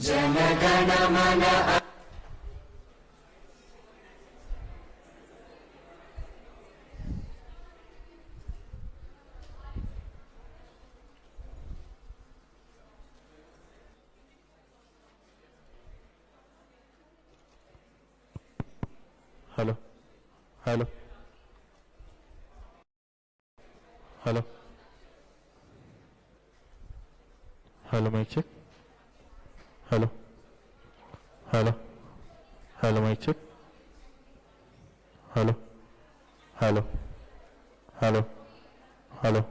Jana Gana Mana Hello. Hello. Hello. Hello, mic check. Hello. Hello. Hello, mic check. Hello. Hello. Hello. Hello.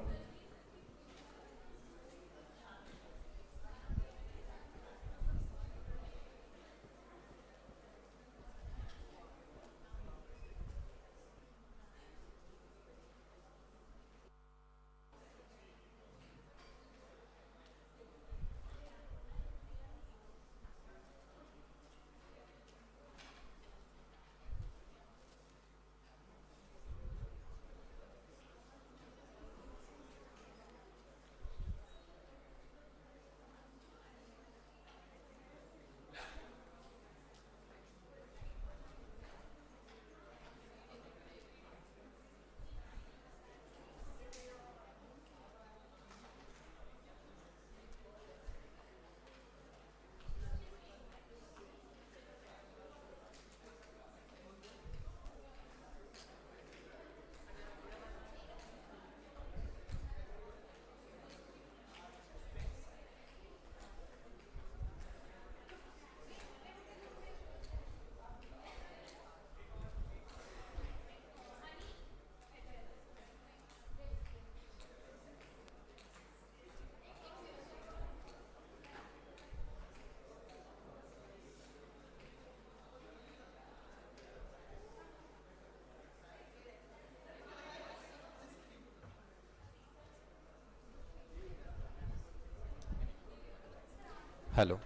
Hello.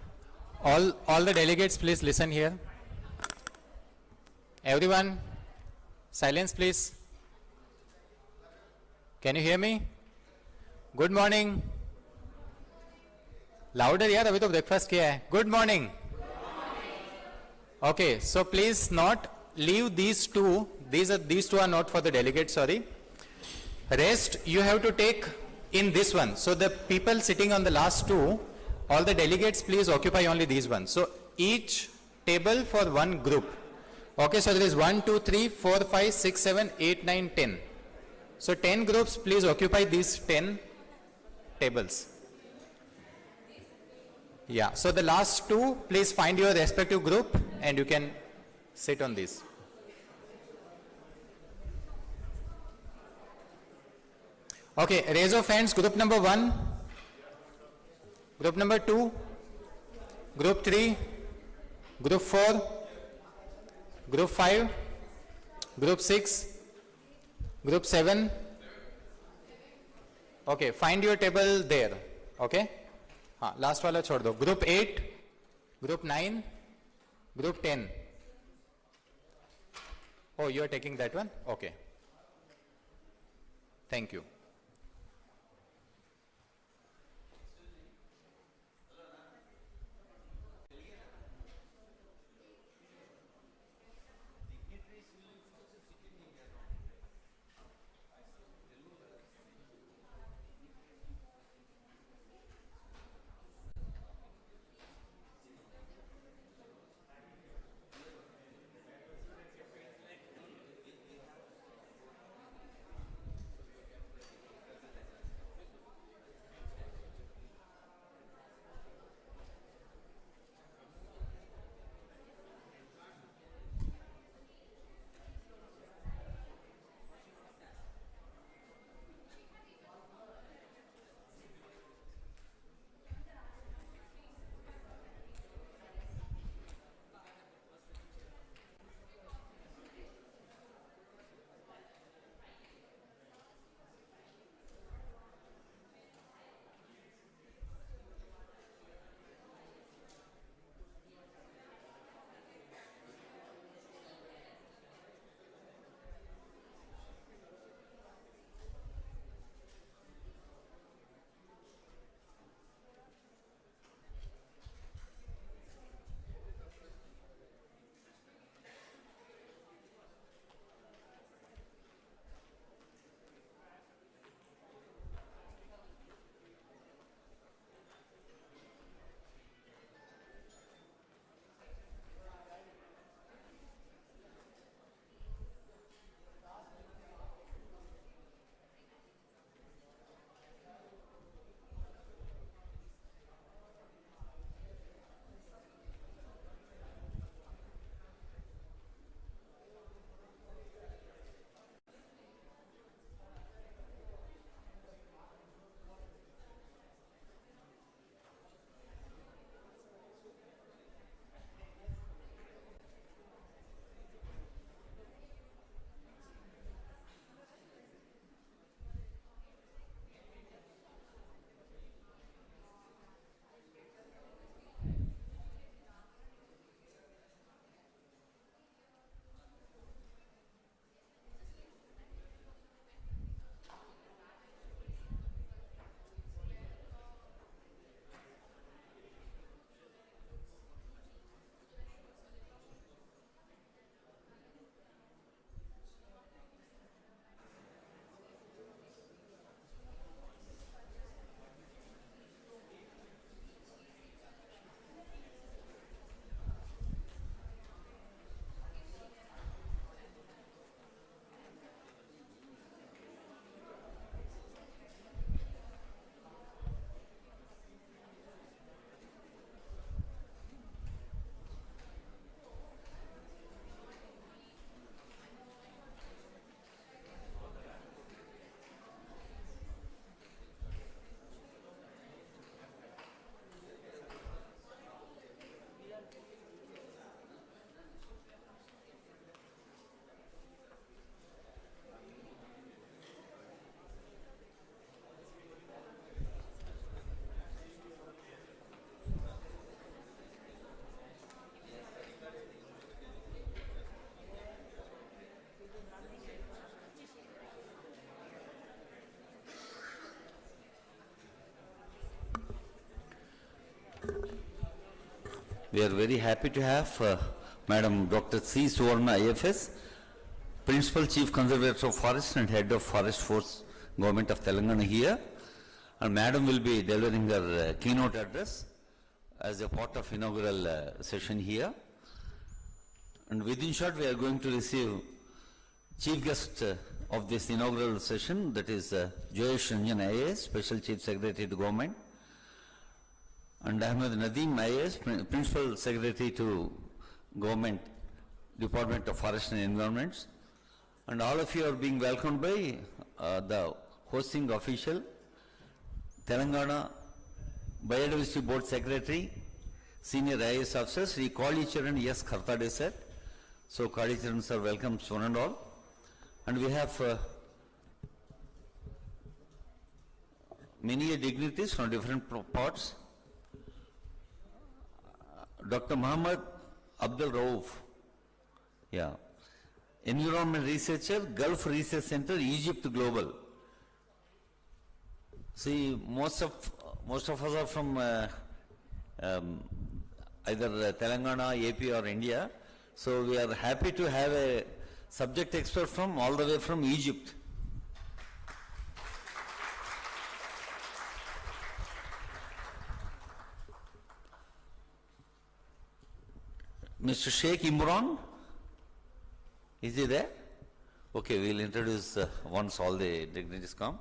All the delegates, please listen here. Everyone, silence please. Can you hear me? Good morning. Louder यार, अभी तो breakfast किया है. Good morning. Okay, so please not leave these two. These two are not for the delegates, sorry. Rest you have to take in this one. So the people sitting on the last two, all the delegates please occupy only these ones. So each table for one group. Okay, so there is 1, 2, 3, 4, 5, 6, 7, 8, 9, 10. So 10 groups please occupy these 10 tables. Yeah, so the last two please find your respective group and you can sit on this. Okay, raise of hands, group number 1, group number 2, group 3, group 4, group 5, group 6, group 7. Okay, find your table there. Okay, last वाला छोड़ दो. Group 8, group 9, group 10. Oh, you are taking that one? Okay. Thank you. We are very happy to have Madam Dr. C. Suvarna IFS, Principal Chief Conservator of Forest and Head of Forest Force, Government of Telangana here. And Madam will be delivering her keynote address as a part of inaugural session here. And within short, we are going to receive Chief Guest of this inaugural session, that is Joyesh Ranjan IAS, Special Chief Secretary to Government, and Ahmed Nadeem IAS, Principal Secretary to Government, Department of Forest and Environments. And all of you are being welcomed by the hosting official, Telangana Biodiversity Board Secretary, Senior IAS Officers, Sri Kalicharan S. Khartade sir. So Kalicharan sir, welcome one and all. And we have many dignitaries from different parts. Dr. Muhammad Abdul Rauf, yeah, Environment Researcher, Gulf Research Center, Egypt Global. See, most of us are from either Telangana, AP or India. So we are happy to have a subject expert from all the way from Egypt. Mr. Sheikh Imran, is he there? Okay, we'll introduce once all the dignitaries come.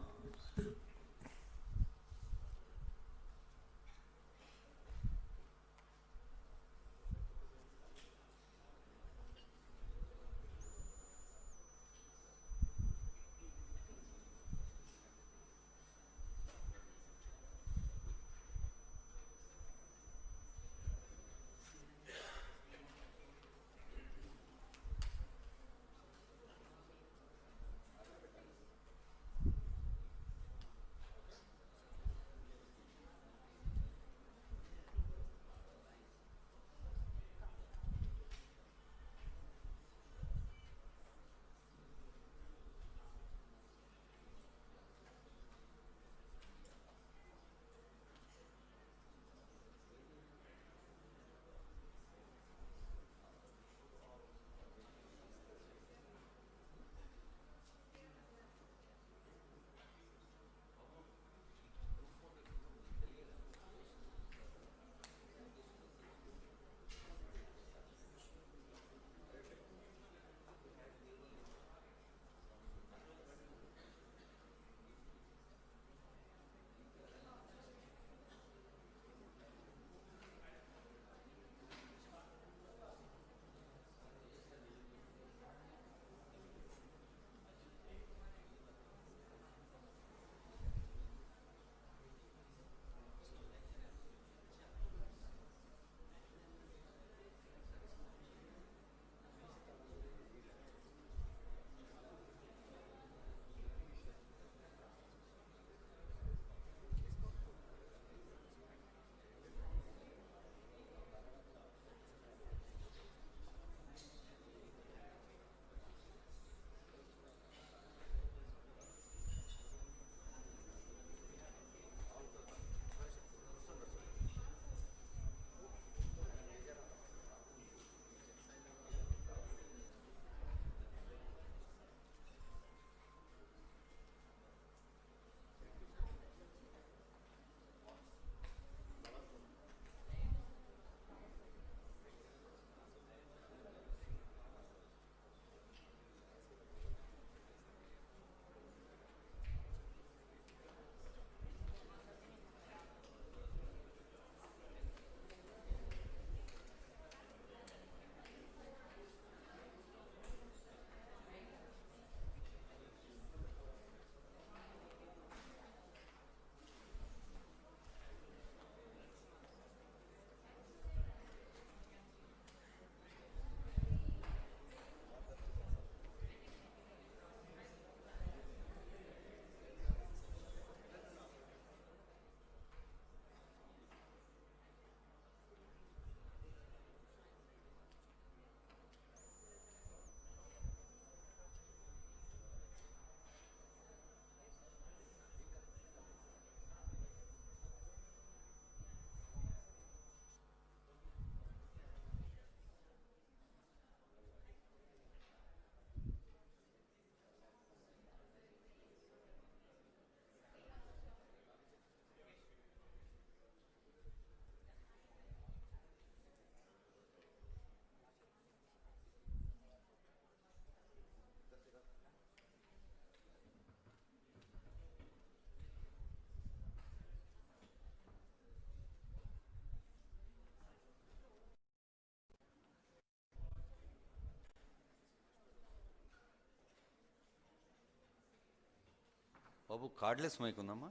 బాబు cordless mic ఉందమ్మా,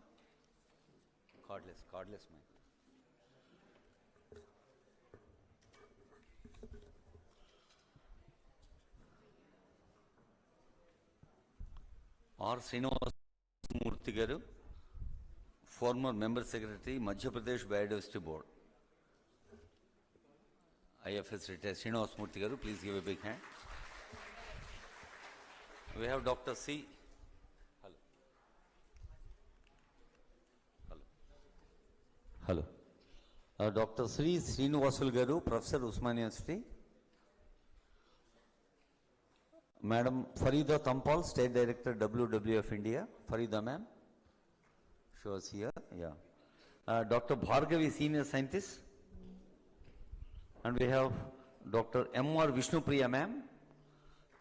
cordless mic. R Srinivasamurthy garu, former member secretary, Madhya Pradesh biodiversity board, IFS retired. Srinivasmurthy garu, please give a big hand. We have Dr. C. Hello. Dr. Sri Srinivasul garu, Professor, Usmania University. Madam Farida Tampal, State Director, WWF India. Farida ma'am. She was here. Yeah. Dr. Bhargavi, Senior Scientist. And we have Dr. M.R. Vishnupriya ma'am,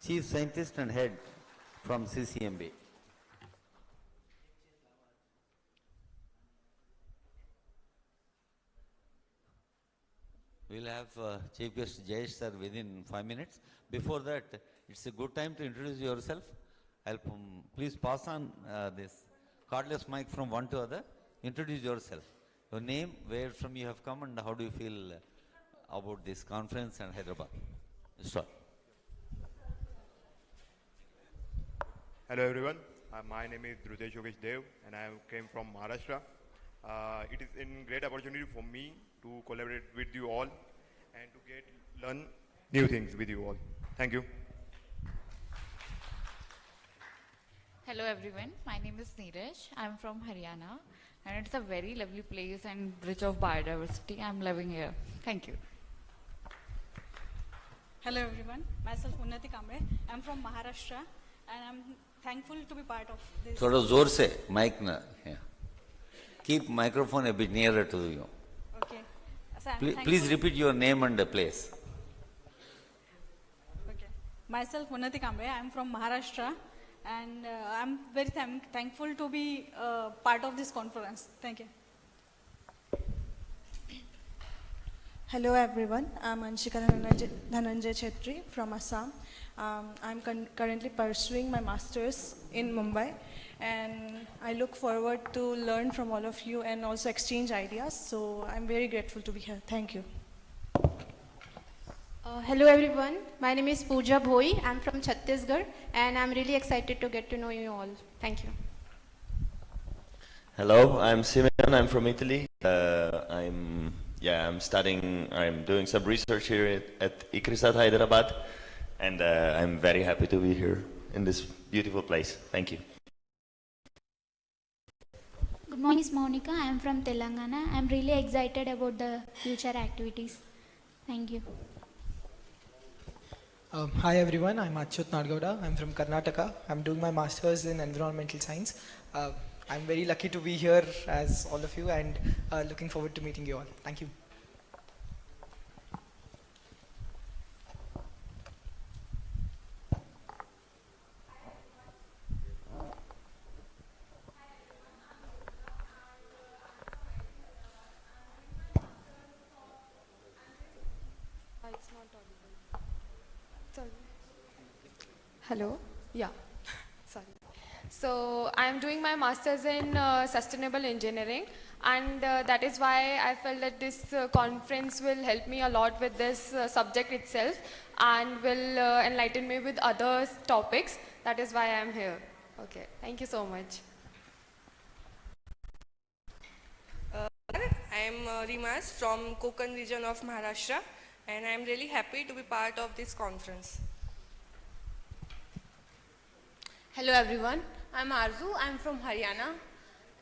Chief Scientist and Head from CCMB. We'll have Chief Guest Jayesh sir within 5 minutes. Before that, it's a good time to introduce yourself. Please pass on this cardless mic from one to other. Introduce yourself. Your name, where from you have come, and how do you feel about this conference and Hyderabad. Start. Hello everyone, my name is Dhrutesh Yogesh Dev and I came from Maharashtra. It is a great opportunity for me to collaborate with you all and to learn new things with you all. Thank you. Hello everyone, my name is Neeraj. I'm from Haryana and it's a very lovely place and rich of biodiversity. I'm living here. Thank you. Hello everyone, myself Unnati Kamre. I'm from Maharashtra and I'm thankful to be part of this. थोड़ा जोर से mic na. Yeah. Keep microphone a bit nearer to you. Okay. So Please repeat your name and the place. Okay. Myself Unnati Kamre. I'm from Maharashtra and I'm very thankful to be part of this conference. Thank you. Hello everyone, I'm Anshika Dhananjay Chetri from Assam. I'm currently pursuing my masters in Mumbai and I look forward to learn from all of you and also exchange ideas. So I'm very grateful to be here. Thank you. Hello everyone, my name is Pooja Bhoi. I'm from Chhattisgarh and I'm really excited to get to know you all. Thank you. Hello, I'm Simeon. I'm from Italy. I'm doing some research here at ICRISAT Hyderabad, and I'm very happy to be here in this beautiful place. Thank you. Good morning, Miss Monica. I am from Telangana. I am really excited about the future activities. Thank you. Hi everyone, I'm Achyut Nadgowda. I'm from Karnataka. I'm doing my masters in environmental science. I'm very lucky to be here as all of you and looking forward to meeting you all. Thank you. Hello? Yeah, sorry. So I'm doing my master's in sustainable engineering, and that is why I felt that this conference will help me a lot with this subject itself and will enlighten me with other topics. That is why I'm here. Okay, thank you so much. I am Rimas from Konkan region of Maharashtra, and I am really happy to be part of this conference. Hello everyone, I'm Arzu. I'm from Haryana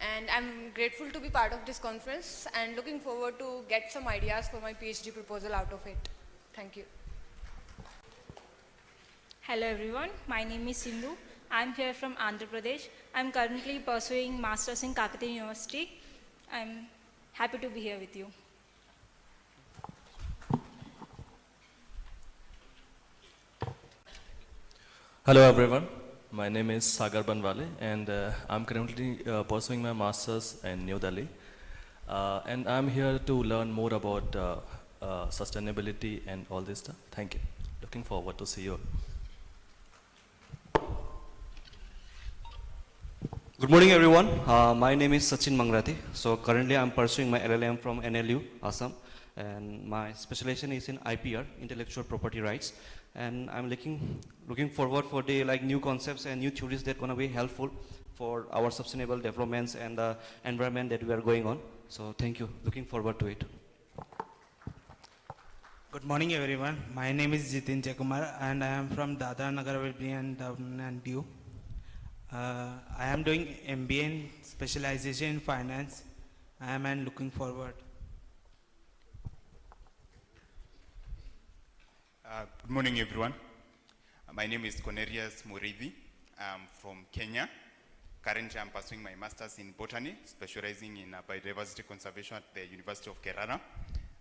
and I'm grateful to be part of this conference and looking forward to get some ideas for my PhD proposal out of it. Thank you. Hello everyone, my name is Sindhu. I'm here from Andhra Pradesh. I'm currently pursuing Masters in Kakatiya University. I'm happy to be here with you. Hello everyone. My name is Sagar Banwale and I'm currently pursuing my masters in New Delhi and I'm here to learn more about sustainability and all this stuff. Thank you. Looking forward to see you. Good morning, everyone. My name is Sachin Mangrati. So currently, I'm pursuing my LLM from NLU, Assam, and my specialization is in IPR, intellectual property rights. And I'm looking forward for the new concepts and new theories that are going to be helpful for our sustainable developments and the environment that we are going on. So thank you. Looking forward to it. Good morning, everyone. My name is Jitin Jakumar, and I am from Dadra Nagar Haveli and Daman and Diu. I am doing MBA in specialization in finance. I am and looking forward. Good morning, everyone. My name is Cornelius Murithi. I'm from Kenya. Currently, I'm pursuing my master's in botany, specializing in biodiversity conservation at the University of Kerala.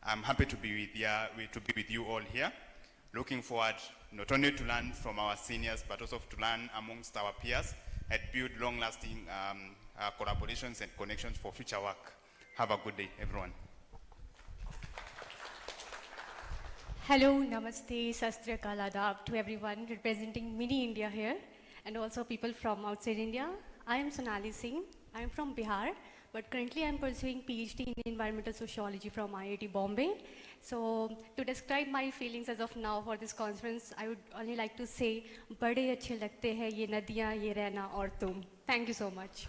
I'm happy to be with you all here. Looking forward not only to learn from our seniors, but also to learn amongst our peers and build long-lasting collaborations and connections for future work. Have a good day, everyone. Hello, Namaste, Sastrikal Adab to everyone representing Mini India here and also people from outside India. I am Sonali Singh. I am from Bihar, but currently I am pursuing PhD in Environmental Sociology from IIT Bombay. So to describe my feelings as of now for this conference, I would only like to say, बड़े अच्छे लगते हैं ये नदियाँ, ये रहना और तुम. Thank you so much.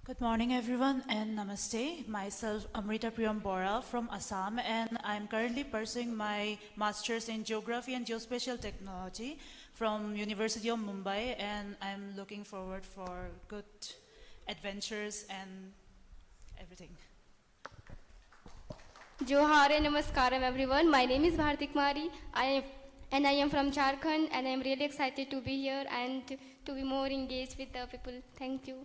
Good morning, everyone, and namaste. Myself, Amrita Priyam Bora from Assam, and I'm currently pursuing my master's in Geography and Geospatial Technology from University of Mumbai, and I'm looking forward for good adventures and everything. Johar and Namaskaram, everyone. My name is Bharti Kumari. I am from Jharkhand, and I'm really excited to be here and to be more engaged with the people. Thank you.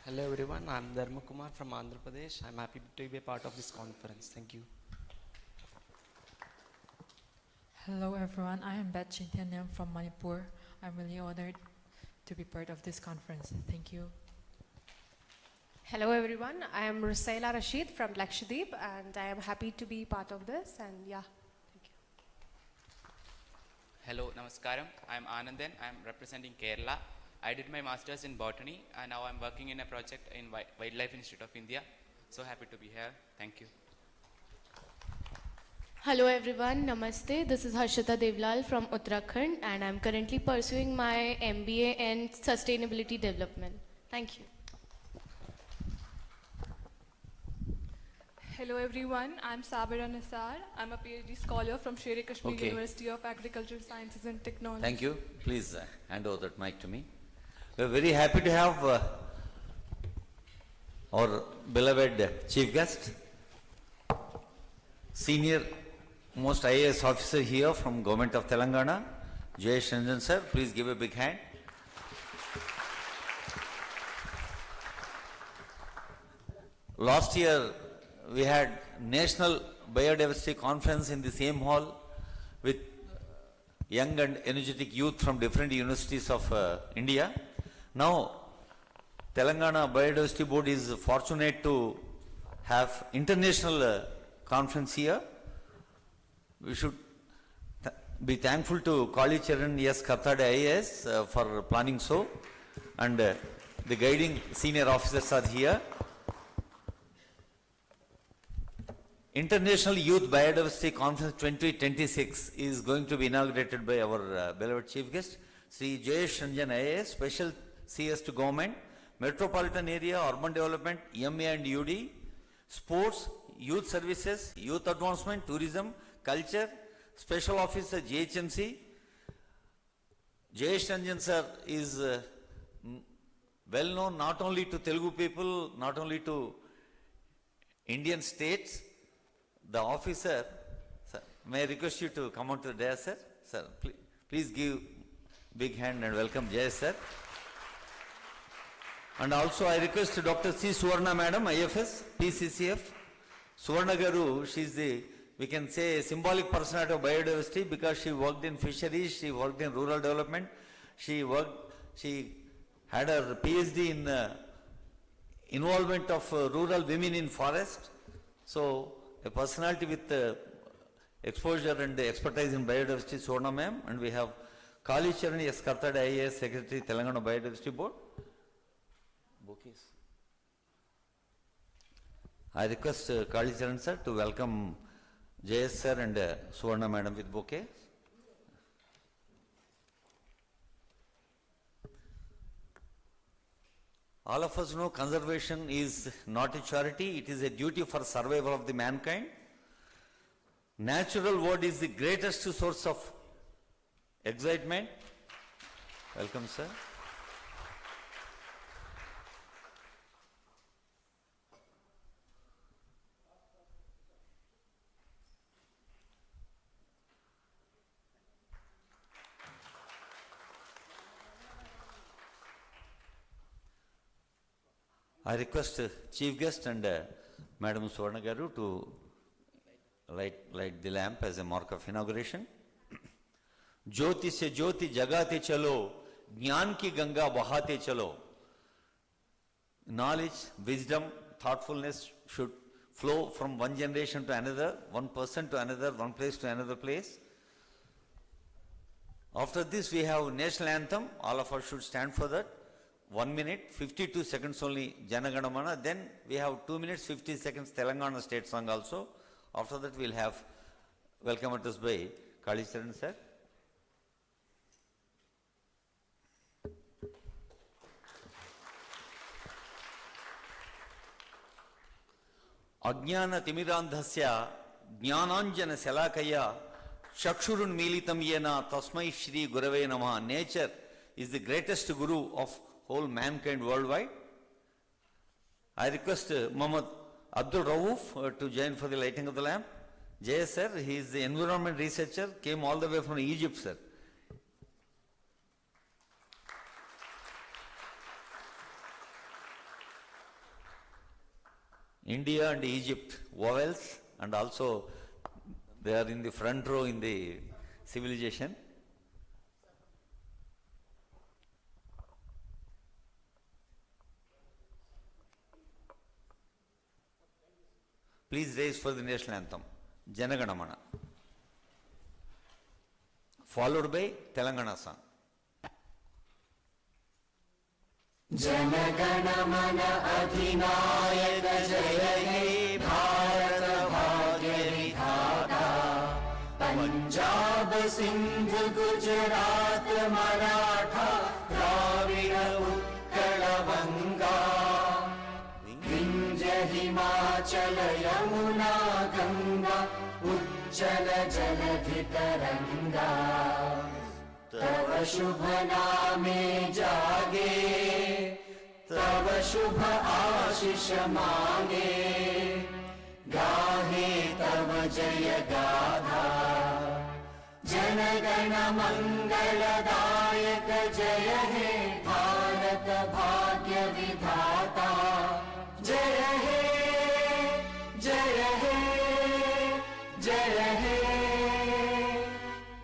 Hello everyone, I'm Dharma Kumar from Andhra Pradesh. I'm happy to be a part of this conference. Thank you. Hello everyone, I am Beth Chintanyam from Manipur. I'm really honored to be part of this conference. Thank you. Hello everyone, I am Rusaila Rashid from Lakshadweep and I am happy to be part of this and yeah, thank you. Hello, Namaskaram. I'm Anandan. I'm representing Kerala. I did my master's in botany and now I'm working in a project in Wildlife Institute of India. So happy to be here. Thank you. Hello everyone, Namaste. This is Harshita Devlal from Uttarakhand and I'm currently pursuing my MBA in Sustainability Development. Thank you. Hello everyone, I'm Sabira Nisar. I'm a PhD scholar from Sher-e Kashmir University of Agricultural Sciences and Technology. Thank you. Please hand over that mic to me. We're very happy to have our beloved chief guest, senior most IAS officer here from Government of Telangana, Jayesh Ranjan sir. Please give a big hand. Last year we had National Biodiversity Conference in the same hall with young and energetic youth from different universities of India. Now, Telangana Biodiversity Board is fortunate to have international conference here. We should be thankful to Kali Charan S. Kathade IAS for planning so, and the guiding senior officers are here. International Youth Biodiversity Conference 2026 is going to be inaugurated by our beloved chief guest, Sri Jayesh Ranjan IAS, Special CS to Government, Metropolitan Area, Urban Development, MA and UD, Sports, Youth Services, Youth Advancement, Tourism, Culture, Special Officer GHMC. Jayesh Ranjan sir is well known not only to Telugu people, not only to Indian states. The officer, sir, may I request you to come on to the dais, sir? Sir, please give big hand and welcome Jayesh sir. And also I request Dr. C. Suvarna Madam, IFS, PCCF. Suvarna Garu, she is the, we can say, symbolic personality of biodiversity because she worked in fisheries, she worked in rural development, she had her PhD in involvement of rural women in forest. So, a personality with exposure and expertise in biodiversity, Swarna ma'am, and we have Kali Charan S. Kartade IAS Secretary, Telangana Biodiversity Board. Bouquets. I request Kali Charan sir to welcome JS sir and Swarna madam with bouquet. All of us know conservation is not a charity, it is a duty for survival of the mankind. Natural world is the greatest source of excitement. Welcome, sir. I request Chief Guest and Madam Suvarna Garu to light the lamp as a mark of inauguration. ज्योति से ज्योति जगाते चलो, ज्ञान की गंगा बहाते चलो. Knowledge, wisdom, thoughtfulness should flow from one generation to another, one person to another, one place to another place. After this we have national anthem. All of us should stand for that. 1 minute, 52 seconds only Jana Gana Mana. Then we have 2 minutes, 50 seconds Telangana state song also. After that we will have welcome address by Kali Charan sir. Ajnana Timirandhasya Jnananjana Selakaya Chakshurun Militam Yena Tasmai Shri Gurave Namaha. Nature is the greatest guru of whole mankind worldwide. I request Muhammad Abdul Rauf to join for the lighting of the lamp. Jay sir, he is the environment researcher, came all the way from Egypt, sir. India and Egypt, vowels, and also they are in the front row in the civilization. Please raise for the national anthem, Jana Gana Mana, followed by Telangana song. Jana Gana Mana Adhinayaka Jaya He Bharat Bhagya Vidhata Punjab Sindhu Gujarat Maratha Dravida Utkala Vanga Vindhya Himachala Yamuna Ganga Ujjala Jaladhi Taranga तव शुभ नामे जागे तव शुभ आशीष मांगे गाहे तव जय गाथा जन गण मंगलदायक जय हे भारत भाग्य विधाता जय हे जय हे जय हे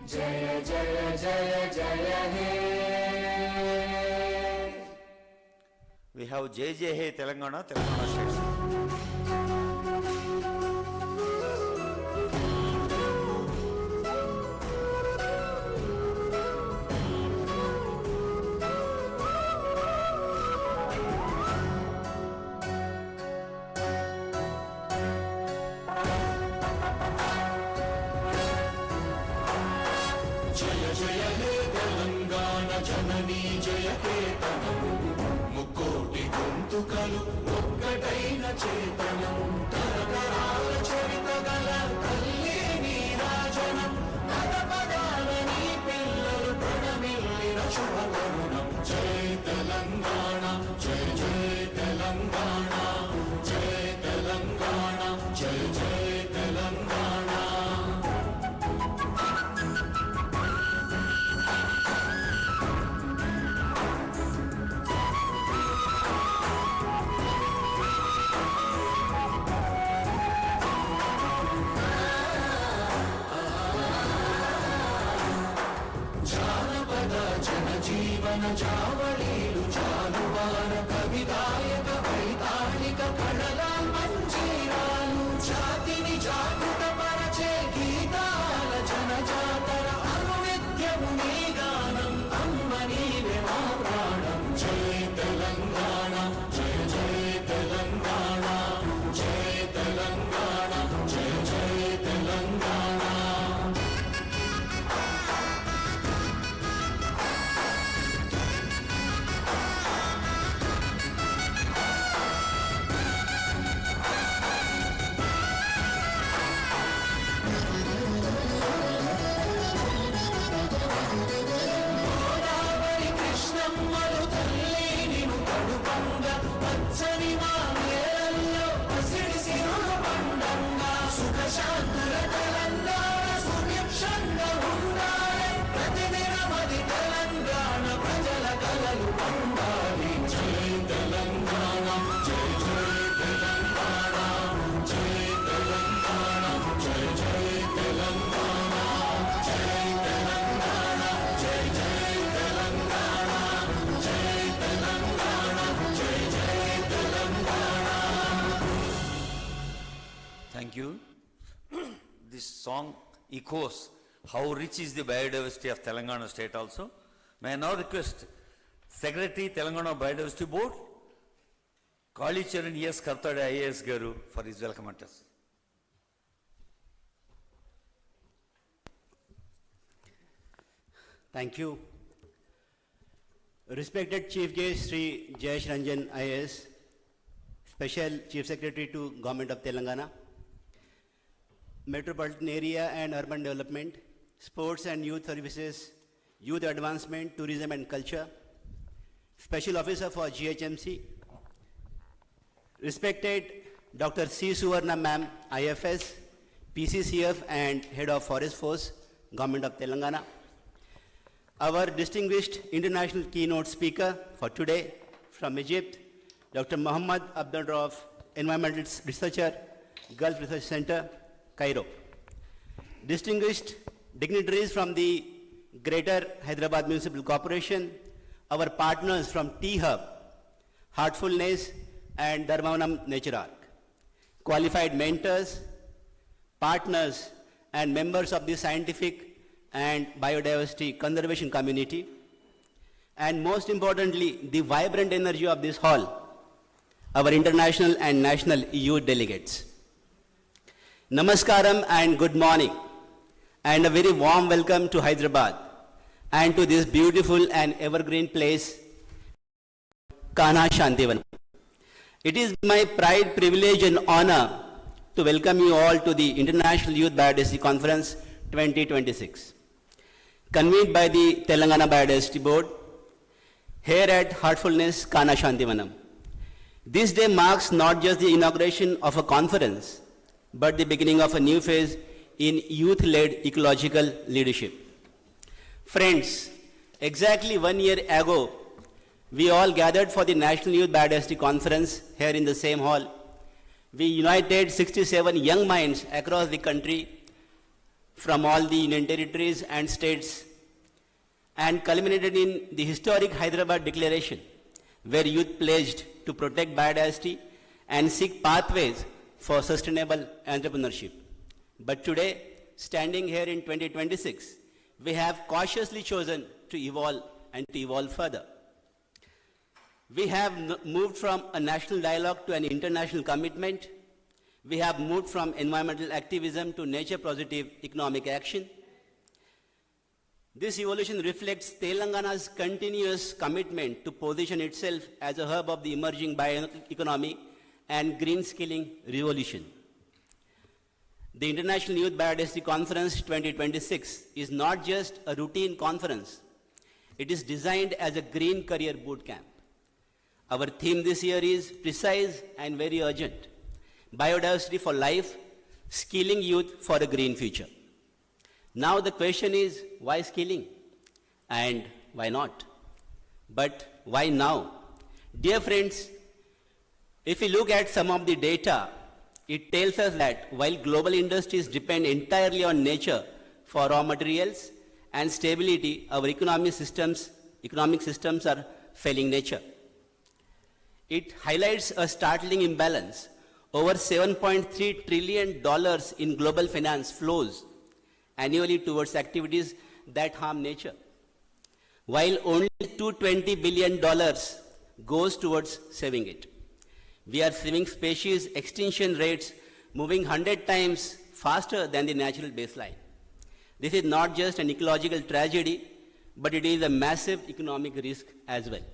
जय जय जय जय हे. We have Jai Jai He Telangana, Telangana State. जननी जय केतनम मुक्कोटि गोंतुकलु ఒక్కటైన చేతనం తరతరాల చరిత గల తల్లి నీరాజనం పదపదాల నీ పిల్లలు ప్రణమిల్లిన శుభతరుణం జై తెలంగాణ జై జై తెలంగాణ జై తెలంగాణ జై జై తెలంగాణ. జీవన జావళీలు జాలువార కవిదాయక వైతాళిక కళల మంజీరాలు జాతిని జాగృత పరచే Gita you. This song echoes how rich is the biodiversity of Telangana state also. May I now request Secretary Telangana Biodiversity Board, Kalicharan E.S. Kartade IAS Garu for his welcome address. Thank you. Respected Chief Guest Sri Jayesh Ranjan IAS, Special Chief Secretary to Government of Telangana, Metropolitan Area and Urban Development, Sports and Youth Services, Youth Advancement, Tourism and Culture, Special Officer for GHMC, respected Dr. C. Suvarna Ma'am, IFS, PCCF and Head of Forest Force, Government of Telangana, our distinguished international keynote speaker for today from Egypt, Dr. Muhammad Abdul Rauf, Environmental Researcher, Gulf Research Center, Cairo. Distinguished dignitaries from the Greater Hyderabad Municipal Corporation, our partners from T-Hub, Heartfulness and Dharmavanam Nature Arc, qualified mentors, partners and members of the scientific and biodiversity conservation community, and most importantly, the vibrant energy of this hall, our international and national youth delegates. Namaskaram and good morning, and a very warm welcome to Hyderabad and to this beautiful and evergreen place, Kanha Shantivanam. It is my pride, privilege and honor to welcome you all to the International Youth Biodiversity Conference 2026, convened by the Telangana Biodiversity Board, here at Heartfulness, Kanha Shantivanam. This day marks not just the inauguration of a conference, but the beginning of a new phase in youth-led ecological leadership. Friends, exactly 1 year ago, we all gathered for the National Youth Biodiversity Conference here in the same hall. We united 67 young minds across the country from all the union territories and states, and culminated in the historic Hyderabad Declaration, where youth pledged to protect biodiversity and seek pathways for sustainable entrepreneurship. But today, standing here in 2026, we have cautiously chosen to evolve and to evolve further. We have moved from a national dialogue to an international commitment. We have moved from environmental activism to nature-positive economic action. This evolution reflects Telangana's continuous commitment to position itself as a hub of the emerging bioeconomy and green skilling revolution. The International Youth Biodiversity Conference 2026 is not just a routine conference. It is designed as a green career boot camp. Our theme this year is precise and very urgent: biodiversity for life, skilling youth for a green future. Now the question is, why skilling? And why not? But why now? Dear friends, if we look at some of the data, it tells us that while global industries depend entirely on nature for raw materials and stability, our economic systems are failing nature. It highlights a startling imbalance. Over $7.3 trillion in global finance flows annually towards activities that harm nature, while only $220 billion goes towards saving it. We are seeing species extinction rates moving 100 times faster than the natural baseline. This is not just an ecological tragedy, but it is a massive economic risk as well.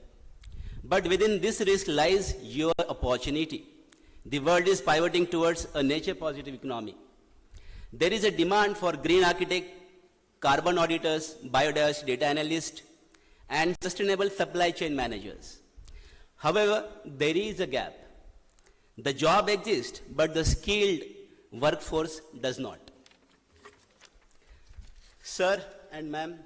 But within this risk lies your opportunity. The world is pivoting towards a nature-positive economy. There is a demand for green architect, carbon auditors, biodiversity data analysts, and sustainable supply chain managers. However, there is a gap. The job exists, but the skilled workforce does not. Sir and ma'am,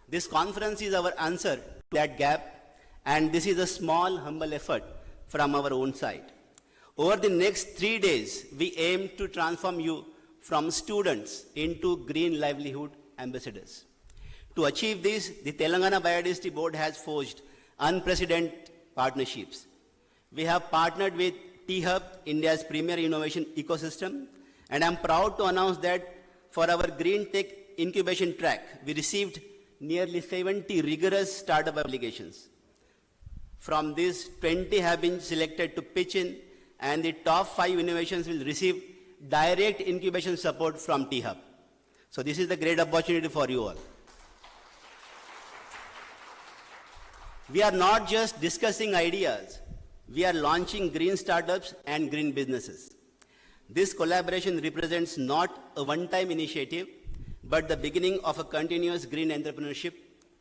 this conference is our answer to that gap, and this is a small, humble effort from our own side. Over the next 3 days, we aim to transform you from students into green livelihood ambassadors. To achieve this, the Telangana Biodiversity Board has forged unprecedented partnerships. We have partnered with T-Hub, India's premier innovation ecosystem, And I'm proud to announce that for our Green Tech incubation track, we received nearly 70 rigorous startup applications. From these, 20 have been selected to pitch in, and the top 5 innovations will receive direct incubation support from T-Hub. So this is the great opportunity for you all. We are not just discussing ideas, we are launching green startups and green businesses. This collaboration represents not a one-time initiative, but the beginning of a continuous green entrepreneurship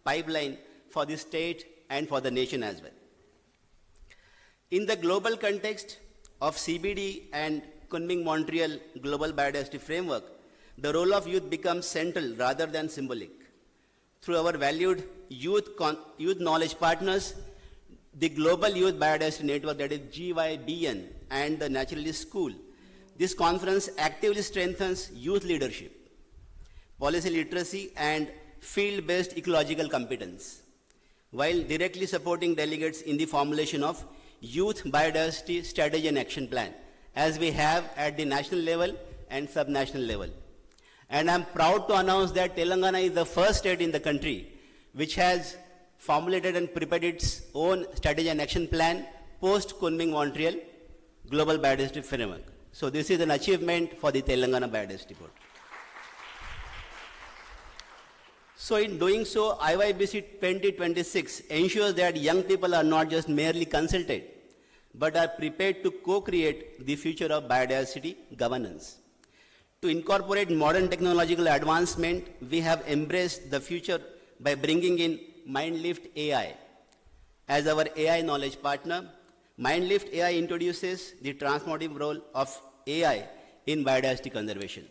pipeline for the state and for the nation as well. In the global context of CBD and Kunming-Montreal Global Biodiversity Framework, the role of youth becomes central rather than symbolic. Through our valued youth knowledge partners, the Global Youth Biodiversity Network, that is GYBN, and the Naturalist School, this conference actively strengthens youth leadership, policy literacy, and field-based ecological competence, while directly supporting delegates in the formulation of Youth Biodiversity Strategy and Action Plan, as we have at the national level and subnational level. And I'm proud to announce that Telangana is the first state in the country which has formulated and prepared its own strategy and action plan post Kunming-Montreal Global Biodiversity Framework. So this is an achievement for the Telangana Biodiversity Board. So in doing so, IYBC 2026 ensures that young people are not just merely consulted, but are prepared to co-create the future of biodiversity governance. To incorporate modern technological advancement, we have embraced the future by bringing in MindLift AI. As our AI knowledge partner, MindLift AI introduces the transformative role of AI in biodiversity conservation.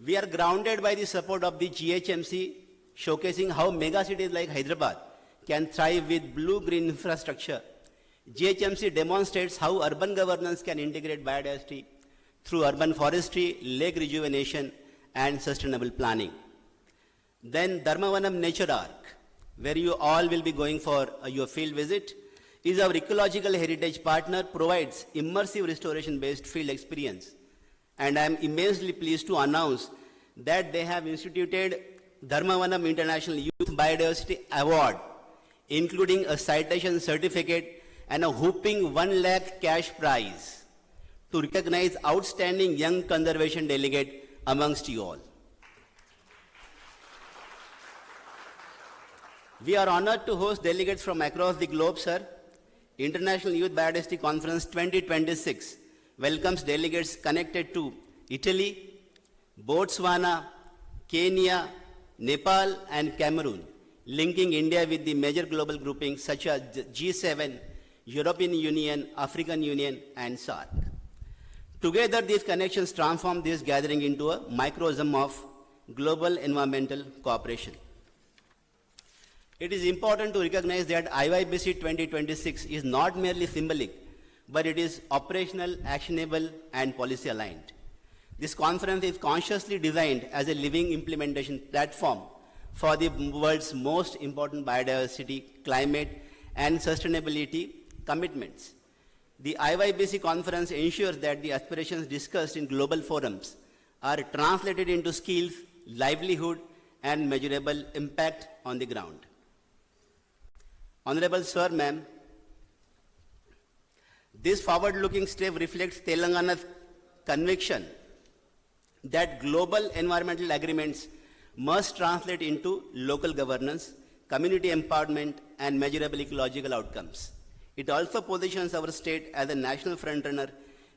We are grounded by the support of the GHMC, showcasing how megacities like Hyderabad can thrive with blue-green infrastructure. GHMC demonstrates how urban governance can integrate biodiversity through urban forestry, lake rejuvenation, and sustainable planning. Then Dharmavanam Nature Arc, where you all will be going for your field visit, is our ecological heritage partner, provides immersive restoration-based field experience. And I am immensely pleased to announce that they have instituted Dharmavanam International Youth Biodiversity Award, including a citation certificate and a whopping 1 lakh cash prize to recognize outstanding young conservation delegate amongst you all. We are honored to host delegates from across the globe, sir. International Youth Biodiversity Conference 2026 welcomes delegates connected to Italy, Botswana, Kenya, Nepal, and Cameroon, linking India with the major global groupings such as G7, European Union, African Union, and SAARC. Together, these connections transform this gathering into a microcosm of global environmental cooperation. It is important to recognize that IYBC 2026 is not merely symbolic, but it is operational, actionable, and policy aligned. This conference is consciously designed as a living implementation platform for the world's most important biodiversity, climate, and sustainability commitments. The IYBC conference ensures that the aspirations discussed in global forums are translated into skills, livelihood, and measurable impact on the ground. Honorable Sir, Ma'am, this forward-looking step reflects Telangana's conviction that global environmental agreements must translate into local governance, community empowerment, and measurable ecological outcomes. It also positions our state as a national frontrunner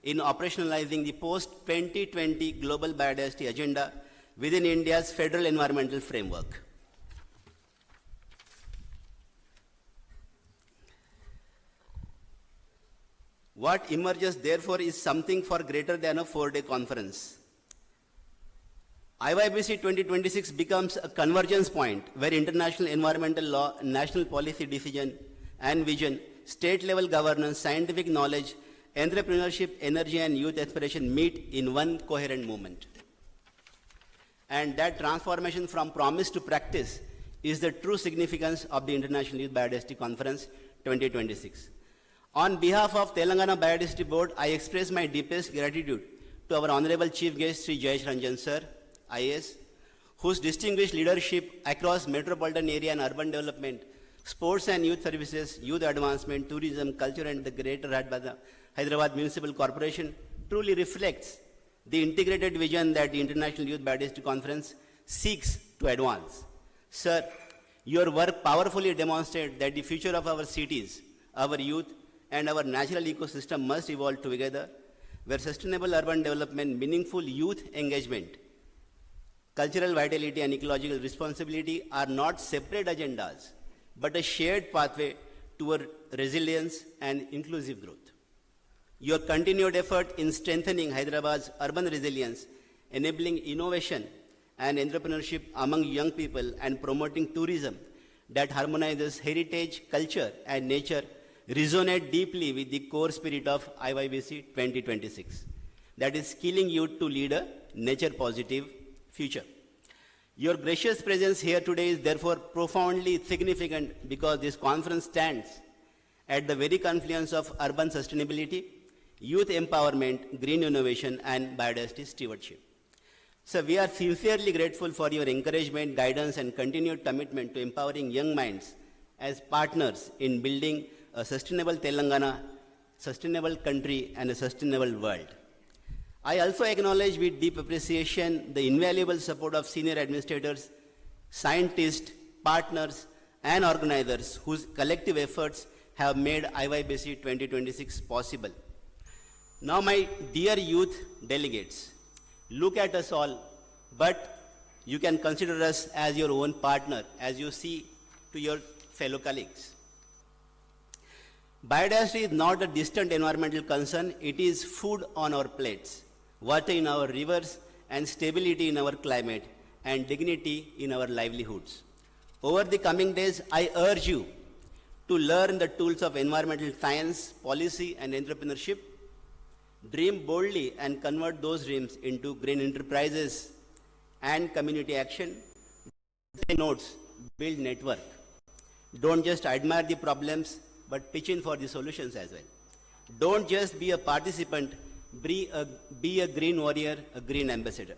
in operationalizing the post-2020 Global Biodiversity Agenda within India's federal environmental framework. What emerges, therefore, is something far greater than a 4-day conference. IYBC 2026 becomes a convergence point where international environmental law, national policy decision and vision, state-level governance, scientific knowledge, entrepreneurship, energy, and youth aspiration meet in one coherent movement. And that transformation from promise to practice is the true significance of the International Youth Biodiversity Conference 2026. On behalf of Telangana Biodiversity Board, I express my deepest gratitude to our Honorable Chief Guest, Sri Jayesh Ranjan Sir, IAS, whose distinguished leadership across metropolitan area and urban development, sports and youth services, youth advancement, tourism, culture and the Greater Hyderabad Municipal Corporation truly reflects the integrated vision that the International Youth Biodiversity Conference seeks to advance. Sir, your work powerfully demonstrates that the future of our cities, our youth, and our natural ecosystem must evolve together, where sustainable urban development, meaningful youth engagement, cultural vitality, and ecological responsibility are not separate agendas, but a shared pathway toward resilience and inclusive growth. Your continued effort in strengthening Hyderabad's urban resilience, enabling innovation and entrepreneurship among young people, and promoting tourism that harmonizes heritage, culture, and nature resonate deeply with the core spirit of IYBC 2026, that is skilling youth to lead a nature-positive future. Your gracious presence here today is therefore profoundly significant because this conference stands at the very confluence of urban sustainability, youth empowerment, green innovation, and biodiversity stewardship. So we are sincerely grateful for your encouragement, guidance, and continued commitment to empowering young minds as partners in building a sustainable Telangana, sustainable country, and a sustainable world. I also acknowledge with deep appreciation the invaluable support of senior administrators, scientists, partners, and organizers whose collective efforts have made IYBC 2026 possible. Now, my dear youth delegates, look at us all, but you can consider us as your own partner as you see to your fellow colleagues. Biodiversity is not a distant environmental concern, it is food on our plates, water in our rivers, and stability in our climate, and dignity in our livelihoods. Over the coming days, I urge you to learn the tools of environmental science, policy, and entrepreneurship. Dream boldly and convert those dreams into green enterprises and community action. Take notes, build network. Don't just admire the problems, but pitch in for the solutions as well. Don't just be a participant, be a green warrior, a green ambassador.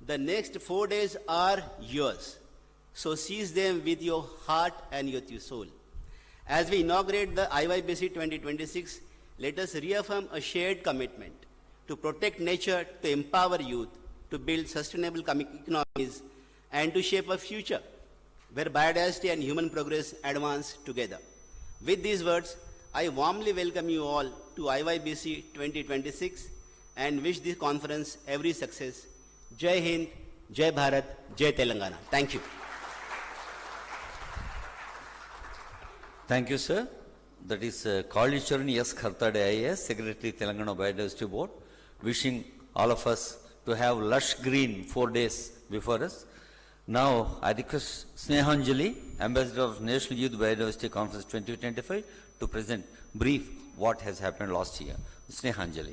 The next 4 days are yours, so seize them with your heart and with your soul. As we inaugurate the IYBC 2026, let us reaffirm a shared commitment to protect nature, to empower youth, to build sustainable economies, and to shape a future where biodiversity and human progress advance together. With these words, I warmly welcome you all to IYBC 2026 and wish this conference every success. Jai Hind, Jai Bharat, Jai Telangana. Thank you. Thank you, sir. That is Kalicharan S. Khartade IAS, Secretary Telangana Biodiversity Board, wishing all of us to have lush green 4 days before us. Now, I request Snehanjali, Ambassador of National Youth Biodiversity Conference 2025, to present brief what has happened last year. Snehanjali.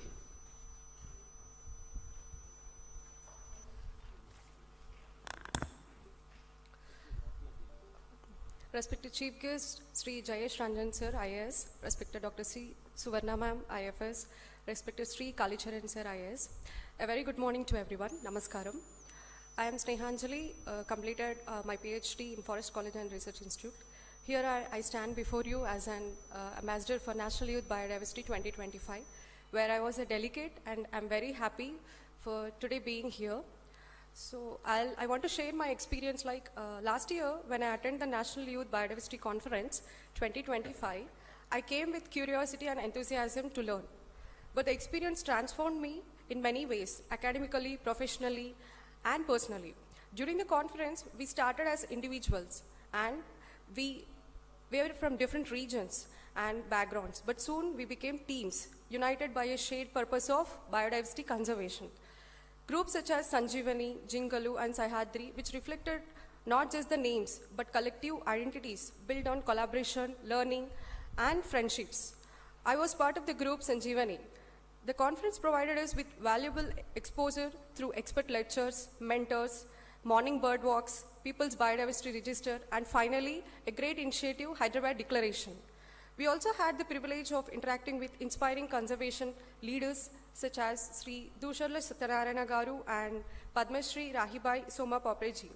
Respected Chief Guest, Sri Jayesh Ranjan Sir, IAS, respected Dr. C. Suvarna Ma'am, IFS, respected Sri Kalicharan Sir, IAS. A very good morning to everyone. Namaskaram. I am Snehanjali, completed my PhD in Forest College and Research Institute. Here I stand before you as an ambassador for National Youth Biodiversity 2025, where I was a delegate, and I'm very happy for today being here. So I want to share my experience. Like last year, when I attended the National Youth Biodiversity Conference 2025, I came with curiosity and enthusiasm to learn. But the experience transformed me in many ways, academically, professionally, and personally. During the conference, we started as individuals, and we were from different regions and backgrounds, but soon we became teams, united by a shared purpose of biodiversity conservation. Groups such as Sanjeevani, Jingalu, and Sahyadri, which reflected not just the names, but collective identities built on collaboration, learning, and friendships. I was part of the group Sanjeevani. The conference provided us with valuable exposure through expert lectures, mentors, morning bird walks, People's Biodiversity Register, and finally, a great initiative, Hyderabad Declaration. We also had the privilege of interacting with inspiring conservation leaders such as Sri Dusharla Satyanarayana Garu and Padma Shri Rahibai Soma Papreji,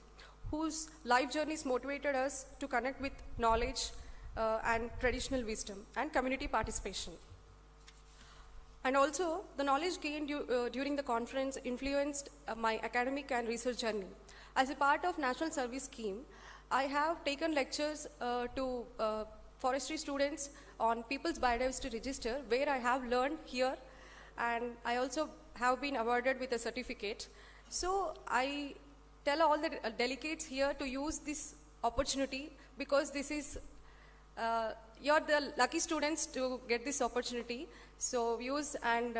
whose life journeys motivated us to connect with knowledge and traditional wisdom and community participation. And also, the knowledge gained during the conference influenced my academic and research journey. As a part of National Service Scheme, I have taken lectures to forestry students on People's Biodiversity Register, where I have learned here, and I also have been awarded with a certificate. So I tell all the delegates here to use this opportunity, because this is, you're the lucky students to get this opportunity. So use and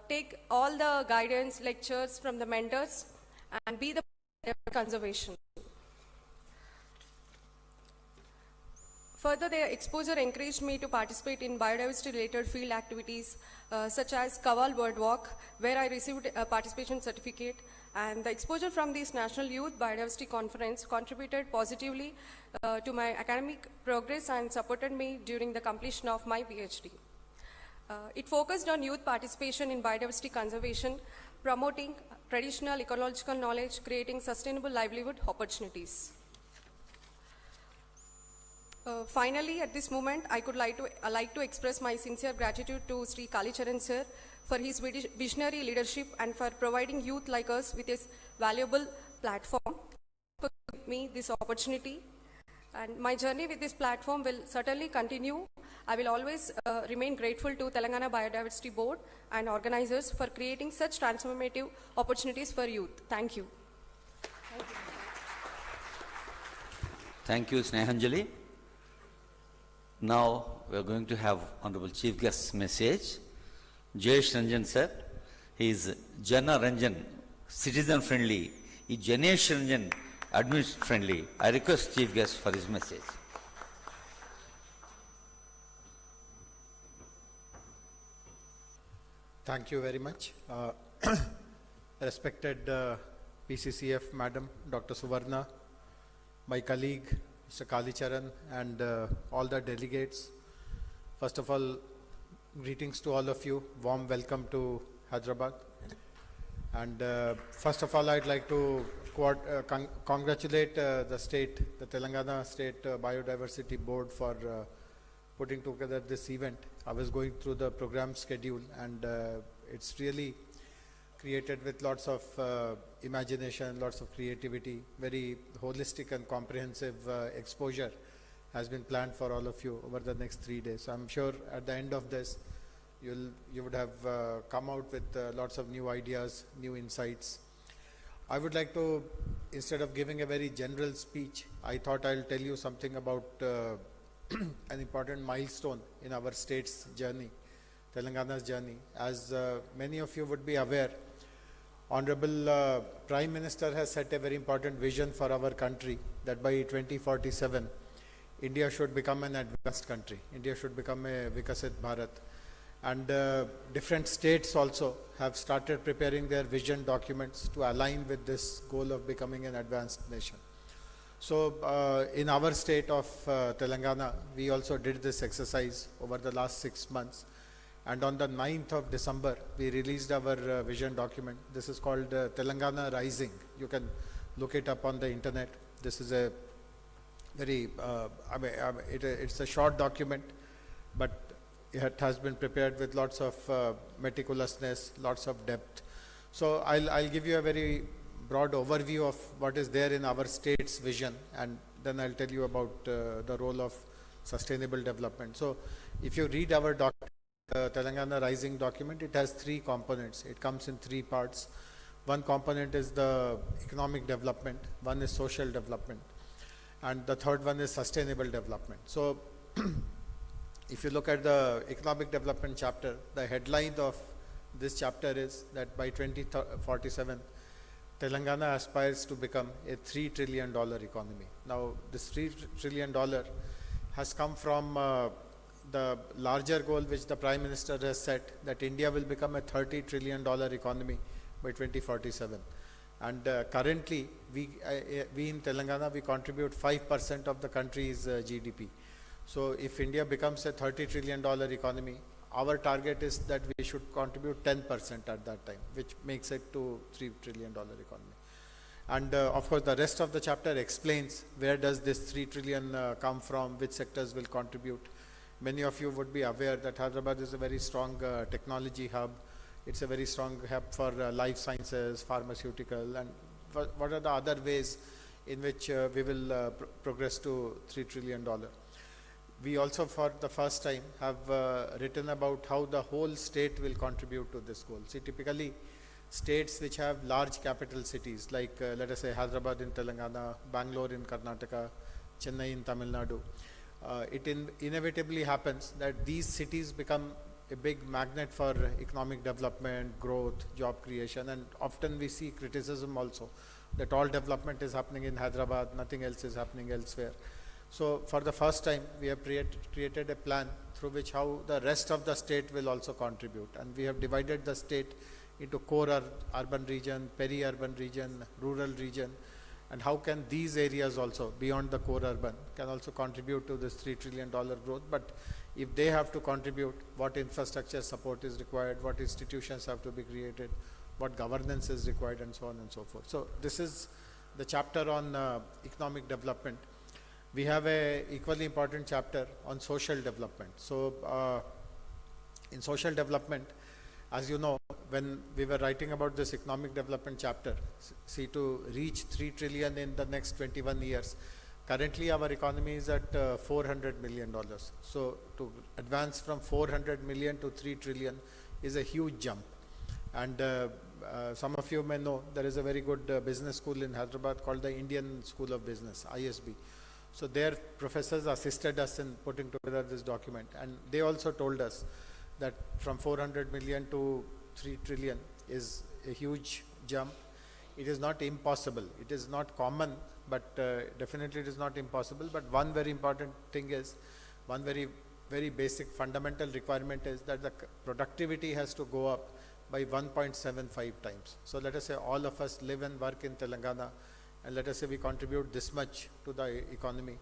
take all the guidance, lectures from the mentors, and be the conservation. Further, their exposure encouraged me to participate in biodiversity-related field activities such as Kawal Bird Walk, where I received a participation certificate. And the exposure from this National Youth Biodiversity Conference contributed positively to my academic progress and supported me during the completion of my PhD. It focused on youth participation in biodiversity conservation, promoting traditional ecological knowledge, creating sustainable livelihood opportunities. Finally, at this moment, I could like to express my sincere gratitude to Sri Kalicharan sir for his visionary leadership and for providing youth like us with his valuable platform for giving me this opportunity. And my journey with this platform will certainly continue. I will always remain grateful to Telangana Biodiversity Board and organizers for creating such transformative opportunities for youth. Thank you. Thank you, Snehanjali. Now we are going to have Honorable Chief Guest's message. Jayesh Ranjan sir, he is Jana Ranjan, citizen friendly. He is Janesh Ranjan, admin friendly. I request Chief Guest for his message. Thank you very much. Respected PCCF Madam, Dr. Suvarna, my colleague, Mr. Kalicharan, and all the delegates. First of all, greetings to all of you. Warm welcome to Hyderabad. And first of all, I'd like to congratulate the state, the Telangana State Biodiversity Board for putting together this event. I was going through the program schedule, and it's really created with lots of imagination, lots of creativity, very holistic and comprehensive exposure has been planned for all of you over the next 3 days. So I'm sure at the end of this, you would have come out with lots of new ideas, new insights. I would like to, instead of giving a very general speech, I thought I'll tell you something about an important milestone in our state's journey, Telangana's journey. As many of you would be aware, Honorable Prime Minister has set a very important vision for our country, that by 2047, India should become an advanced country. India should become a Vikasit Bharat. And different states also have started preparing their vision documents to align with this goal of becoming an advanced nation. So in our state of Telangana, we also did this exercise over the last 6 months. And on the 9th of December, we released our vision document. This is called Telangana Rising. You can look it up on the internet. This is a very, it's a short document, but it has been prepared with lots of meticulousness, lots of depth. So I'll give you a very broad overview of what is there in our state's vision, and then I'll tell you about the role of sustainable development. So if you read our Telangana Rising document, it has 3 components. It comes in 3 parts. One component is the economic development, one is social development, and the third one is sustainable development. So if you look at the economic development chapter, the headline of this chapter is that by 2047, Telangana aspires to become a $3 trillion economy. Now, this $3 trillion has come from the larger goal which the Prime Minister has set, that India will become a $30 trillion economy by 2047. And currently, we in Telangana, we contribute 5% of the country's GDP. So if India becomes a $30 trillion economy, our target is that we should contribute 10% at that time, which makes it to $3 trillion economy. And of course, the rest of the chapter explains where does this 3 trillion come from, which sectors will contribute. Many of you would be aware that Hyderabad is a very strong technology hub. It's a very strong hub for life sciences, pharmaceutical, and what are the other ways in which we will progress to $3 trillion. We also, for the first time, have written about how the whole state will contribute to this goal. See, typically, states which have large capital cities, like let us say Hyderabad in Telangana, Bangalore in Karnataka, Chennai in Tamil Nadu, it inevitably happens that these cities become a big magnet for economic development, growth, job creation, and often we see criticism also that all development is happening in Hyderabad, nothing else is happening elsewhere. So for the first time, we have created a plan through which how the rest of the state will also contribute, and we have divided the state into core urban region, peri-urban region, rural region, and how can these areas also, beyond the core urban, can also contribute to this $3 trillion growth. But if they have to contribute, what infrastructure support is required, what institutions have to be created, what governance is required, and so on and so forth. So this is the chapter on economic development. We have a equally important chapter on social development. So in social development, as you know, when we were writing about this economic development chapter, see, to reach 3 trillion in the next 21 years, currently our economy is at $400 million. So to advance from 400 million to 3 trillion is a huge jump. And some of you may know there is a very good business school in Hyderabad called the Indian School of Business, ISB. So their professors assisted us in putting together this document, and they also told us that from 400 million to 3 trillion is a huge jump. It is not impossible. It is not common, but definitely it is not impossible. But one very important thing is, one very basic fundamental requirement is that the productivity has to go up by 1.75 times. So let us say all of us live and work in Telangana, and let us say we contribute this much to the economy.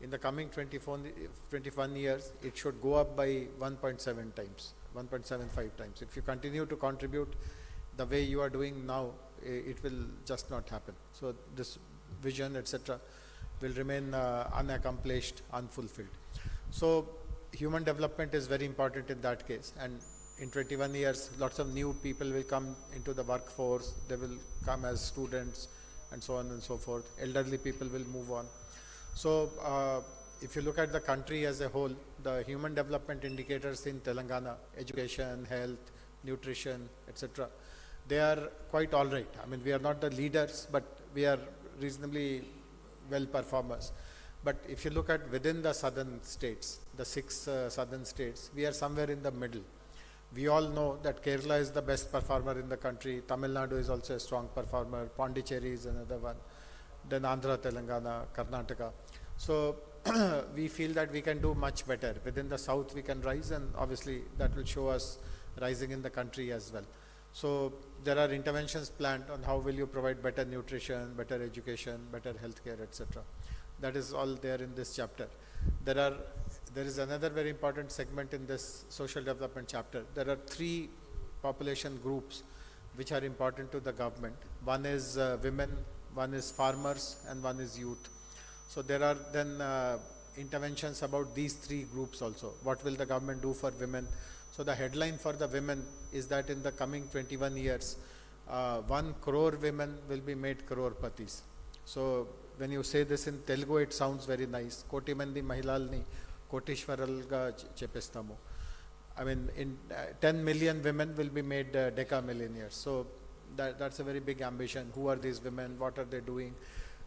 In the coming 21 years, it should go up by 1.7 times, 1.75 times. If you continue to contribute the way you are doing now, it will just not happen. So this vision, etc., will remain unaccomplished, unfulfilled. So human development is very important in that case. And in 21 years, lots of new people will come into the workforce. They will come as students, and so on and so forth. Elderly people will move on. So if you look at the country as a whole, the human development indicators in Telangana, education, health, nutrition, etc., they are quite all right. I mean, we are not the leaders, but we are reasonably well performers. But if you look at within the southern states, the 6 southern states, we are somewhere in the middle. We all know that Kerala is the best performer in the country. Tamil Nadu is also a strong performer. Pondicherry is another one. Then Andhra, Telangana, Karnataka. So we feel that we can do much better. Within the south we can rise, and obviously that will show us rising in the country as well. So there are interventions planned on how will you provide better nutrition, better education, better healthcare, etc. That is all there in this chapter. There is another very important segment in this social development chapter. There are 3 population groups which are important to the government. One is women, one is farmers, and one is youth. So there are then interventions about these 3 groups also. What will the government do for women? So the headline for the women is that in the coming 21 years, 1 crore women will be made crore-patis. So when you say this in Telugu, it sounds very nice. Koti mandi mahilalni kotishwaralga chepestamu. I mean, in 10 million women will be made deca-millionaires. So that's a very big ambition. Who are these women? What are they doing?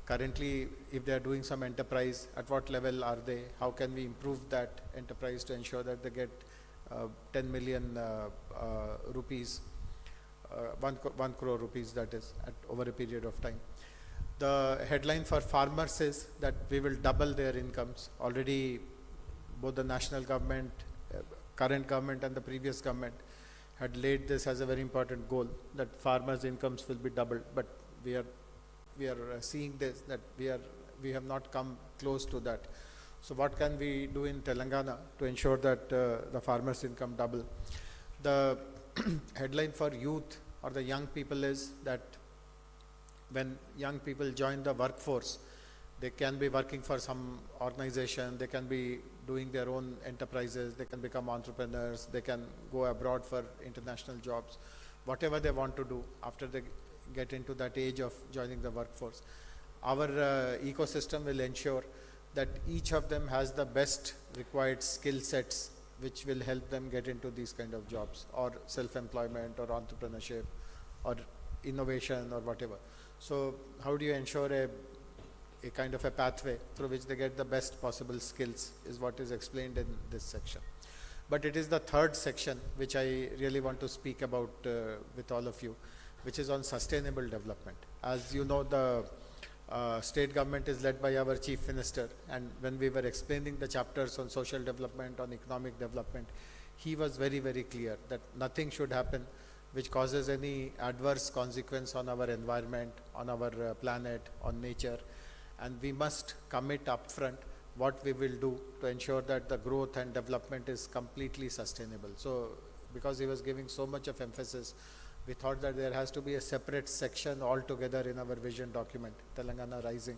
Currently, if they are doing some enterprise, at what level are they? How can we improve that enterprise to ensure that they get 10 million rupees, 1 crore rupees, that is, over a period of time. The headline for farmers is that we will double their incomes. Already both the national government, current government and the previous government had laid this as a very important goal, that farmers' incomes will be doubled. But we are seeing this, that we have not come close to that. So what can we do in Telangana to ensure that the farmers' income double? The headline for youth or the young people is that when young people join the workforce, they can be working for some organization, they can be doing their own enterprises, they can become entrepreneurs, they can go abroad for international jobs, whatever they want to do after they get into that age of joining the workforce. Our ecosystem will ensure that each of them has the best required skill sets which will help them get into these kind of jobs or self-employment or entrepreneurship or innovation or whatever. So how do you ensure a kind of a pathway through which they get the best possible skills is what is explained in this section. But it is the third section which I really want to speak about with all of you, which is on sustainable development. As you know, the state government is led by our chief minister, and when we were explaining the chapters on social development, on economic development, he was very, very clear that nothing should happen which causes any adverse consequence on our environment, on our planet, on nature. And we must commit upfront what we will do to ensure that the growth and development is completely sustainable. So because he was giving so much of emphasis, we thought that there has to be a separate section altogether in our vision document, Telangana Rising,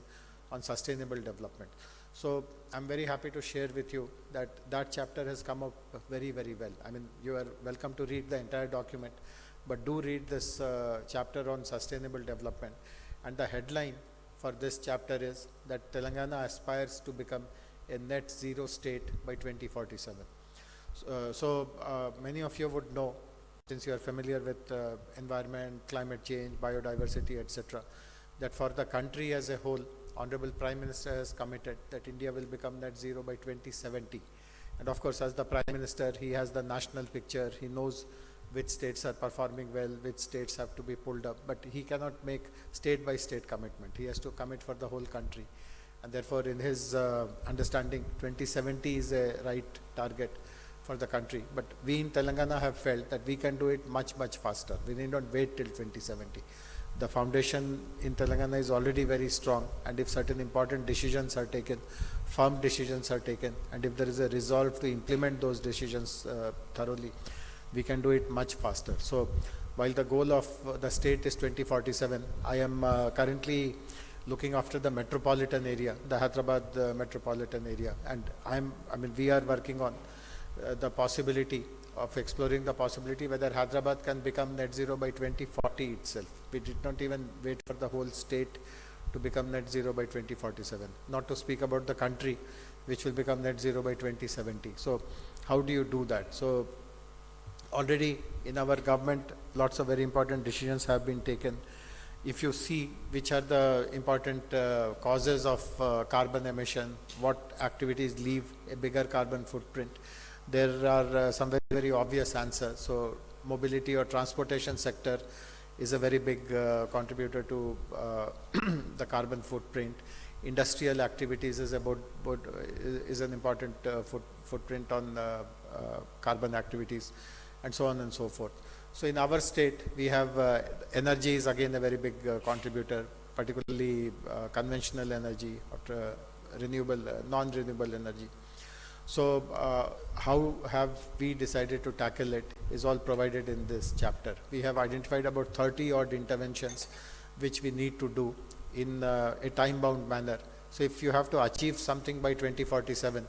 on sustainable development. So I'm very happy to share with you that that chapter has come up very, very well. I mean, you are welcome to read the entire document, but do read this chapter on sustainable development. And the headline for this chapter is that Telangana aspires to become a net zero state by 2047. Many of you would know, since you are familiar with environment, climate change, biodiversity, etc., that for the country as a whole, Honorable Prime Minister has committed that India will become net zero by 2070. And of course, as the Prime Minister, he has the national picture. He knows which states are performing well, which states have to be pulled up, but he cannot make state by state commitment. He has to commit for the whole country. And therefore, in his understanding, 2070 is a right target for the country. But we in Telangana have felt that we can do it much, much faster. We need not wait till 2070. The foundation in Telangana is already very strong, and if certain important decisions are taken, firm decisions are taken, and if there is a resolve to implement those decisions thoroughly, we can do it much faster. So while the goal of the state is 2047, I am currently looking after the metropolitan area, the Hyderabad metropolitan area, and we are working on the possibility of exploring the possibility whether Hyderabad can become net zero by 2040 itself. We did not even wait for the whole state to become net zero by 2047, not to speak about the country which will become net zero by 2070. So how do you do that? So already in our government, lots of very important decisions have been taken. If you see which are the important causes of carbon emission, what activities leave a bigger carbon footprint, there are some very, very obvious answers. So mobility or transportation sector is a very big contributor to the carbon footprint. Industrial activities is an important footprint on carbon activities, and so on and so forth. So in our state, we have energy is again a very big contributor, particularly conventional energy or renewable, non-renewable energy. So how have we decided to tackle it is all provided in this chapter. We have identified about 30 odd interventions which we need to do in a time-bound manner. So if you have to achieve something by 2047,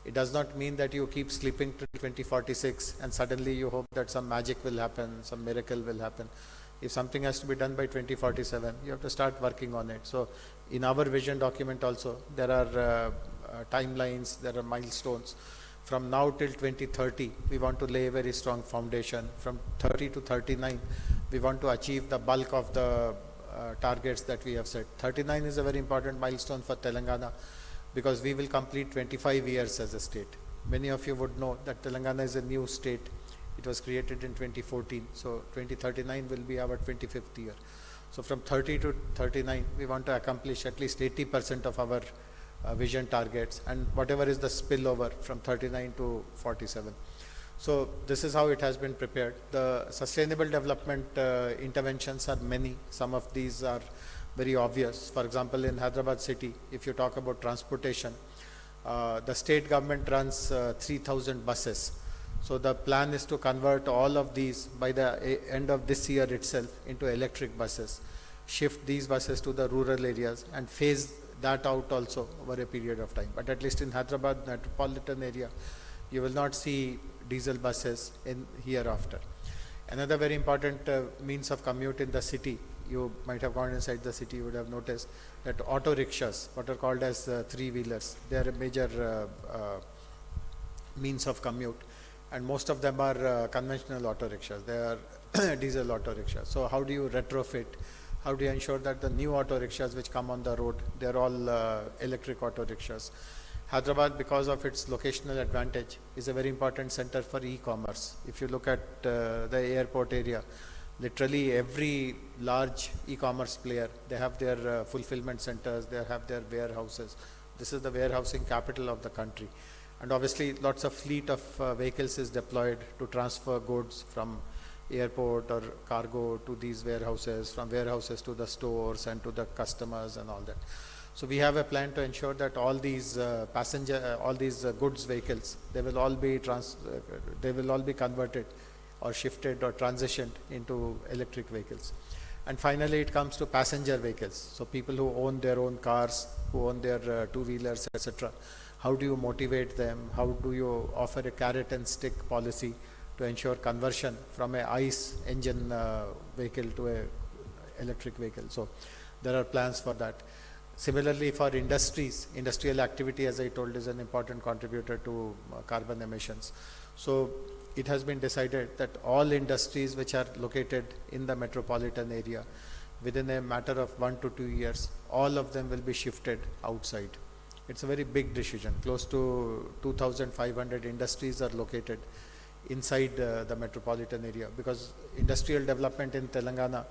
it does not mean that you keep sleeping to 2046 and suddenly you hope that some magic will happen, some miracle will happen. If something has to be done by 2047, you have to start working on it. So in our vision document also, there are timelines, there are milestones. From now till 2030, we want to lay a very strong foundation. From 30 to 39, we want to achieve the bulk of the targets that we have set. 39 is a very important milestone for Telangana because we will complete 25 years as a state. Many of you would know that Telangana is a new state. It was created in 2014, so 2039 will be our 25th year. So from 30 to 39, we want to accomplish at least 80% of our vision targets, and whatever is the spillover from 39 to 47. So this is how it has been prepared. The sustainable development interventions are many. Some of these are very obvious. For example, in Hyderabad city, if you talk about transportation, The state government runs 3,000 buses. So the plan is to convert all of these by the end of this year itself into electric buses, shift these buses to the rural areas and phase that out also over a period of time. But at least in Hyderabad metropolitan area, you will not see diesel buses in hereafter. Another very important means of commute in the city, you might have gone inside the city, you would have noticed that auto rickshaws, what are called as three-wheelers, they are a major means of commute. And most of them are conventional auto rickshaws. They are diesel auto rickshaws. So how do you retrofit? How do you ensure that the new auto rickshaws which come on the road, they are all electric auto rickshaws? Hyderabad, because of its locational advantage, is a very important center for e-commerce. If you look at the airport area, literally every large e-commerce player, they have their fulfillment centers, they have their warehouses. This is the warehousing capital of the country. And obviously lots of fleet of vehicles is deployed to transfer goods from airport or cargo to these warehouses, from warehouses to the stores and to the customers and all that. So we have a plan to ensure that all these goods vehicles, they will all be converted or shifted or transitioned into electric vehicles. And finally, it comes to passenger vehicles. So people who own their own cars, who own their two-wheelers, etc. How do you motivate them? How do you offer a carrot and stick policy to ensure conversion from a ICE engine vehicle to a electric vehicle? So there are plans for that. Similarly, for industries, industrial activity, as I told, is an important contributor to carbon emissions. So it has been decided that all industries which are located in the metropolitan area, within a matter of 1 to 2 years, all of them will be shifted outside. It's a very big decision. Close to 2,500 industries are located inside the metropolitan area, because industrial development in Telangana,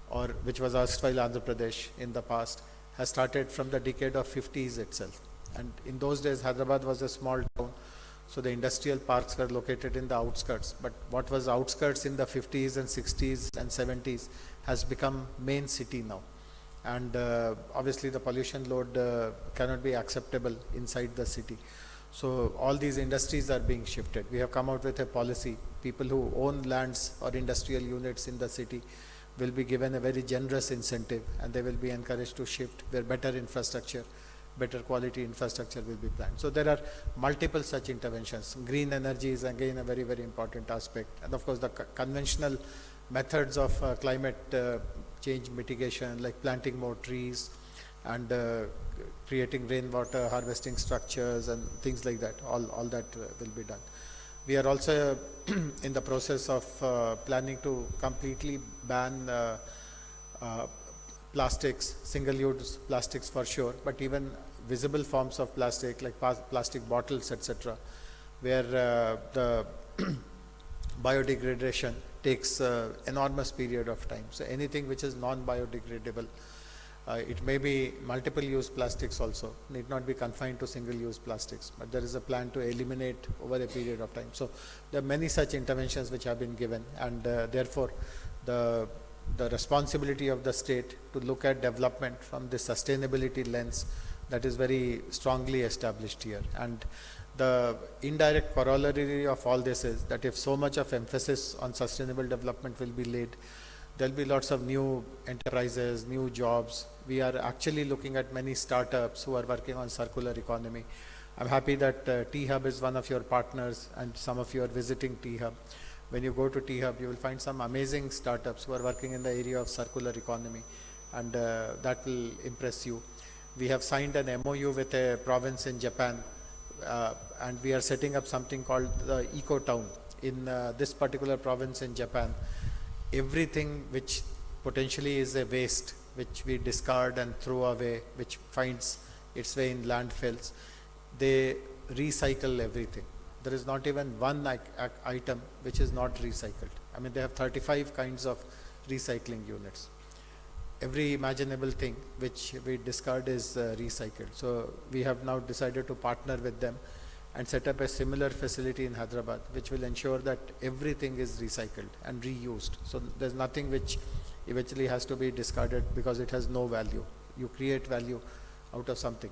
or which was erstwhile Andhra Pradesh in the past, has started from the decade of 50s itself. And in those days, Hyderabad was a small town, so the industrial parks were located in the outskirts. But what was outskirts in the 50s and 60s and 70s has become main city now. And obviously the pollution load cannot be acceptable inside the city. So all these industries are being shifted. We have come out with a policy. People who own lands or industrial units in the city will be given a very generous incentive, and they will be encouraged to shift where better infrastructure, better quality infrastructure will be planned. So there are multiple such interventions. Green energy is again a very, very important aspect. And of course the conventional methods of climate change mitigation, like planting more trees and creating rainwater harvesting structures and things like that, all that will be done. We are also in the process of planning to completely ban plastics, single-use plastics for sure, but even visible forms of plastic like plastic bottles, etc., where the biodegradation takes enormous period of time. So anything which is non-biodegradable, it may be multiple use plastics also, need not be confined to single use plastics, but there is a plan to eliminate over a period of time. So there are many such interventions which have been given, and therefore the responsibility of the state to look at development from the sustainability lens, that is very strongly established here. And the indirect corollary of all this is that if so much of emphasis on sustainable development will be laid, there will be lots of new enterprises, new jobs. We are actually looking at many startups who are working on circular economy. I'm happy that T-Hub is one of your partners, and some of you are visiting T-Hub. When you go to T-Hub, you will find some amazing startups who are working in the area of circular economy, and that will impress you. We have signed an MOU with a province in Japan, and we are setting up something called the Eco Town in this particular province in Japan. Everything which potentially is a waste, which we discard and throw away, which finds its way in landfills, they recycle everything. There is not even one item which is not recycled. I mean, they have 35 kinds of recycling units. Every imaginable thing which we discard is recycled. So we have now decided to partner with them and set up a similar facility in Hyderabad, which will ensure that everything is recycled and reused. So there's nothing which eventually has to be discarded because it has no value. You create value out of something,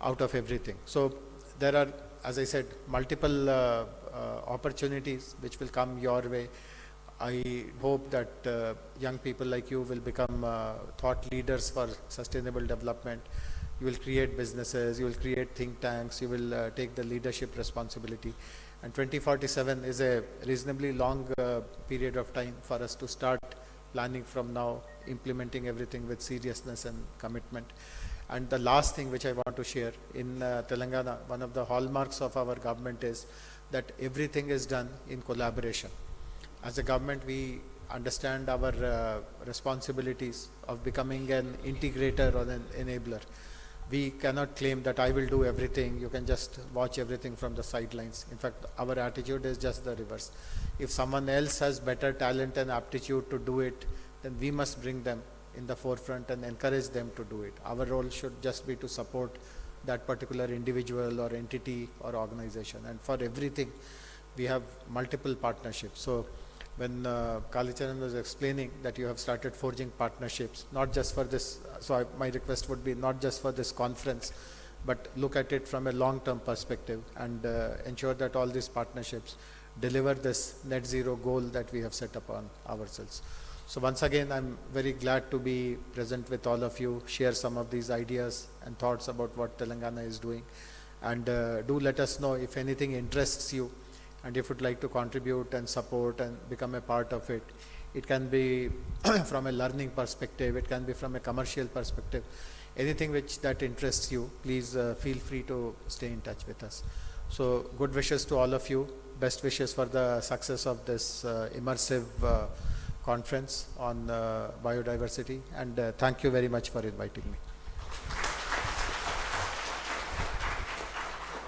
out of everything. So there are, as I said, multiple opportunities which will come your way. I hope that young people like you will become thought leaders for sustainable development. You will create businesses, you will create think tanks, you will take the leadership responsibility. And 2047 is a reasonably long period of time for us to start planning from now, implementing everything with seriousness and commitment. And the last thing which I want to share, in Telangana, one of the hallmarks of our government is that everything is done in collaboration. As a government, we understand our responsibilities of becoming an integrator or an enabler. We cannot claim that I will do everything, you can just watch everything from the sidelines. In fact, our attitude is just the reverse. If someone else has better talent and aptitude to do it, then we must bring them in the forefront and encourage them to do it. Our role should just be to support that particular individual or entity or organization. And for everything, we have multiple partnerships. So when Kalicharan was explaining that you have started forging partnerships, not just for this, my request would be not just for this conference, but look at it from a long-term perspective and ensure that all these partnerships deliver this net zero goal that we have set upon ourselves. So once again, I'm very glad to be present with all of you, share some of these ideas and thoughts about what Telangana is doing. And do let us know if anything interests you and if you'd like to contribute and support and become a part of it. It can be from a learning perspective, it can be from a commercial perspective. Anything that interests you, please feel free to stay in touch with us. So good wishes to all of you. Best wishes for the success of this immersive conference on biodiversity, and thank you very much for inviting me.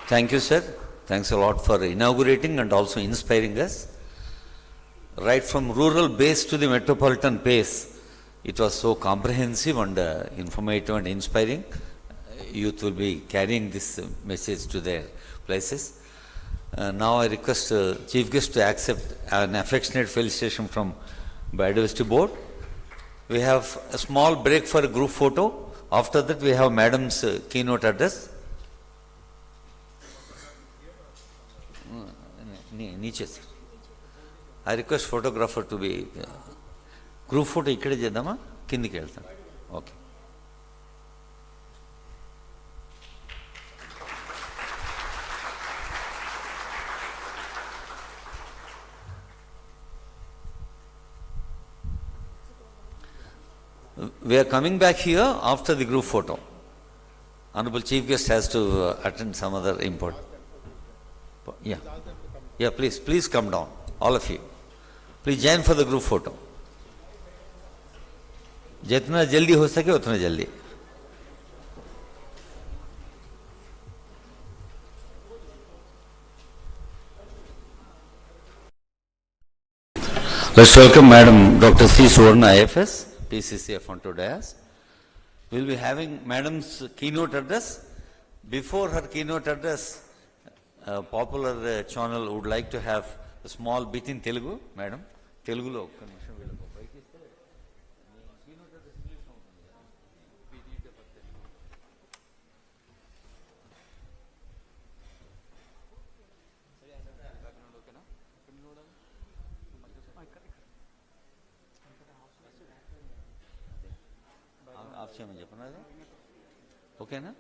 Thank you, sir. Thanks a lot for inaugurating and also inspiring us. Right from rural base to the metropolitan pace, it was so comprehensive and informative and inspiring. Youth will be carrying this message to their places. Now I request Chief Guest to accept an affectionate felicitation from Biodiversity Board. We have a small break for a group photo. After that, we have Madam's keynote address. I request photographer to be group photo ikkade chedama kindiki veltam. Okay. We are coming back here after the group photo. Honorable Chief Guest has to attend some other important. Yeah. Yeah, please come down, all of you. Please join for the group photo. जितना जल्दी हो सके उतना जल्दी. Let's welcome Madam Dr. C. Suvarna IFS, PCCF onto dais. We will be having Madam's keynote address. Before her keynote address, a popular channel would like to have a small bit in Telugu. Madam, Telugu lo ఒక్క నిమిషం వీళ్ళకు పైకి ఇస్తే మీ keynote address English లో ఉంటుంది కదా. Of చేయమని చెప్పనా అది? ఓకేనా?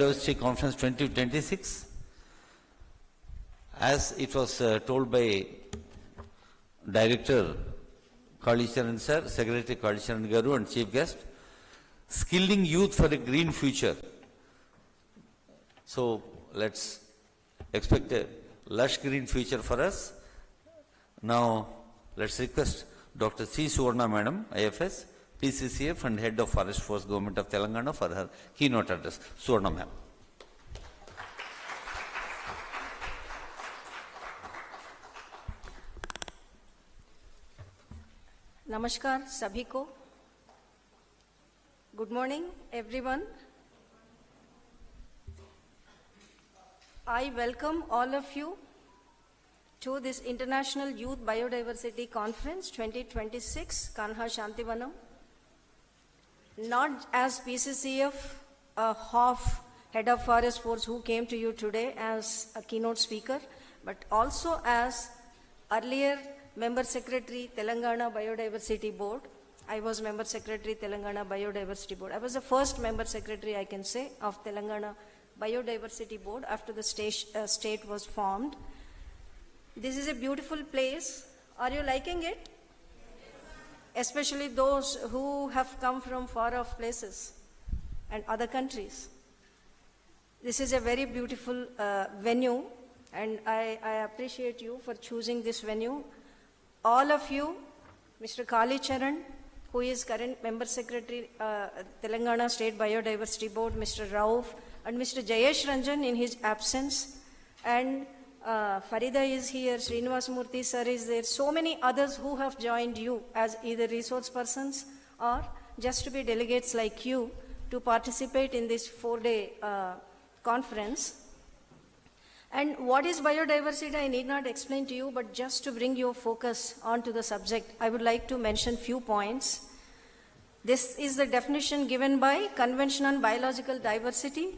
Biodiversity Conference 2026. As it was told by Director Kalicharan Sir, Secretary Kalicharan Garu and Chief Guest, skilling youth for a green future. So let's expect a lush green future for us. Now let's request Dr. C. Suvarna Madam, IFS, PCCF and Head of Forest Force, Government of Telangana, for her keynote address. Suvarna Ma'am. नमस्कार सभी को. Good morning everyone. I welcome all of you to this International Youth Biodiversity Conference 2026, Kanha Shantivanam. Not as PCCF, a half head of forest force who came to you today as a keynote speaker, but also as earlier Member Secretary, Telangana Biodiversity Board. I was Member Secretary, Telangana Biodiversity Board. I was the first Member Secretary, I can say, of Telangana Biodiversity Board after the state was formed. This is a beautiful place. Are you liking it? Especially those who have come from far off places and other countries. This is a very beautiful venue, and I appreciate you for choosing this venue. All of you, Mr. Kali Charan, who is current Member Secretary, Telangana State Biodiversity Board, Mr. Rauf, and Mr. Jayesh Ranjan in his absence, and Farida is here, Srinivas Murthy sir is there, so many others who have joined you as either resource persons or just to be delegates like you to participate in this 4-day conference. And what is biodiversity, I need not explain to you, but just to bring your focus onto the subject, I would like to mention few points. This is the definition given by Convention on Biological Diversity: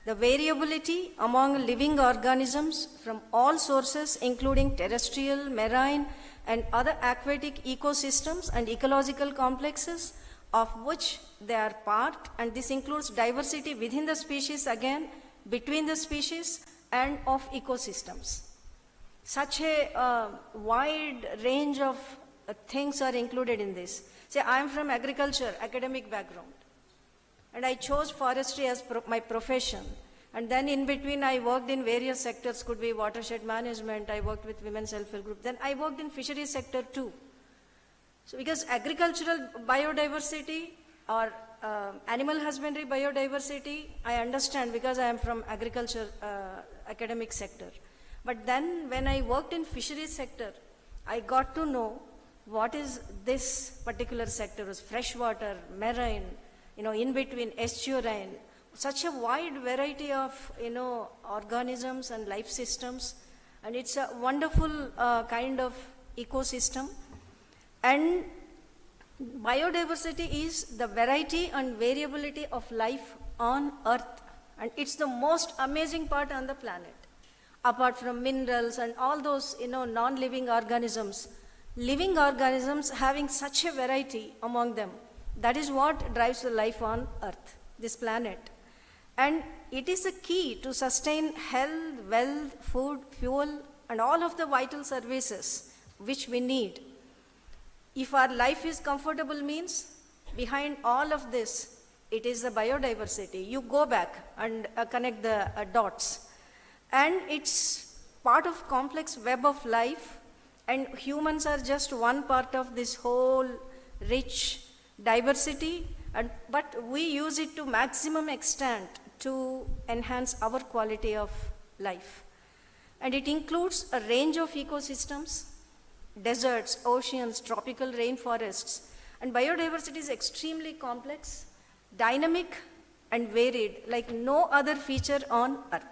the variability among living organisms from all sources, including terrestrial, marine, and other aquatic ecosystems and ecological complexes of which they are part, and this includes diversity within the species, again, between the species, and of ecosystems. Such a wide range of things are included in this. Say, I am from agriculture, academic background, and I chose forestry as my profession. And then in between I worked in various sectors, could be watershed management, I worked with women's self-help group, then I worked in fisheries sector too. So because agricultural biodiversity or animal husbandry biodiversity, I understand because I am from agriculture academic sector. But then when I worked in fisheries sector, I got to know what is this particular sector, was freshwater, marine, in between estuarine, such a wide variety of, organisms and life systems. And it's a wonderful kind of ecosystem. And biodiversity is the variety and variability of life on Earth. And it's the most amazing part on the planet. Apart from minerals and all those, non-living organisms, living organisms having such a variety among them, that is what drives the life on Earth, this planet. And it is a key to sustain health, wealth, food, fuel, and all of the vital services which we need. If our life is comfortable means, behind all of this, it is the biodiversity. You go back and connect the dots. And it's part of complex web of life, and humans are just one part of this whole rich diversity, but we use it to maximum extent to enhance our quality of life. And it includes a range of ecosystems, deserts, oceans, tropical rainforests. And biodiversity is extremely complex, dynamic, and varied like no other feature on Earth.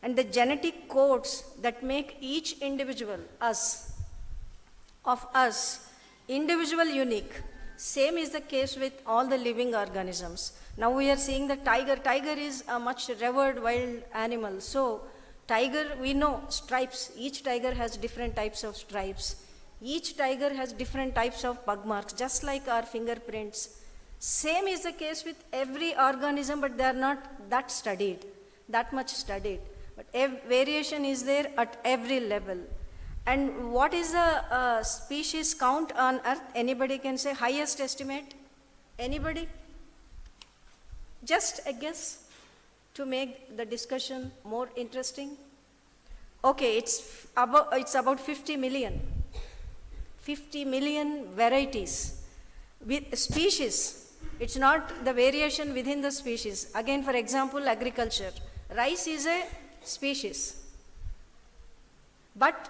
And the genetic codes that make each individual, of us, individual unique. Same is the case with all the living organisms. Now we are seeing the tiger. Tiger is a much revered wild animal. So tiger, we know stripes. Each tiger has different types of stripes. Each tiger has different types of pug marks, just like our fingerprints. Same is the case with every organism, but they are not that studied, that much studied. But variation is there at every level. And what is the species count on Earth? Anybody can say highest estimate? Anybody? Just a guess to make the discussion more interesting. Okay, it's about 50 million. 50 million varieties. With species, it's not the variation within the species. Again, for example, agriculture. Rice is a species. But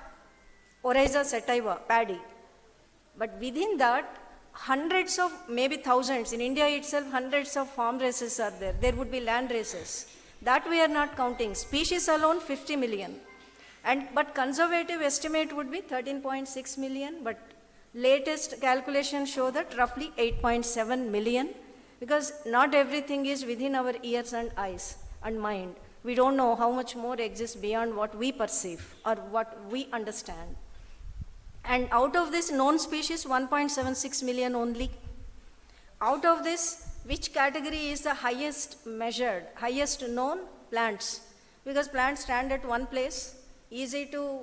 Oryza sativa, paddy. But within that, hundreds of, maybe thousands, in India itself, hundreds of farm races are there. There would be land races. That we are not counting. Species alone, 50 million. But conservative estimate would be 13.6 million, but latest calculations show that roughly 8.7 million, because not everything is within our ears and eyes and mind. We don't know how much more exists beyond what we perceive or what we understand. And out of this known species, 1.76 million only. Out of this, which category is the highest measured, highest known? Plants. Because plants stand at one place, easy to,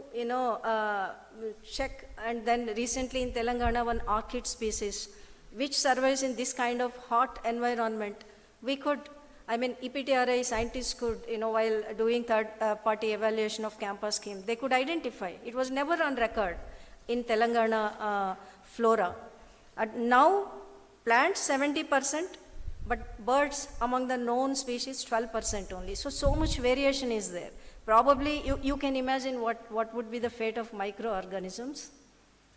check. And then recently in Telangana, one orchid species, which survives in this kind of hot environment. We could, EPTRI scientists could, while doing third-party evaluation of campus scheme, they could identify. It was never on record in Telangana flora. Now, plants 70%, but birds among the known species 12% only. So much variation is there. Probably you can imagine what would be the fate of microorganisms,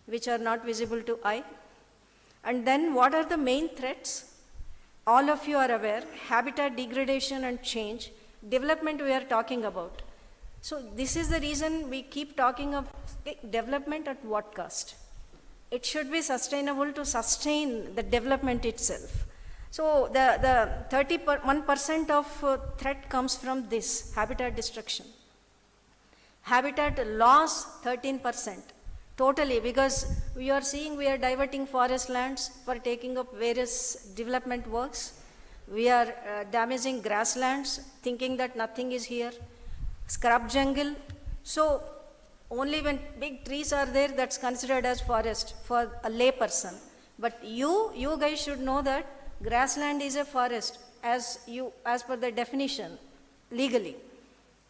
which are not visible to eye. And then what are the main threats? All of you are aware, habitat degradation and change, development we are talking about. So this is the reason we keep talking of development at what cost? It should be sustainable to sustain the development itself. So the 31% of threat comes from this, habitat destruction. Habitat loss, 13%. Totally, because we are diverting forest lands for taking up various development works. We are damaging grasslands, thinking that nothing is here. Scrub jungle. So only when big trees are there, that's considered as forest for a lay person. But you guys should know that grassland is a forest as per the definition legally.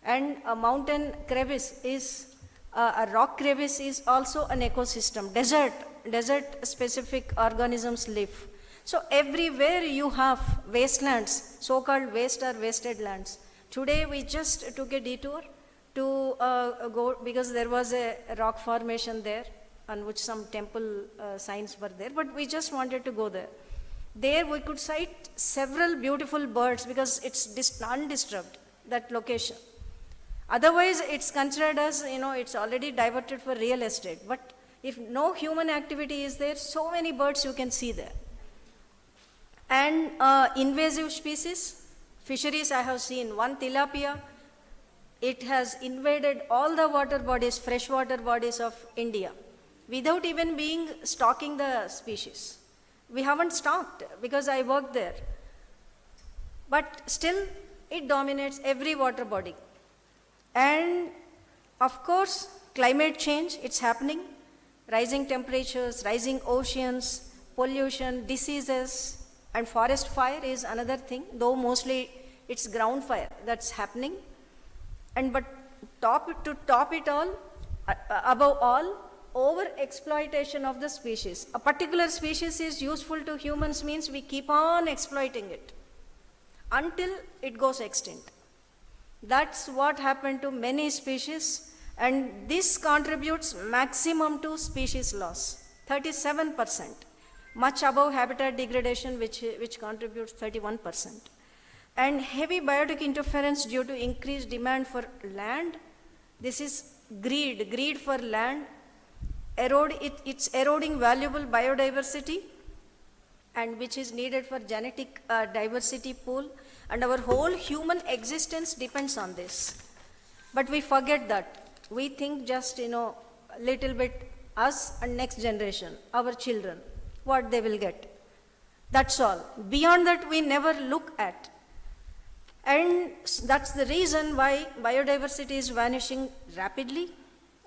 And a mountain crevice is, a rock crevice is also an ecosystem. Desert specific organisms live. So everywhere you have wastelands, so-called waste or wasted lands. Today we just took a detour to go, because there was a rock formation there on which some temple signs were there, but we just wanted to go there. There we could sight several beautiful birds because it's undisturbed, that location. Otherwise, it's considered as, it's already diverted for real estate. But if no human activity is there, so many birds you can see there. And invasive species, fisheries I have seen, one tilapia, it has invaded all the water bodies, freshwater bodies of India, without even stalking the species. We haven't stalked because I worked there. But still, it dominates every water body. And of course, climate change, it's happening. Rising temperatures, rising oceans, pollution, diseases, and forest fire is another thing, though mostly it's ground fire that's happening. But to top it all, above all, over-exploitation of the species. A particular species is useful to humans means we keep on exploiting it until it goes extinct. That's what happened to many species, and this contributes maximum to species loss, 37%, much above habitat degradation, which contributes 31%. And heavy biotic interference due to increased demand for land. This is greed for land. It's eroding valuable biodiversity, and which is needed for genetic diversity pool. And our whole human existence depends on this. But we forget that. We think just, a little bit us and next generation, our children, what they will get. That's all. Beyond that, we never look at. And that's the reason why biodiversity is vanishing rapidly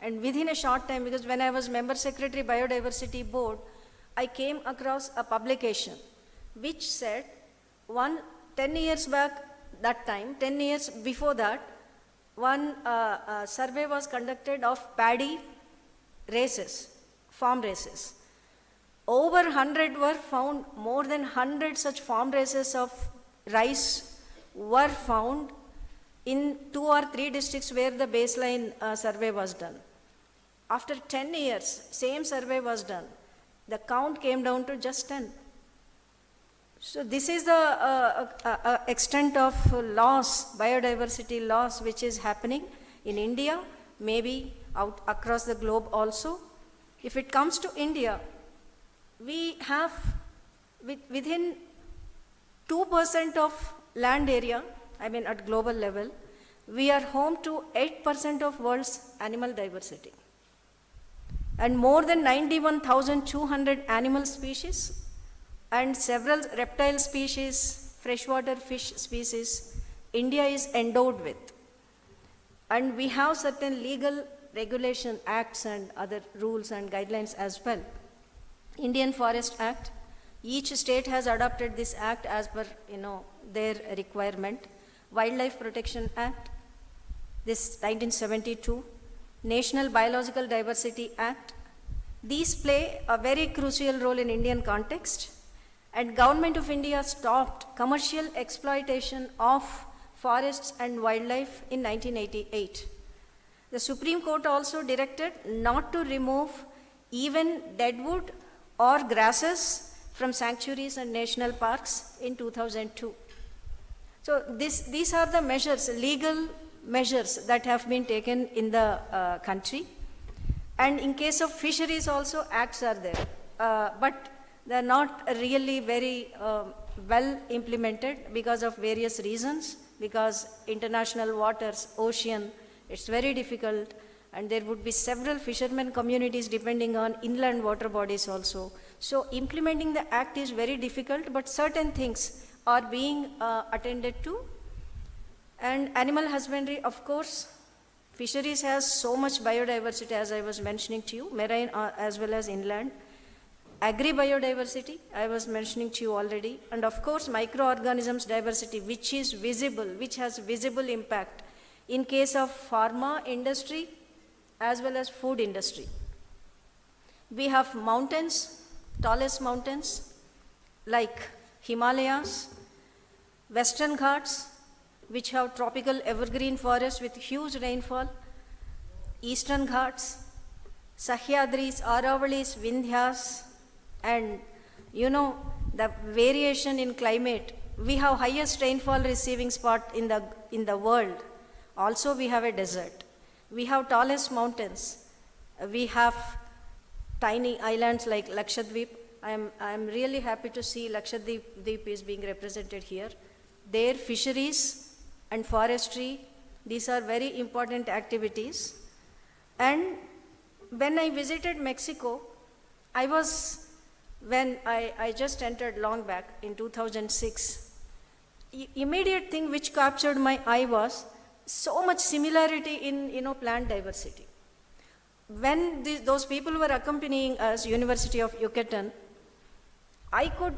and within a short time, because when I was member secretary Biodiversity Board, I came across a publication which said 10 years back, that time, 10 years before that, one survey was conducted of paddy races, farm races. Over 100 were found, more than 100 such farm races of rice were found in 2 or 3 districts where the baseline survey was done. After 10 years, same survey was done. The count came down to just 10. So this is the extent of loss, biodiversity loss, which is happening in India, maybe out across the globe also. If it comes to India, we have within 2% of land area, I mean at global level, we are home to 8% of world's animal diversity. And more than 91,200 animal species and several reptile species, freshwater fish species, India is endowed with. And we have certain legal regulation acts and other rules and guidelines as well. Indian Forest Act, each state has adopted this act as per their requirement. Wildlife Protection Act, this 1972, National Biological Diversity Act. These play a very crucial role in Indian context, and Government of India stopped commercial exploitation of forests and wildlife in 1988. The Supreme Court also directed not to remove even deadwood or grasses from sanctuaries and national parks in 2002. So these are the measures, legal measures that have been taken in the country. And in case of fisheries also, acts are there. But they're not really very well implemented because of various reasons, because international waters, ocean, it's very difficult, and there would be several fishermen communities depending on inland water bodies also. So implementing the act is very difficult, but certain things are being attended to. And animal husbandry, of course, fisheries has so much biodiversity, as I was mentioning to you, marine as well as inland. Agri-biodiversity, I was mentioning to you already. And of course, microorganisms diversity, which is visible, which has visible impact in case of pharma industry as well as food industry. We have mountains, tallest mountains like Himalayas, Western Ghats, which have tropical evergreen forests with huge rainfall, Eastern Ghats, Sahyadris, Aravalis, Vindhyas, and the variation in climate. We have highest rainfall receiving spot in the world. Also we have a desert. We have tallest mountains. We have tiny islands like Lakshadweep. I am really happy to see Lakshadweep is being represented here. Their fisheries and forestry, these are very important activities. And when I visited Mexico, when I just entered long back in 2006, immediate thing which captured my eye was so much similarity in plant diversity. When those people were accompanying us, University of Yucatan, I could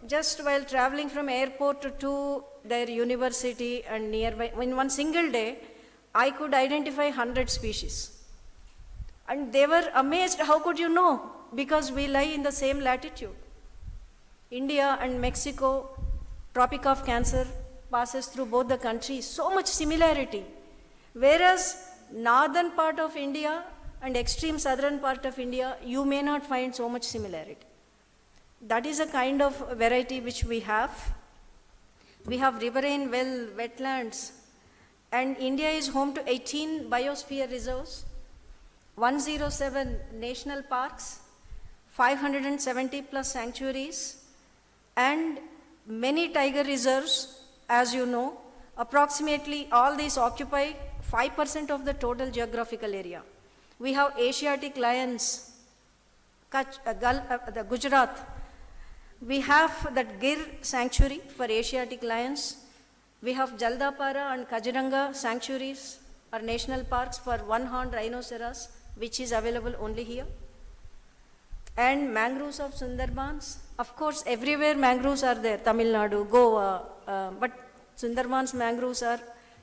just while traveling from airport to their university and nearby, in one single day, I could identify 100 species. And they were amazed, how could you know? Because we lie in the same latitude. India and Mexico, Tropic of Cancer passes through both the countries, so much similarity. Whereas northern part of India and extreme southern part of India, you may not find so much similarity. That is a kind of variety which we have. We have riverine well, wetlands, and India is home to 18 biosphere reserves, 107 national parks, 570 plus sanctuaries, and many tiger reserves. As you know, approximately all these occupy 5% of the total geographical area. We have Asiatic lions, the Gujarat, We have that Gir sanctuary for Asiatic lions. We have Jaldapara and Kaziranga sanctuaries or national parks for one-horned rhinoceros, which is available only here. And mangroves of Sundarbans. Of course, everywhere mangroves are there, Tamil Nadu, Goa, but Sundarbans mangroves are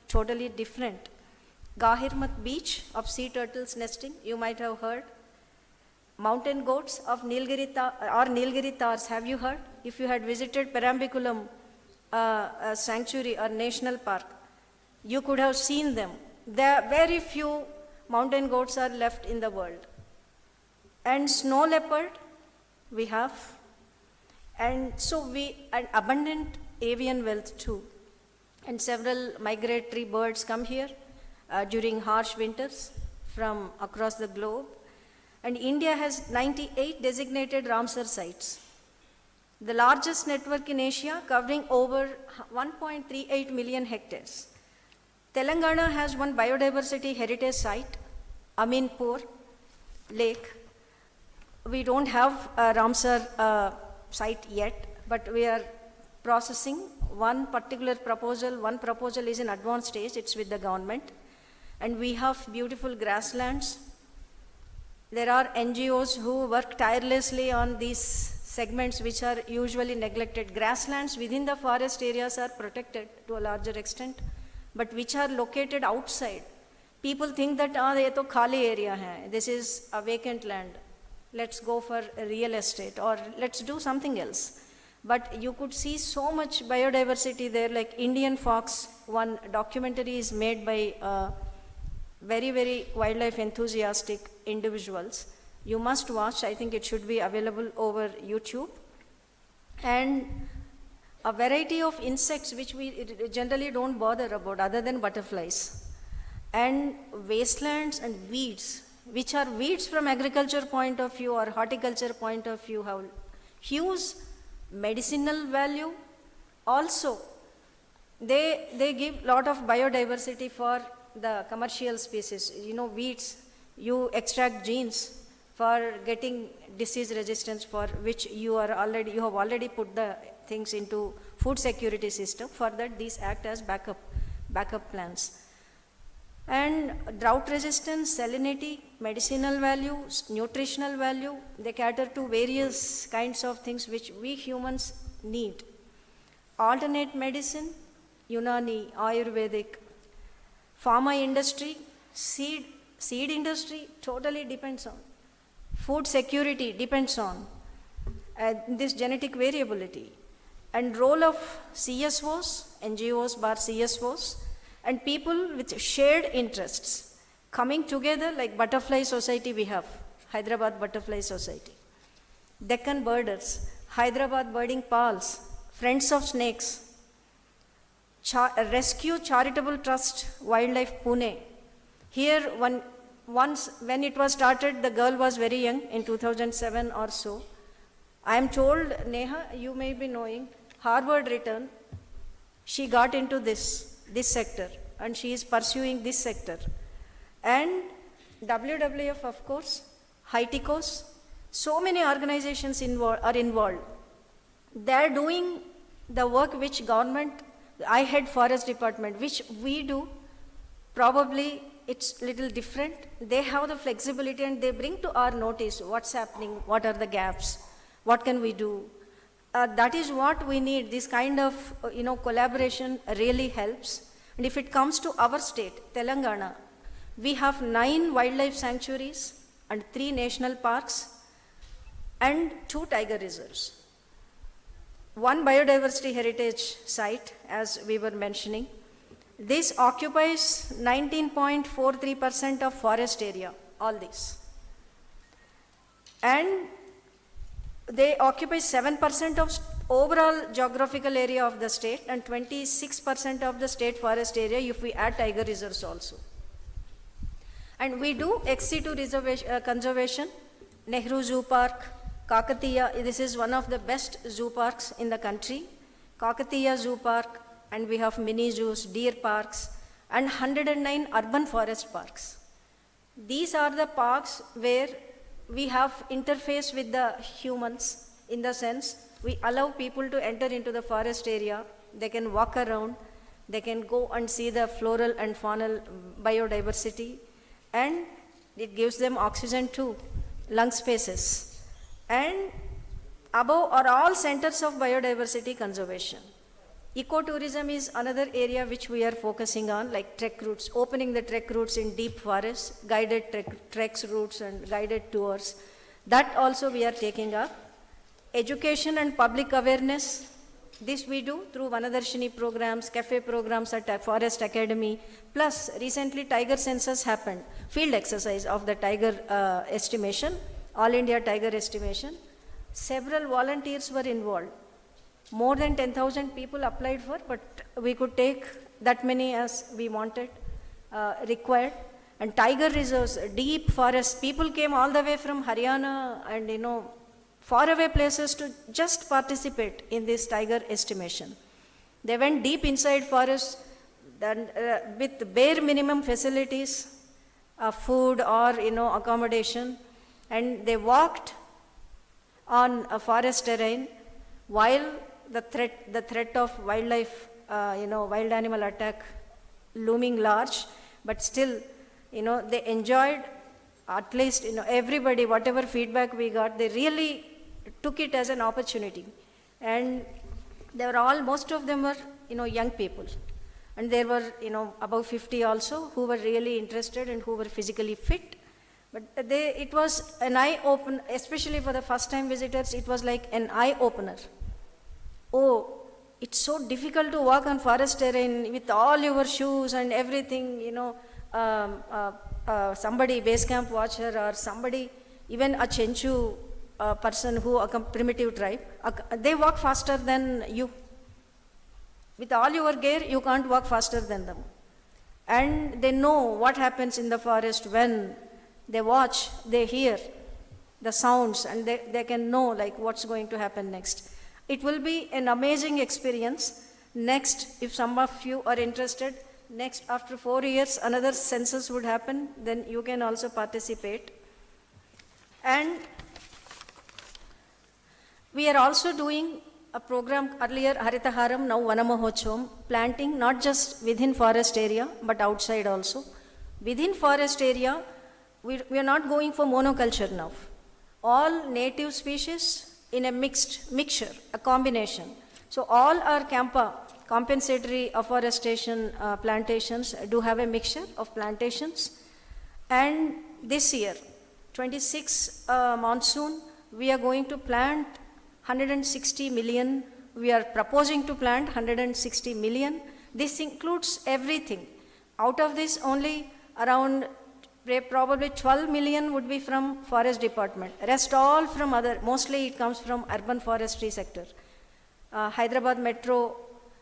totally different. Gahirmat beach of sea turtles nesting, you might have heard. Mountain goats of Nilgiri Tars, have you heard? If you had visited Parambiculam sanctuary or national park, you could have seen them. There are very few mountain goats are left in the world. And snow leopard, we have. And so an abundant avian wealth too. And several migratory birds come here during harsh winters from across the globe. And India has 98 designated Ramsar sites. The largest network in Asia, covering over 1.38 million hectares. Telangana has one biodiversity heritage site, Aminpur Lake. We don't have a Ramsar site yet, but we are processing one particular proposal. One proposal is in advanced stage, it's with the government. And we have beautiful grasslands. There are NGOs who work tirelessly on these segments which are usually neglected. Grasslands within the forest areas are protected to a larger extent, but which are located outside. People think that, ye to khali area hai, this is a vacant land. Let's go for real estate or let's do something else. But you could see so much biodiversity there, like Indian fox. One documentary is made by very, very wildlife enthusiastic individuals. You must watch, I think it should be available over YouTube. And a variety of insects which we generally don't bother about other than butterflies. And wastelands and weeds, which are weeds from agriculture point of view or horticulture point of view, have huge medicinal value. Also, they give lot of biodiversity for the commercial species. You know, weeds, you extract genes for getting disease resistance, for which you have already put the things into food security system. For that, these act as backup plans. And drought resistance, salinity, medicinal value, nutritional value, they cater to various kinds of things which we humans need. Alternate medicine, Unani, Ayurvedic, pharma industry, seed industry totally depends on. Food security depends on this genetic variability. And role of CSOs, NGOs bar CSOs, and people with shared interests coming together, like Butterfly Society we have, Hyderabad Butterfly Society. Deccan Birders, Hyderabad Birding Pals, Friends of Snakes, Rescue Charitable Trust, Wildlife Pune. Here, once when it was started, the girl was very young, in 2007 or so. I am told, Neha, you may be knowing, Harvard return, she got into this sector, and she is pursuing this sector. And WWF, of course, HITICOS, so many organizations are involved. They are doing the work which government, I head forest department, which we do, probably it's little different. They have the flexibility and they bring to our notice what's happening, what are the gaps, what can we do. That is what we need. This kind of collaboration really helps. And if it comes to our state, Telangana, we have 9 wildlife sanctuaries and 3 national parks and 2 tiger reserves. 1 biodiversity heritage site, as we were mentioning. This occupies 19.43% of forest area, all these. And they occupy 7% of overall geographical area of the state and 26% of the state forest area if we add tiger reserves also. And we do ex-situ conservation, Nehru Zoo Park, Kakatiya, this is one of the best zoo parks in the country, Kakatiya Zoo Park, and we have mini zoos, deer parks, and 109 urban forest parks. These are the parks where we have interface with the humans, in the sense We allow people to enter into the forest area. They can walk around. They can go and see the floral and faunal biodiversity. And it gives them oxygen too, lung spaces. And above are all centers of biodiversity conservation. Ecotourism is another area which we are focusing on, like trek routes, opening the trek routes in deep forests, guided treks routes and guided tours. That also we are taking up. Education and public awareness, this we do through Vanadarshini programs, cafe programs at Forest Academy. Plus, recently tiger census happened, field exercise of the tiger estimation, All India Tiger Estimation. Several volunteers were involved. More than 10,000 people applied for, but we could take that many as we wanted, required. And tiger reserves, deep forests, people came all the way from Haryana and faraway places to just participate in this tiger estimation. They went deep inside forests with bare minimum facilities, food or accommodation, and they walked on a forest terrain while the threat of wildlife, wild animal attack looming large, but still, they enjoyed, at least, everybody, whatever feedback we got, they really took it as an opportunity. And they were most of them were, young people. And there were, above 50 also who were really interested and who were physically fit. But it was an eye-opener, especially for the first-time visitors, it was like an eye-opener. Oh, it's so difficult to walk on forest terrain with all your shoes and everything, somebody, base camp watcher or somebody, even a Chenchu person who, a primitive tribe, they walk faster than you. With all your gear, you can't walk faster than them. And they know what happens in the forest when they watch, they hear the sounds, and they can know like what's going to happen next. It will be an amazing experience. Next, if some of you are interested, next after 4 years, another census would happen, then you can also participate. And we are also doing a program earlier, Haritaharam, now Vanamahotsvam, planting not just within forest area, but outside also. Within forest area, we are not going for monoculture now. All native species in a mixture, a combination. So all our compensatory afforestation plantations do have a mixture of plantations. And this year, 26 monsoon, we are going to plant 160 million. We are proposing to plant 160 million. This includes everything. Out of this, only around probably 12 million would be from forest department. Rest all from other, mostly it comes from urban forestry sector. Hyderabad Metro,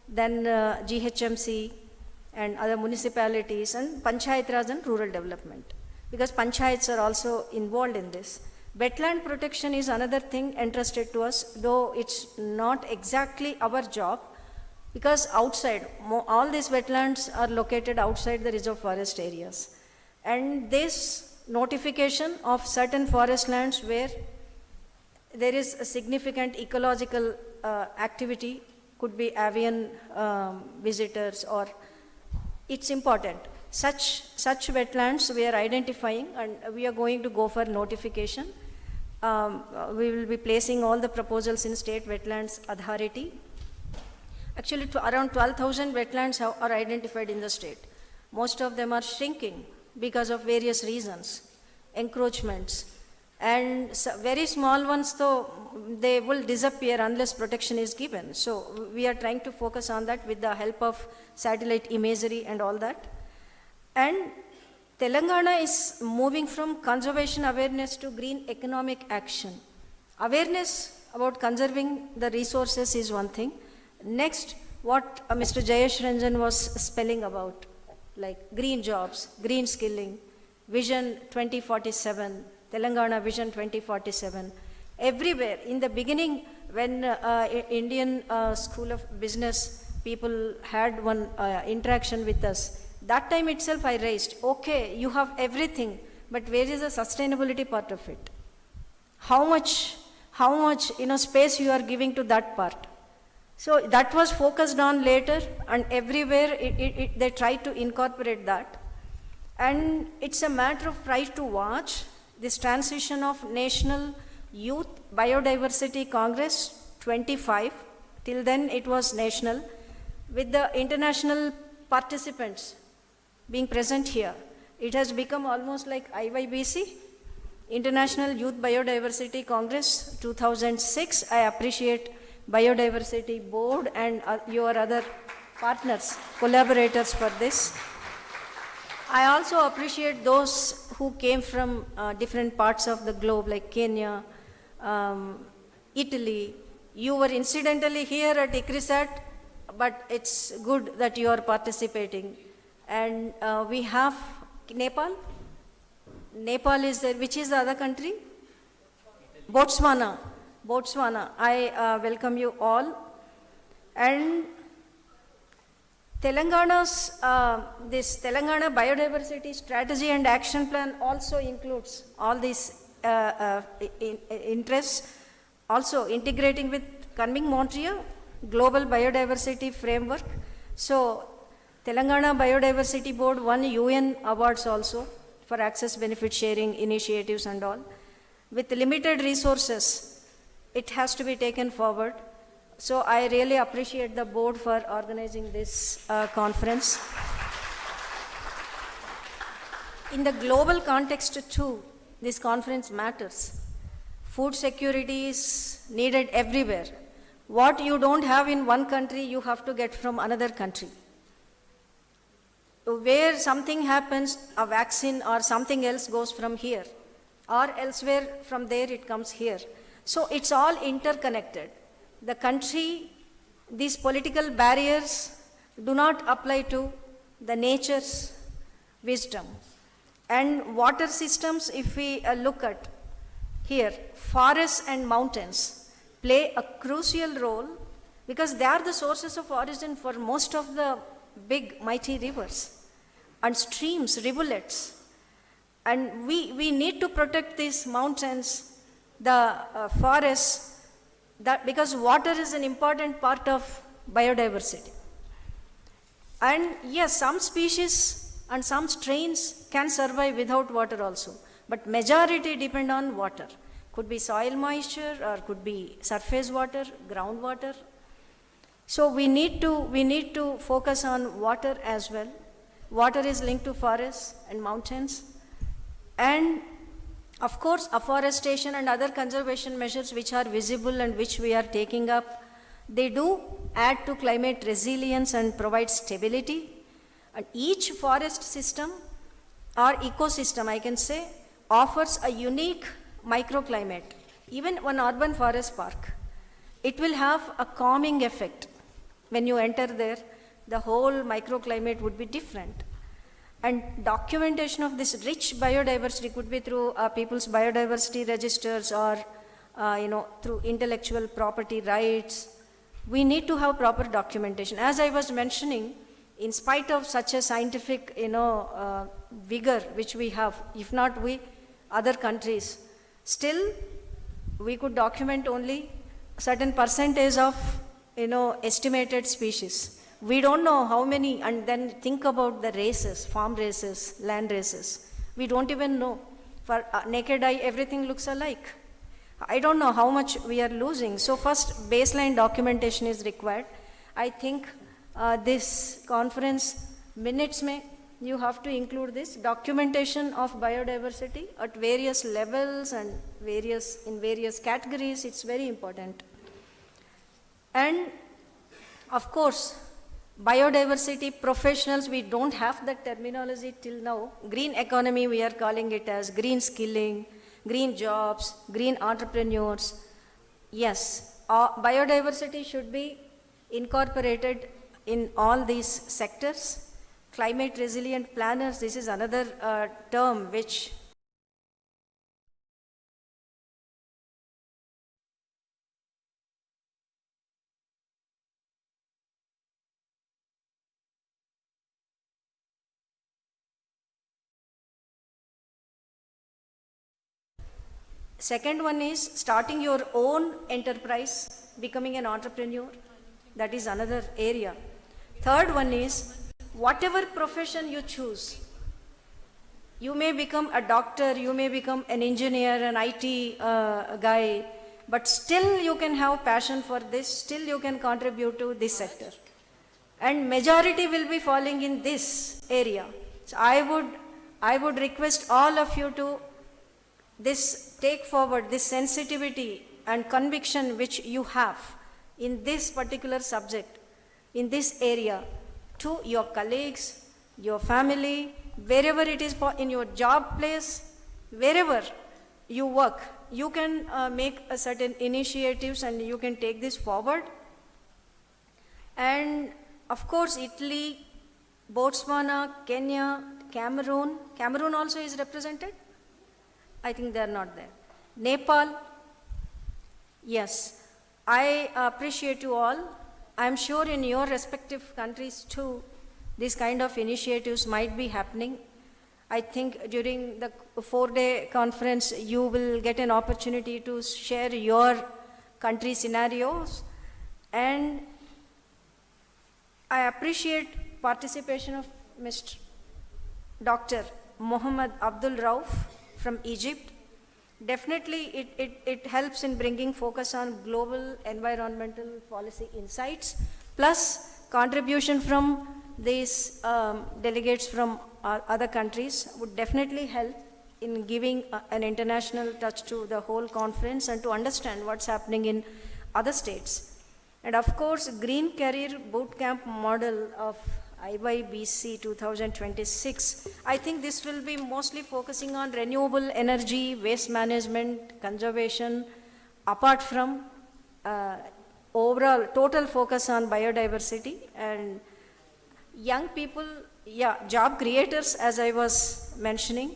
then GHMC and other municipalities, and Panchayat Raj and rural development. Because panchayats are also involved in this. Wetland protection is another thing entrusted to us, though it's not exactly our job, because outside, all these wetlands are located outside the reserve forest areas. And this notification of certain forest lands where there is a significant ecological activity, could be avian visitors, or it's important. Such wetlands we are identifying, and we are going to go for notification. We will be placing all the proposals in State Wetlands Authority. Actually, around 12,000 wetlands are identified in the state. Most of them are shrinking because of various reasons, encroachments. And very small ones, though, they will disappear unless protection is given. So we are trying to focus on that with the help of satellite imagery and all that. And Telangana is moving from conservation awareness to green economic action. Awareness about conserving the resources is one thing. Next, what Mr. Jayesh Ranjan was spelling about, like green jobs, green skilling, Vision 2047, Telangana Vision 2047. Everywhere, in the beginning, when Indian School of Business people had one interaction with us, that time itself I raised, okay, you have everything, but where is the sustainability part of it? How much how much, space you are giving to that part. So that was focused on later, and everywhere they tried to incorporate that. And it's a matter of pride to watch this transition of National Youth Biodiversity Congress 25, till then it was national, with the international participants being present here. It has become almost like IYBC, International Youth Biodiversity Congress 2006. I appreciate Biodiversity Board and your other partners, collaborators for this. I also appreciate those who came from different parts of the globe, like Kenya, Italy. You were incidentally here at ICRISAT, but it's good that you are participating. And we have Nepal. Nepal is there. Which is the other country? Botswana. Botswana. I welcome you all. And Telangana's, this Telangana Biodiversity Strategy and Action Plan also includes all these interests, also integrating with Conving Montreal Global Biodiversity Framework. So Telangana Biodiversity Board won UN awards also for access benefit sharing initiatives and all. With limited resources, it has to be taken forward. So I really appreciate the board for organizing this conference. In the global context too, this conference matters. Food security is needed everywhere. What you don't have in one country, you have to get from another country. Where something happens, a vaccine or something else goes from here, or elsewhere from there it comes here. So it's all interconnected. The country, these political barriers do not apply to the nature's wisdom. And water systems, if we look at here, forests and mountains play a crucial role because they are the sources of origin for most of the big mighty rivers and streams, rivulets. And we need to protect these mountains, the forests, that because water is an important part of biodiversity. And yes, some species and some strains can survive without water also, but majority depend on water. Could be soil moisture or could be surface water, groundwater. So we need to focus on water as well. Water is linked to forests and mountains. And of course, afforestation and other conservation measures which are visible and which we are taking up, they do add to climate resilience and provide stability. And each forest system or ecosystem, I can say, offers a unique microclimate. Even one urban forest park, it will have a calming effect. When you enter there, the whole microclimate would be different. And documentation of this rich biodiversity could be through people's biodiversity registers or through intellectual property rights. We need to have proper documentation. As I was mentioning, in spite of such a scientific vigor which we have, if not we, other countries, still we could document only certain percentage of estimated species. We don't know how many, and then think about the races, farm races, land races. We don't even know. For naked eye, everything looks alike. I don't know how much we are losing. So first, baseline documentation is required. I think this conference minutes you have to include this documentation of biodiversity at various levels and in various categories. It's very important. And of course, biodiversity professionals, we don't have that terminology till now. Green economy, we are calling it as green skilling, green jobs, green entrepreneurs. Yes, biodiversity should be incorporated in all these sectors. Climate resilient planners, this is another term which Second one is starting your own enterprise, becoming an entrepreneur. That is another area. Third one is whatever profession you choose. You may become a doctor, you may become an engineer, an IT guy, but still you can have passion for this, still you can contribute to this sector. And majority will be falling in this area. So I would request all of you to take forward this sensitivity and conviction which you have in this particular subject, in this area, to your colleagues, your family, wherever it is, in your job place, wherever you work, you can make a certain initiatives and you can take this forward. And of course, Italy, Botswana, Kenya, Cameroon. Cameroon also is represented? I think they are not there. Nepal. Yes, I appreciate you all. I am sure in your respective countries too, these kind of initiatives might be happening. I think during the 4-day conference, you will get an opportunity to share your country scenarios. And I appreciate participation of Mr. Dr. Mohammed Abdul Rauf from Egypt. Definitely it helps in bringing focus on global environmental policy insights, plus contribution from these delegates from other countries would definitely help in giving an international touch to the whole conference and to understand what's happening in other states. And of course, Green Career Bootcamp model of IYBC 2026, I think this will be mostly focusing on renewable energy, waste management, conservation, apart from overall total focus on biodiversity and young people, job creators, as I was mentioning,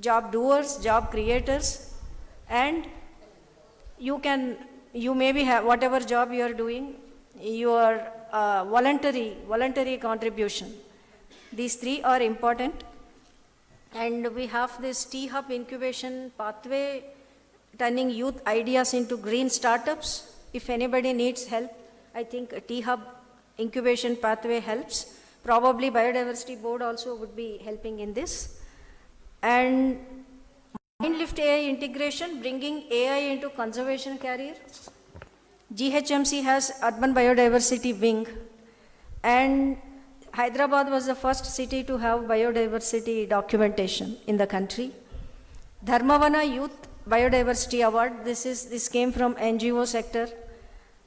job doers, job creators, and you maybe have whatever job you are doing, your voluntary contribution. These three are important. And we have this T-Hub incubation pathway, turning youth ideas into green startups. If anybody needs help, I think a T-Hub incubation pathway helps. Probably Biodiversity Board also would be helping in this. And MindLift AI integration, bringing AI into conservation career. GHMC has Urban Biodiversity Wing, and Hyderabad was the first city to have biodiversity documentation in the country. Dharmavana Youth Biodiversity Award, this came from NGO sector.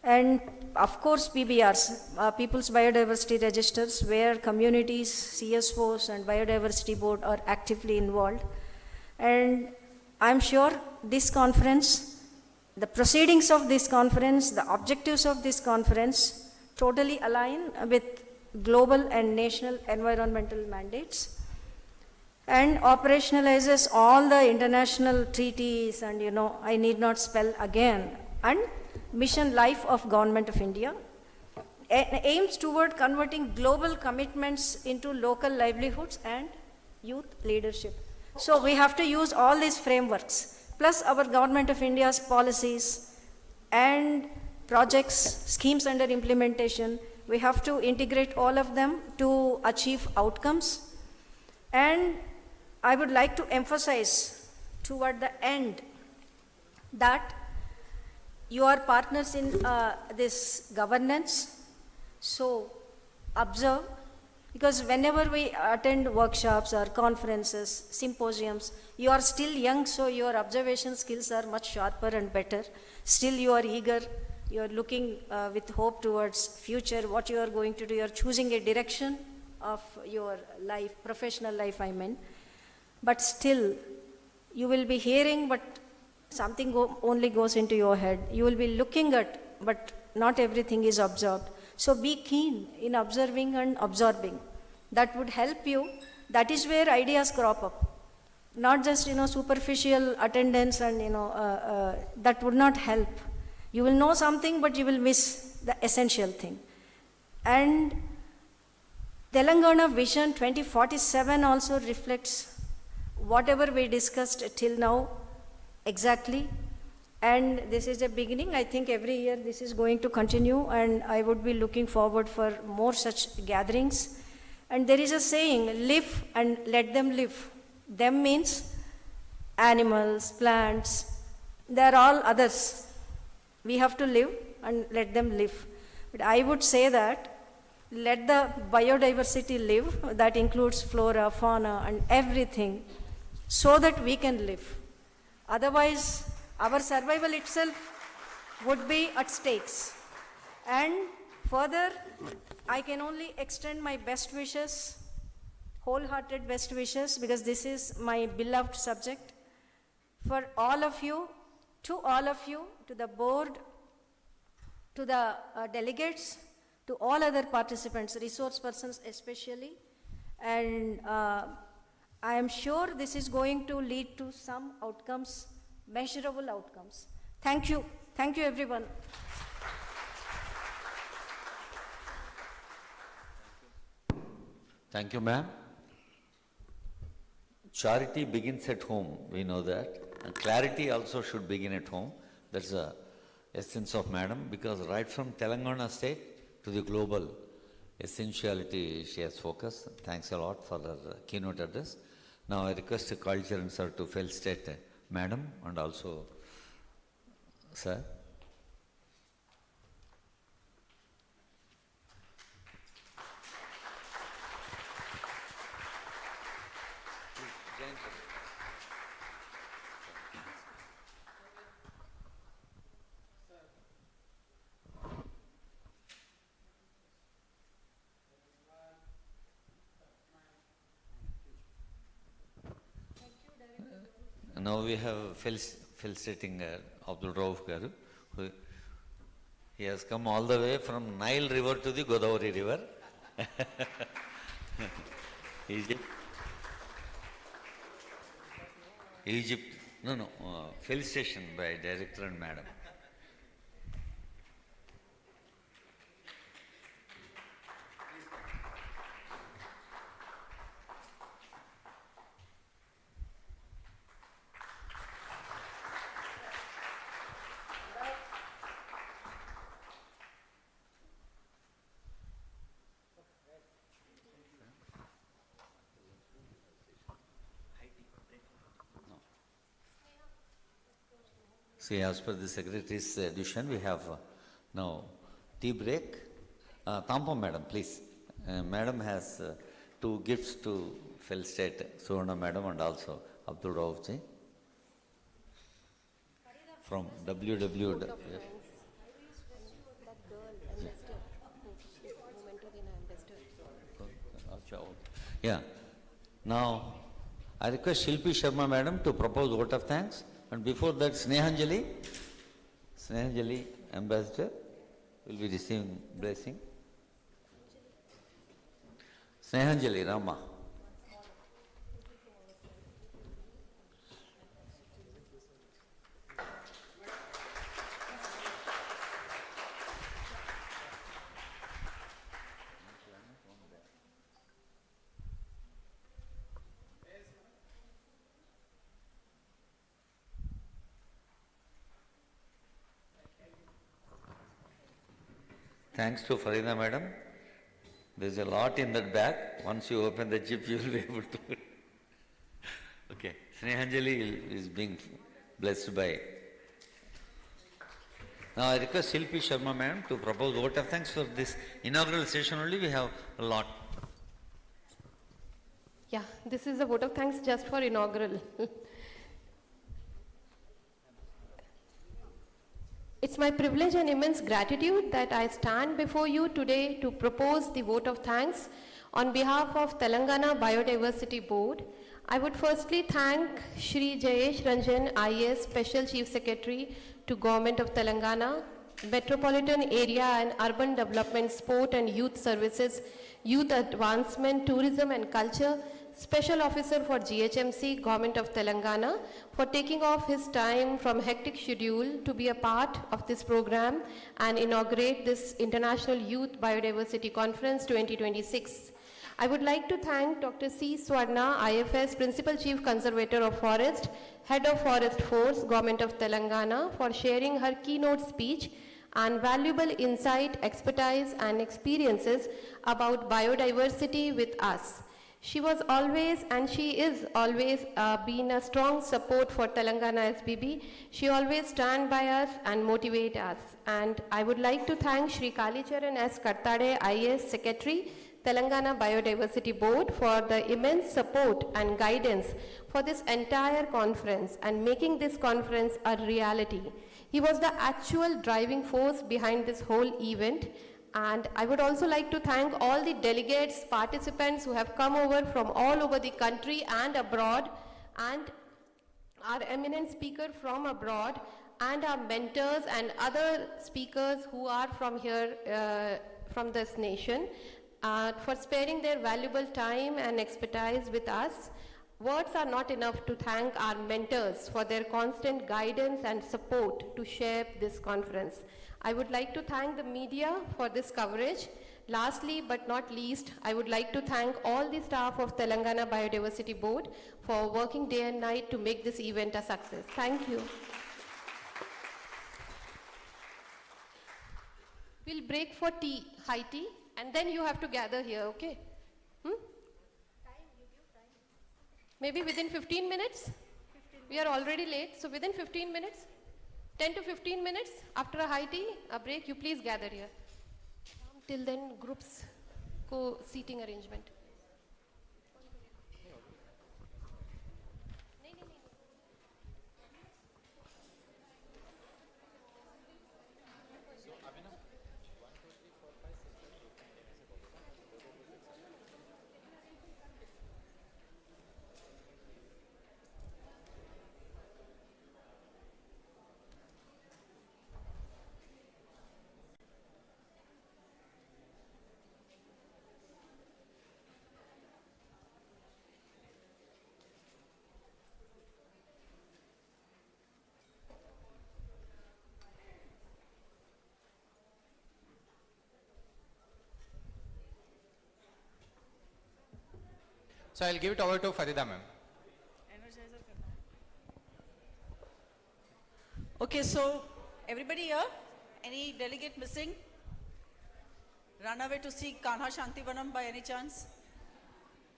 And of course PBRs, People's Biodiversity Registers, where communities, CSOs and Biodiversity Board are actively involved. And I'm sure this conference, the proceedings of this conference, the objectives of this conference totally align with global and national environmental mandates and operationalizes all the international treaties and, I need not spell again, and mission life of Government of India, aims toward converting global commitments into local livelihoods and youth leadership. So we have to use all these frameworks, plus our Government of India's policies and projects, schemes under implementation. We have to integrate all of them to achieve outcomes. And I would like to emphasize toward the end that you are partners in this governance. So observe, because whenever we attend workshops or conferences, symposiums, you are still young, so your observation skills are much sharper and better. Still you are eager, you are looking with hope towards future, what you are going to do. You are choosing a direction of your life, professional life I mean. But still, you will be hearing, but something only goes into your head. You will be looking at, but not everything is absorbed. So be keen in observing and absorbing. That would help you. That is where ideas crop up. Not just, superficial attendance and, that would not help. You will know something, but you will miss the essential thing. And Telangana Vision 2047 also reflects whatever we discussed till now. exactly. And this is a beginning. I think every year this is going to continue, and I would be looking forward for more such gatherings. And there is a saying, live and let them live. Them means animals, plants, they are all others. We have to live and let them live. But I would say that let the biodiversity live, that includes flora, fauna, and everything, so that we can live. Otherwise, our survival itself would be at stakes. And further, I can only extend my best wishes, wholehearted best wishes, because this is my beloved subject, for all of you, to the board, to the delegates, to all other participants, resource persons especially, and I am sure this is going to lead to some outcomes, measurable outcomes. Thank you everyone. Thank you, ma'am. Charity begins at home, we know that. And clarity also should begin at home. That's the essence of madam, because right from Telangana state to the global essentiality she has focused. Thanks a lot for her keynote address. Now I request the culture sir to felicitate madam and also sir. Now we have felicitating Abdul Rauf Garu, who he has come all the way from Nile River to the Godavari River. Egypt. No, felicitation by director and madam. See, as per the secretary's addition, we have now tea break. Tampam madam, please. Madam has two gifts to felicitate Suvarna madam and also Abdul Rauf ji from WWF. Yeah. Now, I request Shilpi Sharma madam to propose vote of thanks. And before that, Snehanjali, ambassador, will be receiving blessing. Snehanjali, Rama. Thanks to Farida madam. There's a lot in that bag. Once you open the zip, you will be able to. Okay. Snehanjali is being blessed by. Now I request Shilpi Sharma madam to propose vote of thanks for this inaugural session only. We have a lot. Yeah, this is a vote of thanks just for inaugural. It's my privilege and immense gratitude that I stand before you today to propose the vote of thanks on behalf of Telangana Biodiversity Board. I would firstly thank Shri Jayesh Ranjan IAS, Special Chief Secretary to Government of Telangana, Metropolitan Area and Urban Development, Sport and Youth Services, Youth Advancement, Tourism and Culture, Special Officer for GHMC, Government of Telangana, for taking off his time from hectic schedule to be a part of this program and inaugurate this International Youth Biodiversity Conference 2026. I would like to thank Dr. C. Swarna, IFS Principal Chief Conservator of Forest, Head of Forest Force, Government of Telangana, for sharing her keynote speech and valuable insight, expertise and experiences about biodiversity with us. She was always, and she is always, been a strong support for Telangana SBB. She always stand by us and motivate us. And I would like to thank Shri Kalicharan S. Kartade, IAS Secretary, Telangana Biodiversity Board, for the immense support and guidance for this entire conference and making this conference a reality. He was the actual driving force behind this whole event. And I would also like to thank all the delegates, participants who have come over from all over the country and abroad, and our eminent speaker from abroad, and our mentors and other speakers who are from here, from this nation, for sparing their valuable time and expertise with us. Words are not enough to thank our mentors for their constant guidance and support to shape this conference. I would like to thank the media for this coverage. Lastly, but not least, I would like to thank all the staff of Telangana Biodiversity Board for working day and night to make this event a success. Thank you. We'll break for tea, high tea, and then you have to gather here, okay? Maybe within 15 minutes? We are already late, so within 15 minutes? 10 to 15 minutes after a high tea, a break, you please gather here. Till then, groups, co-seating arrangement. So I'll give it over to Farida ma'am. Okay, so everybody here? Any delegate missing? Run away to see Kanha Shantivanam by any chance?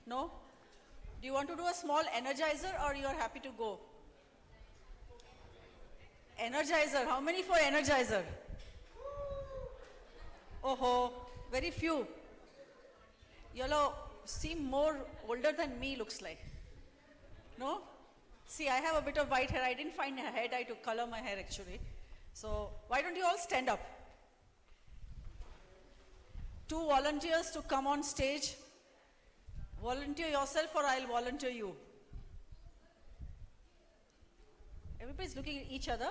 No? Do you want to do a small energizer or you are happy to go? Energizer, how many for energizer? Oh, very few. You all seem more older than me, looks like. No? See, I have a bit of white hair. I didn't find a hair dye to color my hair actually. So why don't you all stand up? 2 volunteers to come on stage. Volunteer yourself or I'll volunteer you. Everybody's looking at each other.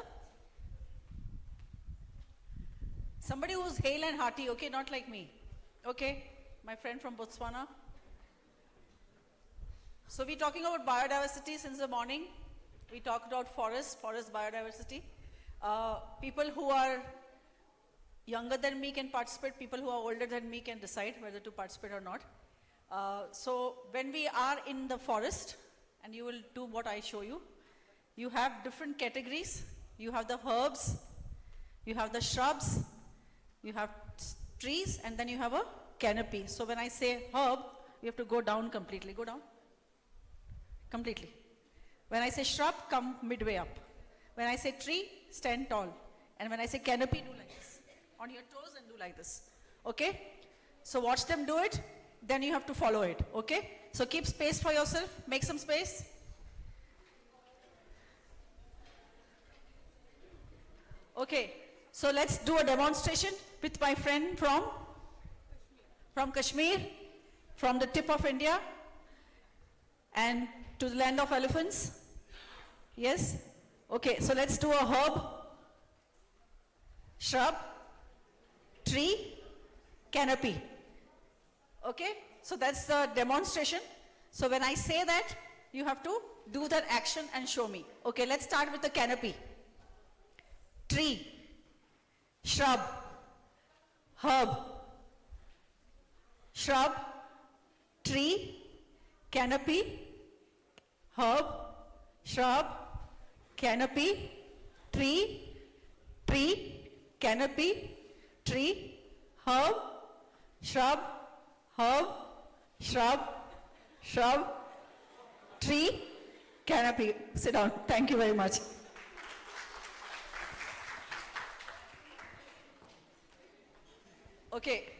Somebody who's hale and hearty, okay, not like me. Okay, my friend from Botswana. So we're talking about biodiversity since the morning. We talked about forest biodiversity. People who are younger than me can participate. People who are older than me can decide whether to participate or not. So when we are in the forest, and you will do what I show you, you have different categories. You have the herbs, you have the shrubs, you have trees, and then you have a canopy. So when I say herb, you have to go down completely. Go down. Completely. When I say shrub, come midway up. When I say tree, stand tall. And when I say canopy, do like this. On your toes and do like this. Okay? So watch them do it, then you have to follow it. Okay? So keep space for yourself. Make some space. Okay. So let's do a demonstration with my friend from Kashmir, from the tip of India, and to the land of elephants. Yes? Okay, so let's do a herb, shrub, tree, canopy. Okay? So that's the demonstration. So when I say that, you have to do that action and show me. Okay, let's start with the canopy. Tree, shrub, herb, shrub, tree, canopy, herb, shrub, canopy, tree, canopy, tree, herb, shrub, tree, canopy. Sit down. Thank you very much. Okay.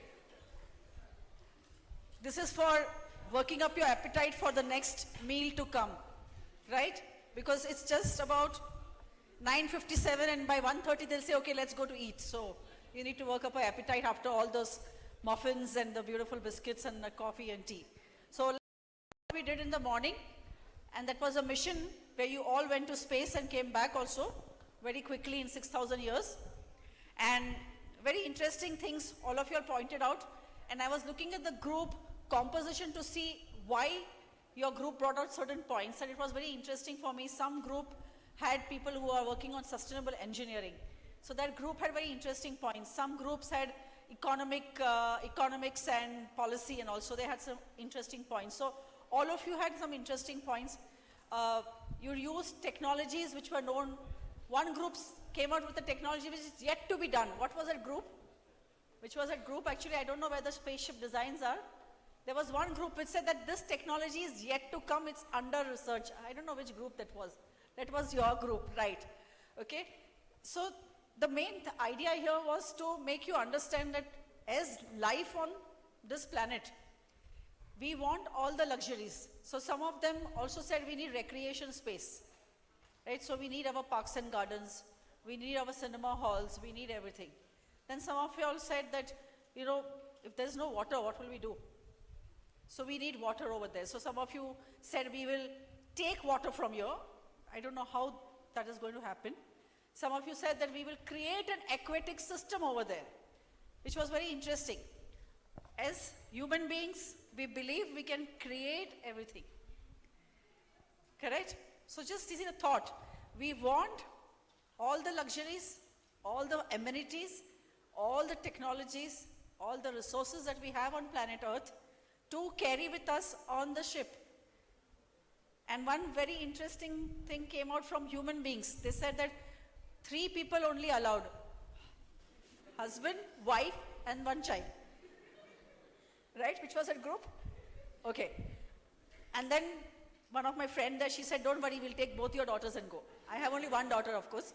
This is for working up your appetite for the next meal to come, right? Because it's just about 9:57 and by 1:30 they'll say, okay, let's go to eat. So you need to work up your appetite after all those muffins and the beautiful biscuits and the coffee and tea. So we did in the morning, and that was a mission where you all went to space and came back also very quickly in 6,000 years. And very interesting things all of you all pointed out. And I was looking at the group composition to see why your group brought out certain points, and it was very interesting for me. Some group had people who are working on sustainable engineering. So that group had very interesting points. Some groups had economics and policy, and also they had some interesting points. So all of you had some interesting points. You used technologies which were known. One group came out with a technology which is yet to be done. What was that group? Which was that group? Actually, I don't know where the spaceship designs are. There was one group which said that this technology is yet to come, it's under research. I don't know which group that was. That was your group, right? Okay. So the main idea here was to make you understand that as life on this planet, we want all the luxuries. So some of them also said we need recreation space, right? So we need our parks and gardens, we need our cinema halls, we need everything. Then some of you all said that, you know, if there's no water, what will we do? So we need water over there. So some of you said we will take water from here. I don't know how that is going to happen. Some of you said that we will create an aquatic system over there, which was very interesting. As human beings, we believe we can create everything. Correct? So just this is a thought. We want all the luxuries, all the amenities, all the technologies, all the resources that we have on planet Earth to carry with us on the ship. And one very interesting thing came out from human beings. They said that 3 people only allowed. Husband, wife, and 1 child. Right? Which was that group? Okay. And then one of my friends there, she said, don't worry, we'll take both your daughters and go. I have only 1 daughter, of course.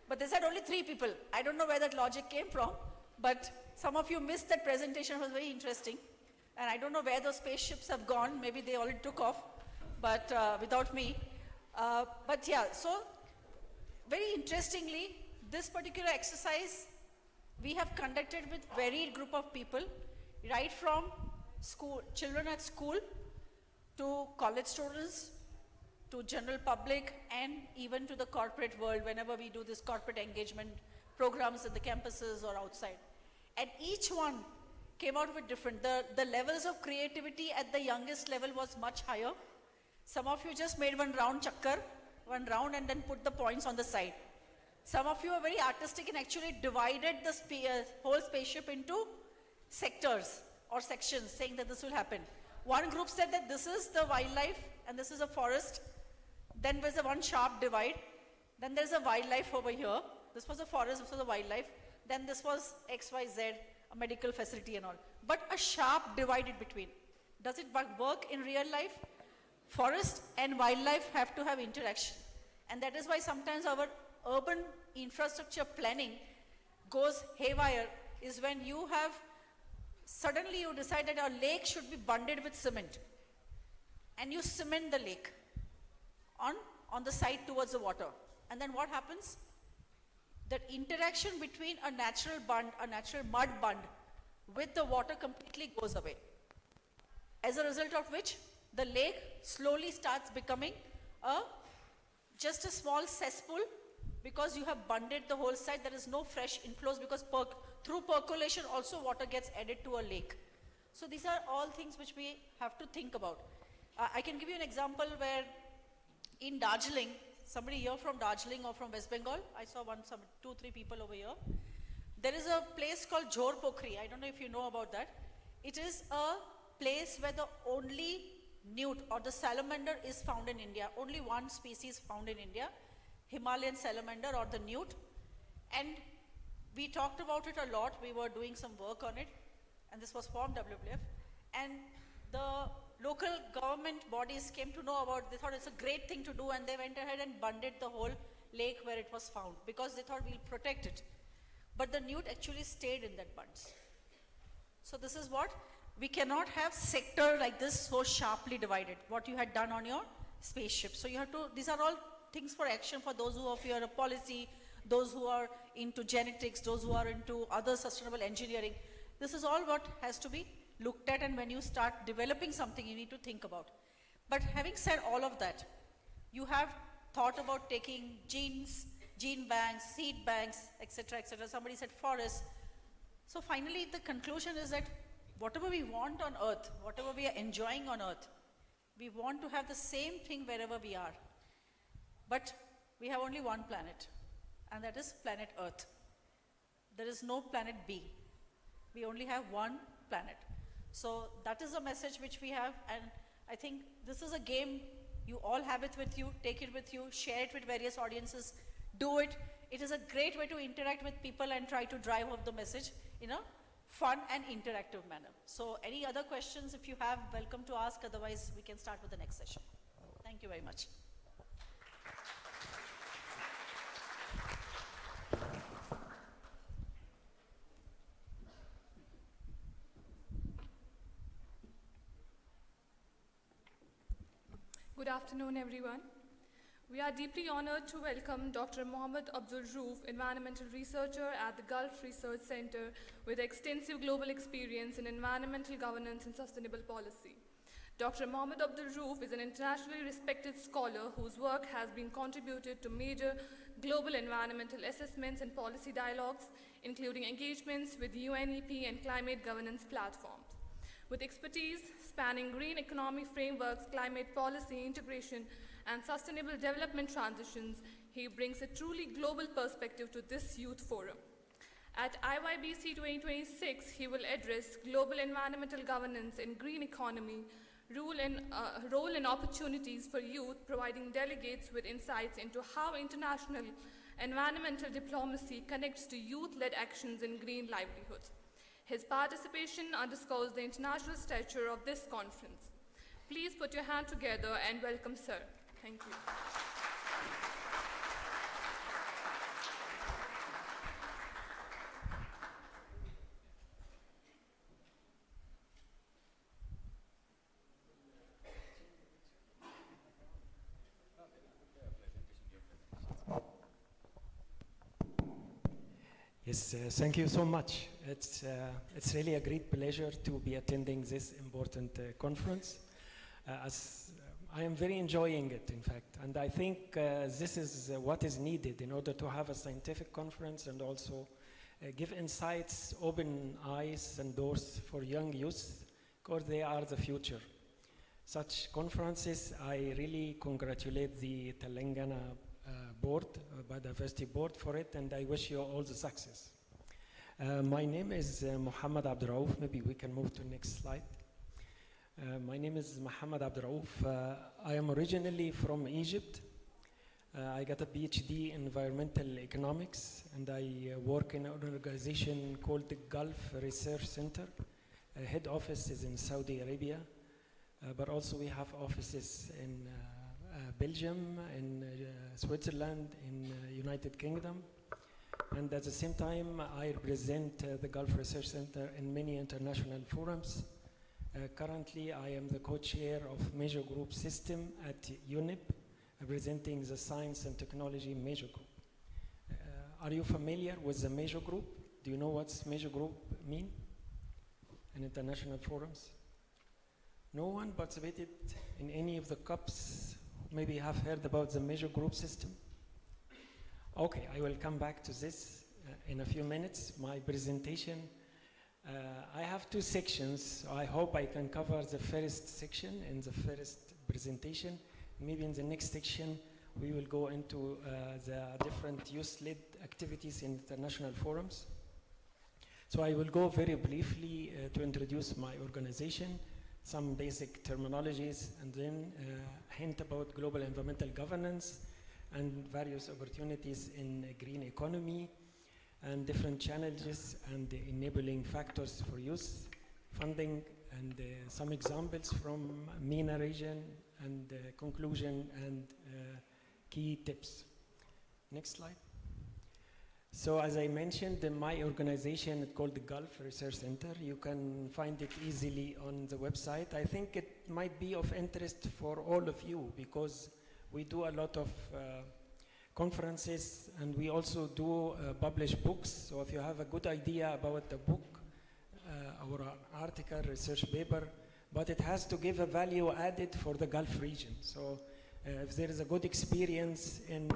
But they said only 3 people. I don't know where that logic came from, but some of you missed that presentation. It was very interesting. And I don't know where those spaceships have gone. Maybe they already took off, but without me. But yeah, so very interestingly, this particular exercise we have conducted with varied group of people, right from school, children at school, to college students, to general public, and even to the corporate world whenever we do this corporate engagement programs in the campuses or outside. And each one came out with different, the levels of creativity at the youngest level was much higher. Some of you just made one round chakkar, one round, and then put the points on the side. Some of you are very artistic and actually divided the whole spaceship into sectors or sections, saying that this will happen. One group said that this is the wildlife and this is a forest. Then there's a one sharp divide. Then there's a wildlife over here. This was a forest, this was a wildlife. Then this was XYZ, a medical facility and all. But a sharp divide in between. Does it work in real life? Forest and wildlife have to have interaction. And that is why sometimes our urban infrastructure planning goes haywire, is when you have, suddenly you decide that our lake should be bundled with cement. And you cement the lake on the side towards the water. And then what happens? That interaction between a natural bund, a natural mud bund with the water completely goes away. As a result of which, the lake slowly starts becoming just a small cesspool, because you have bundled the whole side. There is no fresh inflows, because through percolation also water gets added to a lake. So these are all things which we have to think about. I can give you an example where in Darjeeling, somebody here from Darjeeling or from West Bengal, I saw 2-3 people over here. There is a place called Jhor Pokhri. I don't know if you know about that. It is a place where the only newt or the salamander is found in India. Only one species found in India, Himalayan salamander or the newt. And we talked about it a lot. We were doing some work on it, and this was from WWF. And the local government bodies came to know about it. They thought it's a great thing to do, and they went ahead and bundled the whole lake where it was found because they thought we'll protect it. But the newt actually stayed in that bunds. So this is what we cannot have sector like this so sharply divided, what you had done on your spaceship. So you have to, these are all things for action for those who are of your policy, those who are into genetics, those who are into other sustainable engineering. This is all what has to be looked at, and when you start developing something, you need to think about. But having said all of that, you have thought about taking genes, gene banks, seed banks, etc., etc. Somebody said forests. So finally, the conclusion is that whatever we want on Earth, whatever we are enjoying on Earth, we want to have the same thing wherever we are. But we have only one planet, and that is planet Earth. There is no planet B. We only have one planet. So that is a message which we have, and I think this is a game. You all have it with you, take it with you, share it with various audiences, do it. It is a great way to interact with people and try to drive home the message in a fun and interactive manner. So any other questions, if you have, welcome to ask. Otherwise, we can start with the next session. Thank you very much. Good afternoon, everyone. We are deeply honored to welcome Dr. Mohammed Abdul Rauf, environmental researcher at the Gulf Research Center with extensive global experience in environmental governance and sustainable policy. Dr. Mohammed Abdul Rauf is an internationally respected scholar whose work has been contributed to major global environmental assessments and policy dialogues, including engagements with UNEP and climate governance platforms. With expertise spanning green economy frameworks, climate policy integration, and sustainable development transitions, he brings a truly global perspective to this youth forum. At IYBC 2026, he will address global environmental governance and green economy, role and opportunities for youth, providing delegates with insights into how international environmental diplomacy connects to youth-led actions in green livelihoods. His participation underscores the international stature of this conference. Please put your hand together and welcome Sir. Thank you. Yes, thank you so much. It's really a great pleasure to be attending this important conference. I am very enjoying it, in fact, and I think this is what is needed in order to have a scientific conference and also give insights, open eyes and doors for young youth, because they are the future. Such conferences, I really congratulate the Telangana board, Biodiversity board for it, and I wish you all the success. My name is Mohammed Abdul Rauf. Maybe we can move to the next slide. My name is Mohammed Abdul Rauf. I am originally from Egypt. I got a PhD in environmental economics, and I work in an organization called the Gulf Research Center. Head office is in Saudi Arabia, but also we have offices in Belgium, in Switzerland, in United Kingdom. And at the same time, I represent the Gulf Research Center in many international forums. Currently, I am the co-chair of Major Group System at UNEP, representing the Science and Technology Major Group. Are you familiar with the Major Group? Do you know what's Major Group mean in international forums? No one participated in any of the COPs. Maybe have heard about the Major Group System? Okay, I will come back to this in a few minutes. My presentation, I have two sections. So I hope I can cover the first section in the first presentation. Maybe in the next section, we will go into the different youth-led activities in international forums. So I will go very briefly to introduce my organization. some basic terminologies, and then hint about global environmental governance and various opportunities in green economy and different challenges and the enabling factors for youth, funding, and some examples from MENA region, and conclusion and key tips. Next slide. So as I mentioned, my organization is called the Gulf Research Center. You can find it easily on the website. I think it might be of interest for all of you because we do a lot of conferences, and we also do publish books. So if you have a good idea about a book or an article, research paper, but it has to give a value added for the Gulf region. So if there is a good experience in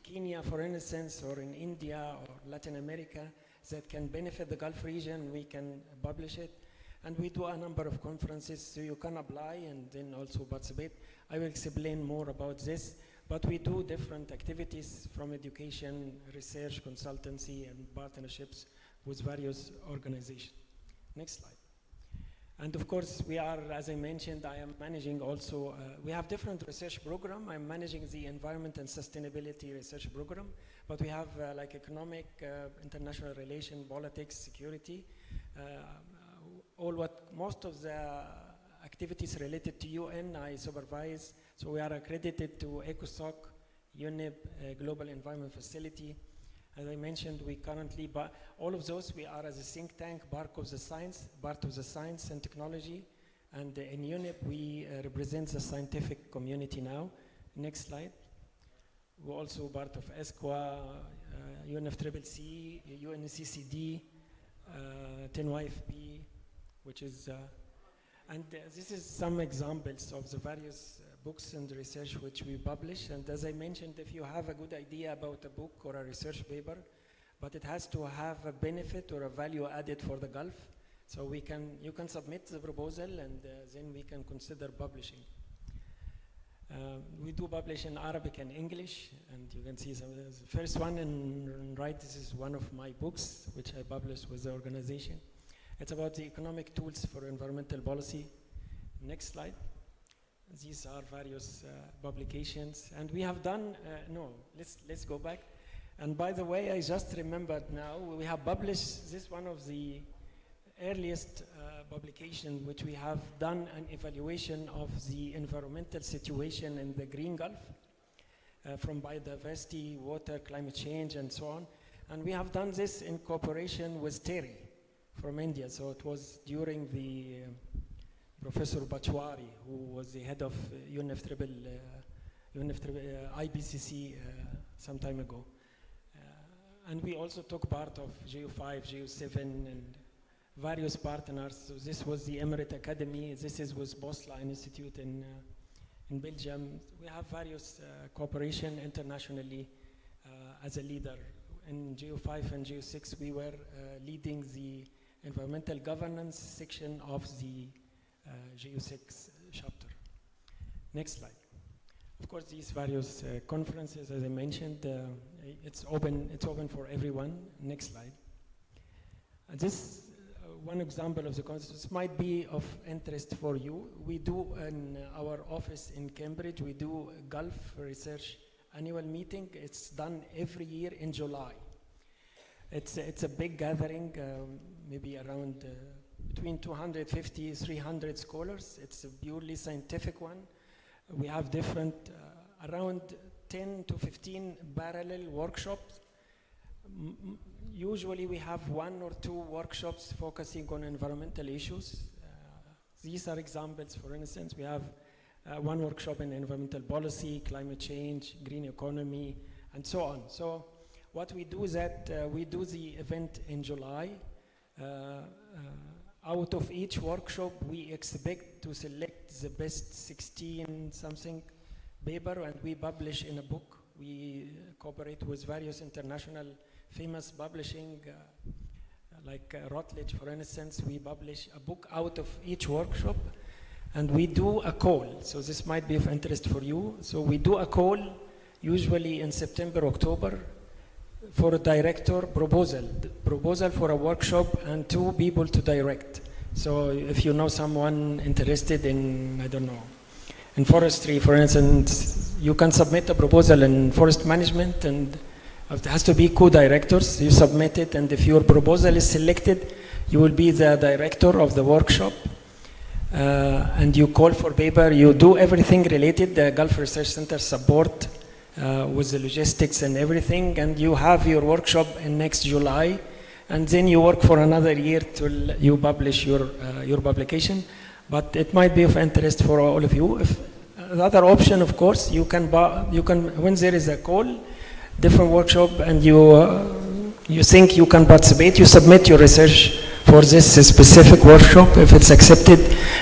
Kenya, for instance, or in India or Latin America that can benefit the Gulf region, we can publish it. And we do a number of conferences, so you can apply and then also participate. I will explain more about this, but we do different activities from education, research, consultancy, and partnerships with various organizations. Next slide. And of course, we are, as I mentioned, I am managing also, we have different research program. I'm managing the environment and sustainability research program, but we have like economic, international relation, politics, security, most of the activities related to UN I supervise. So we are accredited to ECOSOC, UNEP, Global Environment Facility. As I mentioned, we currently, but all of those, we are as a think tank, part of the science and technology. And in UNEP, we represent the scientific community now. Next slide. We're also part of ESQA, UNFCCC, UNCCD, 10YFP, which is, and this is some examples of the various books and research which we publish. And as I mentioned, if you have a good idea about a book or a research paper, but it has to have a benefit or a value added for the Gulf, so you can submit the proposal, and then we can consider publishing. We do publish in Arabic and English, and you can see some of the first one in right. This is one of my books which I published with the organization. It's about the economic tools for environmental policy. Next slide. These are various publications, and we have done, let's go back. And by the way, I just remembered now, we have published this one of the earliest publication which we have done an evaluation of the environmental situation in the Green Gulf from biodiversity, water, climate change, and so on. And we have done this in cooperation with Terry from India. So it was during the Professor Bachwari, who was the head of IPCC some time ago. And we also took part of GEO5, GEO7, and various partners. So this was the Emirate Academy. This is with Bosla Institute in Belgium. We have various cooperation internationally as a leader. In GEO5 and GEO6, we were leading the environmental governance section of the GEO6 chapter. Next slide. Of course, these various conferences, as I mentioned, it's open for everyone. Next slide. This one example of the conference might be of interest for you. We do in our office in Cambridge, we do Gulf Research annual meeting. It's done every year in July. It's a big gathering, maybe around between 250, 300 scholars. It's a purely scientific one. We have different, around 10 to 15 parallel workshops. Usually we have 1 or 2 workshops focusing on environmental issues. These are examples. For instance, we have one workshop in environmental policy, climate change, green economy, and so on. So what we do is that we do the event in July. Out of each workshop, we expect to select the best 16 something paper, and we publish in a book. We cooperate with various international famous publishing, like Routledge, for instance. We publish a book out of each workshop, and we do a call. So this might be of interest for you. So we do a call, usually in September, October, for a director proposal for a workshop and 2 people to direct. So if you know someone interested in, I don't know, in forestry, for instance, you can submit a proposal in forest management, and it has to be co-directors. You submit it, and if your proposal is selected, you will be the director of the workshop. And you call for paper, you do everything related, the Gulf Research Center support with the logistics and everything, and you have your workshop in next July, and then you work for another year till you publish your publication. But it might be of interest for all of you. If, the other option, of course, you can when there is a call, different workshop, and you think you can participate, you submit your research for this specific workshop. If it's accepted,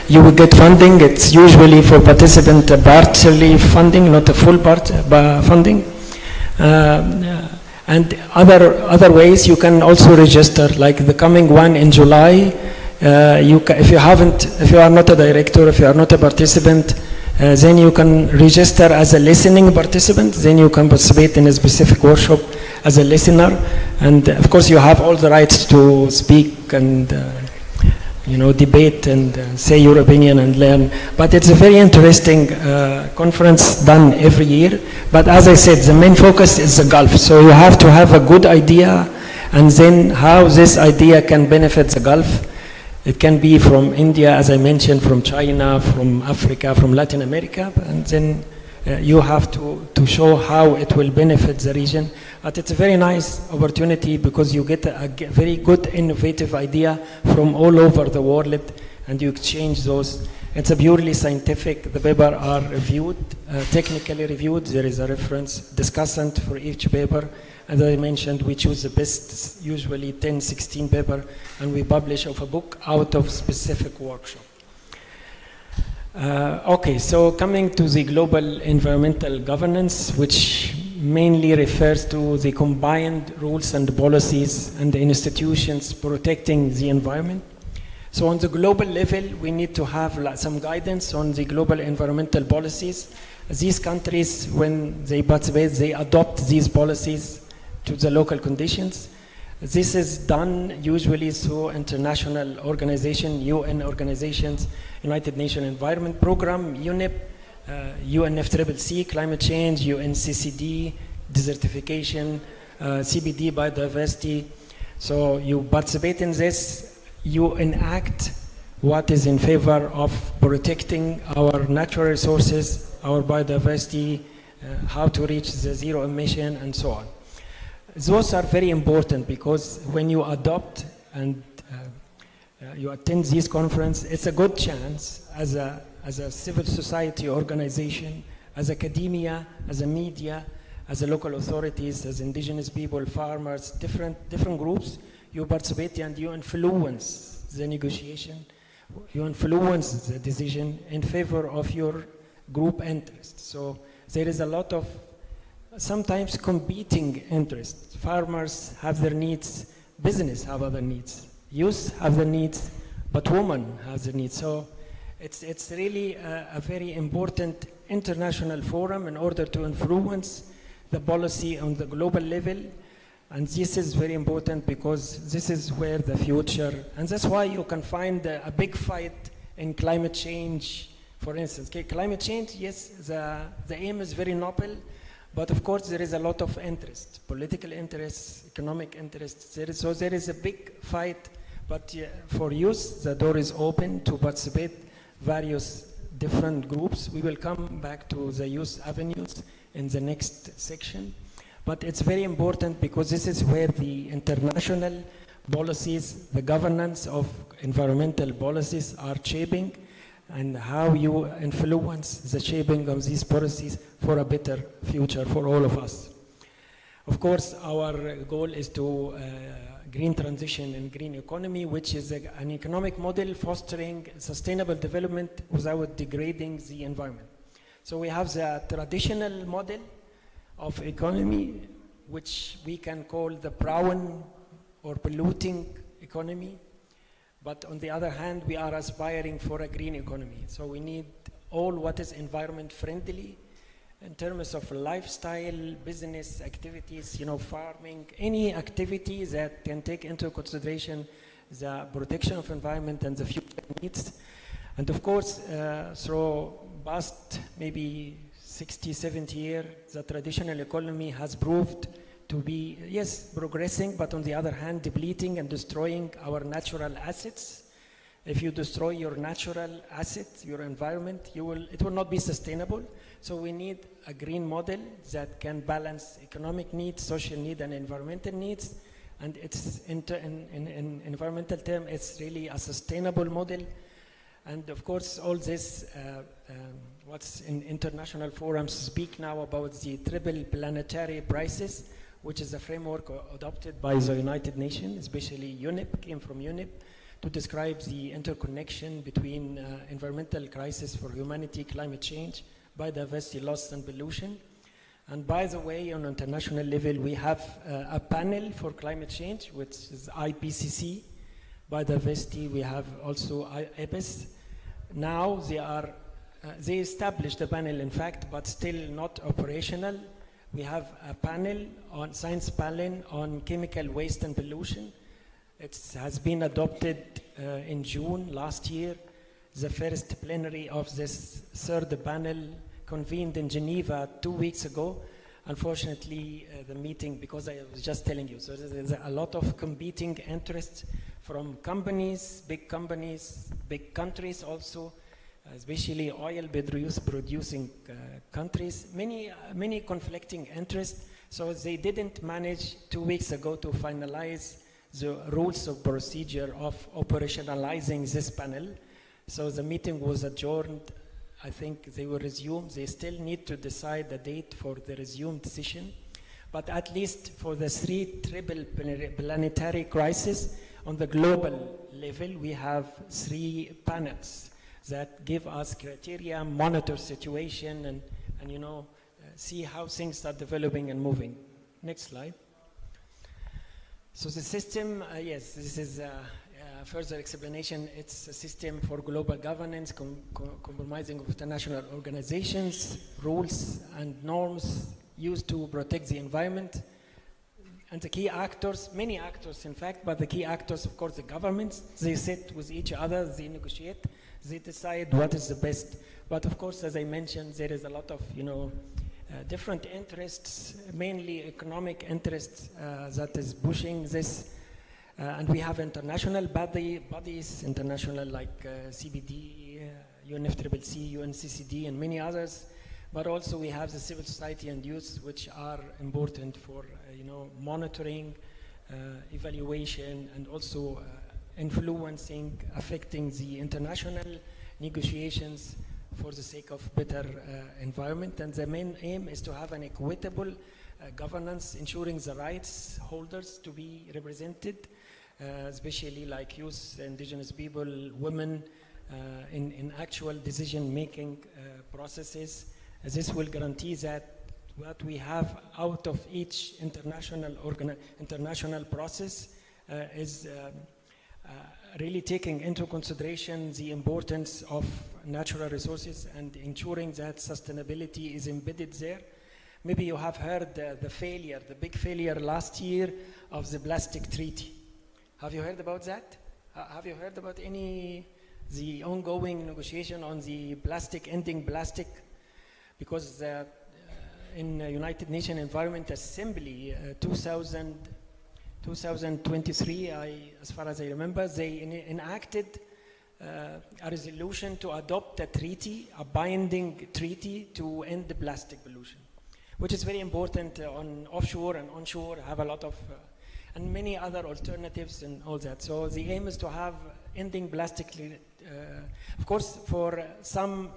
you will get funding. It's usually for participant partially funding, not a full part funding. And other ways you can also register, like the coming one in July. If you are not a director, if you are not a participant, then you can register as a listening participant. Then you can participate in a specific workshop as a listener, and of course you have all the rights to speak and debate and say your opinion and learn. But it's a very interesting conference done every year. But as I said, the main focus is the Gulf. So you have to have a good idea, and then how this idea can benefit the Gulf. It can be from India, as I mentioned, from China, from Africa, from Latin America, and then you have to show how it will benefit the region. But it's a very nice opportunity because you get a very good innovative idea from all over the world, and you exchange those. It's a purely scientific. The paper are reviewed, technically reviewed. There is a reference discussant for each paper. As I mentioned, we choose the best, usually 10, 16 paper, and we publish of a book out of specific workshop. Okay, so coming to the global environmental governance, which mainly refers to the combined rules and policies and the institutions protecting the environment. So on the global level, we need to have some guidance on the global environmental policies. These countries, when they participate, they adopt these policies to the local conditions. This is done usually through international organizations, UN organizations, United Nations Environment Program, UNEP, UNFCCC, climate change, UNCCD, desertification, CBD, biodiversity. So you participate in this, you enact what is in favor of protecting our natural resources, our biodiversity, how to reach the zero emission, and so on. Those are very important because when you adopt and you attend this conference, it's a good chance as a civil society organization, as academia, as a media, as a local authorities, as indigenous people, farmers, different groups, you participate and you influence the negotiation, you influence the decision in favor of your group interests. So there is a lot of sometimes competing interests. Farmers have their needs, business have other needs, youth have their needs, but women have their needs. So it's really a very important international forum in order to influence the policy on the global level. And this is very important because this is where the future, and that's why you can find a big fight in climate change. For instance, climate change, yes, the aim is very noble, but of course there is a lot of interest, political interests, economic interests. So there is a big fight, but for youth, the door is open to participate various different groups. We will come back to the youth avenues in the next section. But it's very important because this is where the international policies, the governance of environmental policies are shaping, and how you influence the shaping of these policies for a better future for all of us. Of course, our goal is to green transition and green economy, which is an economic model fostering sustainable development without degrading the environment. So we have the traditional model of economy, which we can call the brown or polluting economy. But on the other hand, we are aspiring for a green economy. So we need all what is environment friendly in terms of lifestyle, business activities, farming, any activity that can take into consideration the protection of environment and the future needs. And of course, through past maybe 60, 70 years, the traditional economy has proved to be, yes, progressing, but on the other hand, depleting and destroying our natural assets. If you destroy your natural assets, your environment, it will not be sustainable. So we need a green model that can balance economic needs, social needs, and environmental needs. And it's in environmental term, it's really a sustainable model. And of course, all this, what's in international forums speak now about the triple planetary crisis, which is a framework adopted by the United Nations, especially UNEP, came from UNEP, to describe the interconnection between environmental crisis for humanity, climate change, biodiversity loss and pollution. And by the way, on international level, we have a panel for climate change, which is IPCC. Biodiversity, we have also EBS. Now they established the panel, in fact, but still not operational. We have a panel on science panel on chemical waste and pollution. It has been adopted in June last year. The first plenary of this third panel convened in Geneva 2 weeks ago. Unfortunately, the meeting, because I was just telling you, so there's a lot of competing interests from companies, big countries also, especially oil producing countries, many conflicting interests. So they didn't manage 2 weeks ago to finalize the rules of procedure of operationalizing this panel. So the meeting was adjourned. I think they will resume. They still need to decide the date for the resumed session. But at least for the triple planetary crisis on the global level, we have 3 panels that give us criteria, monitor situation, and see how things are developing and moving. Next slide. So the system, yes, this is a further explanation. It's a system for global governance, compromising of international organizations, rules and norms used to protect the environment. And the key actors, many actors in fact, but the key actors, of course, the governments, they sit with each other, they negotiate, they decide what is the best. But of course, as I mentioned, there is a lot of, different interests, mainly economic interests that is pushing this. And we have international bodies, international like CBD, UNFCCC, UNCCD, and many others. But also we have the civil society and youth, which are important for monitoring, evaluation, and also influencing, affecting the international negotiations for the sake of better environment. And the main aim is to have an equitable governance, ensuring the rights holders to be represented, especially like youth, indigenous people, women, in actual decision-making processes. This will guarantee that what we have out of each international process is really taking into consideration the importance of natural resources and ensuring that sustainability is embedded there. Maybe you have heard the big failure last year of the plastic treaty. Have you heard about that? Have you heard about the ongoing negotiation on the ending plastic? Because in the United Nations Environment Assembly 2023, as far as I remember, they enacted a resolution to adopt a binding treaty to end the plastic pollution, which is very important on offshore and onshore, have a lot of, and many other alternatives and all that. So the aim is to have ending plastic, of course, for some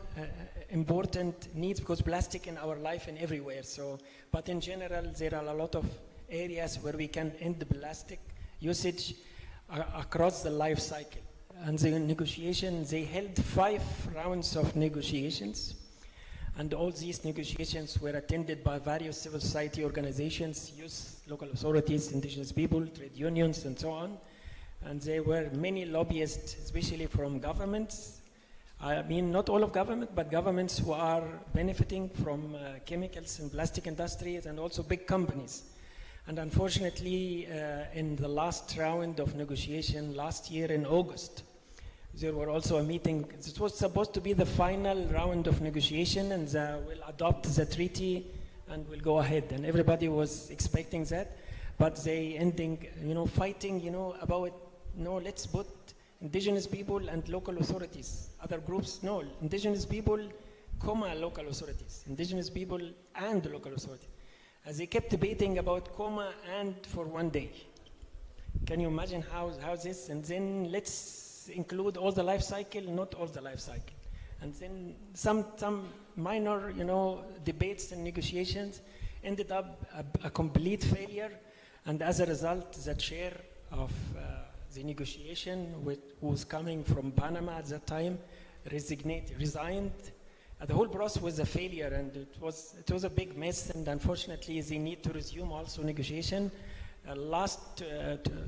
important needs, because plastic in our life and everywhere. So, but in general, there are a lot of areas where we can end the plastic usage across the life cycle. And the negotiation, they held 5 rounds of negotiations. And all these negotiations were attended by various civil society organizations, youth, local authorities, indigenous people, trade unions, and so on. And there were many lobbyists, especially from governments. I mean, not all of government, but governments who are benefiting from chemicals and plastic industries, and also big companies. And unfortunately, in the last round of negotiation last year in August, there were also a meeting. It was supposed to be the final round of negotiation, and we'll adopt the treaty and we'll go ahead. And everybody was expecting that, but they ending, fighting, about, let's put indigenous people and local authorities. Other groups, no, indigenous people, local authorities. Indigenous people and local authorities. As they kept debating about and for one day. Can you imagine how this? And then let's include all the life cycle, not all the life cycle. And then some minor, debates and negotiations ended up a complete failure. And as a result, the chair of the negotiation, who was coming from Panama at that time, resigned. The whole process was a failure, and it was a big mess, and unfortunately they need to resume also negotiation. Last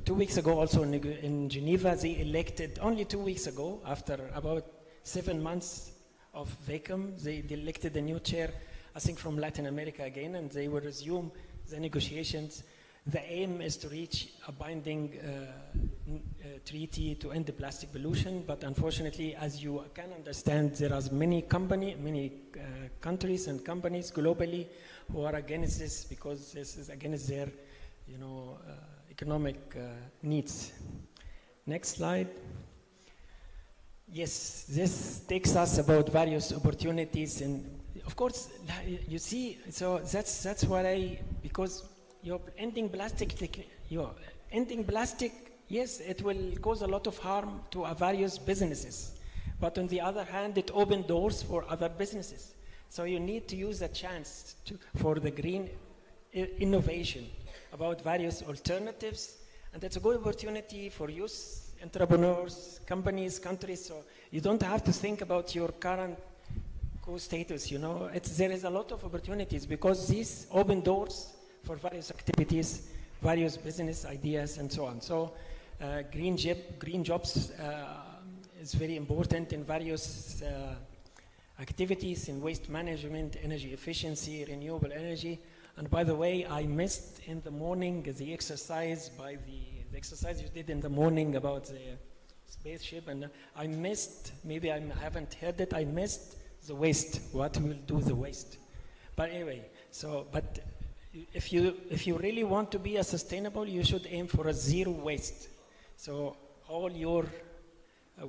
2 weeks ago also in Geneva, they elected, only 2 weeks ago, after about 7 months of vacuum, they elected a new chair, I think from Latin America again, and they will resume the negotiations. The aim is to reach a binding treaty to end the plastic pollution, but unfortunately, as you can understand, there are many countries and companies globally who are against this because this is against their, economic needs. Next slide. Yes, this takes us about various opportunities, and of course, you see, so that's what because you're ending plastic, yes, it will cause a lot of harm to various businesses. But on the other hand, it opens doors for other businesses. So you need to use the chance for the green innovation about various alternatives. And that's a good opportunity for youth, entrepreneurs, companies, countries. So you don't have to think about your current status, there is a lot of opportunities because these open doors for various activities, various business ideas, and so on. So green jobs is very important in various activities in waste management, energy efficiency, renewable energy. And by the way, I missed in the morning the exercise the exercise you did in the morning about the spaceship, and I missed, maybe I haven't heard it, I missed the waste, what will do the waste. But anyway, but if you really want to be sustainable, you should aim for a zero waste. So all your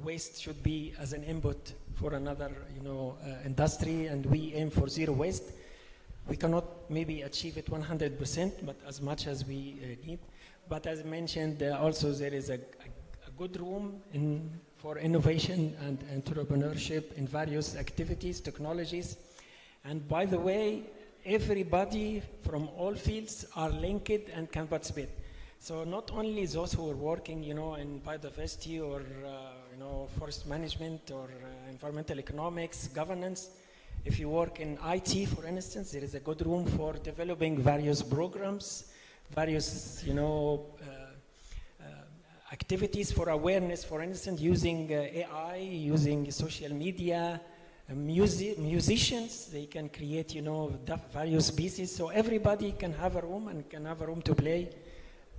waste should be as an input for another, industry, and we aim for zero waste. We cannot maybe achieve it 100%, but as much as we need. But as mentioned, also there is a good room for innovation and entrepreneurship in various activities, technologies. And by the way, everybody from all fields are linked and can participate. So not only those who are working, in biodiversity or, forest management or environmental economics, governance. If you work in IT, for instance, there is a good room for developing various programs, various, activities for awareness, for instance, using AI, using social media. Musicians, they can create, various pieces, so everybody can have a room and can have a room to play.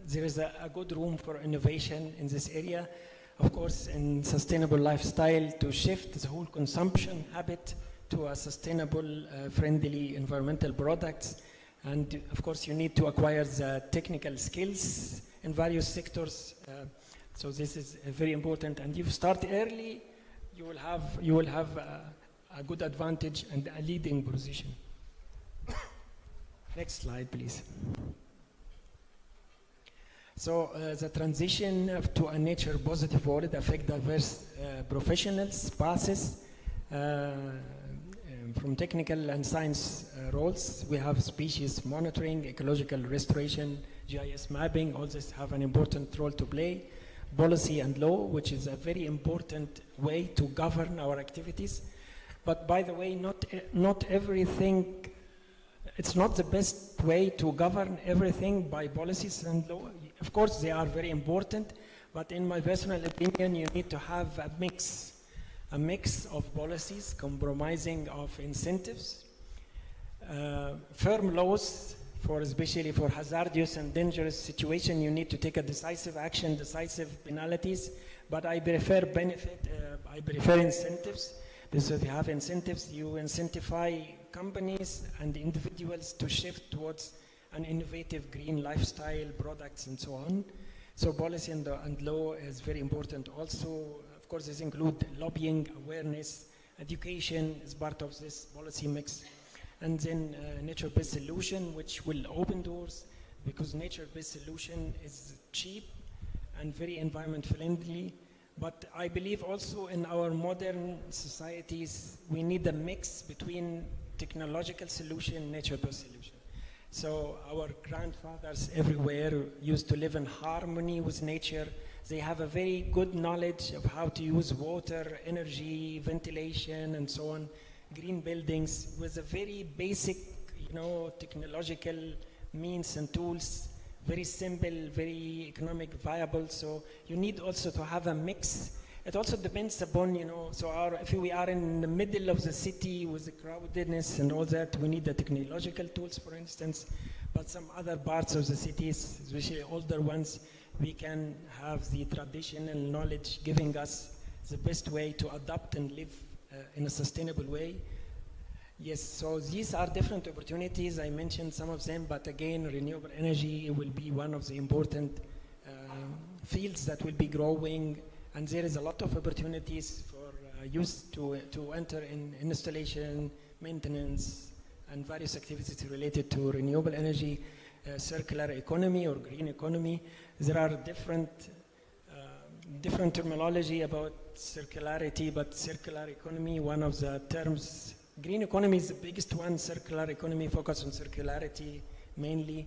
There is a good room for innovation in this area. Of course, in sustainable lifestyle, to shift the whole consumption habit to a sustainable, friendly environmental products. And of course, you need to acquire the technical skills in various sectors. So this is very important. And if you start early, you will have a good advantage and a leading position. Next slide, please. So the transition to a nature-positive world affects diverse professionals, passes from technical and science roles. We have species monitoring, ecological restoration, GIS mapping. All this have an important role to play. Policy and law, which is a very important way to govern our activities. But by the way, not everything, it's not the best way to govern everything by policies and law. Of course, they are very important, but in my personal opinion, you need to have a mix of policies, compromising of incentives, firm laws, for especially for hazardous and dangerous situation, you need to take a decisive action, decisive penalties. But I prefer I prefer incentives. Because if you have incentives, you incentivize companies and individuals to shift towards an innovative green lifestyle, products, and so on. So policy and law is very important. Also, of course, this includes lobbying, awareness, education is part of this policy mix. And then nature-based solution, which will open doors, because nature-based solution is cheap and very environment friendly. But I believe also in our modern societies, we need a mix between technological solution and nature-based solution. So our grandfathers everywhere used to live in harmony with nature. They have a very good knowledge of how to use water, energy, ventilation, and so on, green buildings with a very basic, technological means and tools, very simple, very economic viable. So you need also to have a mix. It also depends upon, if we are in the middle of the city with the crowdedness and all that, we need the technological tools, for instance. But some other parts of the cities, especially older ones, we can have the traditional knowledge giving us the best way to adapt and live in a sustainable way. Yes, so these are different opportunities. I mentioned some of them, but again, renewable energy will be one of the important fields that will be growing, and there is a lot of opportunities for youth to enter in installation, maintenance, and various activities related to renewable energy, circular economy or green economy. There are different terminology about circularity, but circular economy, one of the terms. Green economy is the biggest one. Circular economy focuses on circularity mainly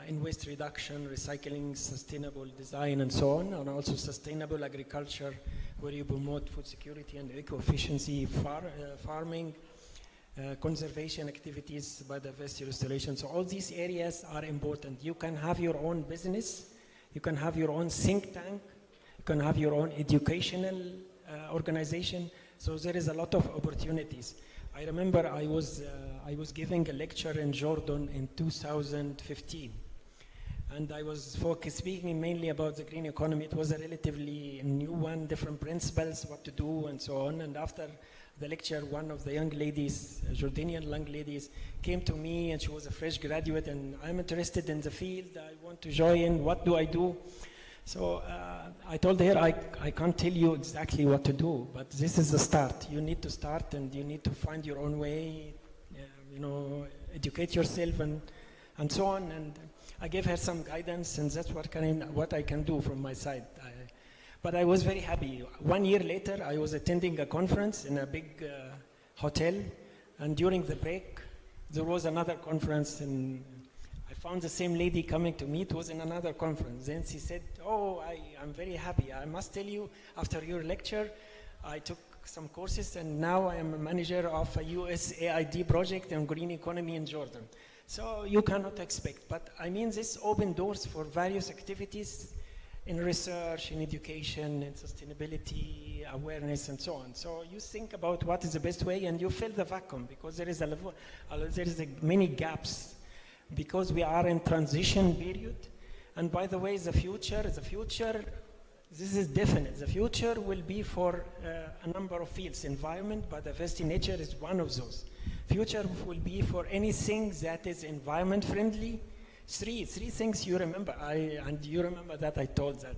in waste reduction, recycling, sustainable design, and so on, and also sustainable agriculture, where you promote food security and eco-efficiency, farming, conservation activities, biodiversity restoration. So all these areas are important. You can have your own business, you can have your own think tank, you can have your own educational organization. So there is a lot of opportunities. I remember I was giving a lecture in Jordan in 2015, and I was speaking mainly about the green economy. It was a relatively new one, different principles, what to do, and so on. And after the lecture, one of the young ladies, Jordanian young ladies, came to me, and she was a fresh graduate, and I'm interested in the field. I want to join. What do I do? So I told her, I can't tell you exactly what to do, but this is the start. You need to start, and you need to find your own way, educate yourself, and so on. And I gave her some guidance, and that's what I can do from my side. But I was very happy. 1 year later, I was attending a conference in a big hotel, and during the break, there was another conference, and I found the same lady coming to me. It was in another conference. Then she said, I'm very happy. I must tell you, after your lecture, I took some courses, and now I am a manager of a USAID project on green economy in Jordan. So you cannot expect. But I mean, this opened doors for various activities in research, in education, in sustainability, awareness, and so on. So you think about what is the best way, and you fill the vacuum, because there is many gaps, because we are in transition period. And by the way, the future, this is definite. The future will be for a number of fields. Environment, biodiversity, nature is one of those. Future will be for anything that is environment friendly. Three things you remember, and you remember that I told that.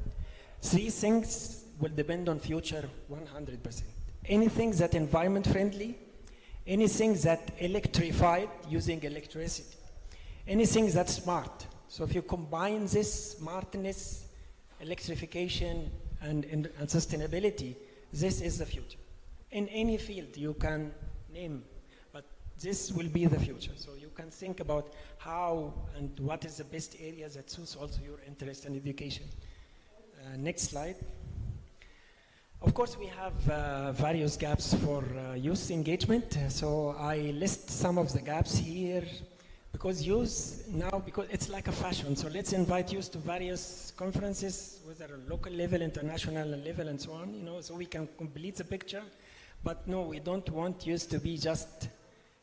3 things will depend on future 100%. Anything that environment friendly, anything that electrified using electricity, anything that's smart. So if you combine this smartness, electrification, and sustainability, this is the future. In any field you can name, but this will be the future. So you can think about how and what is the best area that suits also your interest and education. Next slide. Of course, we have various gaps for youth engagement. So I list some of the gaps here. Because youth now, because it's like a fashion, so let's invite youth to various conferences, whether local level, international level, and so on, so we can complete the picture. But no, we don't want youth to be just,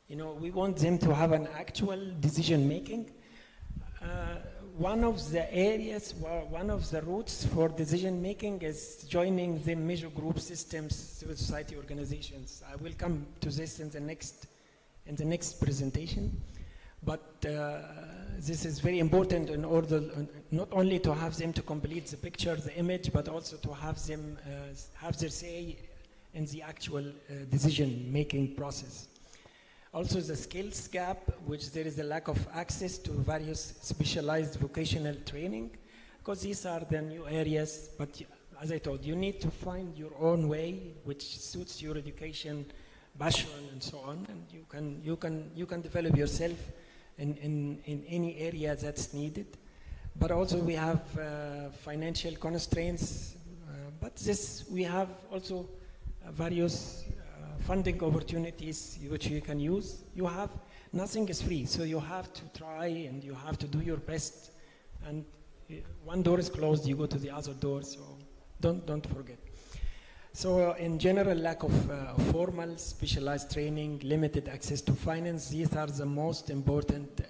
we want them to have an actual decision making. One of the areas, one of the routes for decision making is joining the major group systems, civil society organizations. I will come to this in the next presentation. But this is very important in order not only to have them to complete the picture, the image, but also to have them have their say in the actual decision-making process. Also the skills gap, which there is a lack of access to various specialized vocational training, because these are the new areas, but as I told you need to find your own way, which suits your education, passion, and so on, and you can develop yourself in any area that's needed. But also we have financial constraints, but we have also various funding opportunities which you can use. Nothing is free, so you have to try and you have to do your best. And one door is closed, you go to the other door, so don't forget. So in general, lack of formal specialized training, limited access to finance, these are the most important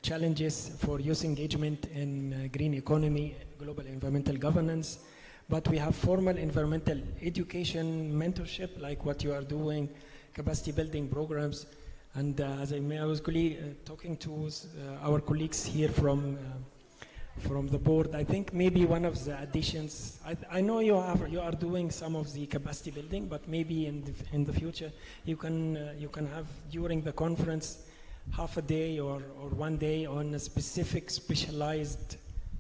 challenges for youth engagement in green economy, global environmental governance. But we have formal environmental education, mentorship, like what you are doing, capacity building programs. And as I was talking to our colleagues here from the board, I think maybe one of the additions, I know you are doing some of the capacity building, but maybe in the future you can have during the conference half a day or 1 day on a specific specialized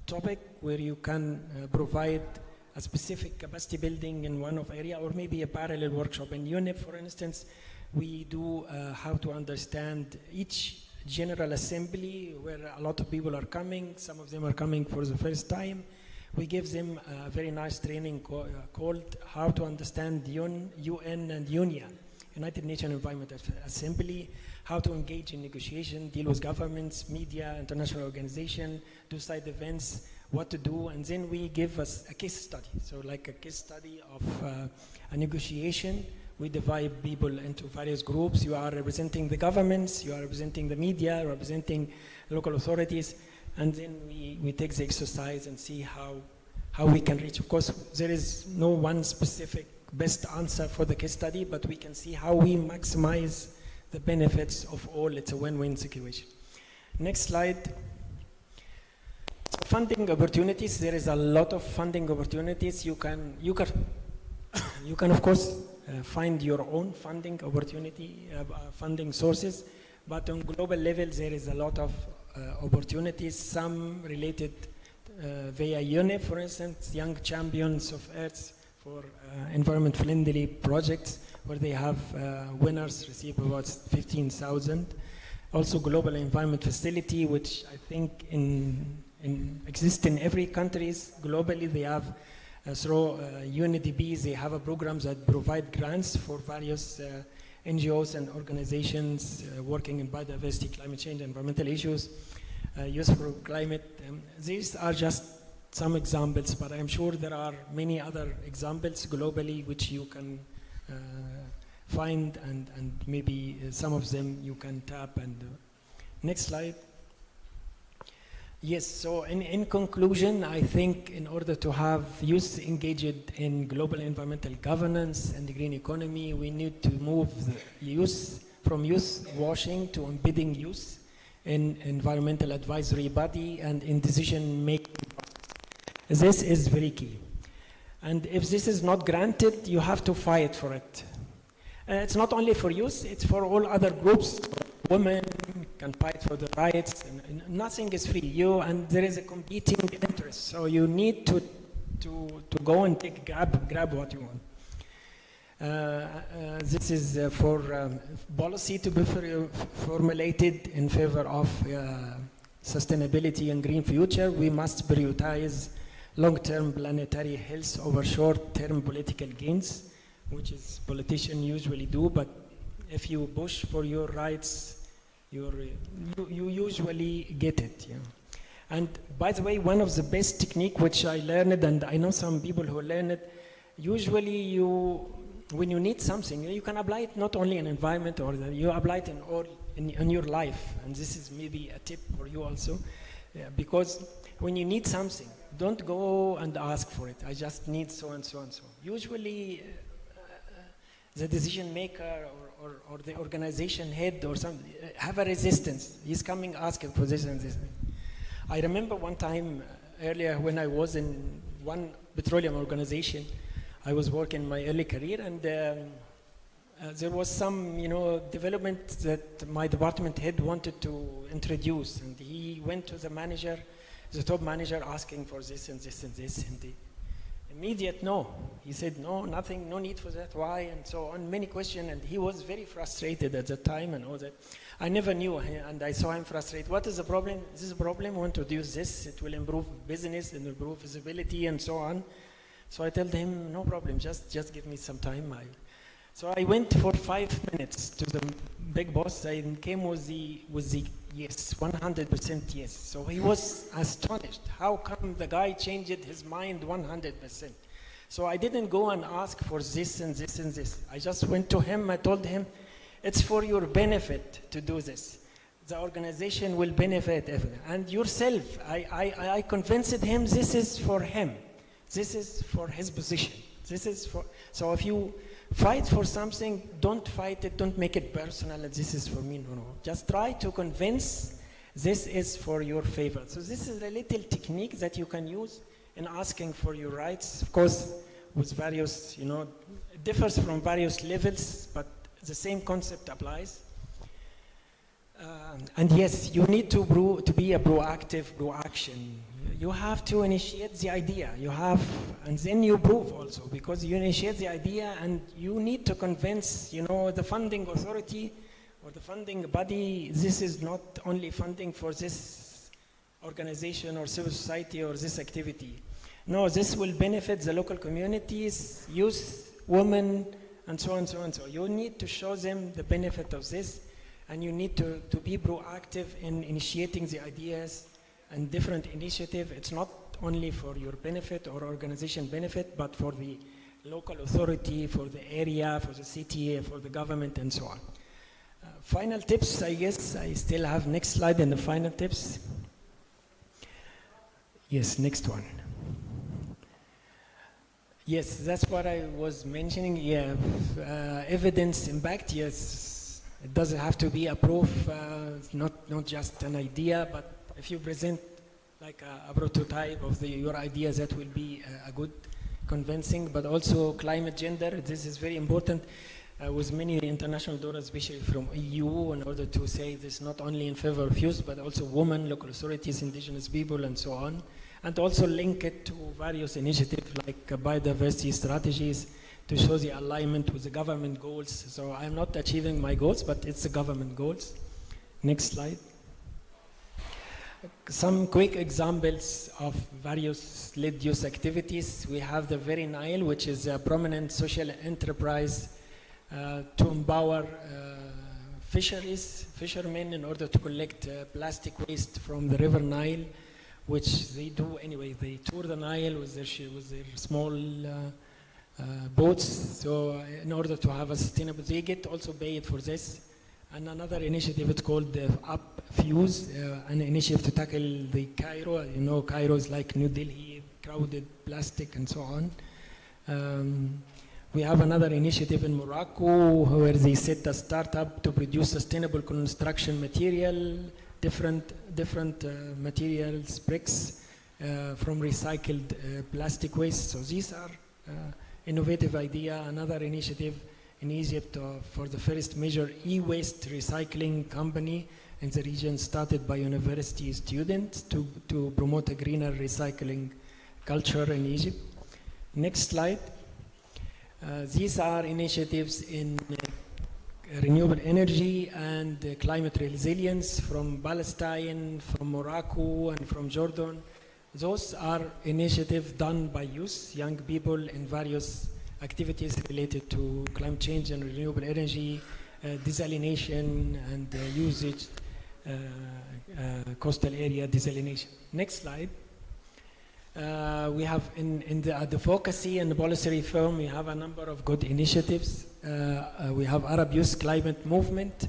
topic where you can provide a specific capacity building in one of area, or maybe a parallel workshop. In UNEP, for instance, we do how to understand each General Assembly where a lot of people are coming. Some of them are coming for the first time. We give them a very nice training called how to understand UN and UNIA, United Nations Environment Assembly, how to engage in negotiation, deal with governments, media, international organization, do side events, what to do, and then we give us a case study. So like a case study of a negotiation. We divide people into various groups. You are representing the governments, you are representing the media, representing local authorities, and then we take the exercise and see how we can reach. Of course, there is no one specific best answer for the case study, but we can see how we maximize the benefits of all. It's a win-win situation. Next slide. Funding opportunities. There is a lot of funding opportunities. You can of course find your own funding opportunity, funding sources, but on global level there is a lot of opportunities. Some related via UNEP, for instance, Young Champions of Earth for environment-friendly projects, where they have winners receive about 15,000. Also, Global Environment Facility, which I think exists in every countries globally. They have through UNDP, they have a programs that provide grants for various NGOs and organizations working in biodiversity, climate change, environmental issues, use for climate. These are just some examples, but I'm sure there are many other examples globally which you can find, and maybe some of them you can tap. And next slide. Yes, so in conclusion, I think in order to have youth engaged in global environmental governance and the green economy, we need to move the youth from youth washing to embedding youth in environmental advisory body and in decision making. This is very key. And if this is not granted, you have to fight for it. It's not only for youth, it's for all other groups. Women can fight for the rights, and nothing is free. And there is a competing interest, so you need to go and grab what you want. This is for policy to be formulated in favor of sustainability and green future. We must prioritize long-term planetary health over short-term political gains, which is politicians usually do. But if you push for your rights, you usually get it. Yeah. And by the way, one of the best technique which I learned, and I know some people who learn it, usually when you need something, you can apply it not only in environment, or you apply it in all in your life, and this is maybe a tip for you also, because when you need something, don't go and ask for it. I just need so and so and so. Usually, the decision maker or the organization head or some have a resistance. He's coming asking for this and this. I remember one time earlier when I was in one petroleum organization, I was working in my early career, and there was some, development that my department head wanted to introduce, and he went to the manager, the top manager, asking for this and this and this, and the immediate no. He said, no, nothing, no need for that, why, and so on, many questions, and he was very frustrated at the time and all that. I never knew, and I saw him frustrated. What is the problem? This is a problem, we want to introduce this, it will improve business and improve visibility and so on. So I told him, no problem, just give me some time. So I went for 5 minutes to the big boss. I came with the yes, 100% yes. So he was astonished. How come the guy changed his mind 100%? So I didn't go and ask for this and this and this. I just went to him. I told him, it's for your benefit to do this. The organization will benefit everything. And yourself, I convinced him this is for him. This is for his position. This is for, so if you fight for something, don't fight it, don't make it personal, and this is for me, no. Just try to convince this is for your favor. So this is a little technique that you can use in asking for your rights. Of course, with various, it differs from various levels, but the same concept applies. And yes, you need to be a proactive action. You have to initiate the idea. And then you prove also, because you initiate the idea and you need to convince, the funding authority or the funding body, this is not only funding for this organization or civil society or this activity. No, this will benefit the local communities, youth, women, and so on and so on. So you need to show them the benefit of this, and you need to be proactive in initiating the ideas and different initiative. It's not only for your benefit or organization benefit, but for the local authority, for the area, for the city, for the government, and so on. Final tips, I guess. I still have next slide and the final tips. Yes, next one. Yes, that's what I was mentioning. Yeah, evidence impact, yes. It doesn't have to be a proof, not just an idea, but if you present like a prototype of your ideas, that will be a good convincing. But also climate gender, this is very important with many international donors, especially from EU, in order to say this not only in favor of youth, but also women, local authorities, indigenous people, and so on. And also link it to various initiatives like biodiversity strategies to show the alignment with the government goals. So I'm not achieving my goals, but it's the government goals. Next slide. Some quick examples of various lead use activities. We have the Very Nile, which is a prominent social enterprise to empower fishermen in order to collect plastic waste from the River Nile, which they do anyway. They tour the Nile with their small boats, so in order to have a sustainable, they get also paid for this. And another initiative, it's called Up Fuse, an initiative to tackle the Cairo. Cairo is like New Delhi, crowded plastic and so on. We have another initiative in Morocco where they set a startup to produce sustainable construction material, different materials, bricks from recycled plastic waste. So these are innovative idea. Another initiative in Egypt for the first major e-waste recycling company in the region, started by university students to promote a greener recycling culture in Egypt. Next slide. These are initiatives in renewable energy and climate resilience from Palestine, from Morocco, and from Jordan. Those are initiatives done by youth, young people in various activities related to climate change and renewable energy, desalination and usage, coastal area desalination. Next slide. We have in the advocacy and the policy reform, we have a number of good initiatives. We have Arab Youth Climate Movement,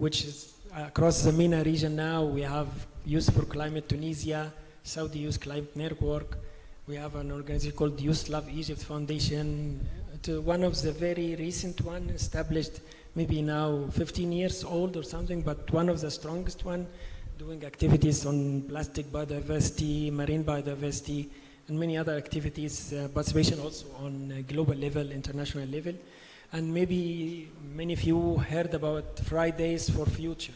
which is across the MENA region now. We have Youth for Climate Tunisia, Saudi Youth Climate Network. We have an organization called Youth Love Egypt Foundation. One of the very recent one, established maybe now 15 years old or something, but one of the strongest one, doing activities on plastic biodiversity, marine biodiversity, and many other activities, participation also on a global level, international level. And maybe many of you heard about Fridays for Future,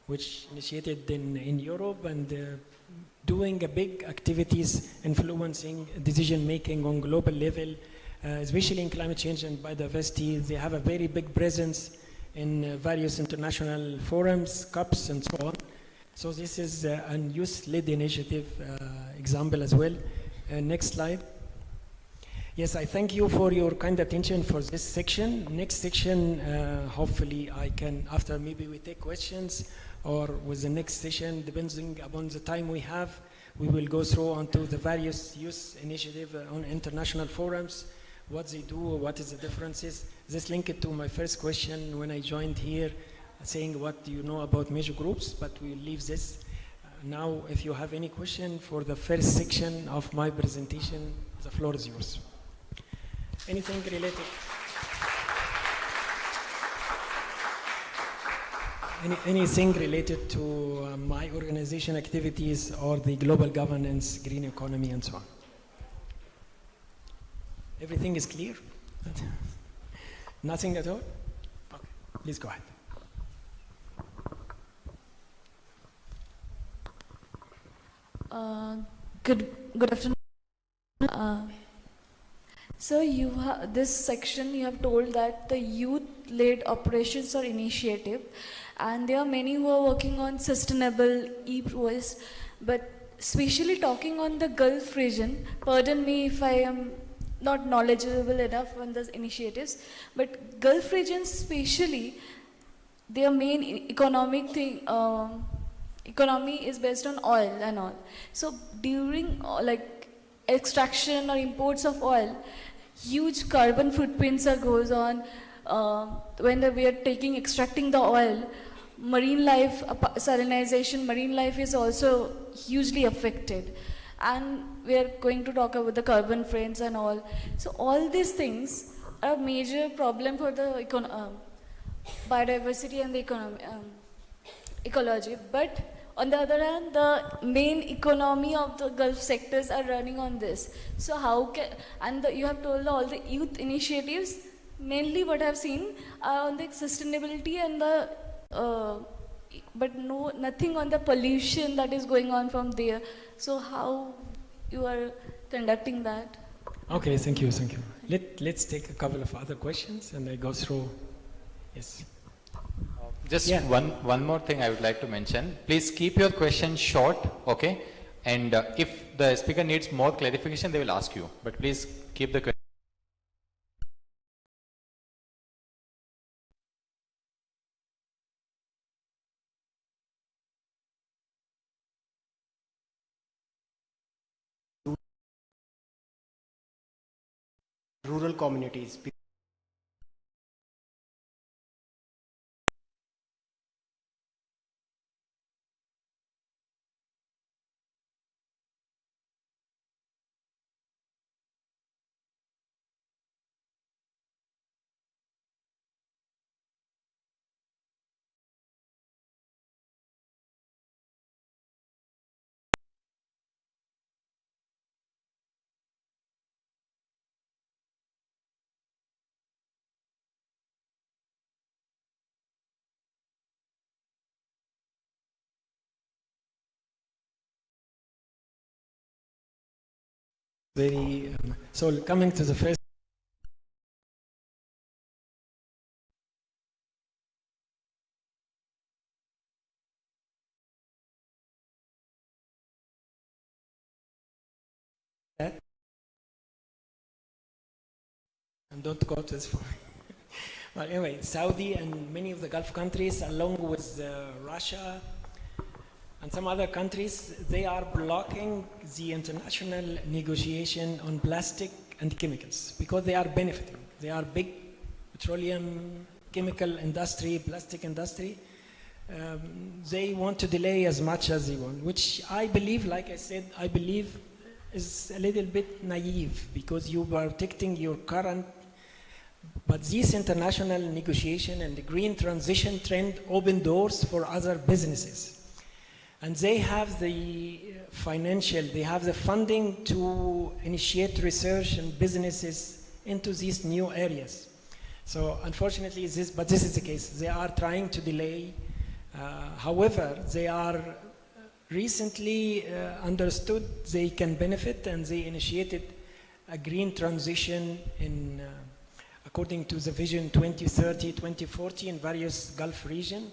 which initiated in Europe and doing a big activities influencing decision making on global level, especially in climate change and biodiversity. They have a very big presence in various international forums, COPs, and so on. So this is a youth-led initiative example as well. Next slide. Yes, I thank you for your kind attention for this section. Next section, hopefully I can, after maybe we take questions, or with the next session, depending upon the time we have, we will go through onto the various youth initiatives on international forums, what they do, what is the differences. This linked to my first question when I joined here, saying what do you know about major groups, but we'll leave this. Now, if you have any question for the first section of my presentation, the floor is yours. Anything related? Anything related to my organization activities or the global governance, green economy, and so on? Everything is clear? Nothing at all? Okay, please go ahead. Good afternoon. So this section you have told that the youth-led operations or initiative, and there are many who are working on sustainable e-waste, but especially talking on the Gulf region, pardon me if I am not knowledgeable enough on those initiatives, but Gulf region especially, their main economic thing, economy is based on oil and all. So during like extraction or imports of oil, huge carbon footprints goes on. When we are extracting the oil, marine life, salinization, marine life is also hugely affected. And we are going to talk about the carbon frames and all. So all these things are a major problem for the biodiversity and the ecology. But on the other hand, the main economy of the Gulf sectors are running on this. So how can, and you have told all the youth initiatives, mainly what I've seen are on the sustainability and the, but nothing on the pollution that is going on from there. So how you are conducting that? Okay, thank you. Let's take a couple of other questions and I go through. Yes. Just one more thing I would like to mention. Please keep your questions short, okay? And if the speaker needs more clarification, they will ask you. But please keep the question. Rural communities. So coming to the first. And don't go to this far. But anyway, Saudi and many of the Gulf countries, along with Russia and some other countries, they are blocking the international negotiation on plastic and chemicals because they are benefiting. They are big petroleum, chemical industry, plastic industry, they want to delay as much as they want, which I believe, like I said, I believe is a little bit naive because you are protecting your current, but this international negotiation and the green transition trend open doors for other businesses. And they have the they have the funding to initiate research and businesses into these new areas. So unfortunately, this is the case. They are trying to delay. However, they are recently understood they can benefit, and they initiated a green transition in, according to the Vision 2030, 2040 in various Gulf regions.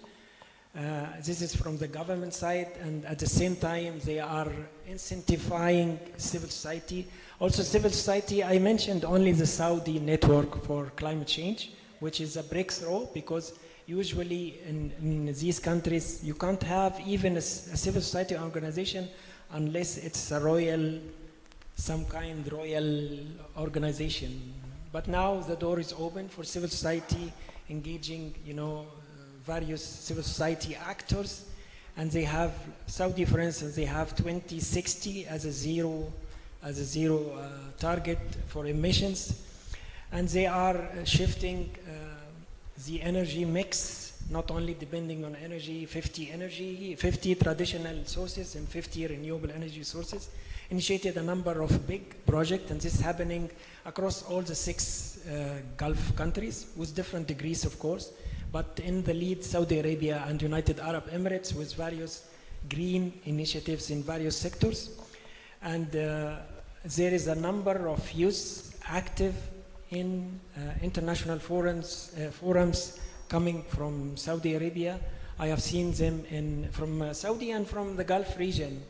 This is from the government side, and at the same time they are incentivizing civil society. Also civil society, I mentioned only the Saudi network for climate change, which is a breakthrough because usually in these countries you can't have even a civil society organization unless it's a royal, some kind royal organization. But now the door is open for civil society engaging, various civil society actors, and they have, Saudi for instance, they have 2060 as a zero target for emissions, and they are shifting the energy mix, not only depending on energy, 50 traditional sources and 50 renewable energy sources, initiated a number of big projects, and this is happening across all the 6 Gulf countries with different degrees, of course. But in the lead, Saudi Arabia and United Arab Emirates with various green initiatives in various sectors. And there is a number of youth active in international forums coming from Saudi Arabia. I have seen them from Saudi and from the Gulf region.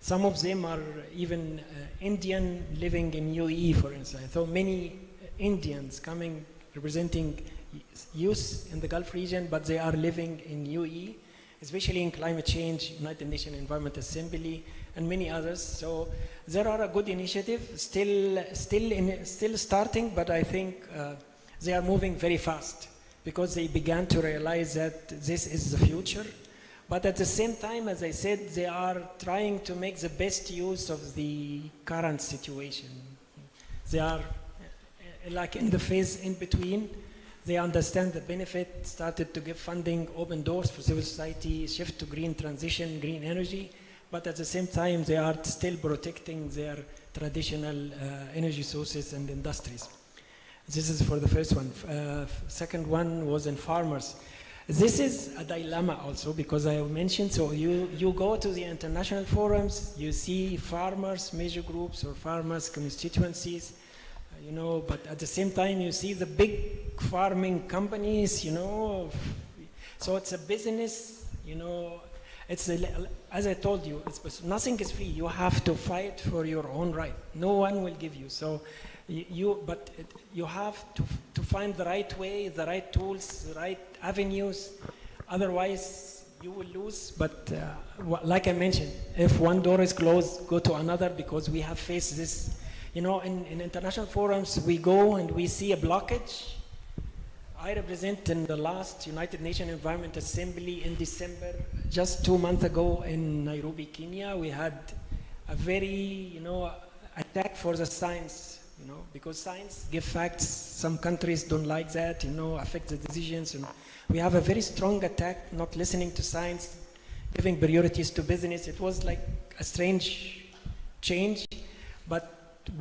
Some of them are even Indian living in UAE, for instance. So many Indians coming representing youth in the Gulf region, but they are living in UAE, especially in climate change, United Nations Environment Assembly, and many others. So there are a good initiative, still starting, but I think they are moving very fast because they began to realize that this is the future. But at the same time, as I said, they are trying to make the best use of the current situation. They are like in the phase in between. They understand the benefit, started to give funding, open doors for civil society, shift to green transition, green energy, but at the same time they are still protecting their traditional energy sources and industries. This is for the first one. Second one was in farmers. This is a dilemma also because I mentioned, so you go to the international forums, you see farmers, major groups or farmers constituencies, but at the same time you see the big farming companies, so it's a business, it's as I told you, nothing is free. You have to fight for your own right. No one will give you. So you have to find the right way, the right tools, the right avenues. Otherwise, you will lose. But like I mentioned, if one door is closed, go to another because we have faced this. In international forums, we go and we see a blockage. I represent in the last United Nations Environment Assembly in December, just 2 months ago in Nairobi, Kenya. We had a very, attack for the science, because science gives facts. Some countries don't like that, affect the decisions. And we have a very strong attack, not listening to science, giving priorities to business. It was like a strange change, but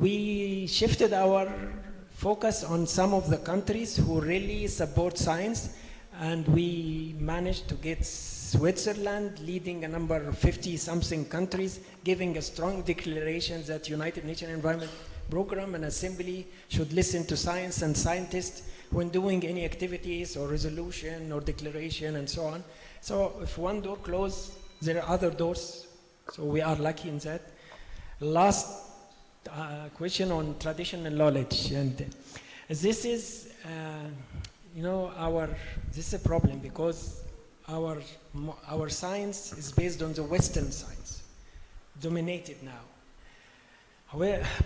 we shifted our focus on some of the countries who really support science, and we managed to get Switzerland leading a number of 50-something countries, giving a strong declaration that United Nations Environment Program and Assembly should listen to science and scientists when doing any activities or resolution or declaration and so on. So if one door closed, there are other doors. So we are lucky in that. Last question on traditional knowledge, and this is this is a problem because our science is based on the Western science, dominated now.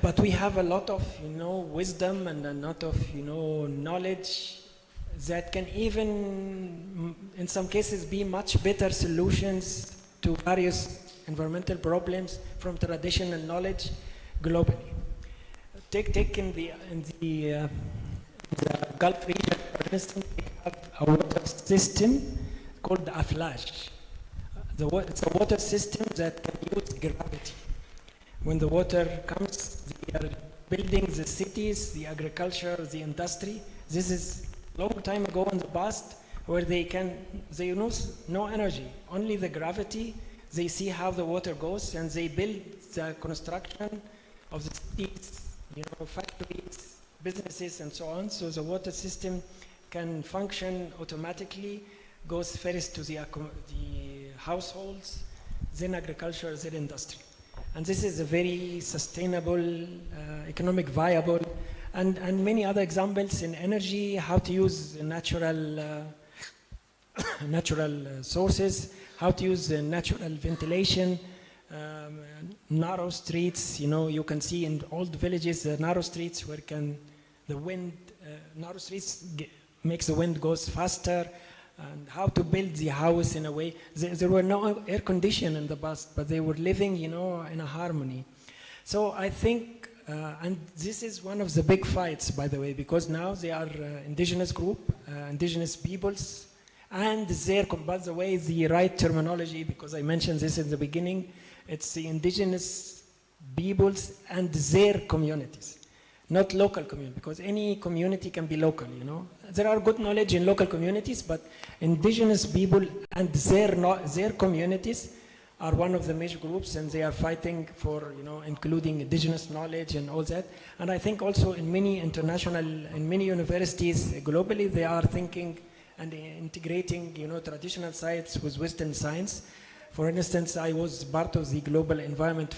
But we have a lot of wisdom and a lot of knowledge that can even, in some cases, be much better solutions to various environmental problems from traditional knowledge globally. Take in the Gulf region, for instance, we have a water system called the Aflash. It's a water system that can use gravity. When the water comes, they are building the cities, the agriculture, the industry. This is a long time ago in the past where they use no energy, only the gravity. They see how the water goes and they build the construction of the cities, factories, businesses and so on. So the water system can function automatically, goes first to the households, then agriculture, then industry. And this is a very sustainable, economic viable, and many other examples in energy, how to use natural sources, how to use natural ventilation, narrow streets. You can see in old villages, narrow streets where narrow streets makes the wind goes faster, and how to build the house in a way. There were no air conditioning in the past, but they were living, in a harmony. So I think, and this is one of the big fights, by the way, because now they are indigenous group, indigenous peoples, and by the way, the right terminology, because I mentioned this in the beginning, it's the indigenous peoples and their communities. Not local community, because any community can be local, There are good knowledge in local communities, but indigenous people and their communities are one of the major groups, and they are fighting for, including indigenous knowledge and all that. And I think also in many universities globally, they are thinking and integrating, traditional science with Western science. For instance, I was part of the Global Environment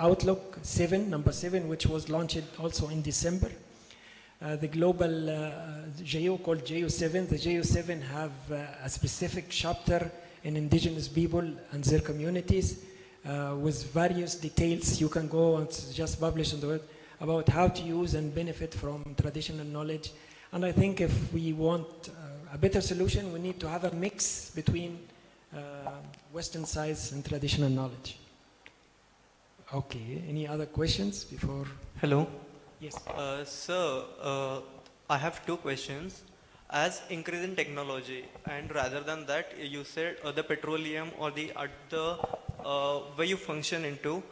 Outlook 7, number 7, which was launched also in December. The global JO called JO7. The JO7 have a specific chapter in indigenous people and their communities with various details. You can go, it's just published on the web, about how to use and benefit from traditional knowledge. And I think if we want a better solution, we need to have a mix between Western science and traditional knowledge. Okay, any other questions before? Hello. Yes. Sir, I have two questions. As increase in technology, and rather than that, you said the petroleum or the where you function into,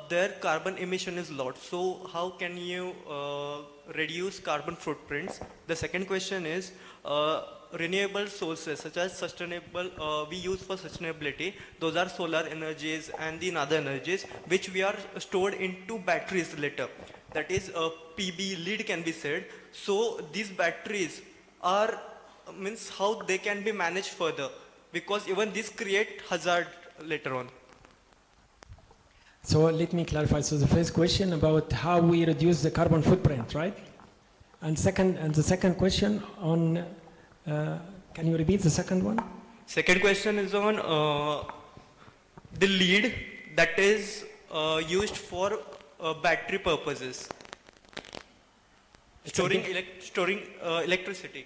their carbon emission is lot. So how can you reduce carbon footprints? The second question is, renewable sources such as sustainable, we use for sustainability, those are solar energies and the other energies which we are stored into batteries later. That is PB, lead can be said. So these batteries are, means how they can be managed further, because even this create hazard later on. So let me clarify. So the first question about how we reduce the carbon footprint, right? And the second question on, can you repeat the second one? Second question is on the lead that is used for battery purposes. Storing electricity.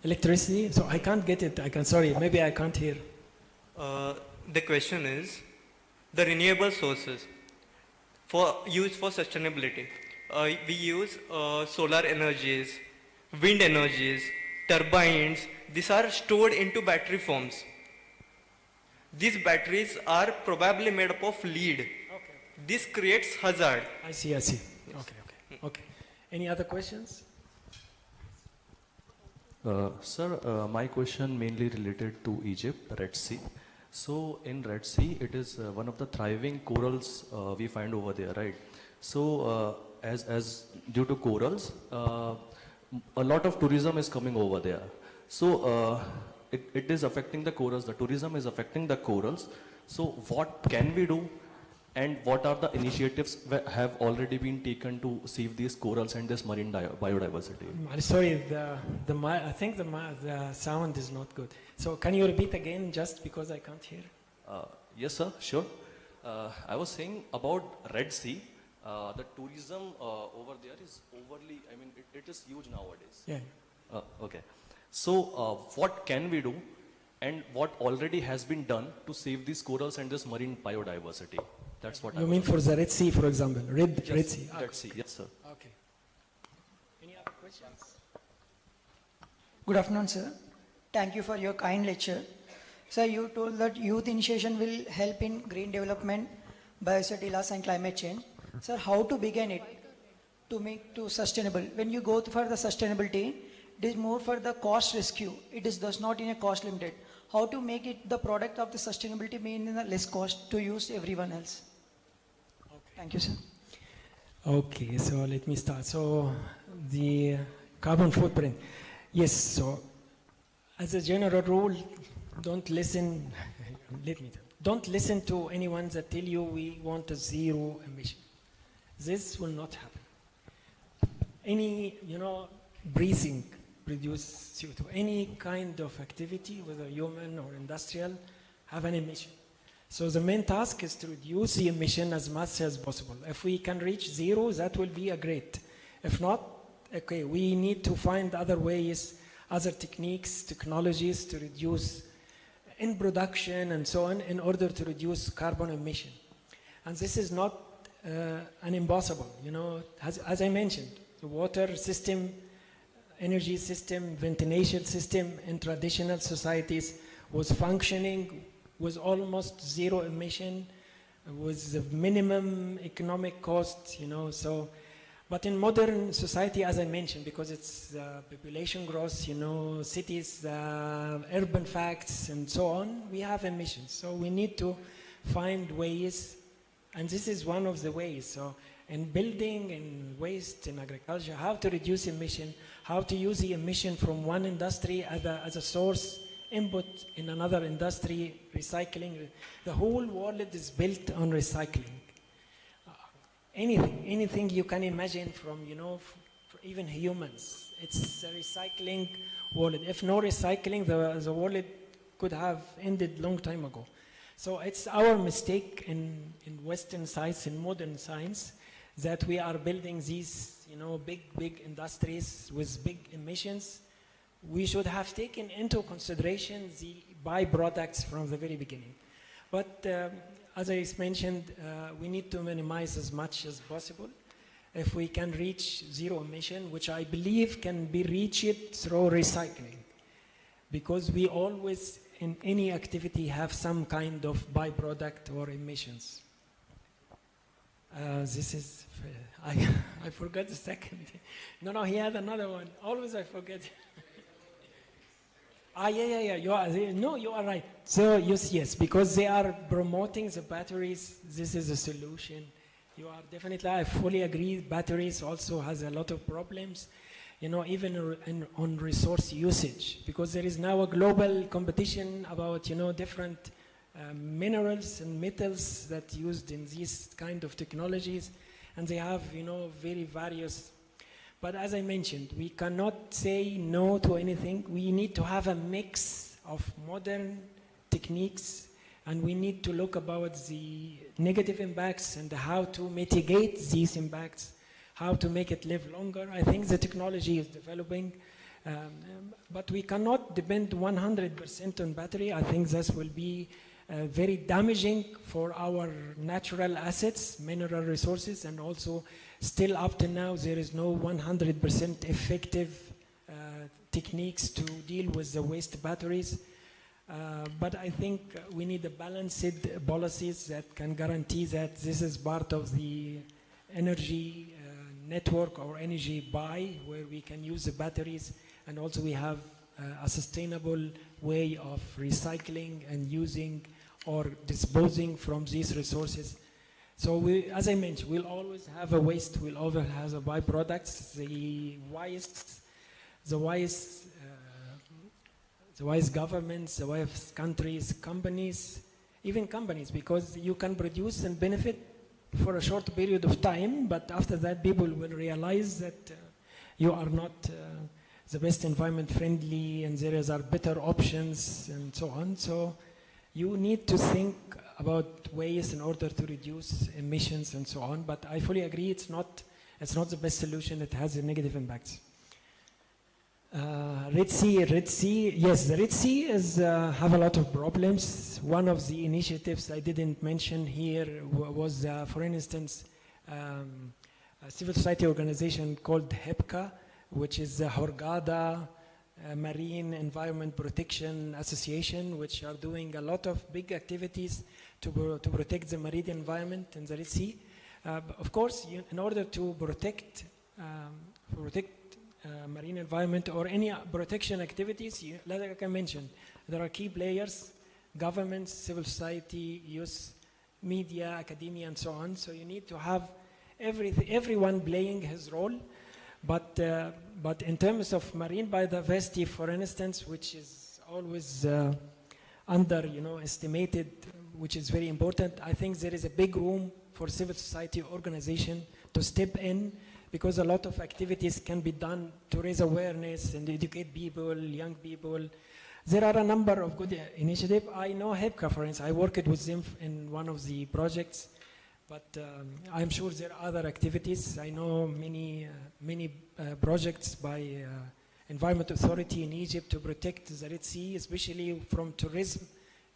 Electricity? So I can't get it. Sorry, maybe I can't hear. The question is the renewable sources used for sustainability. We use solar energies, wind energies, turbines. These are stored into battery forms. These batteries are probably made up of lead. Okay. This creates hazard. I see. Yes. Okay. Any other questions? Sir, my question mainly related to Egypt, Red Sea. So in Red Sea, it is one of the thriving corals we find over there, right? So as due to corals, a lot of tourism is coming over there. So it is affecting the corals. The tourism is affecting the corals. So what can we do, and what are the initiatives that have already been taken to save these corals and this marine biodiversity? I'm sorry, I think the sound is not good. So can you repeat again, just because I can't hear? Yes, sir, sure. I was saying about Red Sea. The tourism over there is overly, it is huge nowadays. Yeah. Okay. So, what can we do and what already has been done to save these corals and this marine biodiversity? That's what You mean for the Red Sea, for example? Red Sea. Red Sea, yes, sir. Okay. Any other questions? Good afternoon, sir. Thank you for your kind lecture. Sir, you told that youth initiation will help in green development, biodiversity loss and climate change. Sir, how to begin it to make to sustainable? When you go for the sustainability, it is more for the cost rescue. It is thus not in a cost limited. How to make it the product of the sustainability mean in a less cost to use everyone else? Okay. Thank you, sir. Okay, so let me start. So the carbon footprint. Yes, so as a general rule, don't listen, don't listen to anyone that tell you we want a zero emission. This will not happen. Any, breathing produce CO2. Any kind of activity, whether human or industrial, have an emission. So the main task is to reduce the emission as much as possible. If we can reach zero, that will be a great. If not, okay, we need to find other ways, other techniques, technologies to reduce in production and so on in order to reduce carbon emission. And this is not an impossible, as I mentioned, the water system, energy system, ventilation system in traditional societies was functioning with almost zero emission, with the minimum economic cost, so. But in modern society, as I mentioned, because it's population growth, cities, urban facts, and so on, we have emissions. So we need to find ways, and this is one of the ways. So in building, in waste, in agriculture, how to reduce emission, how to use the emission from one industry as a source input in another industry, recycling. The whole world is built on recycling. Anything you can imagine from, even humans. It's a recycling world. If no recycling, the world could have ended long time ago. So it's our mistake in Western science, in modern science, that we are building these, big industries with big emissions. We should have taken into consideration the byproducts from the very beginning. But as I mentioned, we need to minimize as much as possible. If we can reach zero emission, which I believe can be reached through recycling, because we always, in any activity, have some kind of byproduct or emissions. This is, I forgot the second. No, he had another one. Always I forget. Yeah. You are right. So yes, because they are promoting the batteries. This is a solution. You are definitely. I fully agree. Batteries also has a lot of problems. Even on resource usage, because there is now a global competition about different minerals and metals that used in these kind of technologies, and they have very various. But as I mentioned, we cannot say no to anything. We need to have a mix of modern techniques, and we need to look about the negative impacts and how to mitigate these impacts, how to make it live longer. I think the technology is developing, but we cannot depend 100% on battery. I think this will be very damaging for our natural assets, mineral resources, and also still up to now there is no 100% effective techniques to deal with the waste batteries. But I think we need a balanced policies that can guarantee that this is part of the energy network or energy buy, where we can use the batteries, and also we have a sustainable way of recycling and using or disposing from these resources. So we, as I mentioned, we'll always have a waste, we'll always have a byproducts. The wise governments, the wise countries, companies, even companies, because you can produce and benefit for a short period of time, but after that people will realize that you are not the best environment friendly, and there are better options and so on. So you need to think about ways in order to reduce emissions and so on. But I fully agree, it's not the best solution. It has a negative impacts. Red Sea, yes, the Red Sea is, have a lot of problems. One of the initiatives I didn't mention here was, for instance, a civil society organization called HEPCA, which is the Hurghada Marine Environment Protection Association, which are doing a lot of big activities to protect the marine environment in the Red Sea. Of course, in order to protect marine environment or any protection activities, like I can mention, there are key players, governments, civil society, youth, media, academia, and so on. So you need to have everyone playing his role. But in terms of marine biodiversity, for instance, which is always estimated, which is very important, I think there is a big room for civil society organization to step in, because a lot of activities can be done to raise awareness and educate people, young people. There are a number of good initiatives. I know HEPCA, for instance. I worked with them in one of the projects, but I'm sure there are other activities. I know many projects by Environment Authority in Egypt to protect the Red Sea, especially from tourism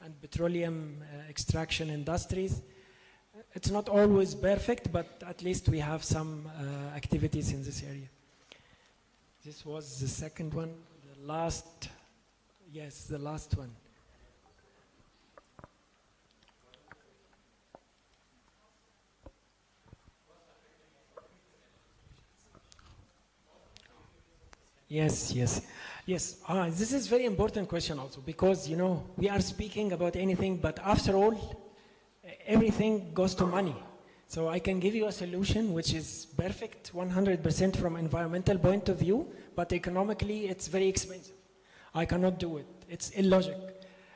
and petroleum extraction industries. It's not always perfect, but at least we have some activities in this area. This was the second one. The last, yes, the last one. Yes. This is very important question also, because, we are speaking about anything, but after all, everything goes to money. So I can give you a solution which is perfect 100% from environmental point of view, but economically it's very expensive. I cannot do it. It's illogic.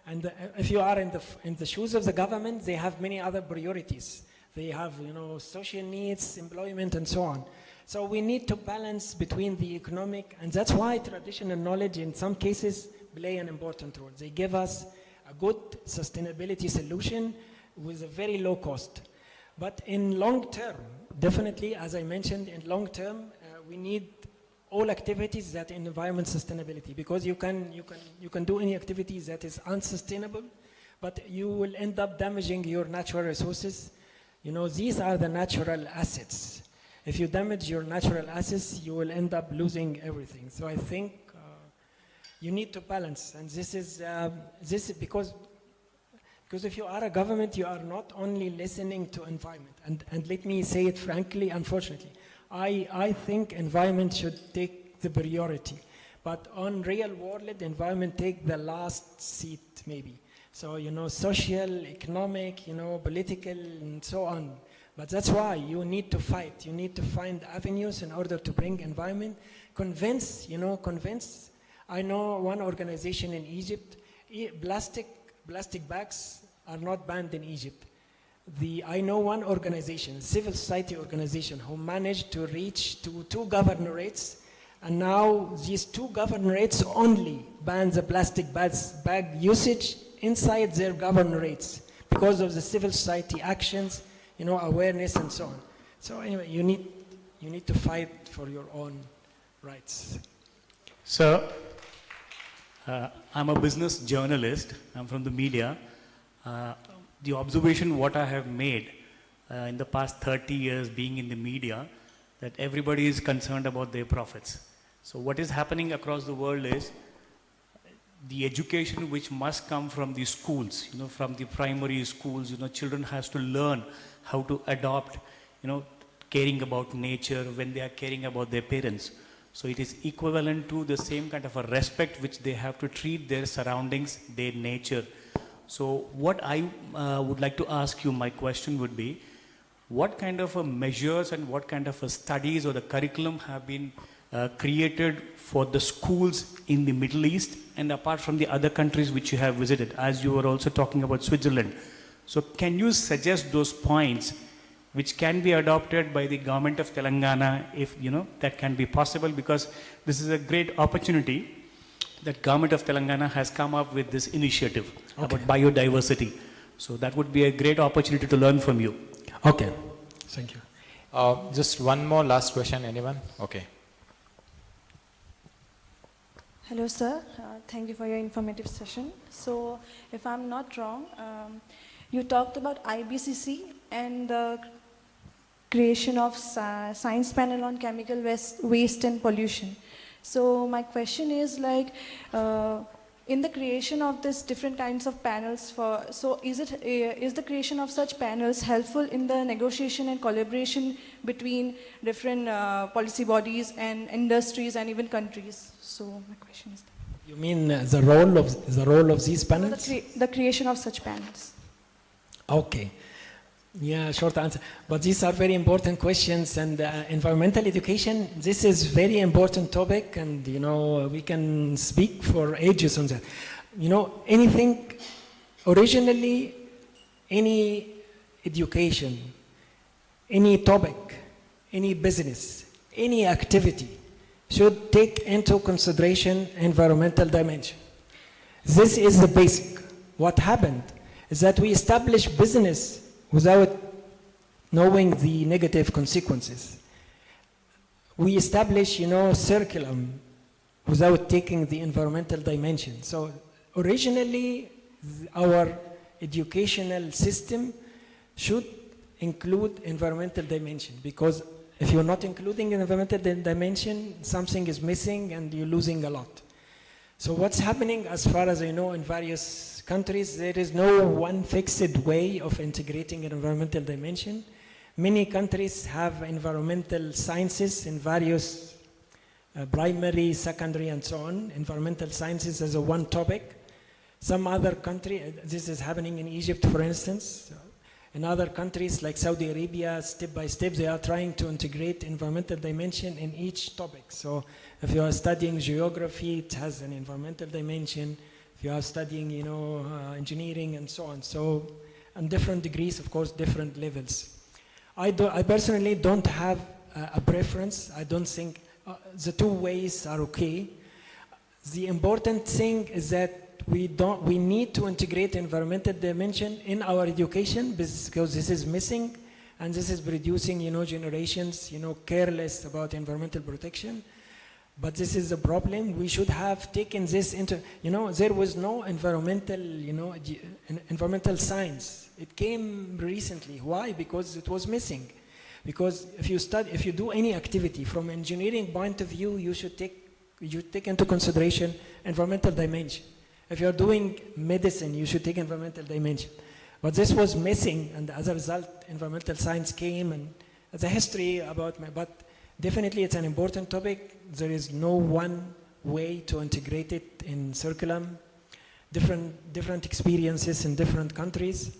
And if you are in the shoes of the government, they have many other priorities. They have, social needs, employment, and so on. So we need to balance between the economic, and that's why traditional knowledge in some cases play an important role. They give us a good sustainability solution with a very low cost. But in long term, definitely, as I mentioned, in long term, we need all activities that in environment sustainability, because you can do any activities that is unsustainable, but you will end up damaging your natural resources. These are the natural assets. If you damage your natural assets, you will end up losing everything. So I think you need to balance, and this is because if you are a government, you are not only listening to environment. And let me say it frankly, unfortunately, I think environment should take the priority. But on real world, environment take the last seat, maybe. So, social, economic, political, and so on. But that's why you need to fight. You need to find avenues in order to bring environment. Convince. I know one organization in Egypt, plastic bags are not banned in Egypt. I know one organization, civil society organization, who managed to reach to 2 governorates, and now these 2 governorates only ban the plastic bag usage inside their governorates because of the civil society actions, awareness and so on. So anyway, you need to fight for your own rights. So, I'm a business journalist. I'm from the media. The observation what I have made in the past 30 years being in the media, that everybody is concerned about their profits. So what is happening across the world is the education which must come from the schools, from the primary schools, children has to learn how to adopt, caring about nature when they are caring about their parents. So it is equivalent to the same kind of a respect which they have to treat their surroundings, their nature. So what I would like to ask you, my question would be, what kind of measures and what kind of studies or the curriculum have been created for the schools in the Middle East and apart from the other countries which you have visited, as you were also talking about Switzerland. So can you suggest those points which can be adopted by the government of Telangana if, that can be possible, because this is a great opportunity that government of Telangana has come up with this initiative about biodiversity. So that would be a great opportunity to learn from you. Okay, thank you. Just one more last question, anyone? Okay. Hello, sir. Thank you for your informative session. So, if I'm not wrong, you talked about IBCC and the creation of science panel on chemical waste and pollution. So, my question is like, in the creation of this different kinds of panels is the creation of such panels helpful in the negotiation and collaboration between different policy bodies and industries and even countries? So my question is that. You mean the role of these panels? The creation of such panels. Okay. Yeah, short answer. But these are very important questions, and environmental education, this is very important topic, and you know, we can speak for ages on that. You know, anything, originally, any education, any topic, any business, any activity should take into consideration environmental dimension. This is the basic. What happened is that we established business without knowing the negative consequences. We establish, you know, curriculum without taking the environmental dimension. So originally, our educational system should include environmental dimension, because if you're not including an environmental dimension, something is missing and you're losing a lot. So what's happening, as far as I know, in various countries, there is no one fixed way of integrating an environmental dimension. Many countries have environmental sciences in various primary, secondary, and so on. Environmental sciences as a one topic. Some other country, this is happening in Egypt, for instance. In other countries like Saudi Arabia, step by step, they are trying to integrate environmental dimension in each topic. So if you are studying geography, it has an environmental dimension. If you are studying, you know, engineering and so on. So, on different degrees, of course, different levels. I personally don't have a preference. I don't think the two ways are okay. The important thing is that we need to integrate environmental dimension in our education, because this is missing, and this is producing, you know, generations, you know, careless about environmental protection. But this is the problem. We should have taken this into, you know, there was no environmental, you know, environmental science. It came recently. Why? Because it was missing. Because if you do any activity from engineering point of view, you should take into consideration environmental dimension. If you're doing medicine, you should take environmental dimension. But this was missing, and as a result, environmental science came, and there's a history about but definitely it's an important topic. There is no one way to integrate it in curriculum. Different experiences in different countries.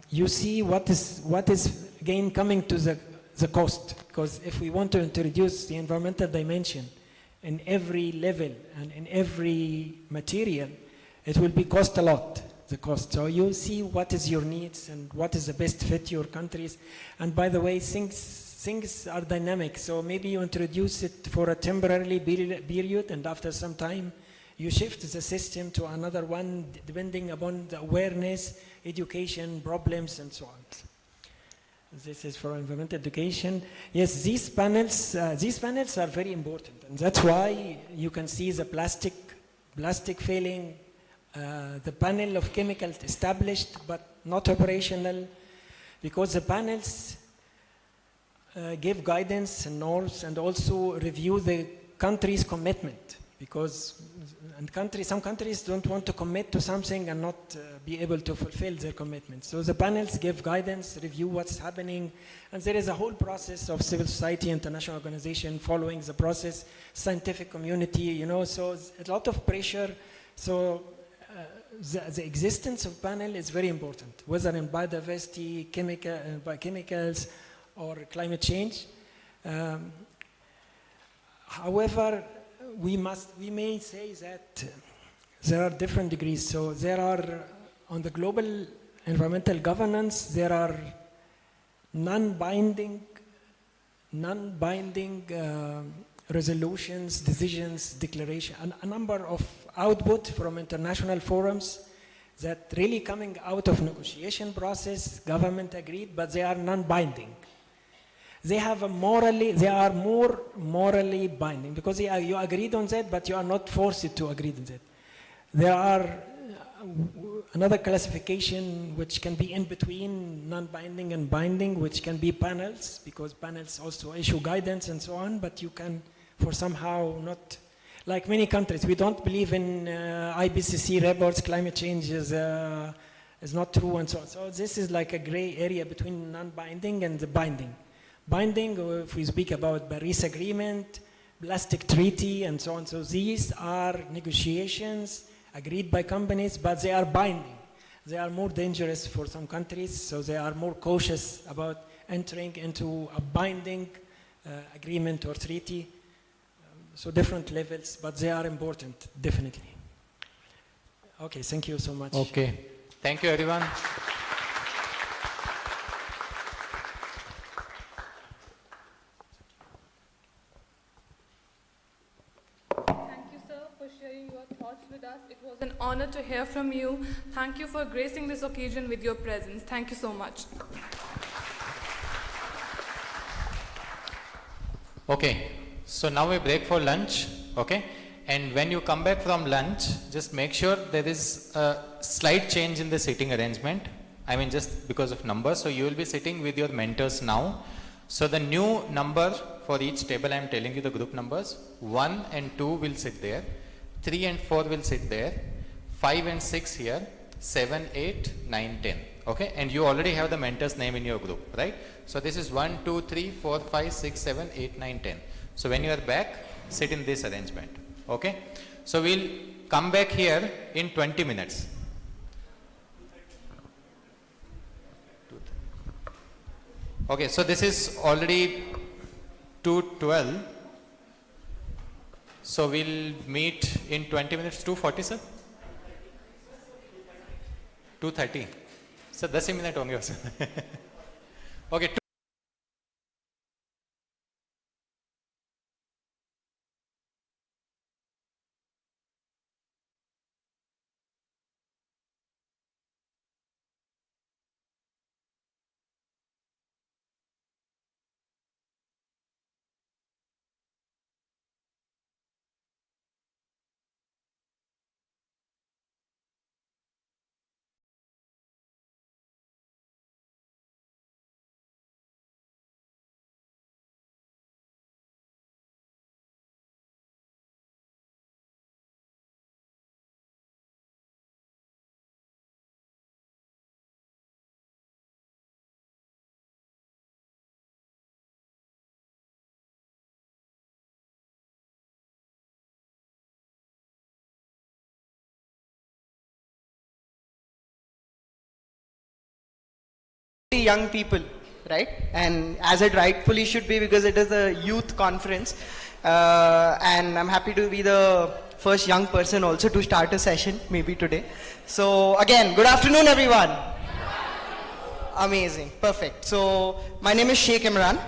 You see what is again coming to the cost, because if we want to introduce the environmental dimension in every level and in every material, it will be cost a lot, the cost. So you see what is your needs and what is the best fit your countries. And by the way, things are dynamic. So maybe you introduce it for a temporary period, and after some time, you shift the system to another one, depending upon the awareness, education, problems, and so on. This is for environmental education. Yes, these panels are very important, and that's why you can see the plastic failing, the panel of chemicals established but not operational, because the panels give guidance and norms and also review the country's commitment, because some countries don't want to commit to something and not be able to fulfill their commitment. So the panels give guidance, review what's happening, and there is a whole process of civil society, international organization following the process, scientific community, you know, so a lot of pressure. So the existence of panel is very important, whether in biodiversity, chemicals, or climate change. However, we may say that there are different degrees. So there are, on the global environmental governance, there are non-binding resolutions, decisions, declaration, a number of output from international forums that really coming out of negotiation process, government agreed, but they are non-binding. they have they are more morally binding because you agreed on that, but you are not forced to agree on that. There are another classification which can be in between non-binding and binding, which can be panels, because panels also issue guidance and so on, but you can, for somehow not, like many countries, we don't believe in IPCC reports, climate change is not true and so on. So this is like a gray area between non-binding and the binding. Binding, if we speak about Paris Agreement, Plastic Treaty and so on, so these are negotiations agreed by companies, but they are binding. They are more dangerous for some countries, so they are more cautious about entering into a binding agreement or treaty. So different levels, but they are important, definitely. Okay, thank you so much. Okay, thank you everyone. Thank you, sir, for sharing your thoughts with us. It was an honor to hear from you. Thank you for gracing this occasion with your presence. Thank you so much. Okay, so now we break for lunch, okay? And when you come back from lunch, just make sure there is a slight change in the seating arrangement. I mean, just because of numbers. So you will be sitting with your mentors now. So the new number for each table, I am telling you the group numbers. 1 and 2 will sit there. 3 and 4 will sit there. 5 and 6 here. 7, 8, 9, 10. Okay, and you already have the mentor's name in your group, right? So this is 1, 2, 3, 4, 5, 6, 7, 8, 9, 10. So when you are back, sit in this arrangement. Okay, so we'll come back here in 20 minutes. Okay, so this is already 2:12. So we'll meet in 20 minutes. 2:40 sir? 2:30. Sir 10 minute होंगे उसमें. Okay. Young people, right? And as it rightfully should be, because it is a youth conference, and I'm happy to be the first young person also to start a session maybe today. So again, good afternoon everyone. Amazing, perfect. So my name is Sheikh Imran.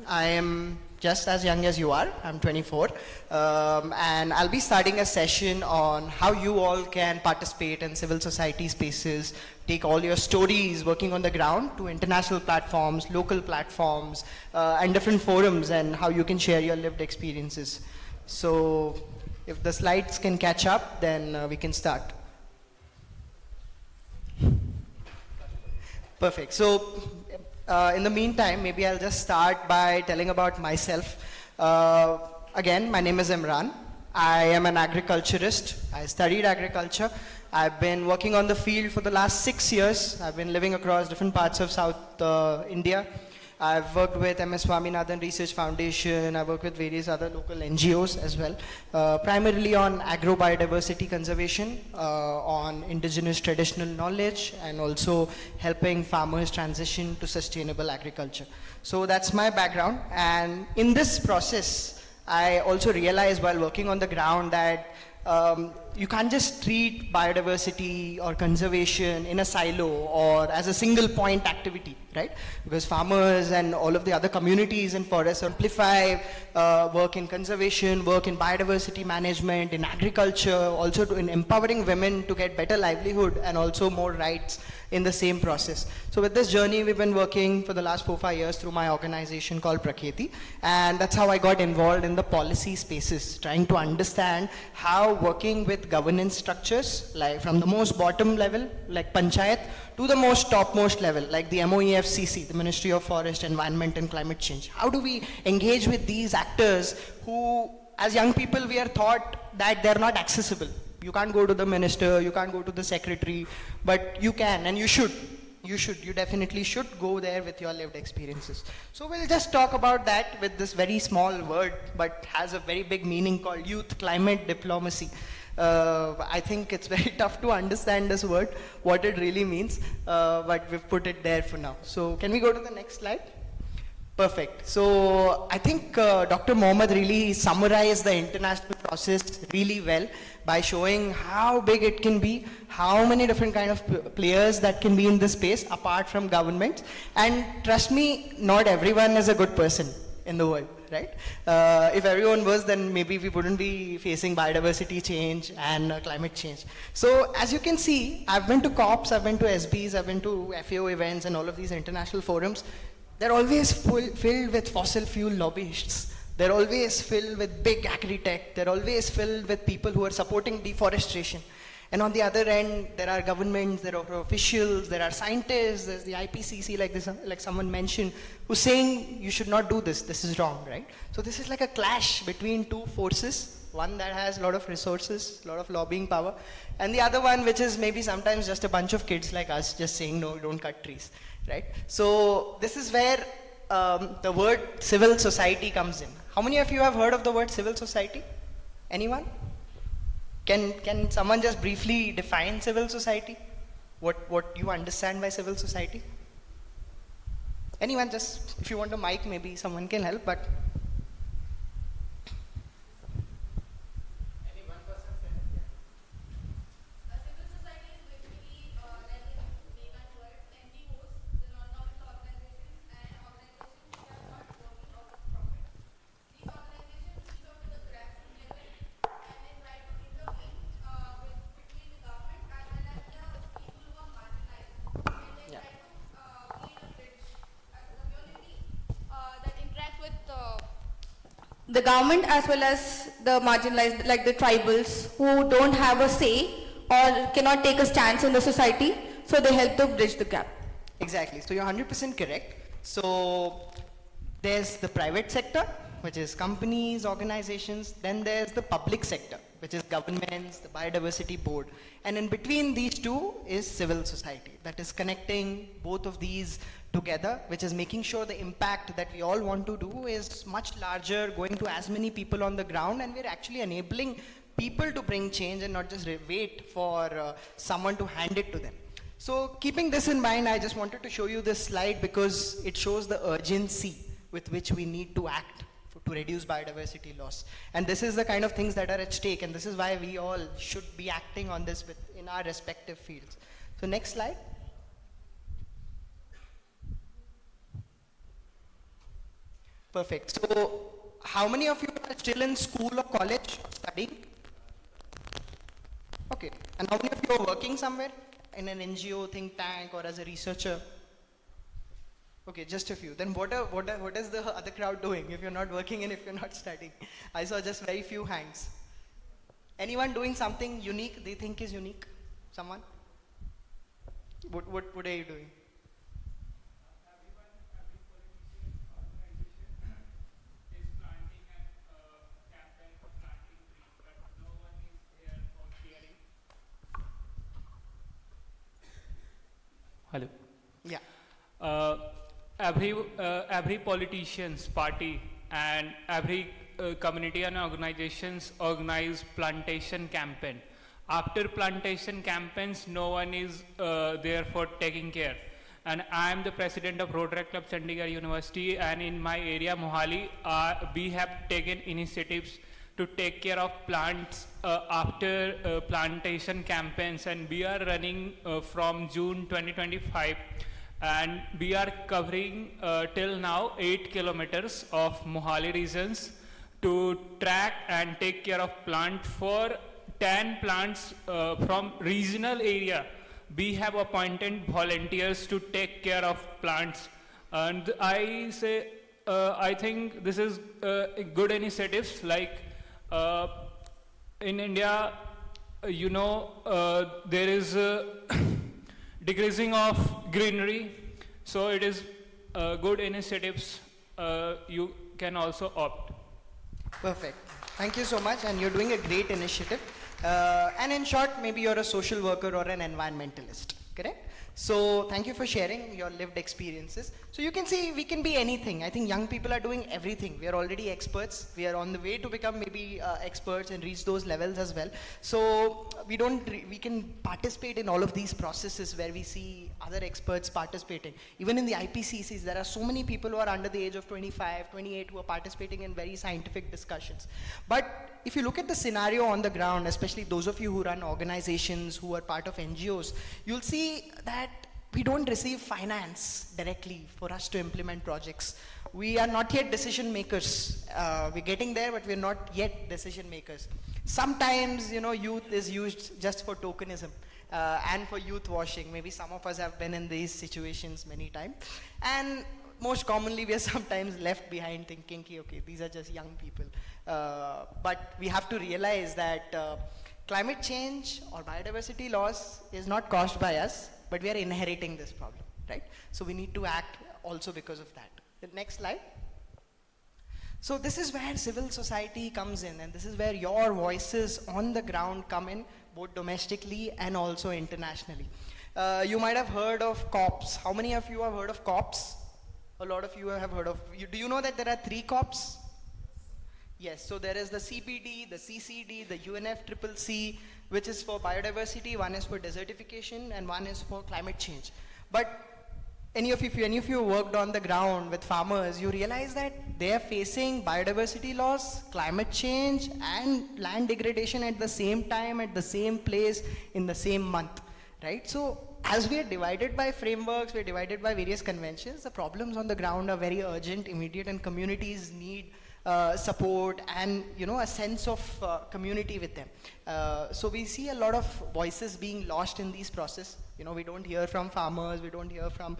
I am just as young as you are. I'm 24, and I'll be starting a session on how you all can participate in civil society spaces, take all your stories working on the ground to international platforms, local platforms, and different forums, and how you can share your lived experiences. So if the slides can catch up, then we can start. Perfect. So in the meantime, maybe I'll just start by telling about myself. Again, my name is Imran. I am an agriculturist. I studied agriculture. I've been working on the field for the last 6 years. I've been living across different parts of South India. I've worked with MS Swaminathan Research Foundation. I work with various other local NGOs as well, primarily on agro-biodiversity conservation, on indigenous traditional knowledge, and also helping farmers transition to sustainable agriculture. So that's my background. And in this process, I also realized while working on the ground that You can't just treat biodiversity or conservation in a silo or as a single point activity, right? Because farmers and all of the other communities in forests amplify work in conservation, work in biodiversity management, in agriculture, also in empowering women to get better livelihood and also more rights in the same process. So with this journey, we've been working for the last 4-5 years through my organization called Prakriti, and that's how I got involved in the policy spaces, trying to understand how working with governance structures, like from the most bottom level, like Panchayat, to the most topmost level, like the MOEFCC, the Ministry of Forest, Environment and Climate Change. How do we engage with these actors who, as young people, we are taught that they're not accessible. You can't go to the minister, you can't go to the secretary, but you can and you should. You definitely should go there with your lived experiences. So we'll just talk about that with this very small word, but has a very big meaning called youth climate diplomacy. I think it's very tough to understand this word, what it really means, but we've put it there for now. So can we go to the next slide? Perfect. So I think Dr. Mohammed really summarized the international process really well by showing how big it can be, how many different kind of players that can be in this space apart from governments. And trust me, not everyone is a good person in the world, right? If everyone was, then maybe we wouldn't be facing biodiversity change and climate change. So as you can see, I've been to COPs, I've been to SBs, I've been to FAO events and all of these international forums. They're always filled with fossil fuel lobbyists. They're always filled with big agri-tech. They're always filled with people who are supporting deforestation. And on the other end, there are governments, there are officials, there are scientists, there's the IPCC, like someone mentioned, who's saying you should not do this, this is wrong, right? So this is like a clash between two forces, one that has a lot of resources, a lot of lobbying power, and the other one which is maybe sometimes just a bunch of kids like us just saying, no, don't cut trees, right? So this is where the word civil society comes in. How many of you have heard of the word civil society? Anyone? Can someone just briefly define civil society? What you understand by civil society? Anyone, just if you want a mic, maybe someone can help, but the government as well as the marginalized, like the tribals who don't have a say or cannot take a stance in the society, so they help to bridge the gap. Exactly, so you're 100% correct. So there's the private sector, which is companies, organizations, then there's the public sector, which is governments, the biodiversity board, and in between these two is civil society, that is connecting both of these together, which is making sure the impact that we all want to do is much larger, going to as many people on the ground, and we're actually enabling people to bring change and not just wait for someone to hand it to them. So keeping this in mind, I just wanted to show you this slide because it shows the urgency with which we need to act to reduce biodiversity loss. And this is the kind of things that are at stake, and this is why we all should be acting on this in our respective fields. So next slide. Perfect. So how many of you are still in school or college studying? Okay. And how many of you are working somewhere in an NGO, think tank, or as a researcher? Okay, just a few. Then what is the other crowd doing if you're not working and if you're not studying? I saw just very few hands. Anyone doing something unique they think is unique? Someone? What are you doing? Hello. Yeah. Every politician's party and every community and organizations organize plantation campaign. After plantation campaigns, no one is there for taking care. And I am the president of Rotary Club Chandigarh University, and in my area, Mohali, we have taken initiatives to take care of plants after plantation campaigns, and we are running from June 2025, and we are covering till now 8 kilometers of Mohali regions to track and take care of plant for 10 plants from regional area. We have appointed volunteers to take care of plants, and I think this is good initiatives. Like in India, there is decreasing of greenery, so it is good initiatives. You can also opt. Perfect. Thank you so much, and you're doing a great initiative. And in short, maybe you're a social worker or an environmentalist, correct? So thank you for sharing your lived experiences. So you can see we can be anything. I think young people are doing everything. We are already experts. We are on the way to become maybe experts and reach those levels as well. So we can participate in all of these processes where we see other experts participating. Even in the IPCCs, there are so many people who are under the age of 25, 28 who are participating in very scientific discussions. But if you look at the scenario on the ground, especially those of you who run organizations, who are part of NGOs, you'll see that we don't receive finance directly for us to implement projects. We are not yet decision makers. We're getting there, but we're not yet decision makers. Sometimes, youth is used just for tokenism and for youth washing. Maybe some of us have been in these situations many times. And most commonly, we are sometimes left behind thinking, okay, these are just young people. But we have to realize that climate change or biodiversity loss is not caused by us, but we are inheriting this problem, right? So we need to act also because of that. The next slide. So this is where civil society comes in, and this is where your voices on the ground come in, both domestically and also internationally. You might have heard of COPs. How many of you have heard of COPs? A lot of you have heard of. Do you know that there are 3 COPs? Yes, so there is the CBD, the CCD, the UNFCCC, which is for biodiversity, one is for desertification, and one is for climate change. But if any of you worked on the ground with farmers, you realize that they are facing biodiversity loss, climate change, and land degradation at the same time, at the same place, in the same month, right? So as we are divided by frameworks, we are divided by various conventions, the problems on the ground are very urgent, immediate, and communities need support and a sense of community with them. So we see a lot of voices being lost in these process. We don't hear from farmers, we don't hear from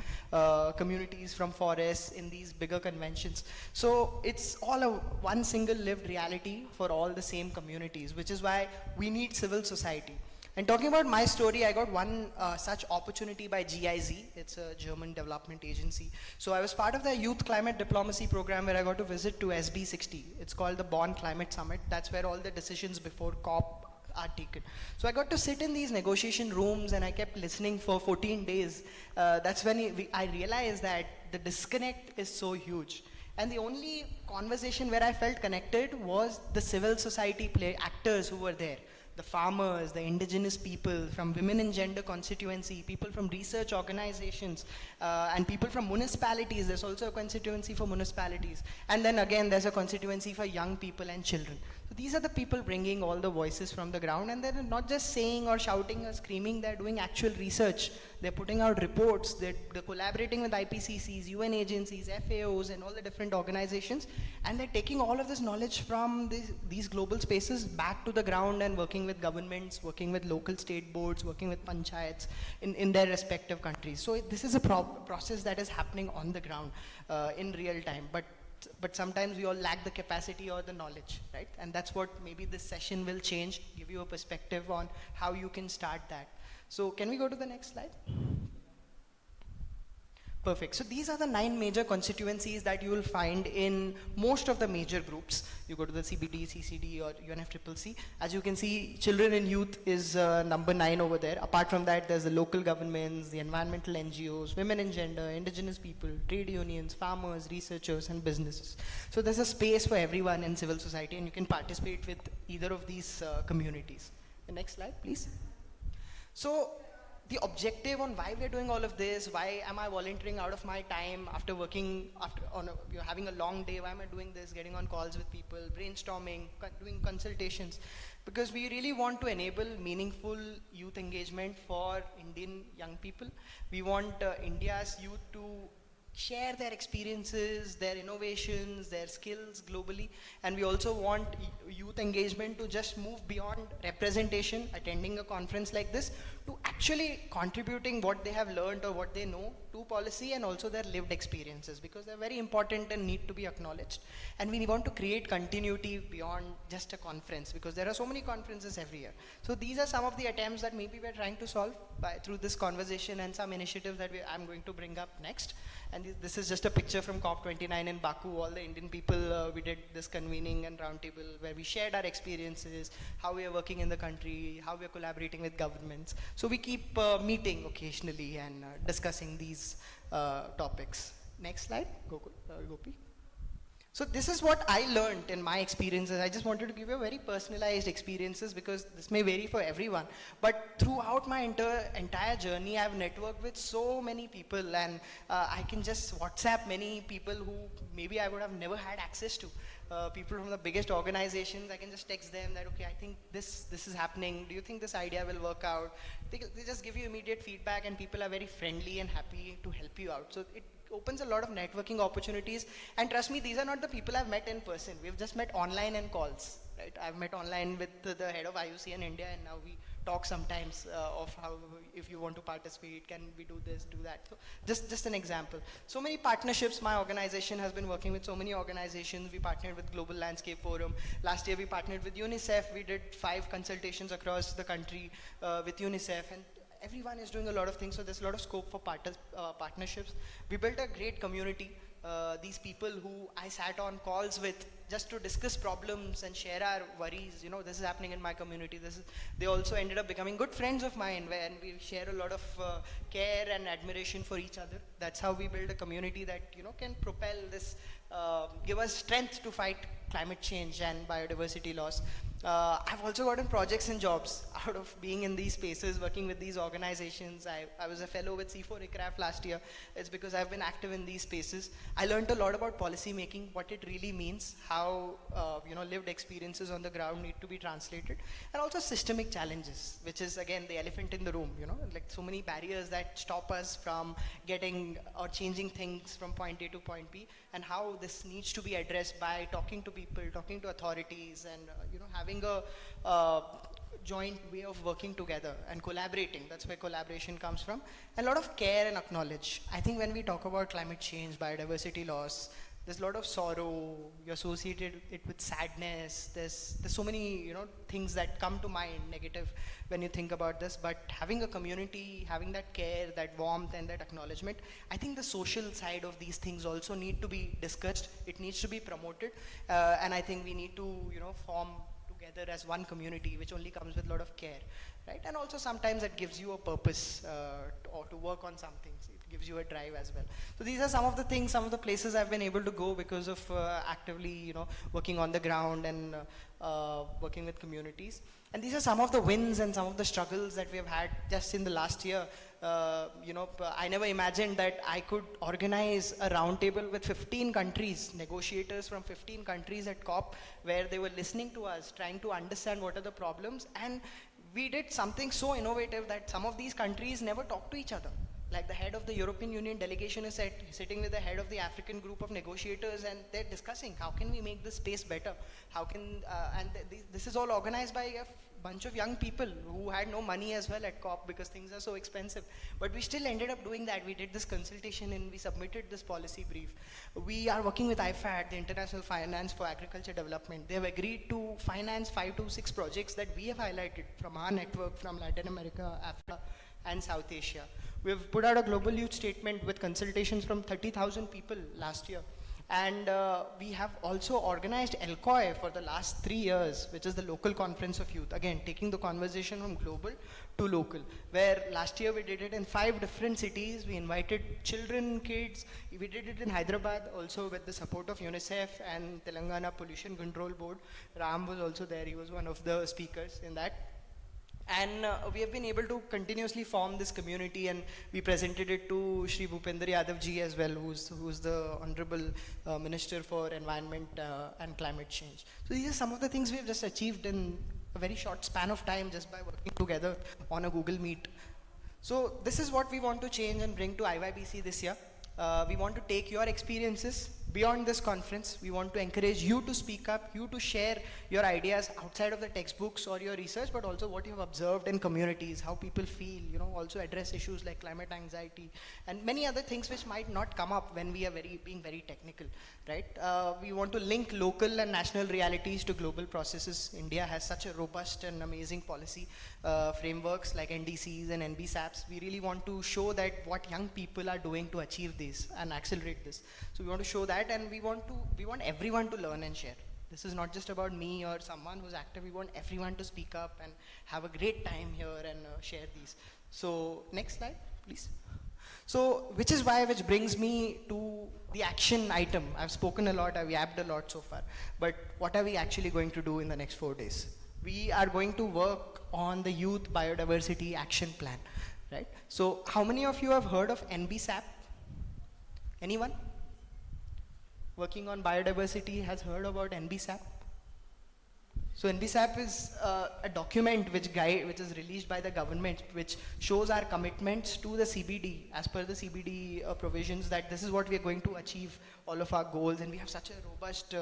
communities, from forests in these bigger conventions. So it's all one single lived reality for all the same communities, which is why we need civil society. And talking about my story, I got one such opportunity by GIZ. It's a German development agency. So I was part of the Youth Climate Diplomacy program where I got to visit to SB60. It's called the Bonn Climate Summit. That's where all the decisions before COP are taken. So I got to sit in these negotiation rooms and I kept listening for 14 days. That's when I realized that the disconnect is so huge. And the only conversation where I felt connected was the civil society actors who were there. The farmers, the indigenous people, from women and gender constituency, people from research organizations, and people from municipalities. There's also a constituency for municipalities. And then again, there's a constituency for young people and children. So these are the people bringing all the voices from the ground, and they're not just saying or shouting or screaming, they're doing actual research. They're putting out reports, they're collaborating with IPCCs, UN agencies, FAOs, and all the different organizations, and they're taking all of this knowledge from these global spaces back to the ground and working with governments, working with local state boards, working with panchayats in their respective countries. So this is a process that is happening on the ground in real time. But sometimes we all lack the capacity or the knowledge, right? And that's what maybe this session will change, give you a perspective on how you can start that. So can we go to the next slide? Perfect. So these are the 9 major constituencies that you will find in most of the major groups. You go to the CBD, CCD, or UNFCCC. As you can see, children and youth is number 9 over there. Apart from that, there's the local governments, the environmental NGOs, women and gender, indigenous people, trade unions, farmers, researchers, and businesses. So there's a space for everyone in civil society, and you can participate with either of these communities. The next slide, please. So the objective on why we're doing all of this, why am I volunteering out of my time after working, having a long day, why am I doing this, getting on calls with people, brainstorming, doing consultations, because we really want to enable meaningful youth engagement for Indian young people. We want India's youth to share their experiences, their innovations, their skills globally, and we also want youth engagement to just move beyond representation, attending a conference like this, to actually contributing what they have learned or what they know to policy, and also their lived experiences, because they're very important and need to be acknowledged. And we want to create continuity beyond just a conference, because there are so many conferences every year. So these are some of the attempts that maybe we're trying to solve through this conversation, and some initiatives that I'm going to bring up next. And this is just a picture from COP29 in Baku. All the Indian people, we did this convening and roundtable where we shared our experiences, how we are working in the country, how we are collaborating with governments. So we keep meeting occasionally and discussing these topics. Next slide, Gopi. So this is what I learned in my experiences. I just wanted to give you a very personalized experiences, because this may vary for everyone. But throughout my entire journey, I've networked with so many people, and I can just WhatsApp many people who maybe I would have never had access to. People from the biggest organizations, I can just text them that, okay, I think this is happening. Do you think this idea will work out? They just give you immediate feedback, and people are very friendly and happy to help you out. So it opens a lot of networking opportunities. And trust me, these are not the people I've met in person. We've just met online and calls, right? I've met online with the head of IUCN India, and now we talk sometimes of how, if you want to participate, can we do this, do that. So just an example. So many partnerships. My organization has been working with so many organizations. We partnered with Global Landscape Forum. Last year we partnered with UNICEF. We did 5 consultations across the country with UNICEF. And everyone is doing a lot of things, so there's a lot of scope for partnerships. We built a great community. These people who I sat on calls with just to discuss problems and share our worries. You know, this is happening in my community. They also ended up becoming good friends of mine, and we share a lot of care and admiration for each other. That's how we build a community that, you know, can propel this, give us strength to fight climate change and biodiversity loss. I've also gotten projects and jobs out of being in these spaces, working with these organizations. I was a fellow with C4ICRAF last year. It's because I've been active in these spaces. I learned a lot about policy making, what it really means, how you know, lived experiences on the ground need to be translated, and also systemic challenges, which is again the elephant in the room. You know, like so many barriers that stop us from getting or changing things from point A to point B, and how this needs to be addressed by talking to people, talking to authorities, and you know, having a joint way of working together and collaborating. That's where collaboration comes from. And a lot of care and acknowledge. I think when we talk about climate change, biodiversity loss, there's a lot of sorrow. You associated it with sadness. There's so many, you know, things that come to mind negative when you think about this. But having a community, having that care, that warmth, and that acknowledgement, I think the social side of these things also need to be discussed. It needs to be promoted, and I think we need to, you know, form together as one community, which only comes with a lot of care, right? And also sometimes it gives you a purpose or to work on something. So it gives you a drive as well. So these are some of the things, some of the places I've been able to go because of actively, you know, working on the ground and working with communities. And these are some of the wins and some of the struggles that we have had just in the last year. You know, I never imagined that I could organize a roundtable with 15 countries, negotiators from 15 countries at COP, where they were listening to us, trying to understand what are the problems. And we did something so innovative that some of these countries never talk to each other. Like the head of the European Union delegation is sitting with the head of the African group of negotiators, and they're discussing how can we make this space better? How can, this is all organized by a bunch of young people who had no money as well at COP because things are so expensive. But we still ended up doing that. We did this consultation and we submitted this policy brief. We are working with IFAD, the International Finance for Agriculture Development. They have agreed to finance 5 to 6 projects that we have highlighted from our network from Latin America, Africa, and South Asia. We've put out a global youth statement with consultations from 30,000 people last year. And we have also organized ELCOI for the last 3 years, which is the local conference of youth. Again, taking the conversation from global to local, where last year we did it in 5 different cities. We invited children, kids. We did it in Hyderabad also with the support of UNICEF and Telangana Pollution Control Board. Ram was also there. He was one of the speakers in that. And we have been able to continuously form this community, and we presented it to Shri Bhupender Yadav ji as well, who's the Honorable Minister for Environment and Climate Change. So these are some of the things we have just achieved in a very short span of time just by working together on a Google Meet. So this is what we want to change and bring to IYBC this year. We want to take your experiences beyond this conference. We want to encourage you to speak up, you to share your ideas outside of the textbooks or your research, but also what you have observed in communities, how people feel, also address issues like climate anxiety and many other things which might not come up when we are being very technical, right? We want to link local and national realities to global processes. India has such a robust and amazing policy frameworks like NDCs and NBSAPs. We really want to show that what young people are doing to achieve this and accelerate this. So we want to show that, and we want everyone to learn and share. This is not just about me or someone who's active. We want everyone to speak up and have a great time here and share these. So next slide, please. So which brings me to the action item. I've spoken a lot, I've yapped a lot so far, but what are we actually going to do in the next 4 days? We are going to work on the Youth Biodiversity Action Plan, right? So how many of you have heard of NBSAP? Anyone working on biodiversity has heard about NBSAP? So NBSAP is a document which is released by the government, which shows our commitments to the CBD, as per the CBD provisions, that this is what we are going to achieve all of our goals, and we have such a robust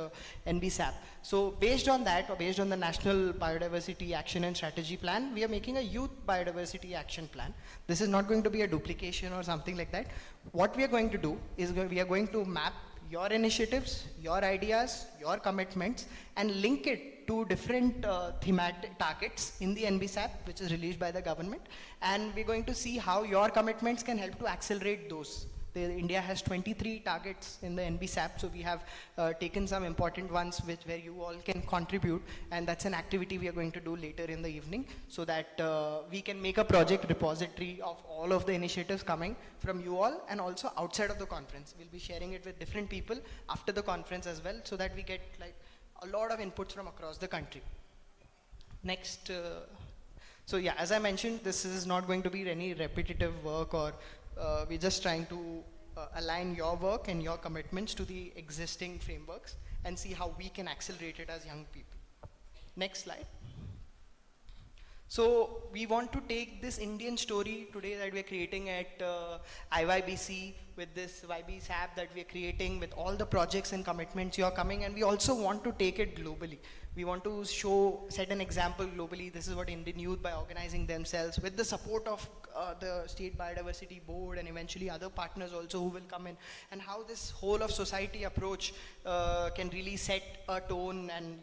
NBSAP. So based on that, or based on the National Biodiversity Action and Strategy Plan, we are making a Youth Biodiversity Action Plan. This is not going to be a duplication or something like that. What we are going to do is we are going to map your initiatives, your ideas, your commitments, and link it to different thematic targets in the NBSAP, which is released by the government. And we're going to see how your commitments can help to accelerate those. India has 23 targets in the NBSAP, so we have taken some important ones where you all can contribute, and that's an activity we are going to do later in the evening, so that we can make a project repository of all of the initiatives coming from you all, and also outside of the conference. We'll be sharing it with different people after the conference as well, so that we get like a lot of inputs from across the country. Next, so yeah, as I mentioned, this is not going to be any repetitive work, or we're just trying to align your work and your commitments to the existing frameworks and see how we can accelerate it as young people. Next slide. So we want to take this Indian story today that we're creating at IYBC, with this YBSAP that we're creating, with all the projects and commitments you're coming, and we also want to take it globally. We want to set an example globally. This is what Indian youth, by organizing themselves with the support of the State Biodiversity Board and eventually other partners also who will come in, and how this whole of society approach can really set a tone and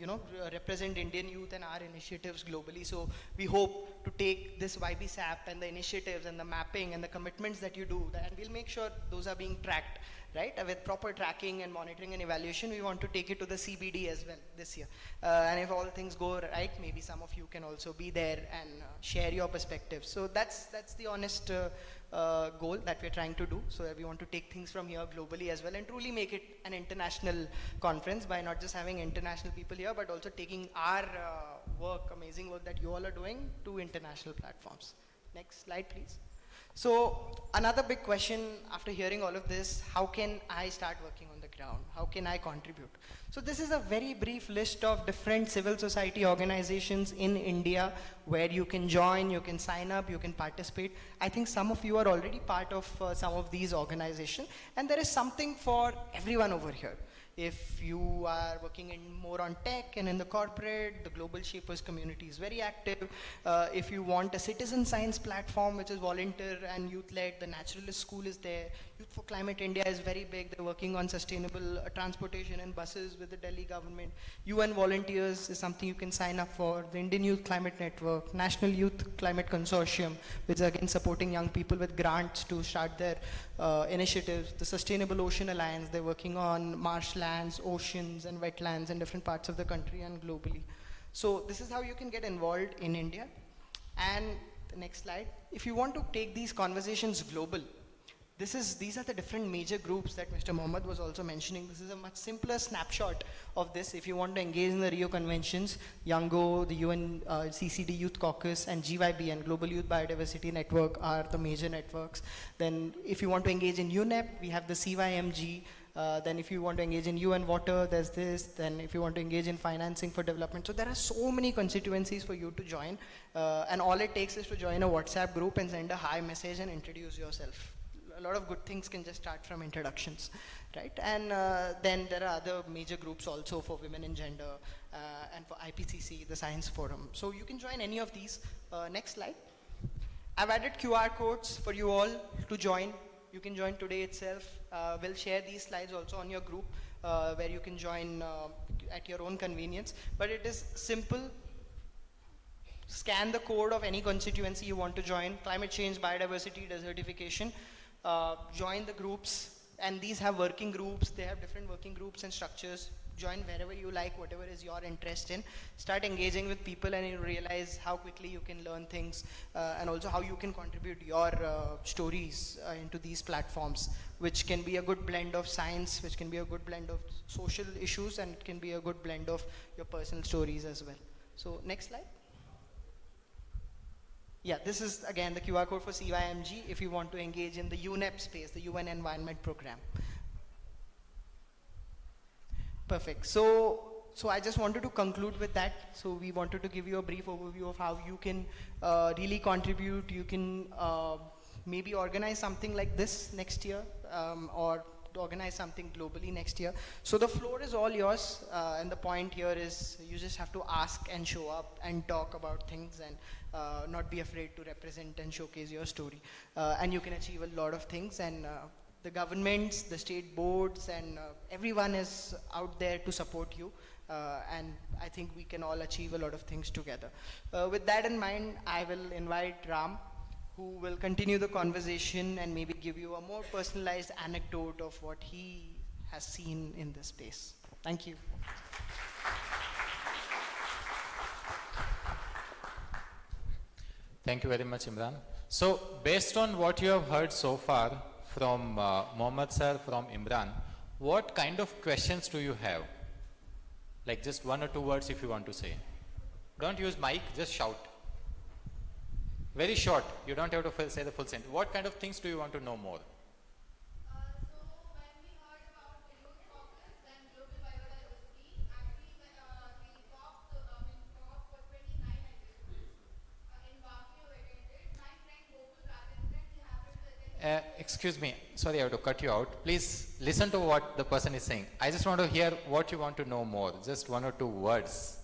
represent Indian youth and our initiatives globally. So we hope to take this YBSAP and the initiatives and the mapping and the commitments that you do, and we'll make sure those are being tracked, right? With proper tracking and monitoring and evaluation. We want to take it to the CBD as well this year. And if all things go right, maybe some of you can also be there and share your perspectives. So that's the honest goal that we're trying to do. So we want to take things from here globally as well, and truly make it an international conference by not just having international people here, but also taking our amazing work that you all are doing, to international platforms. Next slide, please. So another big question after hearing all of this: how can I start working on the ground? How can I contribute? So this is a very brief list of different civil society organizations in India where you can join, you can sign up, you can participate. I think some of you are already part of some of these organizations, and there is something for everyone over here. If you are working more on tech and in the corporate, the Global Shapers community is very active. If you want a citizen science platform, which is volunteer and youth-led, the Naturalist School is there. Youth for Climate India is very big. They're working on sustainable transportation and buses with the Delhi government. UN Volunteers is something you can sign up for. The Indian Youth Climate Network, National Youth Climate Consortium, which is again supporting young people with grants to start their initiatives. The Sustainable Ocean Alliance, they're working on marshlands, oceans, and wetlands in different parts of the country and globally. So this is how you can get involved in India. And the next slide. If you want to take these conversations global, these are the different major groups that Mr. Mohammed was also mentioning. This is a much simpler snapshot of this. If you want to engage in the Rio Conventions, Yango, the UN CCD Youth Caucus, and GYBN, Global Youth Biodiversity Network, are the major networks. Then if you want to engage in UNEP, we have the CYMG. Then if you want to engage in UN Water, there's this. Then if you want to engage in financing for development. So there are so many constituencies for you to join. And all it takes is to join a WhatsApp group and send a hi message and introduce yourself. A lot of good things can just start from introductions, right? And then there are other major groups also for women and gender and for IPCC, the Science Forum. So you can join any of these. Next slide. I've added QR codes for you all to join. You can join today itself. We'll share these slides also on your group where you can join at your own convenience. But it is simple. Scan the code of any constituency you want to join. Climate change, biodiversity, desertification. Join the groups, and these have working groups. They have different working groups and structures. Join wherever you like, whatever is your interest in. Start engaging with people, and you realize how quickly you can learn things, and also how you can contribute your stories into these platforms, which can be a good blend of science, which can be a good blend of social issues, and it can be a good blend of your personal stories as well. So next slide. Yeah, this is again the QR code for CYMG if you want to engage in the UNEP space, the UN Environment Program. Perfect. So I just wanted to conclude with that. So we wanted to give you a brief overview of how you can really contribute. You can maybe organize something like this next year, or organize something globally next year. So the floor is all yours, and the point here is you just have to ask and show up and talk about things, and not be afraid to represent and showcase your story. And you can achieve a lot of things, and the governments, the state boards, and everyone is out there to support you. And I think we can all achieve a lot of things together. With that in mind, I will invite Ram, who will continue the conversation and maybe give you a more personalized anecdote of what he has seen in this space. Thank you. Thank you very much, Imran. So, based on what you have heard so far from Mohammed sir, from Imran, what kind of questions do you have? Like just one or two words if you want to say. Don't use mic, just shout. Very short, you don't have to say the full sentence. What kind of things do you want to know more? Excuse me, sorry I have to cut you out. Please listen to what the person is saying. I just want to hear what you want to know more, just one or two words.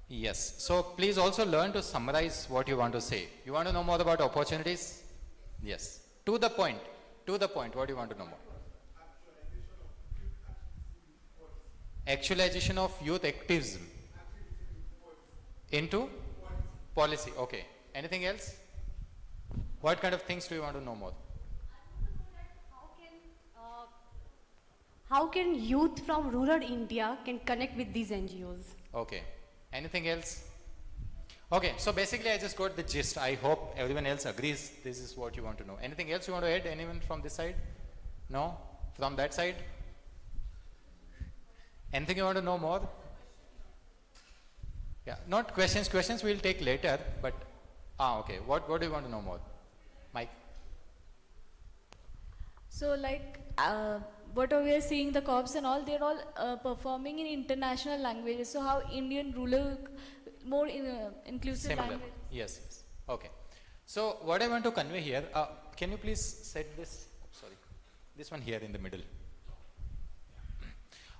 Yes, so please also learn to summarize what you want to say. You want to know more about opportunities? Yes. To the point, what do you want to know more? Actualization of youth activism into policy, okay. Anything else? What kind of things do you want to know more? How can youth from rural India can connect with these NGOs? Okay. Anything else? Okay, so basically I just got the gist. I hope everyone else agrees this is what you want to know. Anything else you want to add? Anyone from this side? No? From that side? Anything you want to know more? Yeah, not questions. Questions we'll take later, but okay. What do you want to know more? Mike? So like what we are seeing, the cops and all, they're all performing in international languages. So how Indian rural, more inclusive Similar. language? Yes, yes. Okay. So what I want to convey here, can you please set this, this one here in the middle.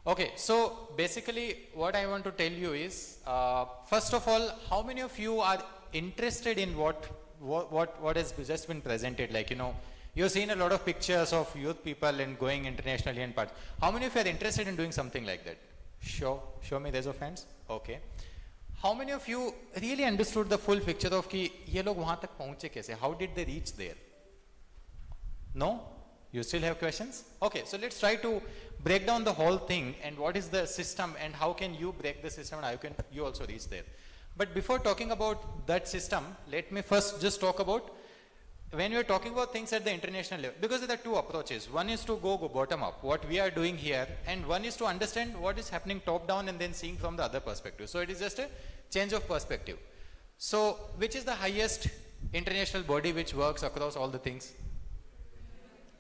Okay, so basically what I want to tell you is, first of all, how many of you are interested in what has just been presented? Like, you know, you've seen a lot of pictures of youth people and going internationally and parts. How many of you are interested in doing something like that? Show me raise of hands. Okay. How many of you really understood the full picture of कि ये लोग वहाँ तक पहुँचे कैसे? How did they reach there? No? You still have questions? Okay, so let's try to break down the whole thing and what is the system and how can you break the system and how can you also reach there. But before talking about that system, let me first just talk about when we are talking about things at the international level, because there are two approaches. One is to go bottom up, what we are doing here, and one is to understand what is happening top down and then seeing from the other perspective. So it is just a change of perspective. So which is the highest international body which works across all the things?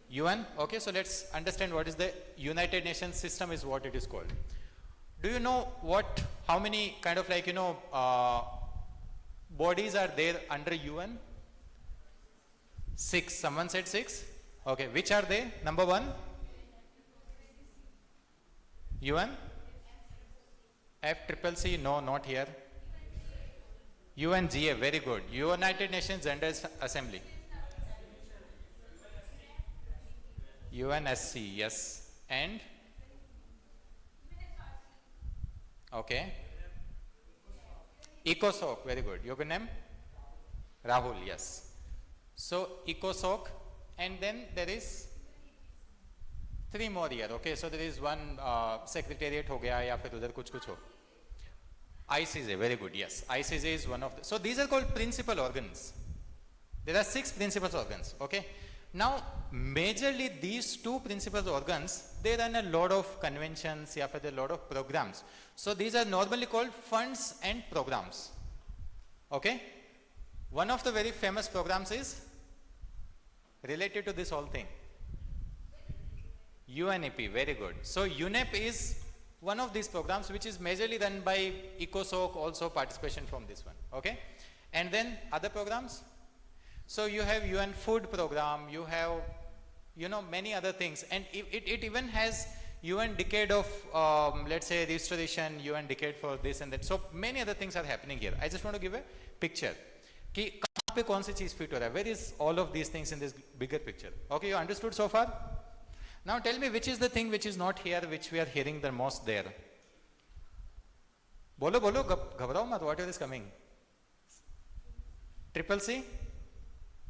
UN. Okay, so let's understand what is the United Nations system is what it is called. Do you know how many kind of like, bodies are there under UN? 6. Someone said 6. Okay, which are they? Number 1? UN? FCCC? No, not here. UNGA, very good. United Nations General Assembly. UNSC, yes. And? Okay. ECOSOC, very good. Your good name? Rahul, yes. So ECOSOC, and then there is 3 more here. Okay, so there is one secretariat ho gaya ya fir udhar kuch ho. ICJ, very good, yes. ICJ is one of the, so these are called principal organs. There are 6 principal organs, okay. Now, majorly these 2 principal organs, they run a lot of conventions, ya fir a lot of programs. So these are normally called funds and programs, okay. One of the very famous programs is related to this whole thing. UNEP, very good. So UNEP is one of these programs which is majorly run by ECOSOC, also participation from this one, okay. And then other programs. So you have UN Food Program, you have, many other things, and it even has UN Decade of, let's say, restoration, UN Decade for this and that. So many other things are happening here. I just want to give a picture. कि कहाँ पे कौन सी चीज fit हो रहा है? Where is all of these things in this bigger picture? Okay, you understood so far? Now tell me which is the thing which is not here, which we are hearing the most there. बोलो बोलो, घबराओ मत. Whatever is coming. CCC.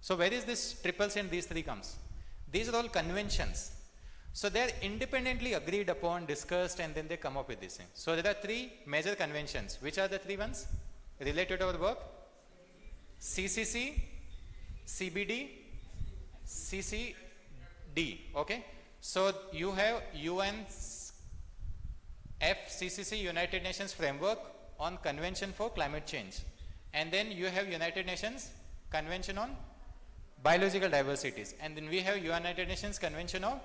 So where is this CCC and these 3 comes? These are all conventions. So they are independently agreed upon, discussed, and then they come up with this thing. So there are 3 major conventions. Which are the 3 ones related to our work? CCC, CBD, CCD, okay. So you have UNFCCC, United Nations Framework on Convention for Climate Change, and then you have United Nations Convention on Biological Diversities, and then we have United Nations Convention on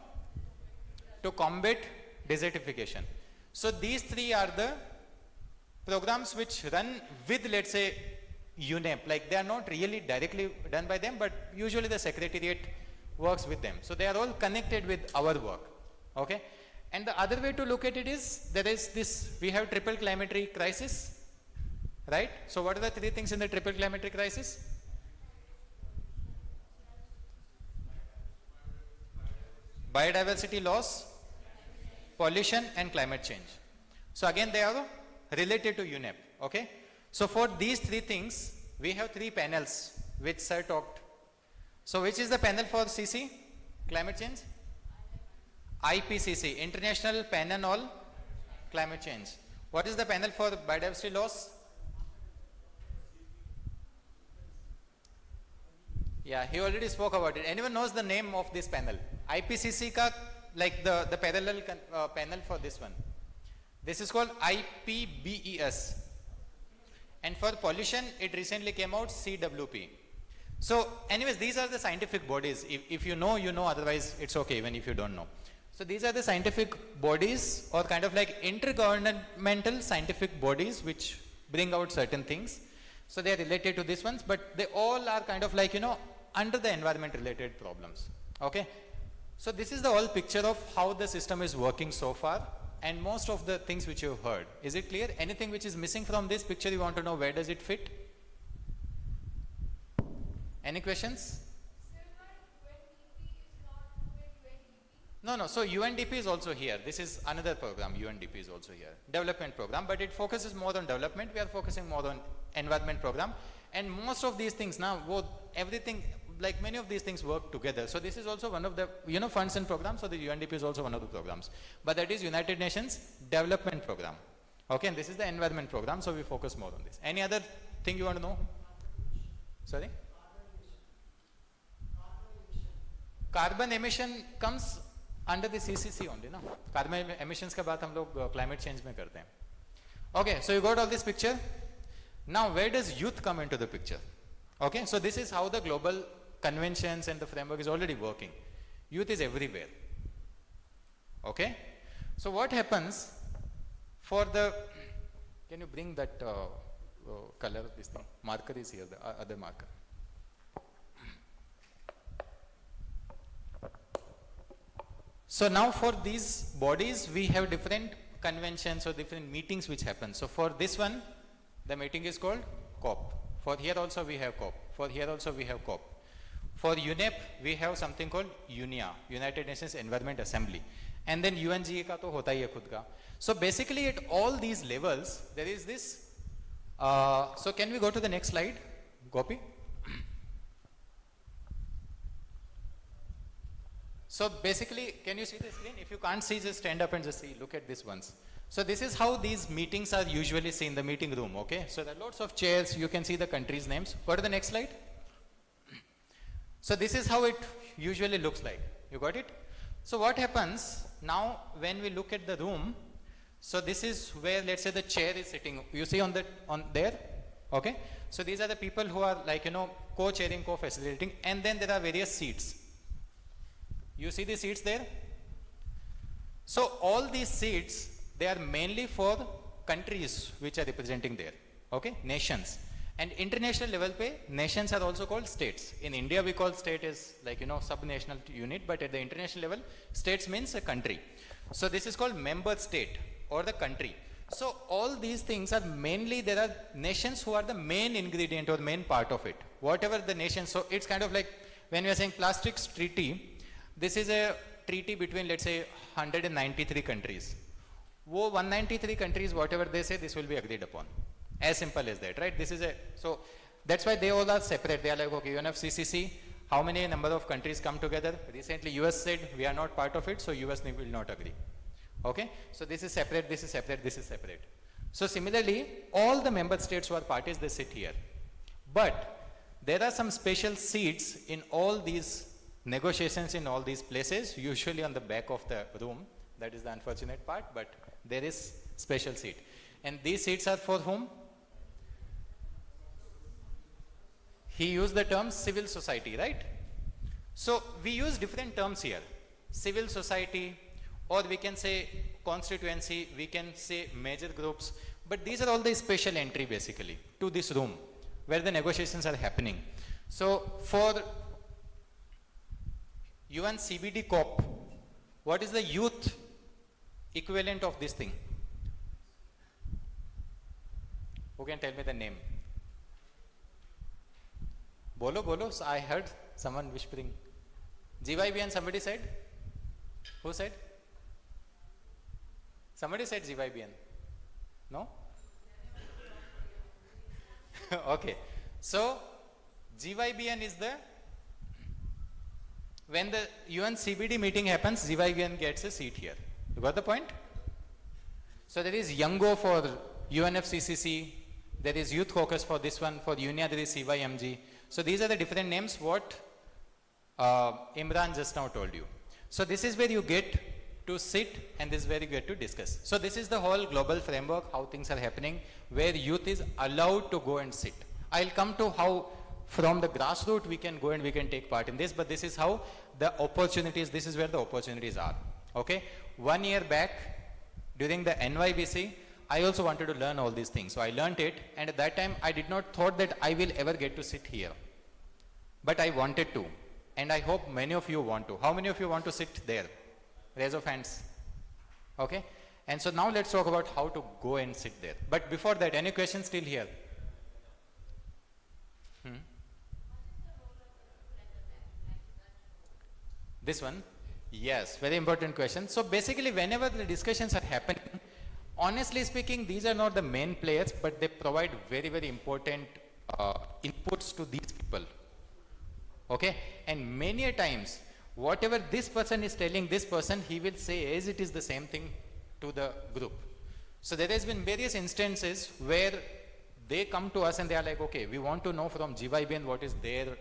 to combat desertification. So these 3 are the programs which run with, let's say, UNEP, like they are not really directly done by them, but usually the secretariat works with them. So they are all connected with our work, okay. And the other way to look at it is, there is this, we have triple climatic crisis, right? So what are the 3 things in the triple climatic crisis? Biodiversity loss, pollution, and climate change. So again, they are related to UNEP, okay. So for these 3 things, we have 3 panels which sir talked. So which is the panel for CC, climate change? IPCC, International Panel on Climate Change. What is the panel for biodiversity loss? Yeah, he already spoke about it. Anyone knows the name of this panel? IPCC ka, like the parallel panel for this one. This is called IPBES. And for pollution, it recently came out CWP. So anyways, these are the scientific bodies. If you know, you know, otherwise it's okay even if you don't know. So these are the scientific bodies, or kind of like intergovernmental scientific bodies which bring out certain things. So they are related to these ones, but they all are kind of like, under the environment related problems. Okay. So this is the whole picture of how the system is working so far, and most of the things which you have heard. Is it clear? Anything which is missing from this picture, you want to know where does it fit? Any questions? No, so UNDP is also here. This is another program, UNDP is also here. Development program, but it focuses more on development. We are focusing more on environment program. And most of these things now, everything, like many of these things work together. So this is also one of the, funds and programs, so the UNDP is also one of the programs. But that is United Nations Development Program. Okay, and this is the environment program, so we focus more on this. Any other thing you want to know? Sorry? Carbon emission comes under the CCC only, no? Carbon emissions के बाद हम लोग climate change में करते हैं. Okay, so you got all this picture. Now, where does youth come into the picture? Okay, so this is how the global conventions and the framework is already working. Youth is everywhere. Okay, so what happens for the, can you bring that color of this thing? Marker is here, the other marker. So now for these bodies, we have different conventions or different meetings which happen. So for this one, the meeting is called COP. For here also we have COP. For here also we have COP. For UNEP, we have something called UNIA, United Nations Environment Assembly. And then UNGA ka to hota hi hai khud ka. So basically at all these levels, there is this, so can we go to the next slide, Gopi? So basically, can you see the screen? If you can't see, just stand up and just see, look at this once. So this is how these meetings are usually seen, the meeting room, okay? So there are lots of chairs, you can see the countries' names. Go to the next slide. So this is how it usually looks like. You got it? So what happens now when we look at the room, so this is where, let's say, the chair is sitting. You see on there, okay? So these are the people who are like, co-chairing, co-facilitating, and then there are various seats. You see the seats there? So all these seats, they are mainly for countries which are representing there, okay? Nations. And international level pe, nations are also called states. In India, we call state as like, sub-national unit, but at the international level, states means a country. So this is called member state or the country. So all these things are mainly, there are nations who are the main ingredient or main part of it. Whatever the nation, so it's kind of like when we are saying plastics treaty, this is a treaty between, let's say, 193 countries. Wo 193 countries, whatever they say, this will be agreed upon. As simple as that, right? This is so that's why they all are separate. They are like, okay, UNFCCC, how many number of countries come together? Recently, US said, we are not part of it, so US will not agree. Okay? So this is separate, this is separate, this is separate. So similarly, all the member states who are parties, they sit here. But there are some special seats in all these negotiations in all these places, usually on the back of the room. That is the unfortunate part, but there is special seat. And these seats are for whom? He used the term civil society, right? So we use different terms here. Civil society, or we can say constituency, we can say major groups, but these are all the special entry basically to this room where the negotiations are happening. So for UN CBD COP, what is the youth equivalent of this thing? Who can tell me the name? Bolo, bolo. So I heard someone whispering. GYBN, somebody said? Who said? Somebody said GYBN. No? Okay. So GYBN is the, when the UN CBD meeting happens, GYBN gets a seat here. You got the point? So there is Youngo for UNFCCC, there is Youth Caucus for this one, for UNIA there is CYMG. So these are the different names what Imran just now told you. So this is where you get to sit and this is where you get to discuss. So this is the whole global framework, how things are happening, where youth is allowed to go and sit. I'll come to how from the grassroots we can go and we can take part in this, but this is how the opportunities, this is where the opportunities are. Okay, 1 year back during the NYBC, I also wanted to learn all these things. So I learned it, and at that time I did not thought that I will ever get to sit here. But I wanted to, and I hope many of you want to. How many of you want to sit there? Raise of hands. Okay, and so now let's talk about how to go and sit there. But before that, any questions still here? This one? Yes, very important question. So basically, whenever the discussions are happening, honestly speaking, these are not the main players, but they provide very, very important inputs to these people. Okay, and many a times, whatever this person is telling this person, he will say as it is the same thing to the group. So there has been various instances where they come to us and they are like, okay, we want to know from GYBN what is their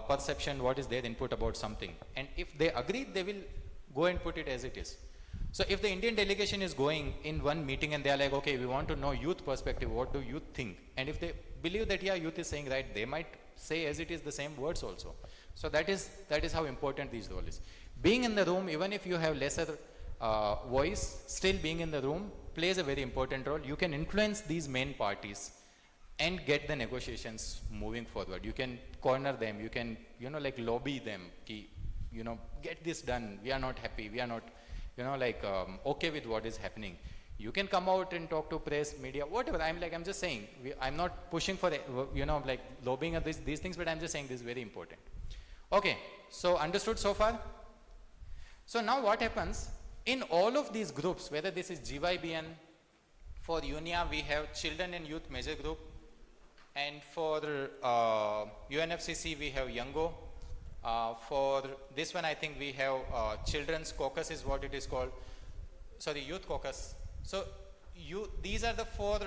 perception, what is their input about something. And if they agree, they will go and put it as it is. So if the Indian delegation is going in one meeting and they are like, okay, we want to know youth perspective, what do you think? And if they believe that, yeah, youth is saying right, they might say as it is the same words also. So that is how important this role is. Being in the room, even if you have lesser voice, still being in the room plays a very important role. You can influence these main parties and get the negotiations moving forward. You can corner them, you can, like lobby them, get this done, we are not happy, we are not, okay with what is happening. You can come out and talk to press, media, whatever. I'm just saying, I'm not pushing for, like lobbying of these things, but I'm just saying this is very important. Okay, so understood so far? So now what happens, in all of these groups, whether this is GYBN, for UNIA we have Children and Youth Major Group, and for UNFCC we have Youngo. For this one I think we have Children's Caucus is what it is called, sorry, Youth Caucus. So these are the 4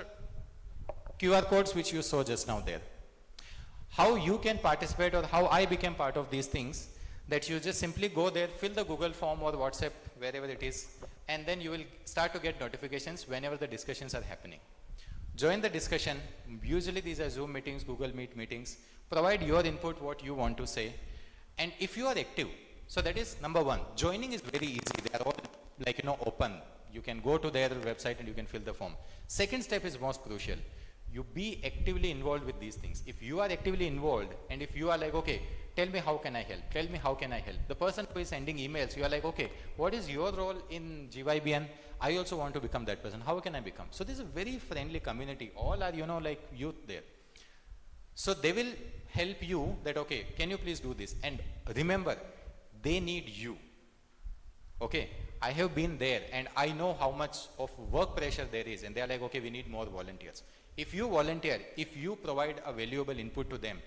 QR codes which you saw just now there. How you can participate, or how I became part of these things, that you just simply go there, fill the Google form or WhatsApp, wherever it is, and then you will start to get notifications whenever the discussions are happening. Join the discussion. Usually these are Zoom meetings, Google Meet meetings. Provide your input, what you want to say. And if you are active, so that is number 1. Joining is very easy. They are all open. You can go to their website and you can fill the form. Second step is most crucial. You be actively involved with these things. If you are actively involved and if you are like, okay, tell me how can I help? Tell me how can I help? The person who is sending emails, you are like, okay, what is your role in GYBN? I also want to become that person. How can I become? So this is a very friendly community. All are, like youth there. So they will help you that, okay, can you please do this? And remember, they need you. Okay, I have been there and I know how much of work pressure there is, and they are like, okay, we need more volunteers. If you volunteer, if you provide a valuable input to them,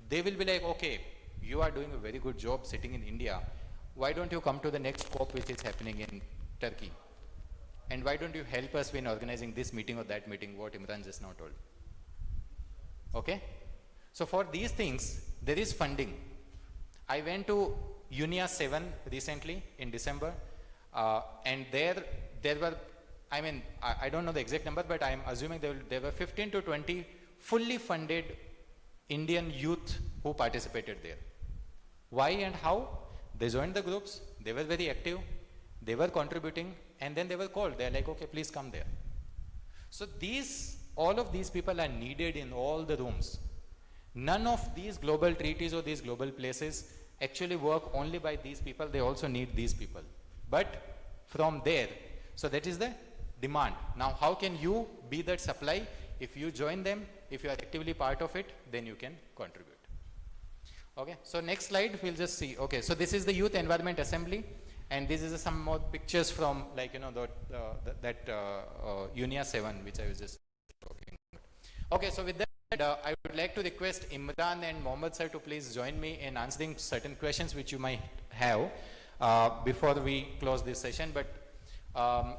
they will be like, okay, you are doing a very good job sitting in India. Why don't you come to the next COP which is happening in Turkey? And why don't you help us in organizing this meeting or that meeting, what Imran just now told? Okay? So for these things, there is funding. I went to UNIA 7 recently in December, and there were, I don't know the exact number, but I'm assuming there were 15 to 20 fully funded Indian youth who participated there. Why and how? They joined the groups, they were very active, they were contributing, and then they were called. They're like, okay, please come there. So all of these people are needed in all the rooms. None of these global treaties or these global places actually work only by these people. They also need these people. But from there, so that is the demand. Now, how can you be that supply? If you join them, if you are actively part of it, then you can contribute. Okay, so next slide, we'll just see. Okay, so this is the Youth Environment Assembly, and this is some more pictures from, UNIA 7, which I was just talking about. Okay, so with that, I would like to request Imran and Mohammed sir to please join me in answering certain questions which you might have before we close this session. But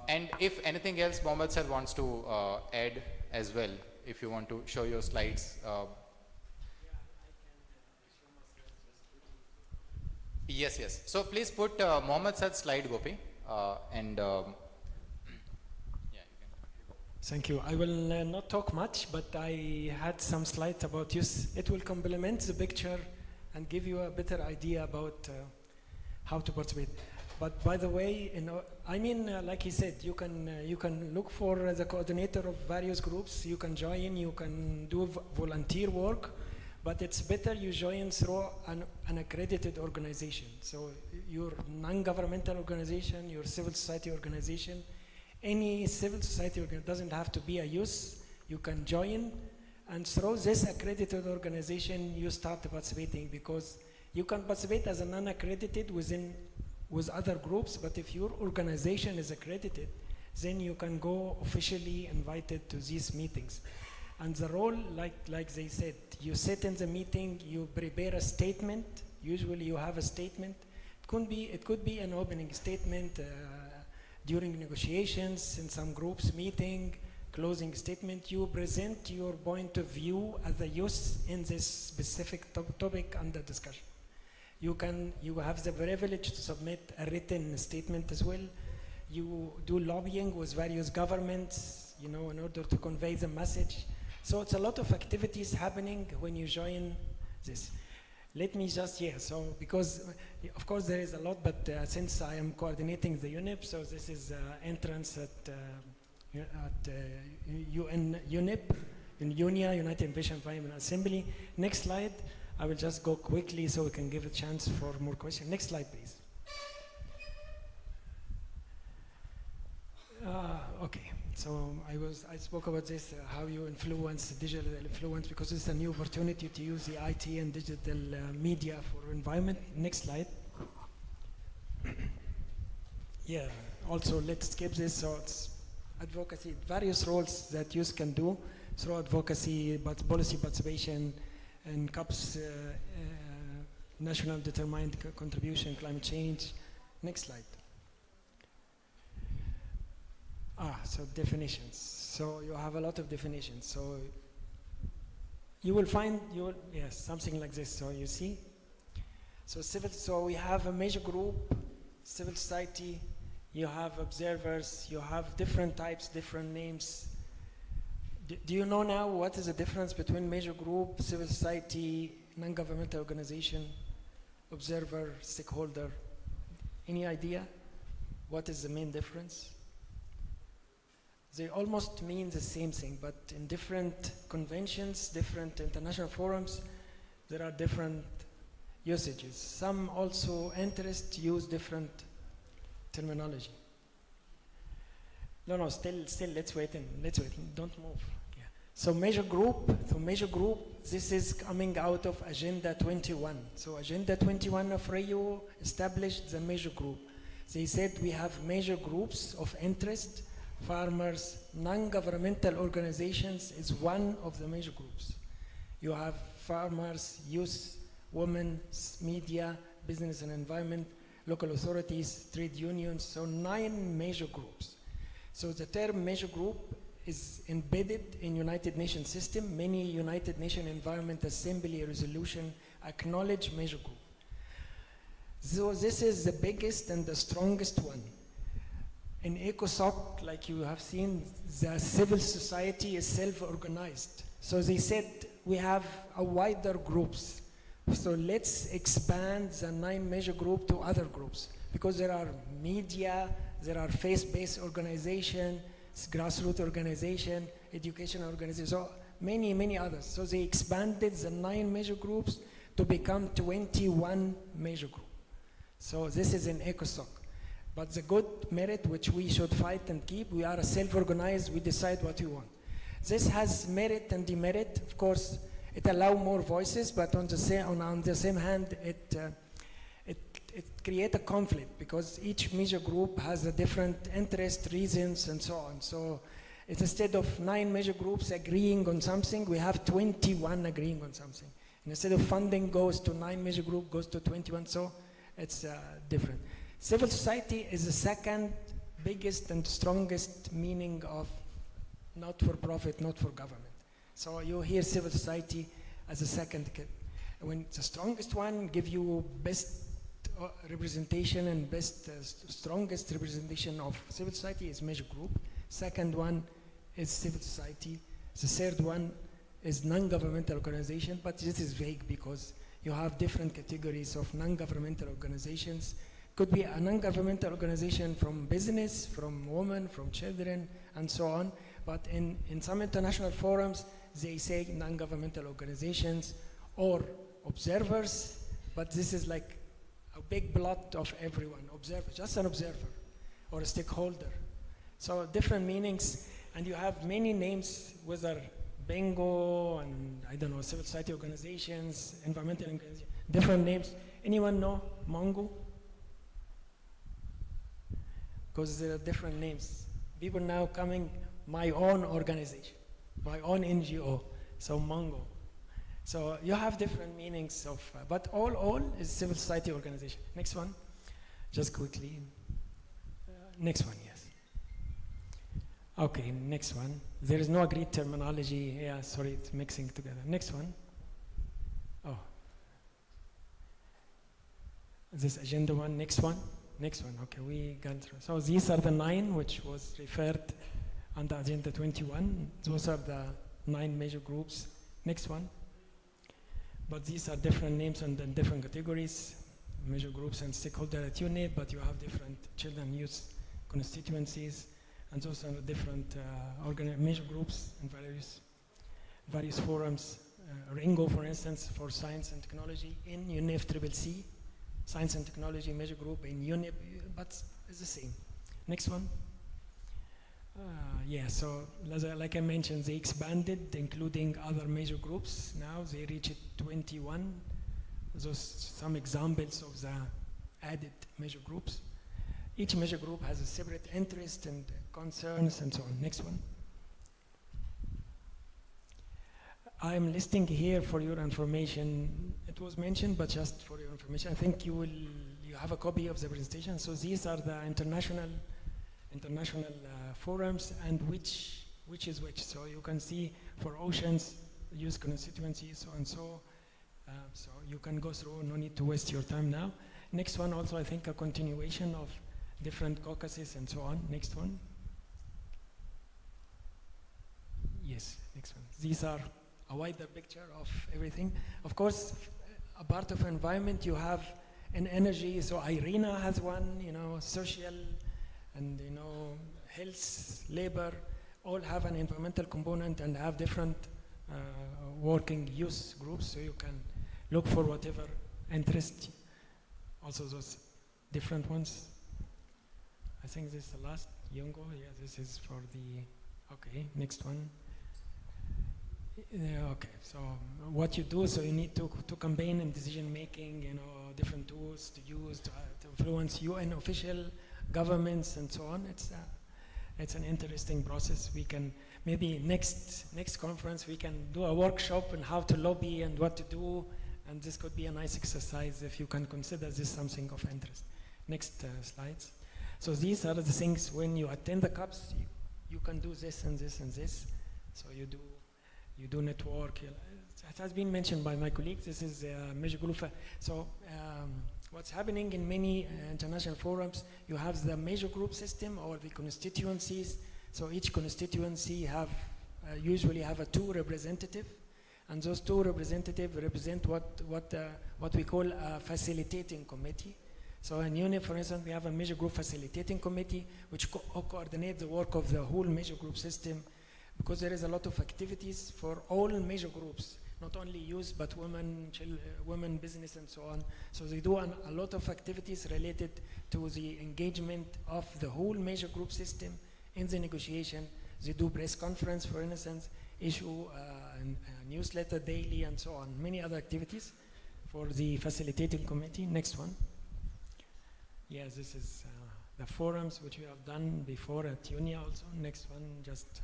and if anything else Mohammed sir wants to add as well, if you want to show your slides. Yes. So please put Mohammed sir's slide, Gopi, and Thank you. I will not talk much, but I had some slides about youth. It will complement the picture and give you a better idea about how to participate. But by the way, like he said, you can look for the coordinator of various groups. You can join. You can do volunteer work, but it's better you join through an accredited organization. So your non-governmental organization, your civil society organization. Any civil society doesn't have to be a youth. You can join, and through this accredited organization, you start participating, because you can participate as a non-accredited with other groups, but if your organization is accredited, then you can go officially invited to these meetings. And the role, like they said, you sit in the meeting, you prepare a statement. Usually you have a statement. It could be an opening statement during negotiations, in some groups meeting, closing statement. You present your point of view as a youth in this specific topic under discussion. You have the privilege to submit a written statement as well. You do lobbying with various governments, in order to convey the message. So it's a lot of activities happening when you join this. Let me just, because of course there is a lot, but since I am coordinating the UNEP, so this is entrance at UNEP, in UNIA, United Nations Environment Assembly. Next slide. I will just go quickly so we can give a chance for more questions. Next slide, please. Okay, so I spoke about this, how you influence digital influence, because it's a new opportunity to use the IT and digital media for environment. Next slide. Also let's skip this. So it's advocacy, various roles that youth can do through advocacy, but policy participation, and CUP's national determined contribution, climate change. Next slide. So definitions. So you have a lot of definitions. So you will find something like this. So you see. So we have a major group, civil society. You have observers. You have different types, different names. Do you know now what is the difference between major group, civil society, non-governmental organization, observer, stakeholder? Any idea what is the main difference? They almost mean the same thing, but in different conventions, different international forums, there are different usages. Some also interests use different terminology. No, still, let's wait, don't move. So major group, this is coming out of Agenda 21. So Agenda 21 of Rio established the major group. They said we have major groups of interest. Farmers, non-governmental organizations is one of the major groups. You have farmers, youth, women, media, business and environment, local authorities, trade unions, so 9 major groups. So the term major group is embedded in United Nations system. Many United Nations Environment Assembly resolution acknowledge major group. So this is the biggest and the strongest one. In ECOSOC, like you have seen, the civil society is self-organized. So they said we have a wider groups. So let's expand the 9 major group to other groups, because there are media, there are faith-based organization, grassroots organization, education organization, so many others. So they expanded the 9 major groups to become 21 major groups. So this is in ECOSOC. But the good merit which we should fight and keep, we are self-organized, we decide what we want. This has merit and demerit. Of course, it allows more voices, but on the same hand, it creates a conflict, because each major group has a different interest, reasons, and so on. So instead of 9 major groups agreeing on something, we have 21 agreeing on something. And instead of funding goes to 9 major group, goes to 21, so it's different. Civil society is the second biggest and strongest meaning of not for profit, not for government. So you hear civil society as a second. When the strongest one give you best representation and strongest representation of civil society is major group. Second one is civil society. The third one is non-governmental organization, but this is vague because you have different categories of non-governmental organizations. Could be a non-governmental organization from business, from women, from children, and so on. But in some international forums, they say non-governmental organizations or observers, but this is like a big blot of everyone. Observer, just an observer, or a stakeholder. So different meanings, and you have many names, whether bingo and I don't know, civil society organizations, environmental organizations, different names. Anyone know Mongo? Because there are different names. People now coming, my own organization. my own NGO, so Mango. So you have different meanings of, but all is civil society organization. Next one, just quickly. Next one, yes. Okay, next one. There is no agreed terminology. Yeah, sorry, it's mixing together. Next one. Oh. This agenda one, next one. Next one, okay, we got through. So these are the 9 which was referred under agenda 21. Those are the 9 major groups. Next one. But these are different names and different categories, major groups and stakeholder at UNED, but you have different children youth constituencies, and those are different major groups and various forums. Ringo, for instance, for science and technology in UNEF-CCC, science and technology major group in UNEP, but it's the same. Next one. Yeah, so like I mentioned, they expanded, including other major groups. Now they reached 21. Those some examples of the added major groups. Each major group has a separate interest and concerns and so on. Next one. I'm listing here for your information. It was mentioned, but just for your information, I think you have a copy of the presentation. So these are the international forums, and which is which. So you can see for oceans, use constituencies, so and so. So you can go through, no need to waste your time now. Next one also, I think, a continuation of different caucuses and so on. Next one. Yes, next one. These are a wider picture of everything. Of course, a part of environment you have an energy, so IRENA has one, social and health, labor, all have an environmental component and have different working use groups, so you can look for whatever interest. Also those different ones. I think this is the last, Yongo, yeah, this is for the, okay, next one. Okay, so what you do, so you need to campaign in decision making, different tools to use to influence UN official governments and so on. It's an interesting process. We can maybe next conference we can do a workshop on how to lobby and what to do, and this could be a nice exercise if you can consider this something of interest. Next slides. So these are the things when you attend the CUPs, you can do this and this and this. So you do network. It has been mentioned by my colleagues. This is a major group. So what's happening in many international forums, you have the major group system or the constituencies. So each constituency usually have a 2 representative, and those 2 representatives represent what we call a facilitating committee. So in UNEP, for instance, we have a major group facilitating committee which coordinates the work of the whole major group system, because there is a lot of activities for all major groups, not only youth, but women, business, and so on. So they do a lot of activities related to the engagement of the whole major group system in the negotiation. They do press conference, for instance, issue a newsletter daily, and so on. Many other activities for the facilitating committee. Next one. Yes, this is the forums which we have done before at UNIA also. Next one, just.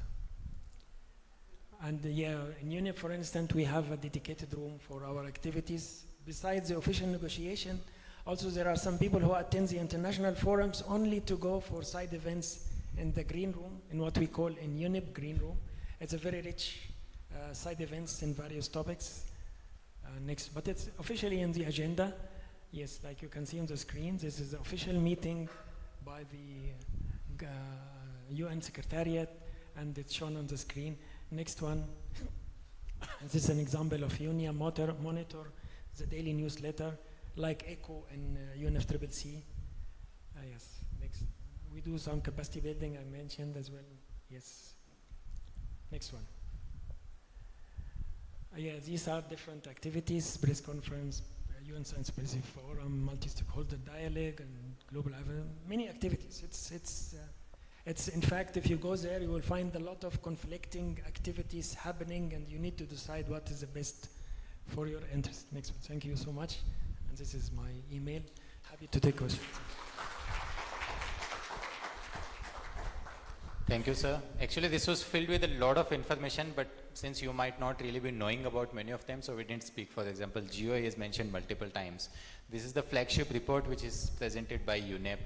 And yeah, in UNIA, for instance, we have a dedicated room for our activities. Besides the official negotiation, also there are some people who attend the international forums only to go for side events in the green room, in what we call in UNIP green room. It's a very rich side events in various topics. Next, but it's officially in the agenda. Yes, like you can see on the screen, this is the official meeting by the UN Secretariat, and it's shown on the screen. Next one, this is an example of UNIA Monitor, the daily newsletter, like ECHO in UNFCCC. Yes, next. We do some capacity building, I mentioned as well. Yes. Next one. Yeah, these are different activities, press conference, UN Science Pacific Forum, multi-stakeholder dialogue, and global many activities. It's in fact, if you go there, you will find a lot of conflicting activities happening, and you need to decide what is the best for your interest. Next one. Thank you so much. And this is my email. Happy to take questions. Thank you, sir. Actually, this was filled with a lot of information, but since you might not really be knowing about many of them, so we didn't speak. For example, GOA is mentioned multiple times. This is the flagship report which is presented by UNEP,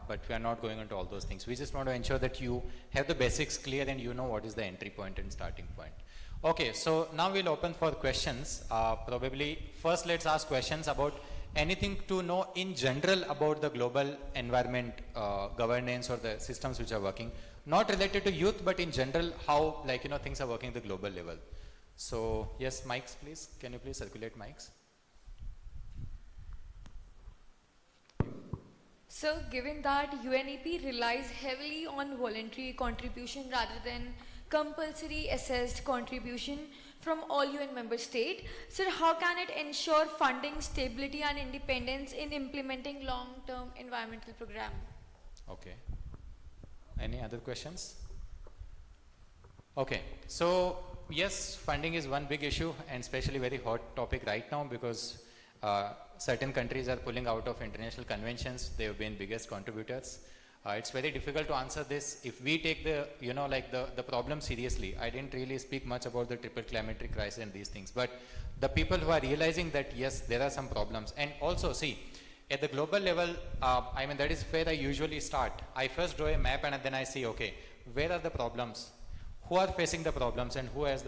but we are not going into all those things. We just want to ensure that you have the basics clear and you know what is the entry point and starting point. Okay, so now we'll open for questions. Probably first let's ask questions about anything to know in general about the global environment governance or the systems which are working, not related to youth, but in general how things are working at the global level. So yes, mics please. Can you please circulate mics? So given that UNEP relies heavily on voluntary contribution rather than compulsory assessed contribution from all UN member states, so how can it ensure funding stability and independence in implementing long-term environmental program? Okay. Any other questions? Okay. So yes, funding is one big issue and especially very hot topic right now because certain countries are pulling out of international conventions. They have been biggest contributors. It's very difficult to answer this. If we take the, the problem seriously, I didn't really speak much about the triple climatic crisis and these things, but the people who are realizing that yes, there are some problems. And also see, at the global level, that is where I usually start. I first draw a map and then I see, okay, where are the problems? Who are facing the problems and who has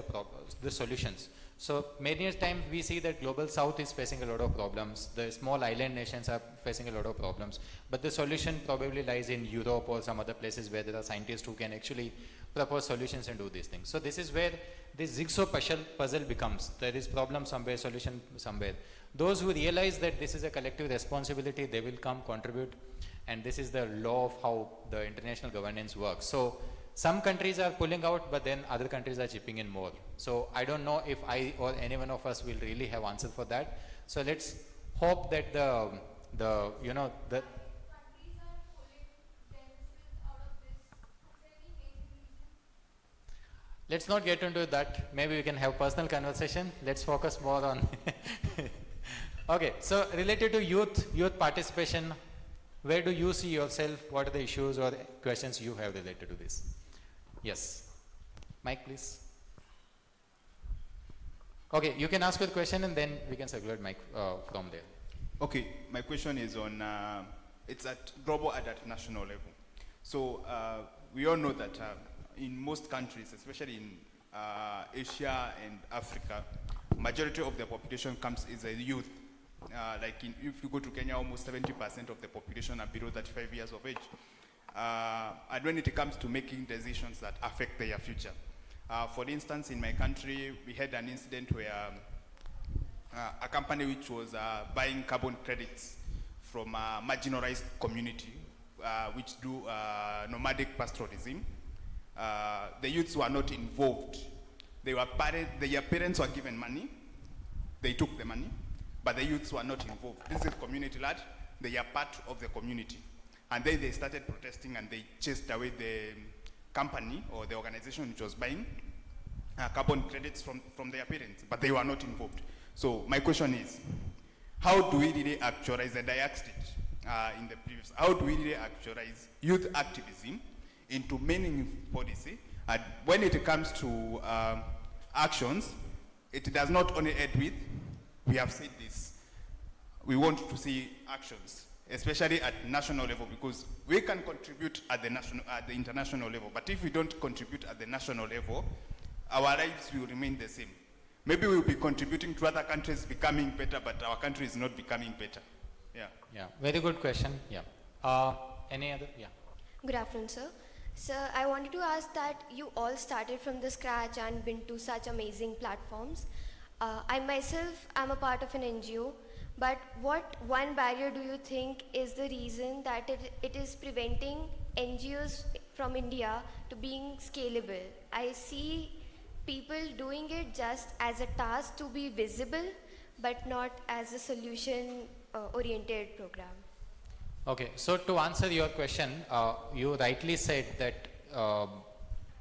the solutions? So many times we see that global south is facing a lot of problems. The small island nations are facing a lot of problems. But the solution probably lies in Europe or some other places where there are scientists who can actually propose solutions and do these things. So this is where this jigsaw puzzle becomes. There is problem somewhere, solution somewhere. Those who realize that this is a collective responsibility, they will come contribute. And this is the law of how the international governance works. So some countries are pulling out, but then other countries are chipping in more. So I don't know if I or any one of us will really have answer for that. So let's hope that let's not get into that. Maybe we can have personal conversation. Let's focus more on. Okay, so related to youth participation, where do you see yourself? What are the issues or questions you have related to this? Yes. Mike, please. Okay, you can ask your question and then we can circulate Mike from there. Okay, my question is on, it's at global and at national level. So we all know that in most countries, especially in Asia and Africa, majority of the population is a youth. If you go to Kenya, almost 70% of the population are below 35 years of age. And when it comes to making decisions that affect their future. For instance, in my country, we had an incident where a company which was buying carbon credits from a marginalized community, which do nomadic pastoralism. The youths were not involved. Their parents were given money. They took the money, but the youths were not involved. This is community-led. They are part of the community. And then they started protesting and they chased away the company or the organization which was buying carbon credits from their parents, but they were not involved. So my question is, how do we really actualize, and I asked it in the previous, how do we really actualize youth activism into meaningful policy? And when it comes to actions, it does not only end with, we have said this, we want to see actions, especially at national level, because we can contribute at the international level, but if we don't contribute at the national level, our lives will remain the same. Maybe we'll be contributing to other countries becoming better, but our country is not becoming better. Yeah. Yeah, very good question. Yeah. Any other? Yeah. Good afternoon, sir. Sir, I wanted to ask that you all started from the scratch and been to such amazing platforms. I myself am a part of an NGO. But what one barrier do you think is the reason that it is preventing NGOs from India to being scalable? I see people doing it just as a task to be visible, but not as a solution-oriented program. Okay, so to answer your question, you rightly said that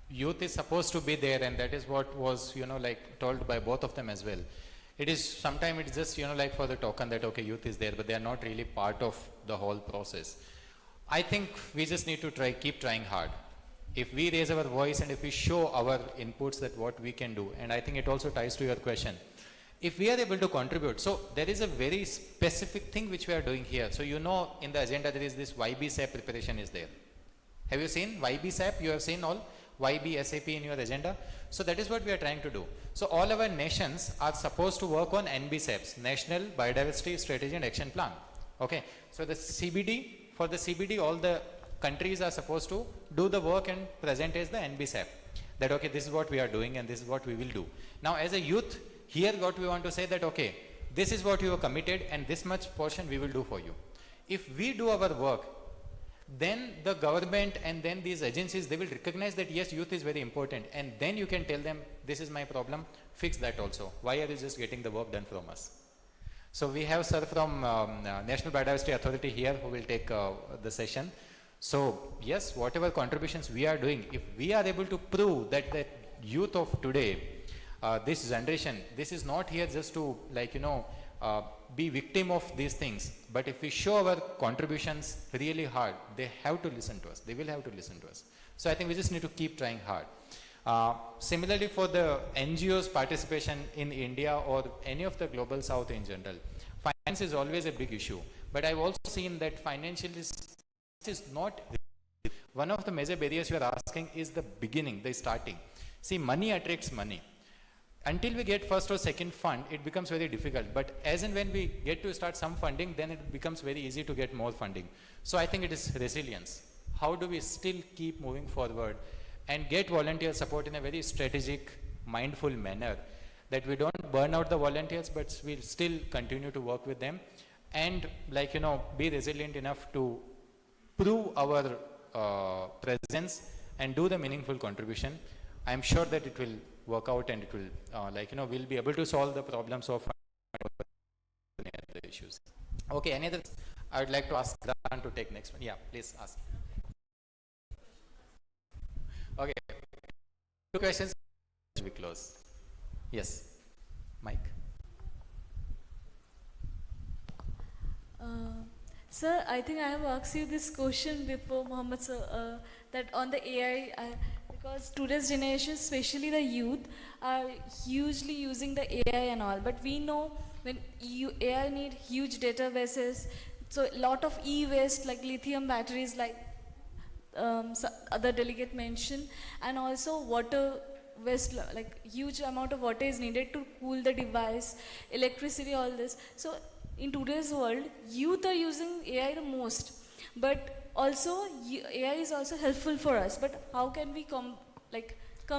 youth is supposed to be there, and that is what was, told by both of them as well. It is, sometimes it's just, for the token that, okay, youth is there, but they are not really part of the whole process. I think we just need to keep trying hard. If we raise our voice and if we show our inputs that what we can do, and I think it also ties to your question, if we are able to contribute, so there is a very specific thing which we are doing here. So you know in the agenda there is this YB SAP preparation is there. Have you seen YB SAP? You have seen all YB SAP in your agenda. So that is what we are trying to do. So all our nations are supposed to work on NB SAPs, National Biodiversity Strategy and Action Plan. Okay. So the CBD, for the CBD, all the countries are supposed to do the work and present as the NB SAP. That okay, this is what we are doing and this is what we will do. Now as a youth, here what we want to say that okay, this is what you are committed and this much portion we will do for you. If we do our work, then the government and then these agencies, they will recognize that yes, youth is very important, and then you can tell them, this is my problem, fix that also. Why are you just getting the work done from us? So we have sir from National Biodiversity Authority here who will take the session. So yes, whatever contributions we are doing, if we are able to prove that the youth of today, this generation, this is not here just to like, you know, be victim of these things, but if we show our contributions really hard, they have to listen to us. They will have to listen to us. So I think we just need to keep trying hard. Similarly, for the NGOs participation in India or any of the global south in general, finance is always a big issue. But I've also seen that financial is not one of the major barriers you are asking is the beginning, the starting. See, money attracts money. Until we get first or second fund, it becomes very difficult. But as and when we get to start some funding, then it becomes very easy to get more funding. So I think it is resilience. How do we still keep moving forward and get volunteer support in a very strategic, mindful manner, that we don't burn out the volunteers, but we'll still continue to work with them and like, you know, be resilient enough to prove our presence and do the meaningful contribution. I'm sure that it will work out and it will like, you know, we'll be able to solve the problems of the issues. Okay, any other? I would like to ask Ran to take next one. Yeah, please ask. Okay, 2 questions, we close. Yes, Mike. Sir, I think I have asked you this question before, Mohammed sir, that on the AI, because today's generation, especially the youth, are hugely using the AI and all. But we know when AI need huge databases, so a lot of e-waste like lithium batteries, like other delegate mentioned, and also water waste, like huge amount of water is needed to cool the device, electricity, all this. So in today's world, youth are using AI the most, but also AI is also helpful for us. But how can we come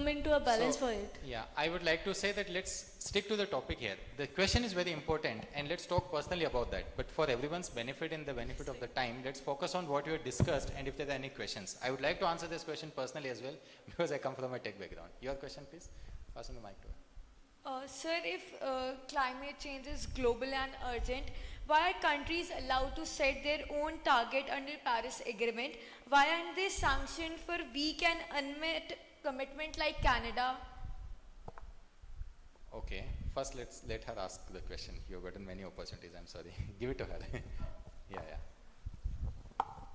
into a balance for it? Yeah, I would like to say that let's stick to the topic here. The question is very important and let's talk personally about that. But for everyone's benefit and the benefit of the time, let's focus on what you have discussed and if there are any questions. I would like to answer this question personally as well because I come from a tech background. Your question, please. Pass on the mic to her. Sir, if climate change is global and urgent, why are countries allowed to set their own target under Paris Agreement? Why aren't they sanctioned for weak and unmet commitment like Canada? Okay, first let her ask the question. You've gotten many opportunities, I'm sorry. Give it to her. Yeah.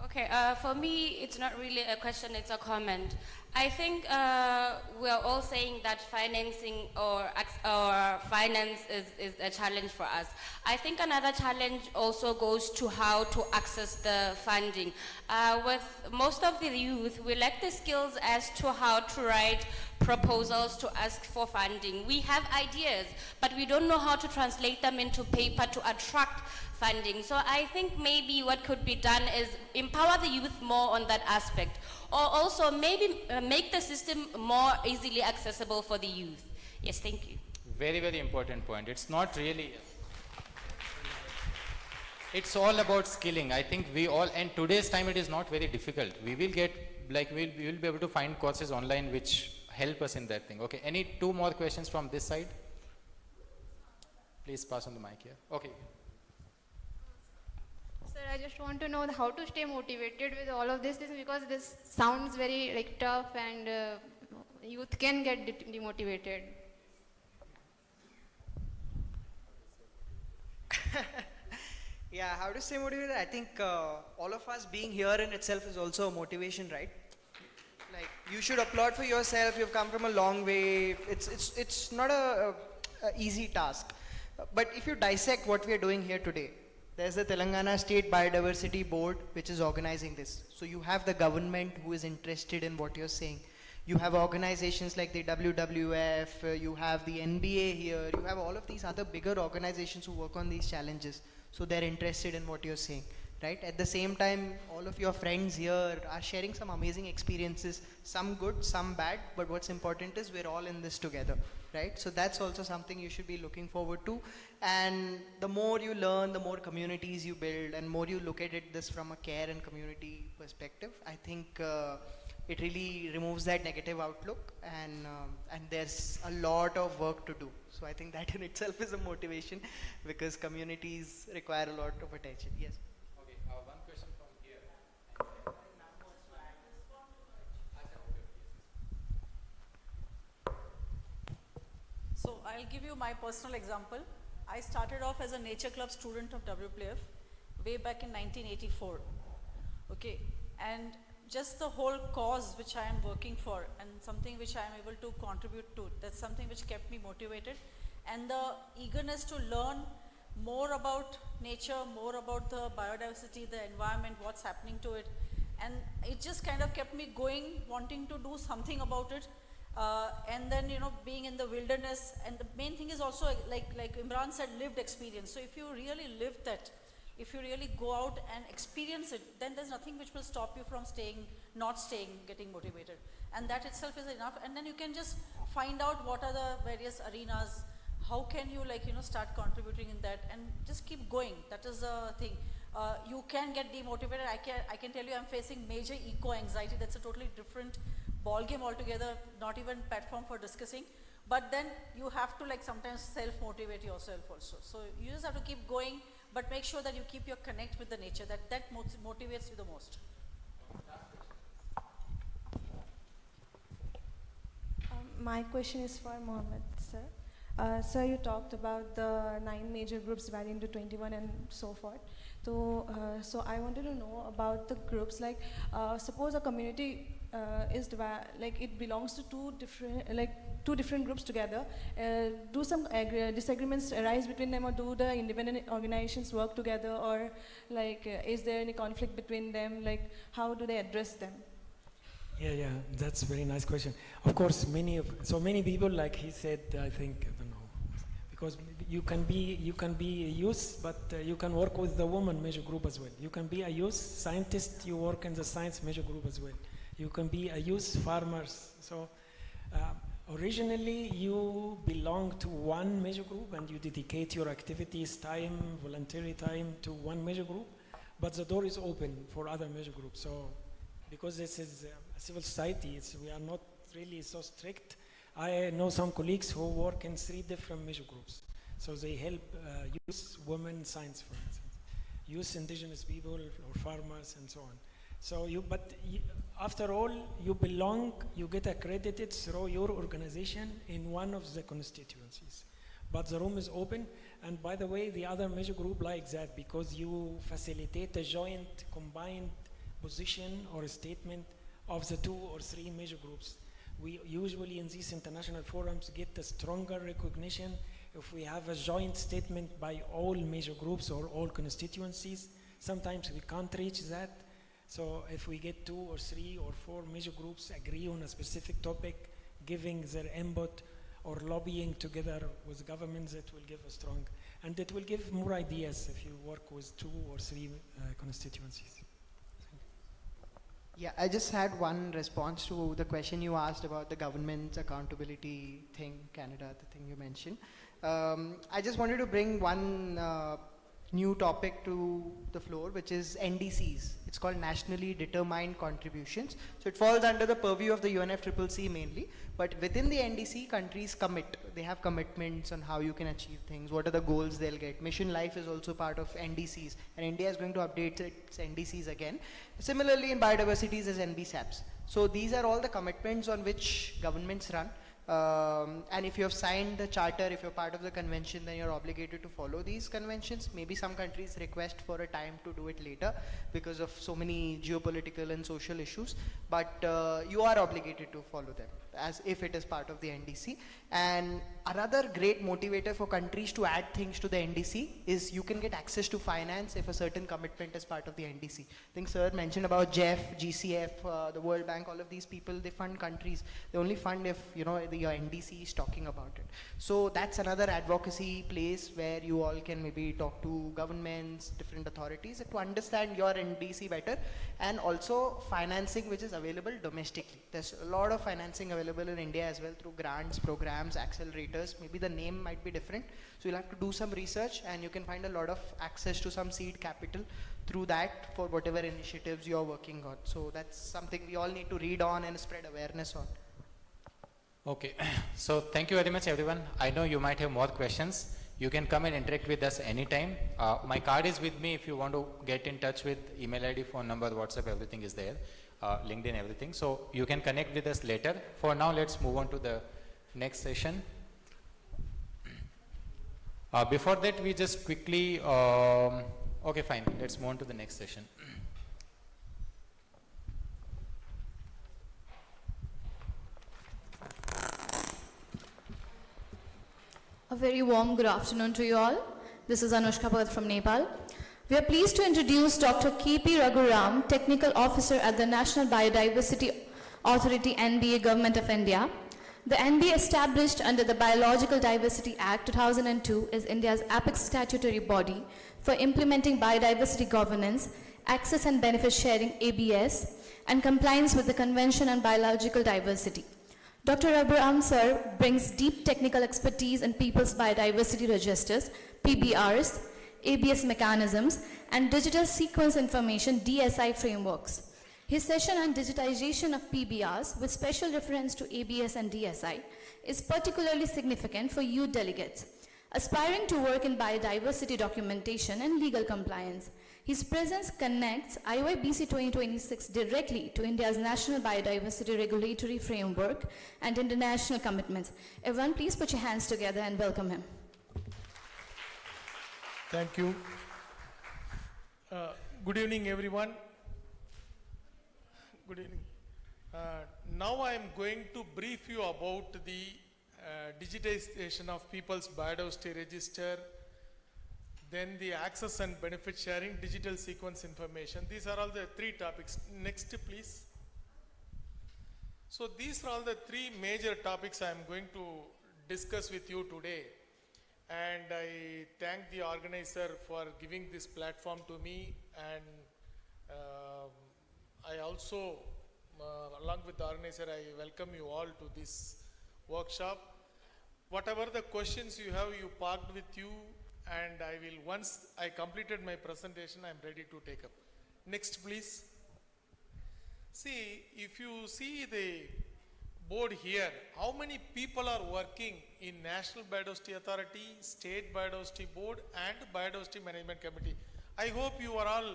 Okay, for me, it's not really a question, it's a comment. I think we are all saying that financing or finance is a challenge for us. I think another challenge also goes to how to access the funding. With most of the youth, we lack the skills as to how to write proposals to ask for funding. We have ideas, but we don't know how to translate them into paper to attract funding. So I think maybe what could be done is empower the youth more on that aspect, or also maybe make the system more easily accessible for the youth. Yes, thank you. Very, very important point. It's not really, it's all about skilling. I think we all, and today's time it is not very difficult. We will get, we will be able to find courses online which help us in that thing. Okay, any 2 more questions from this side? Please pass on the mic here. Okay. Sir, I just want to know how to stay motivated with all of this because this sounds very tough and youth can get demotivated. Yeah, how to stay motivated? I think all of us being here in itself is also a motivation, right? Like You should applaud for yourself. You've come from a long way. It's not a easy task. But if you dissect what we are doing here today, there's the Telangana State Biodiversity Board which is organizing this. So you have the government who is interested in what you're saying. You have organizations like the WWF, you have the NBA here, you have all of these other bigger organizations who work on these challenges. So they're interested in what you're saying, right? At the same time, all of your friends here are sharing some amazing experiences, some good, some bad, but what's important is we're all in this together, right? So that's also something you should be looking forward to. And the more you learn, the more communities you build, and more you look at this from a care and community perspective, I think it really removes that negative outlook, and there's a lot of work to do. So I think that in itself is a motivation, because communities require a lot of attention. Yes. Okay, one question from here. So I'll give you my personal example. I started off as a nature club student of WPF way back in 1984. Okay, and just the whole cause which I am working for and something which I am able to contribute to, that's something which kept me motivated. And the eagerness to learn more about nature, more about the biodiversity, the environment, what's happening to it. And it just kind of kept me going, wanting to do something about it. And then, you know, being in the wilderness. And the main thing is also, like Imran said, lived experience. So if you really live that, if you really go out and experience it, then there's nothing which will stop you from not staying, getting motivated. And that itself is enough. And then you can just find out what are the various arenas, how can you start contributing in that, and just keep going. That is the thing. You can get demotivated. I can tell you I'm facing major eco-anxiety. That's a totally different ball game altogether, not even platform for discussing. But then you have to sometimes self-motivate yourself also. So you just have to keep going, but make sure that you keep your connect with the nature. That motivates you the most. My question is for Mohammed, sir. Sir, you talked about the 9 major groups divided into 21 and so forth. So I wanted to know about the groups. Suppose a community is it belongs to two different groups together. Do some disagreements arise between them, or do the independent organizations work together, or is there any conflict between them? How do they address them? Yeah, that's a very nice question. Of course, so many people, like he said, I think, I don't know, because you can be a youth, but you can work with the women major group as well. You can be a youth scientist, you work in the science major group as well. You can be a youth farmers. So originally you belong to one major group and you dedicate your activities, time, voluntary time to one major group, but the door is open for other major groups. So because this is a civil society, we are not really so strict. I know some colleagues who work in 3 different major groups. So they help youth, women, science, for instance, youth, indigenous people, or farmers, and so on. So after all, you belong, you get accredited through your organization in one of the constituencies. But the room is open, and by the way, the other major group likes that because you facilitate a joint, combined position or a statement of the 2 or 3 major groups. We usually in these international forums get a stronger recognition if we have a joint statement by all major groups or all constituencies. Sometimes we can't reach that. So if we get 2 or 3 or 4 major groups agree on a specific topic, giving their input or lobbying together with governments, that will give a strong, and it will give more ideas if you work with 2 or 3 constituencies. Yeah, I just had one response to the question you asked about the government's accountability thing, Canada, the thing you mentioned. I just wanted to bring one new topic to the floor, which is NDCs. It's called Nationally Determined Contributions. So it falls under the purview of the UNFCCC mainly, but within the NDC, countries commit. They have commitments on how you can achieve things, what are the goals they'll get. Mission Life is also part of NDCs, and India is going to update its NDCs again. Similarly, in biodiversity, there's NBSAPs. So these are all the commitments on which governments run. And if you have signed the charter, if you're part of the convention, then you're obligated to follow these conventions. Maybe some countries request for a time to do it later because of so many geopolitical and social issues, but you are obligated to follow them as if it is part of the NDC. And another great motivator for countries to add things to the NDC is you can get access to finance if a certain commitment is part of the NDC. I think sir mentioned about GEF, GCF, the World Bank, all of these people, they fund countries. They only fund if, you know, your NDC is talking about it. So that's another advocacy place where you all can maybe talk to governments, different authorities to understand your NDC better, and also financing which is available domestically. There's a lot of financing available in India as well through grants, programs, accelerators. Maybe the name might be different. So you'll have to do some research and you can find a lot of access to some seed capital through that for whatever initiatives you're working on. So that's something we all need to read on and spread awareness on. Okay, so thank you very much everyone. I know you might have more questions. You can come and interact with us anytime. My card is with me if you want to get in touch with email ID, phone number, WhatsApp, everything is there. LinkedIn, everything. So you can connect with us later. For now, let's move on to the next session. Before that, we just quickly, okay, fine. Let's move on to the next session. A very warm good afternoon to you all. This is Anushka Bhagat from Nepal. We are pleased to introduce Dr. K.P. Raghuram, Technical Officer at the National Biodiversity Authority, NBA, Government of India. The NBA, established under the Biological Diversity Act 2002, is India's apex statutory body for implementing biodiversity governance, access and benefit sharing (ABS), and compliance with the Convention on Biological Diversity. Dr. Raghuram sir brings deep technical expertise in people's biodiversity registers, PBRs, ABS mechanisms, and digital sequence information, DSI frameworks. His session on digitization of PBRs, with special reference to ABS and DSI, is particularly significant for youth delegates aspiring to work in biodiversity documentation and legal compliance. His presence connects IYBC 2026 directly to India's national biodiversity regulatory framework and international commitments. Everyone, please put your hands together and welcome him. Thank you. Good evening, everyone. Good evening. Now I am going to brief you about the digitization of people's biodiversity register, then the access and benefit sharing, digital sequence information. These are all the three topics. Next, please. So these are all the three major topics I am going to discuss with you today. And I thank the organizer for giving this platform to me, and I also, along with the organizer, I welcome you all to this workshop. Whatever the questions you have, you parked with you, and I will, once I completed my presentation, I am ready to take up. Next, please. See, if you see the board here, how many people are working in National Biodiversity Authority, State Biodiversity Board, and Biodiversity Management Committee? I hope you are all,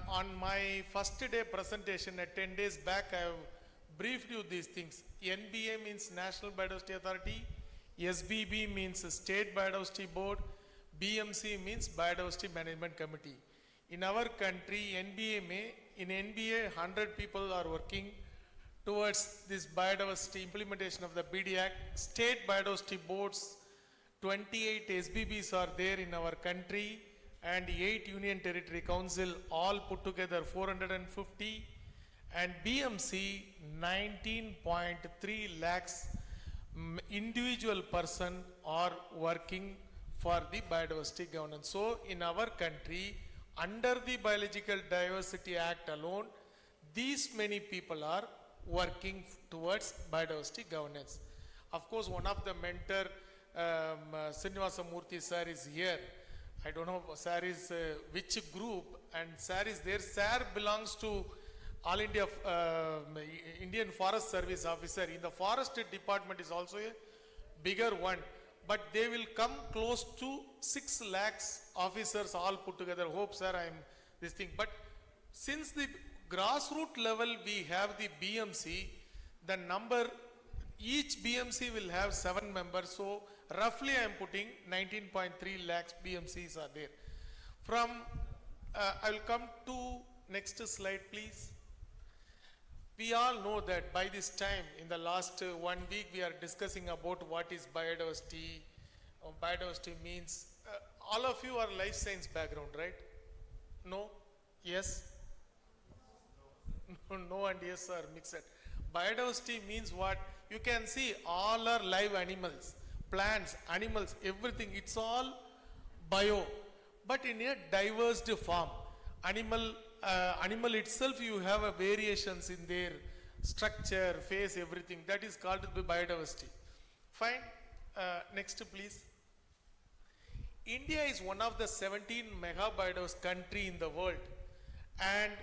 on my first day presentation 10 days back, I have briefed you these things. NBA means National Biodiversity Authority, SBB means State Biodiversity Board, BMC means Biodiversity Management Committee. In our country, in NBA 100 people are working towards this biodiversity implementation of the BD Act. State biodiversity boards, 28 SBBs are there in our country, and 8 Union Territory Council, all put together 450, and BMC 19.3 lakhs individual person are working for the biodiversity governance. So in our country, under the Biological Diversity Act alone, these many people are working towards biodiversity governance. Of course, one of the mentor, Srinivasa Murthy sir, is here. I don't know sir is which group, and sir is there. Sir belongs to All India Indian Forest Service officer. In the forest department is also a bigger one, but they will come close to 6 lakhs officers all put together. Hope sir I am this thing. But since the grassroots level we have the BMC, the number each BMC will have 7 members, so roughly I am putting 19.3 lakhs BMCs are there. From, I will come to next slide please. We all know that by this time, in the last 1 week, we are discussing about what is biodiversity. Biodiversity means, all of you are life science background, right? No? Yes? No and yes are mixed. Biodiversity means what? You can see all are live animals, plants, animals, everything. It's all bio, but in a diverse form. Animal itself, you have a variations in their structure, face, everything. That is called the biodiversity. Fine. Next, please. India is one of the 17 mega biodiverse country in the world, and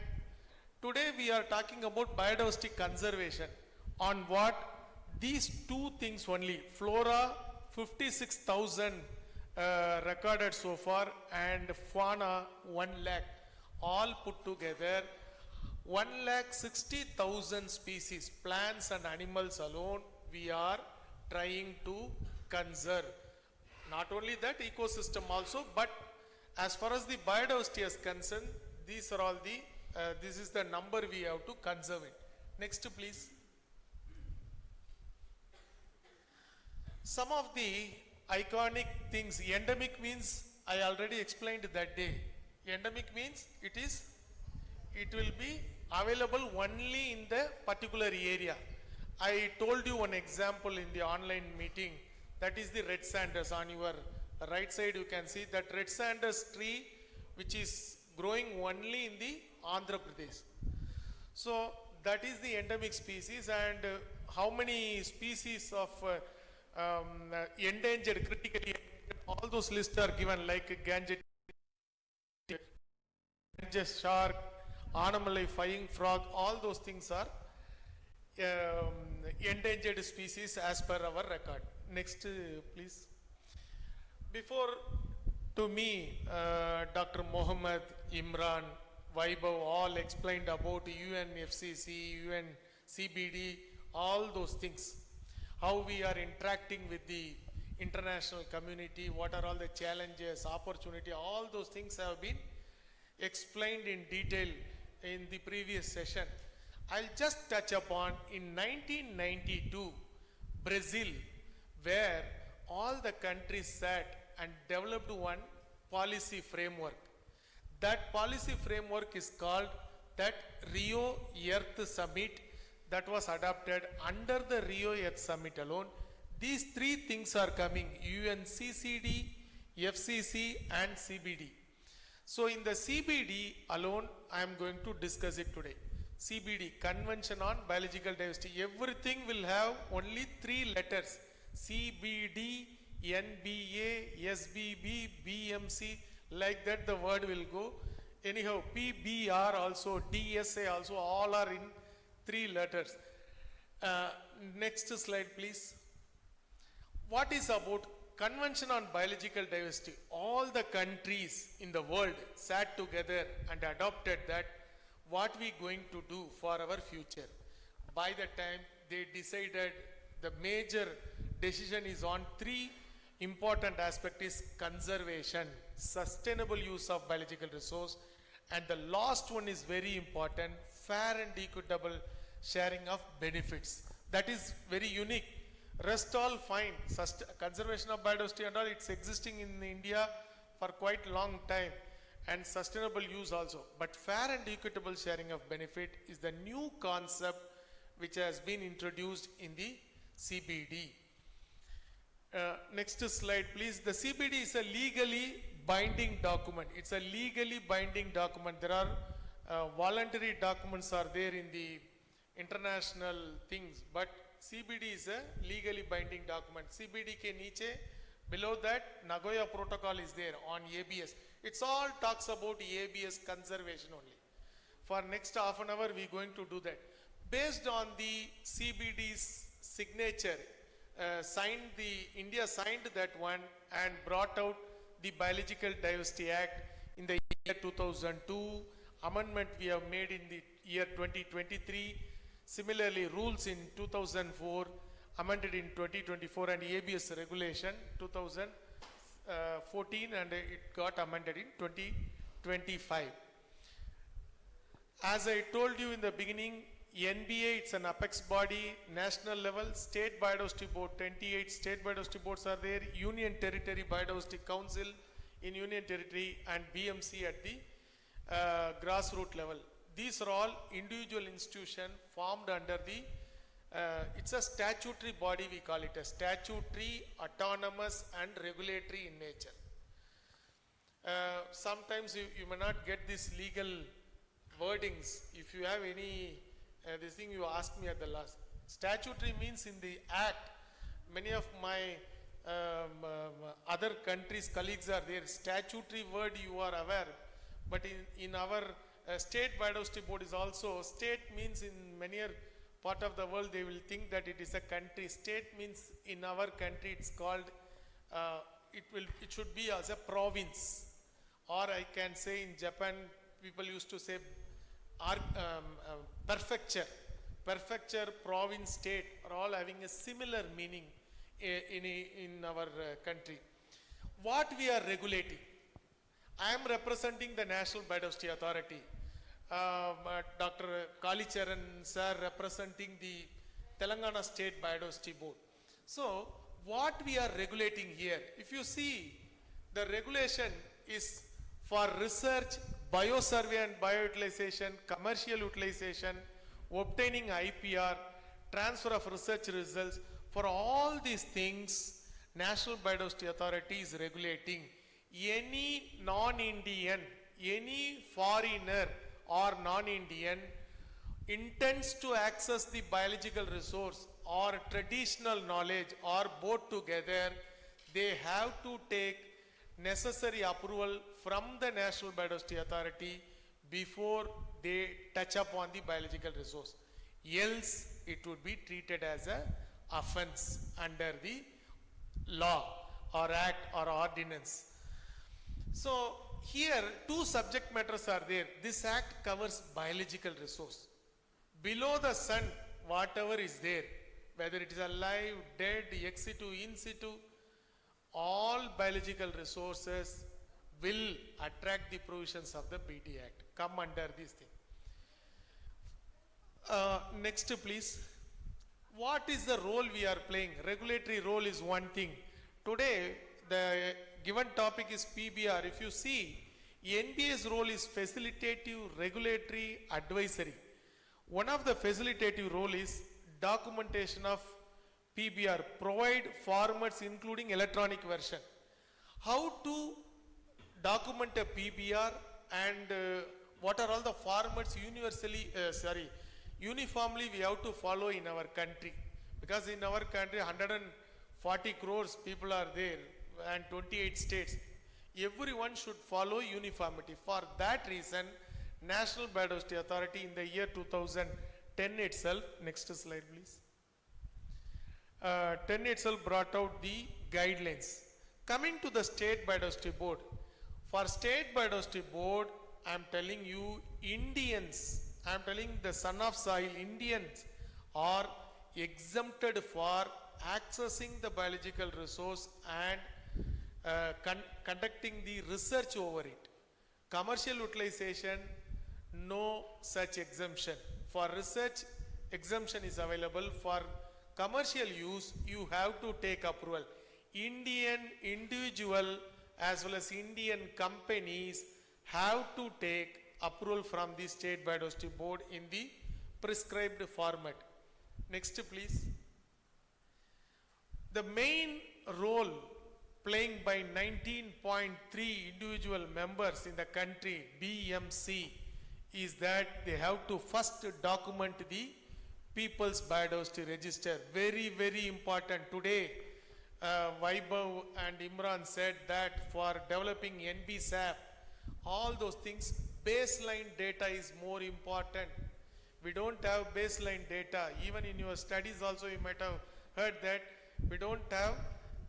today we are talking about biodiversity conservation on what these two things only. Flora, 56,000 recorded so far, and fauna 1 lakh. All put together, 1,60,000 species, plants and animals alone, we are trying to conserve. Not only that, ecosystem also, but as far as the biodiversity is concerned, these are all the, this is the number we have to conserve it. Next, please. Some of the iconic things, endemic means, I already explained that day. Endemic means it will be available only in the particular area. I told you one example in the online meeting, that is the red sanders. On your right side you can see that red sanders tree which is growing only in the Andhra Pradesh. So that is the endemic species, and how many species of endangered, critically endangered, all those lists are given, like Ganges shark, Anamalai flying frog, all those things are endangered species as per our record. Next, please. Before to me, Dr. Mohammed, Imran, Vaibhav all explained about UNFCCC, UNCBD, all those things. How we are interacting with the international community, what are all the challenges, opportunity, all those things have been explained in detail in the previous session. I'll just touch upon in 1992, Brazil, where all the countries sat and developed one policy framework. That policy framework is called that Rio Earth Summit, that was adopted under the Rio Earth Summit alone. These 3 things are coming: UNCCD, FCC and CBD. So in the CBD alone, I am going to discuss it today. CBD, Convention on Biological Diversity. Everything will have only 3 letters: CBD, NBA, SBB, BMC. Like that the word will go. Anyhow, PBR also, DSA also, all are in 3 letters. Next slide please. What is about Convention on Biological Diversity? All the countries in the world sat together and adopted that what we going to do for our future. By the time they decided, the major decision is on 3 important aspects: is conservation, sustainable use of biological resource, and the last one is very important: fair and equitable sharing of benefits. That is very unique. Rest all fine. Conservation of biodiversity and all, it's existing in India for quite long time, and sustainable use also. But fair and equitable sharing of benefit is the new concept which has been introduced in the CBD. Next slide please. The CBD is a legally binding document. It's a legally binding document. There are voluntary documents are there in the international things, but CBD is a legally binding document. CBD ke niche, below that, Nagoya Protocol is there on ABS. It's all talks about ABS conservation only. For next half an hour, we are going to do that. Based on the CBD's signature, India signed that one and brought out the Biological Diversity Act in the year 2002. Amendment we have made in the year 2023. Similarly, rules in 2004. amended in 2024, and ABS regulation 2014, and it got amended in 2025. As I told you in the beginning, NBA, it's an apex body, national level, state biodiversity board, 28 state biodiversity boards are there, union territory biodiversity council in union territory, and BMC at the grassroots level. These are all individual institutions formed under the, it's a statutory body, we call it a statutory, autonomous and regulatory in nature. Sometimes you may not get these legal wordings. If you have any, this thing you asked me at the last. Statutory means in the act. Many of my other countries' colleagues are there. Statutory word you are aware, but in our state biodiversity board is also, state means in many part of the world they will think that it is a country. State means in our country it's called, it should be as a province, or I can say in Japan people used to say prefecture, province, state are all having a similar meaning in our country. What we are regulating? I am representing the National Biodiversity Authority. Dr. Kalicharan sir representing the Telangana State Biodiversity Board. So what we are regulating here, if you see, the regulation is for research, biosurvey and bioutilization, commercial utilization, obtaining IPR, transfer of research results. For all these things, National Biodiversity Authority is regulating. Any non-Indian, any foreigner or non-Indian intends to access the biological resource or traditional knowledge or both together, they have to take necessary approval from the National Biodiversity Authority before they touch upon the biological resource. Else it would be treated as a offense under the law or act or ordinance. So here two subject matters are there. This act covers biological resource. Below the sun, whatever is there, whether it is alive, dead, ex situ, in situ, all biological resources will attract the provisions of the BD Act, come under this thing. Next please. What is the role we are playing? Regulatory role is one thing. Today the given topic is PBR. If you see, NBA's role is facilitative, regulatory, advisory. One of the facilitative role is documentation of PBR, provide formats including electronic version. How to document a PBR and what are all the formats uniformly we have to follow in our country. Because in our country 140 crores people are there and 28 states. Everyone should follow uniformity. For that reason, National Biodiversity Authority in the year 2010 itself, next slide please, 10 itself brought out the guidelines. Coming to the State Biodiversity Board, for State Biodiversity Board, I am telling you, Indians, I am telling the son of soil, Indians are exempted for accessing the biological resource and conducting the research over it. Commercial utilization, no such exemption. For research, exemption is available. For commercial use, you have to take approval. Indian individual as well as Indian companies have to take approval from the State Biodiversity Board in the prescribed format. Next please. The main role playing by 19.3 individual members in the country, BMC, is that they have to first document the People's Biodiversity Register. Very, very important. Today, Vaibhav and Imran said that for developing NBSAP, all those things, baseline data is more important. We don't have baseline data. Even in your studies also you might have heard that we don't have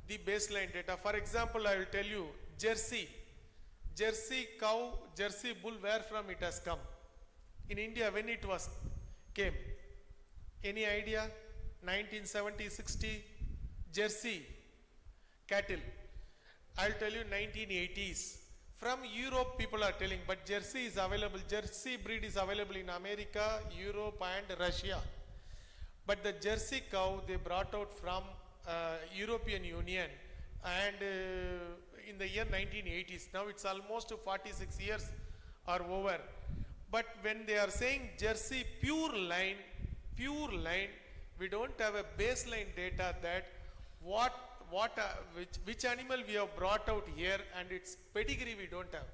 the baseline data. For example, I will tell you, Jersey cow, Jersey bull, where from it has come? In India, when it came? Any idea? 1970-60 Jersey cattle. I'll tell you 1980s. From Europe people are telling, but Jersey is available, Jersey breed is available in America, Europe and Russia. But the Jersey cow they brought out from European Union and in the year 1980s. Now it's almost 46 years are over. But when they are saying Jersey pure line, we don't have a baseline data that which animal we have brought out here and its pedigree we don't have.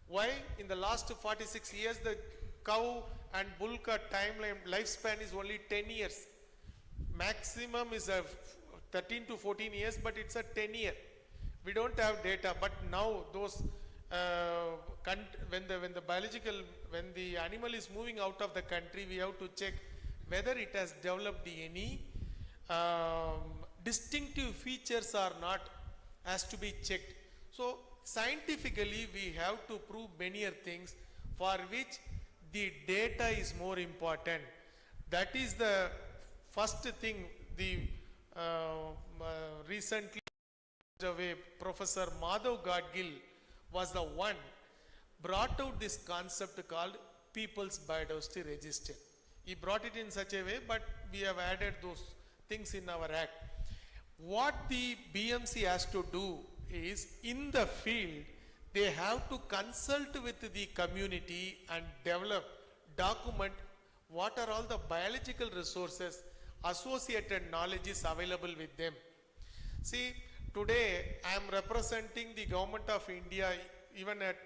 Why? In the last 46 years the cow and bull lifespan is only 10 years. Maximum is 13 to 14 years, but it's a 10 year. We don't have data, but now those when the animal is moving out of the country, we have to check whether it has developed any distinctive features or not, has to be checked. So scientifically we have to prove many things for which the data is more important. That is the first thing. The recently away Professor Madhav Gadgil was the one brought out this concept called People's Biodiversity Register. He brought it in such a way, but we have added those things in our act. What the BMC has to do is, in the field, they have to consult with the community and develop, document what are all the biological resources, associated knowledge is available with them. See, today I am representing the government of India. Even at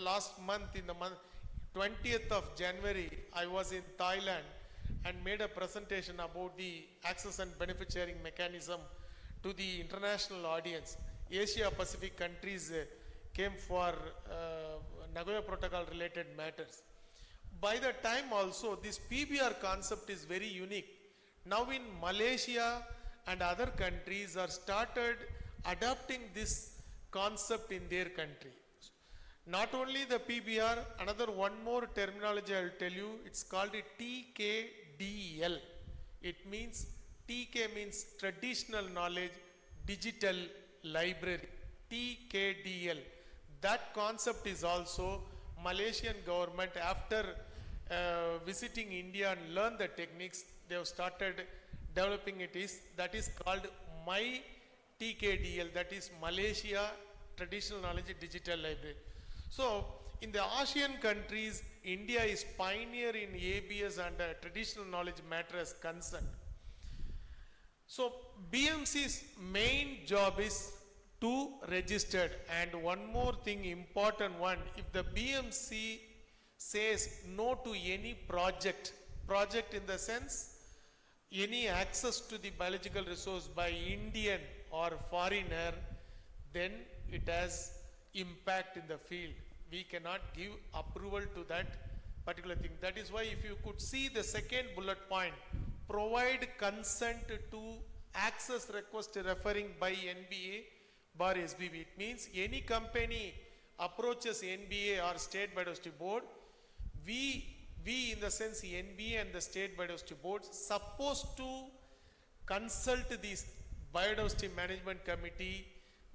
last month, in the month 20th of January, I was in Thailand and made a presentation about the access and benefit sharing mechanism to the international audience. Asia Pacific countries came for Nagoya Protocol related matters. By the time also, this PBR concept is very unique. Now in Malaysia and other countries are started adopting this concept in their country. Not only the PBR, another one more terminology I'll tell you, it's called a TKDL. It means, TK means traditional knowledge, digital library, TKDL. That concept is also Malaysian government, after visiting India and learn the techniques, they have started developing that is called My TKDL, that is Malaysia Traditional Knowledge Digital Library. So in the ASEAN countries, India is pioneer in ABS and traditional knowledge matter as concerned. So BMC's main job is to register, and one more thing, important one, if the BMC says no to any project in the sense any access to the biological resource by Indian or foreigner, then it has impact in the field. We cannot give approval to that particular thing. That is why if you could see the second bullet point, provide consent to access request referring by NBA bar SBB. It means any company approaches NBA or State Biodiversity Board, we in the sense NBA and the State Biodiversity Board supposed to consult this Biodiversity Management Committee.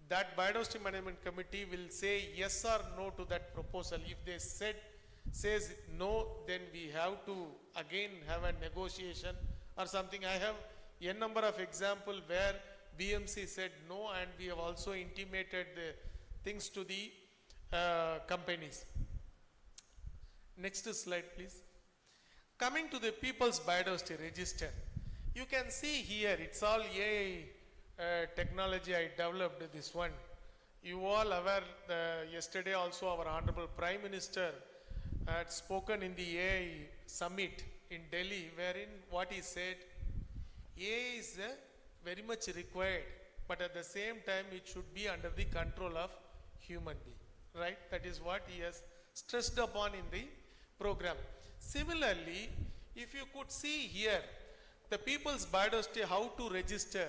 That Biodiversity Management Committee will say yes or no to that proposal. If they says no, then we have to again have a negotiation or something. I have a number of examples where BMC said no, and we have also intimated the things to the companies. Next slide, please. Coming to the People's Biodiversity Register, you can see here it's all AI technology. I developed this one. You all aware, yesterday also our Honorable Prime Minister had spoken in the AI summit in Delhi, wherein what he said, AI is very much required, but at the same time it should be under the control of human being, right? That is what he has stressed upon in the program. Similarly, if you could see here, the People's Biodiversity, how to register.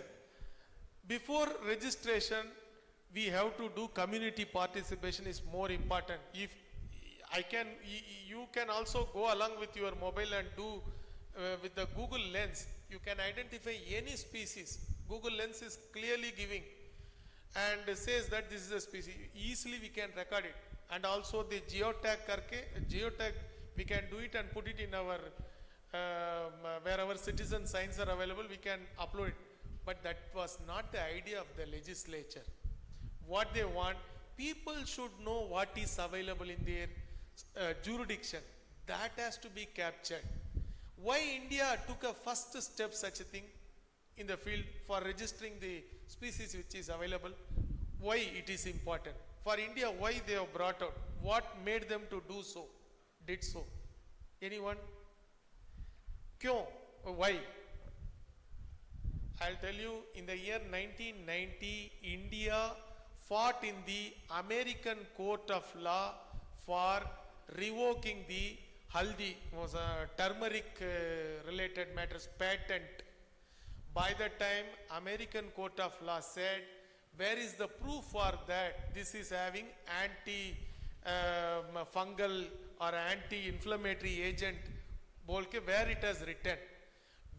Before registration, we have to do community participation is more important. If you can also go along with your mobile and do with the Google Lens, you can identify any species. Google Lens is clearly giving and says that this is a species. Easily we can record it. And also the geotag we can do it and put it in our where our citizen signs are available, we can upload it. But that was not the idea of the legislature. What they want, people should know what is available in their jurisdiction. That has to be captured. Why India took a first step such a thing in the field for registering the species which is available? Why it is important? For India, why they have brought out? What made them to do so? Did so? Anyone? Kyo? Why? I'll tell you, in the year 1990, India fought in the American Court of Law for revoking the haldi, was a turmeric related matters patent. By that time, American Court of Law said, where is the proof for that? This is having anti-fungal or anti-inflammatory agent, bolke, where it has written.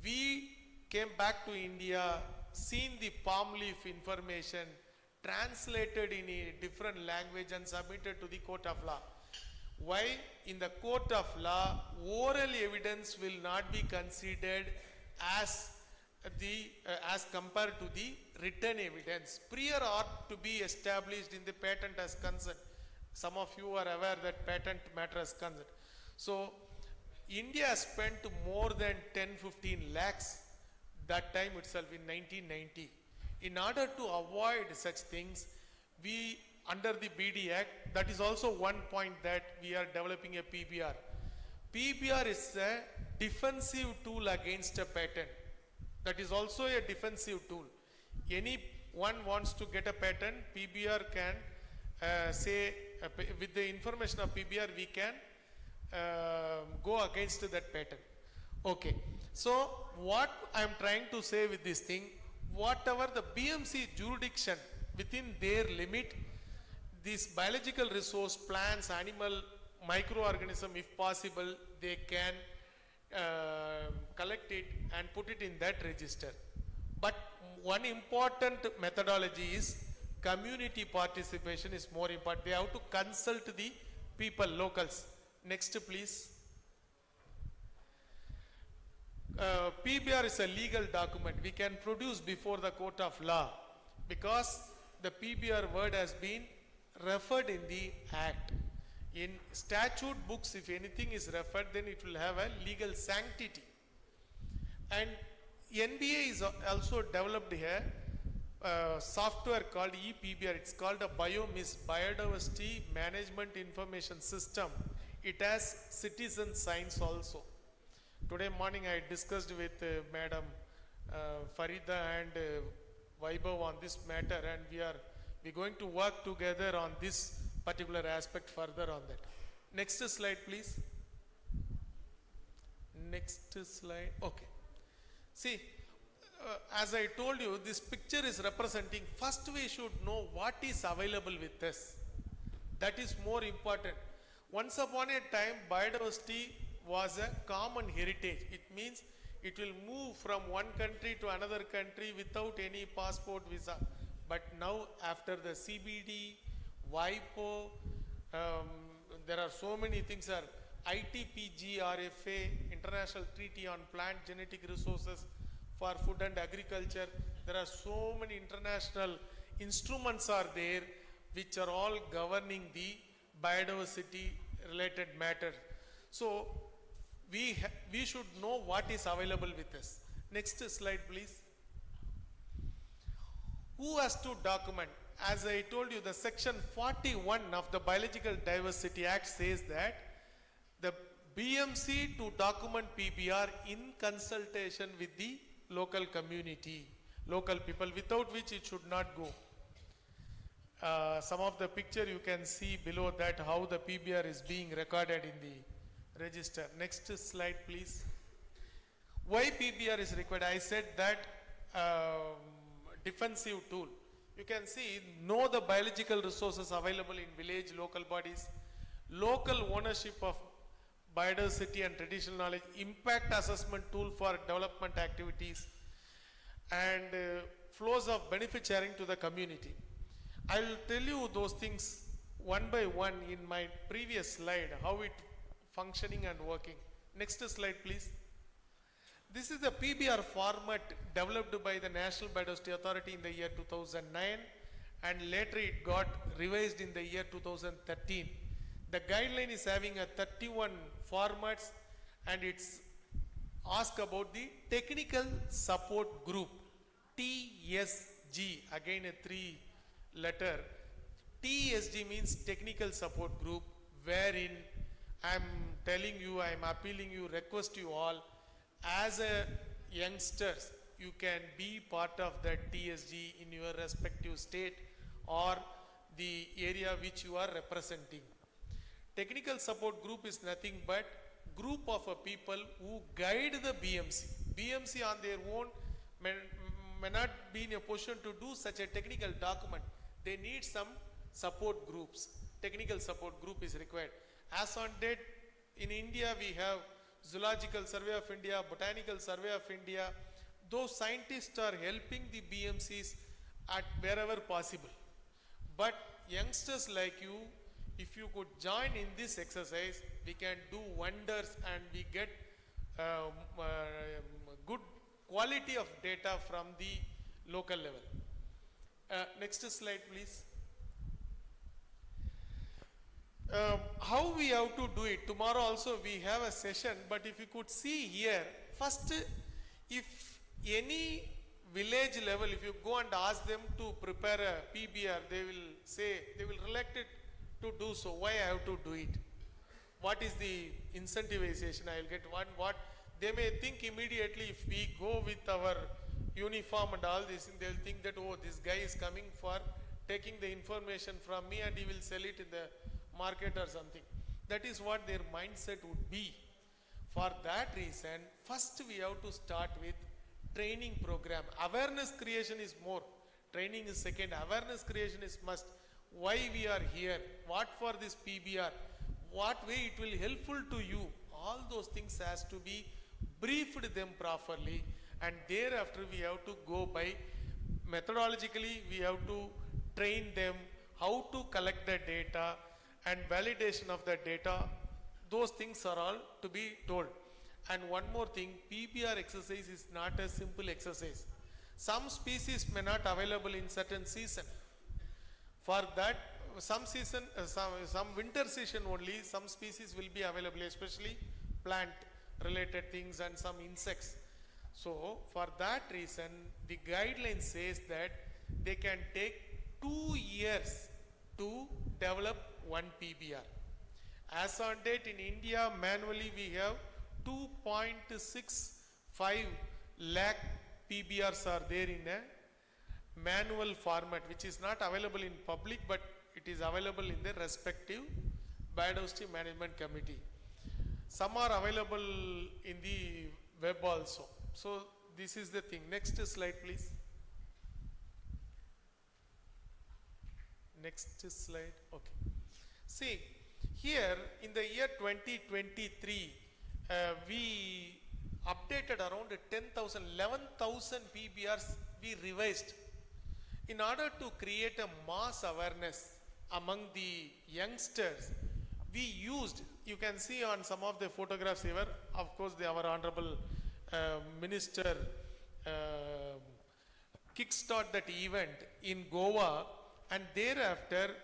We came back to India, seen the palm leaf information, translated in a different language and submitted to the Court of Law. Why? In the Court of Law, oral evidence will not be considered as compared to the written evidence. Prior art to be established in the patent as concerned. Some of you are aware that patent matter as concerned. So, India spent more than 10-15 lakhs that time itself in 1990. In order to avoid such things, we, under the BD Act, that is also one point that we are developing a PBR. PBR is a defensive tool against a patent. That is also a defensive tool. Anyone wants to get a patent, PBR can say, with the information of PBR, we can go against that patent. Okay. So, what I am trying to say with this thing, whatever the BMC jurisdiction within their limit, these biological resource, plants, animal, microorganism, if possible, they can collect it and put it in that register. But one important methodology is community participation is more important. They have to consult the people, locals. Next, please. PBR is a legal document. We can produce before the court of law because the PBR word has been referred in the act. In statute books, if anything is referred, then it will have a legal sanctity. And NBA is also developed here software called ePBR. It's called a Biodiversity Management Information System. It has citizen science also. Today morning I discussed with Madam Farida and Vaibhav on this matter, and we're going to work together on this particular aspect further on that. Next slide, please. Next slide. Okay. See, as I told you, this picture is representing, first we should know what is available with us. That is more important. Once upon a time, biodiversity was a common heritage. It means it will move from one country to another country without any passport, visa. But now, after the CBD, WIPO, there are so many things. ITPGRFA, International Treaty on Plant Genetic Resources for Food and Agriculture. There are so many international instruments are there which are all governing the biodiversity related matter. So we should know what is available with us. Next slide, please. Who has to document? As I told you, the section 41 of the Biological Diversity Act says that the BMC to document PBR in consultation with the local community, local people, without which it should not go. Some of the picture you can see below that how the PBR is being recorded in the register. Next slide, please. Why PBR is required? I said that defensive tool. You can see, know the biological resources available in village, local bodies, local ownership of biodiversity and traditional knowledge, impact assessment tool for development activities, and flows of benefit sharing to the community. I will tell you those things one by one in my previous slide, how it functioning and working. Next slide, please. This is the PBR format developed by the National Biodiversity Authority in the year 2009, and later it got revised in the year 2013. The guideline is having a 31 formats, and it's asked about the technical support group, TSG, again a 3-letter. TSG means technical support group, wherein I'm telling you, I'm appealing you, request you all, as a youngsters, you can be part of that TSG in your respective state or the area which you are representing. Technical support group is nothing but group of people who guide the BMC. BMC on their own may not be in a position to do such a technical document. They need some support groups. Technical support group is required. As on date, in India we have Zoological Survey of India, Botanical Survey of India. Those scientists are helping the BMCs at wherever possible. But youngsters like you, if you could join in this exercise, we can do wonders, and we get good quality of data from the local level. Next slide, please. How we have to do it? Tomorrow also we have a session, but if you could see here, first, if any village level, if you go and ask them to prepare a PBR, they will say, they will reluctant to do so. Why I have to do it? What is the incentivization I will get? What they may think immediately, if we go with our uniform and all this, they will think that, oh, this guy is coming for taking the information from me and he will sell it in the market or something. That is what their mindset would be. For that reason, first we have to start with training program. Awareness creation is more. Training is second. Awareness creation is must. Why we are here? What for this PBR? What way it will helpful to you? All those things has to be briefed them properly, and thereafter we have to go by methodologically. We have to train them how to collect the data and validation of the data. Those things are all to be told. And one more thing, PBR exercise is not a simple exercise. Some species may not available in certain season. For that, some season, some winter season only, some species will be available, especially plant related things and some insects. So for that reason, the guideline says that they can take 2 years to develop one PBR. As on date in India, manually we have 2.65 lakh PBRs are there in a manual format, which is not available in public, but it is available in the respective Biodiversity Management Committee. Some are available in the web also. So this is the thing. Next slide, please. Next slide. Okay. See, here in the year 2023, we updated around 10,000, 11,000 PBRs we revised in order to create a mass awareness among the youngsters. We used, you can see on some of the photographs here, of course, our Honorable Minister kickstart that event in Goa, and thereafter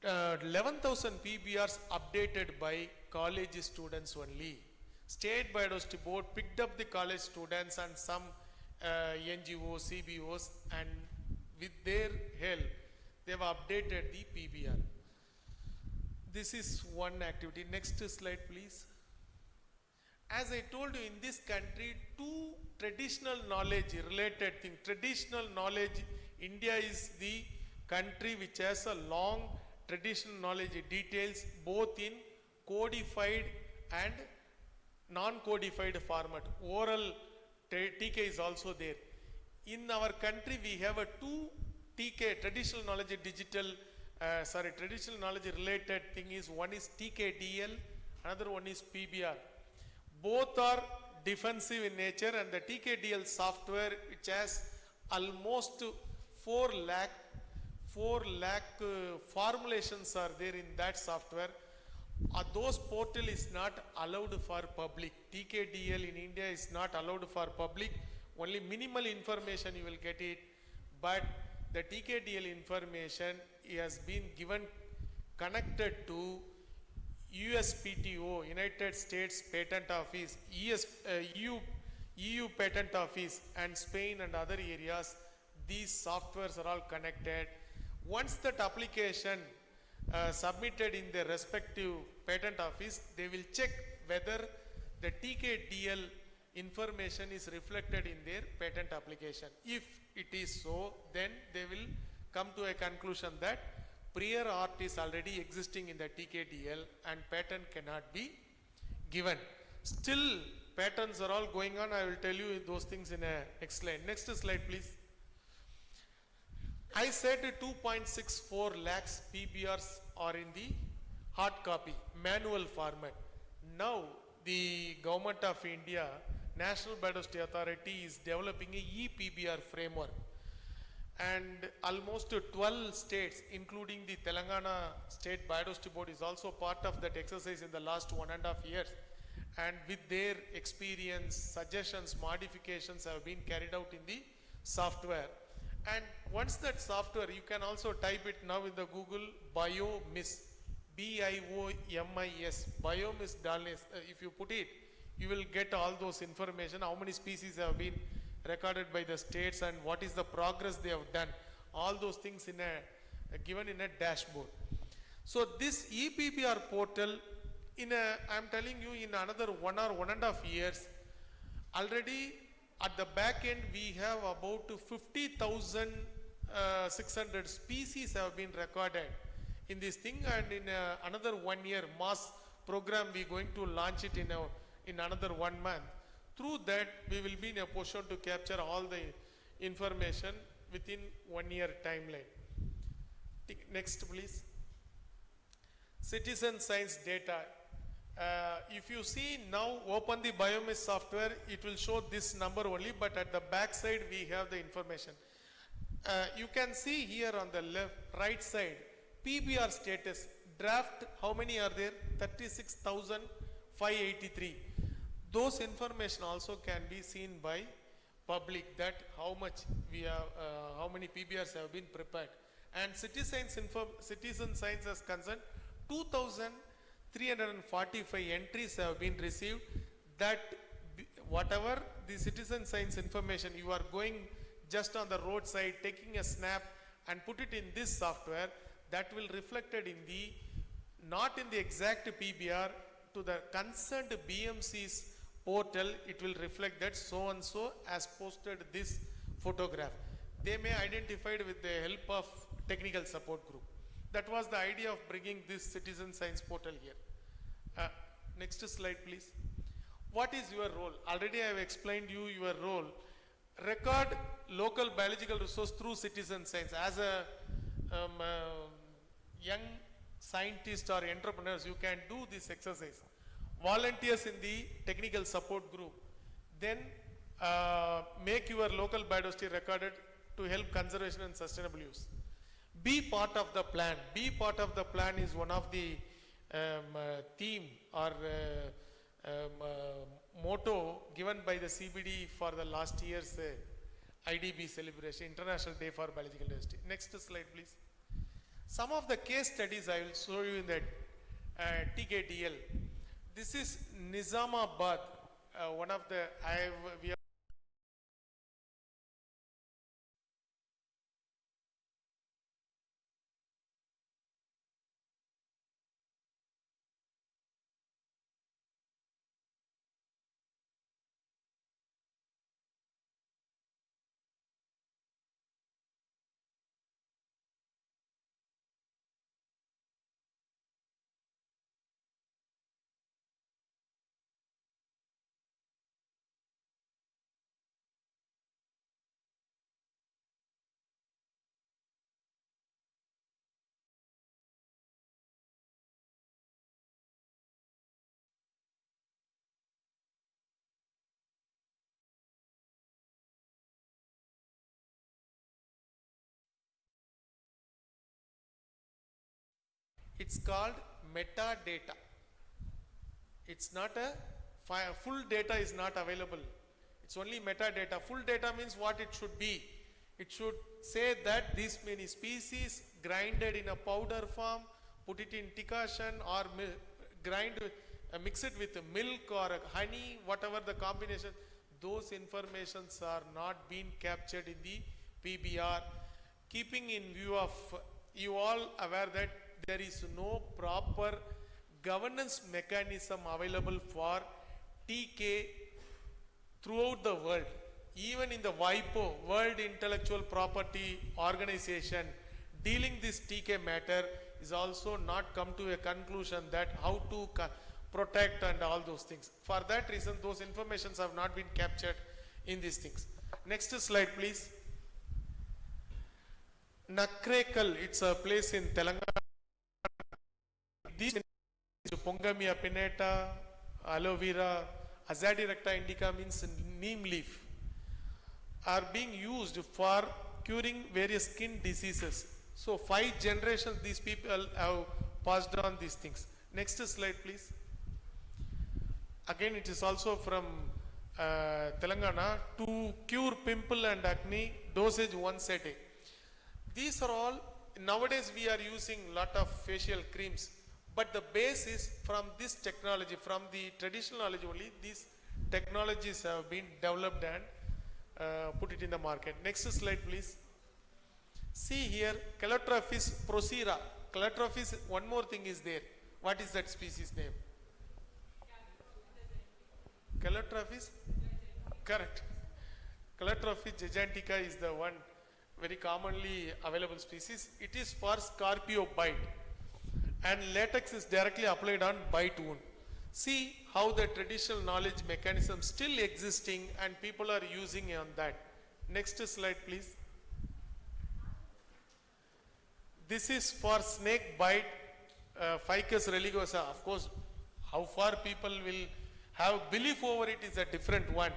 11,000 PBRs updated by college students only. State Biodiversity Board picked up the college students and some NGOs, CBOs, and with their help, they have updated the PBR. This is one activity. Next slide, please. As I told you, in this country, two traditional knowledge related things. Traditional knowledge, India is the country which has a long traditional knowledge details both in codified and non-codified format. Oral TK is also there. In our country, we have a 2 TK, traditional knowledge digital, traditional knowledge related thing is, one is TKDL another one is PBR. Both are defensive in nature, and the TKDL software, which has almost 4 lakh formulations are there in that software. Those portal is not allowed for public. TKDL in India is not allowed for public. Only minimal information you will get it, but the TKDL information has been given connected to USPTO, United States Patent Office, EU Patent Office, and Spain and other areas. These softwares are all connected. Once that application submitted in their respective patent office, they will check whether the TKDL information is reflected in their patent application. If it is so, then they will come to a conclusion that prior art is already existing in the TKDL and patent cannot be given. Still, patents are all going on. I will tell you those things in a next slide. Next slide, please. I said 2.64 lakhs PBRs are in the hard copy, manual format. Now, the Government of India, National Biodiversity Authority, is developing a e-PBR framework. And almost 12 states, including the Telangana State Biodiversity Board, is also part of that exercise in the last 1.5 years. And with their experience, suggestions, modifications have been carried out in the software. And once that software, you can also type it now in the Google, BioMIS, BIOMIS, BioMIS Dalnes. If you put it, you will get all those information, how many species have been recorded by the states and what is the progress they have done. All those things given in a dashboard. So this ePBR portal, I'm telling you, in another 1 or 1.5 years, already at the back end, we have about 50,600 species have been recorded in this thing, and in another 1 year mass program, we are going to launch it in another 1 month. Through that, we will be in a position to capture all the information within 1 year timeline. Next, please. Citizen science data. If you see now, open the BioMIS software, it will show this number only, but at the back side we have the information. You can see here on the right side, PBR status, draft, how many are there? 36,583. Those information also can be seen by public, that how much we have, how many PBRs have been prepared. And citizen science is concerned, 2,345 entries have been received. That whatever the citizen science information, you are going just on the roadside, taking a snap and put it in this software, that will reflected in the, not in the exact PBR, to the concerned BMC's portal, it will reflect that so and so has posted this photograph. They may identify it with the help of technical support group. That was the idea of bringing this citizen science portal here. Next slide, please. What is your role? Already I have explained you your role. Record local biological resource through citizen science. As a young scientist or entrepreneurs, you can do this exercise. Volunteers in the technical support group. Then make your local biodiversity recorded to help conservation and sustainable use. Be part of the plan. Be part of the plan is one of the theme or motto given by the CBD for the last year's IDB celebration, International Day for Biological Diversity. Next slide, please. Some of the case studies I will show you in that TKDL. This is Nizamabad, one of the, we have It's called metadata. It's not a full data is not available. It's only metadata. Full data means what it should be. It should say that these many species grinded in a powder form, put it in decoction or mix it with milk or honey, whatever the combination. Those informations are not being captured in the PBR. Keeping in view of you all aware that there is no proper governance mechanism available for TK throughout the world. Even in the WIPO, World Intellectual Property Organization, dealing this TK matter is also not come to a conclusion that how to protect and all those things. For that reason, those informations have not been captured in these things. Next slide, please. Nakrekal, it's a place in Telangana. These Pongamia pinnata, aloe vera, Azadirachta indica means neem leaf, are being used for curing various skin diseases. So 5 generations these people have passed on these things. Next slide, please. Again, it is also from Telangana. To cure pimple and acne, dosage once a day. These are all, nowadays we are using lot of facial creams, but the base is from this technology, from the traditional knowledge only. These technologies have been developed and put it in the market. Next slide, please. See here, Calotropis procera. Calotropis, one more thing is there. What is that species name? Calotropis? Correct. Calotropis gigantica is the one very commonly available species. It is for scorpio bite, and latex is directly applied on bite wound. See how the traditional knowledge mechanism still existing and people are using on that. Next slide, please. This is for snake bite, Ficus religosa. Of course, how far people will have belief over it is a different one.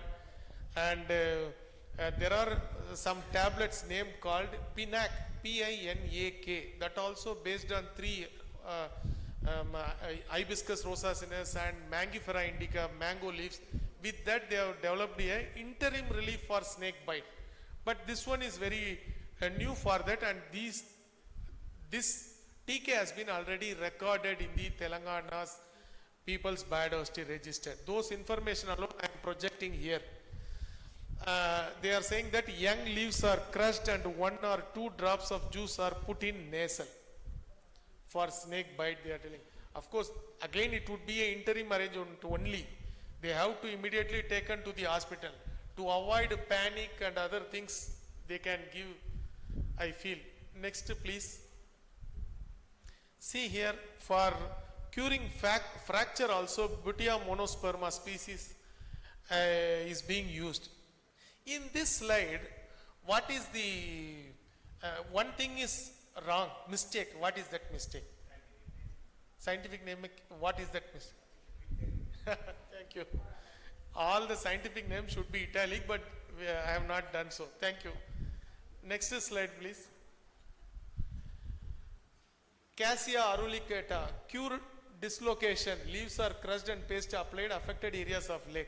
And there are some tablets named called PINAK, P-I-N-A-K, that also based on 3 Hibiscus rosaceus and Mangifera indica, mango leaves. With that they have developed a interim relief for snake bite. But this one is very new for that, and this TK has been already recorded in the Telangana's People's Biodiversity Register. Those information alone I am projecting here. They are saying that young leaves are crushed and 1 or 2 drops of juice are put in nasal for snake bite, they are telling. Of course, again it would be an interim arrangement only. They have to immediately taken to the hospital. To avoid panic and other things they can give, I feel. Next please. See here, for curing fracture also Butia monosperma species is being used. In this slide, what is the, one thing is wrong, mistake. What is that mistake? Scientific name, what is that mistake? Thank you. All the scientific names should be italic, but I have not done so. Thank you. Next slide, please. Cassia arulicata, cure dislocation, leaves are crushed and paste applied, affected areas of leg.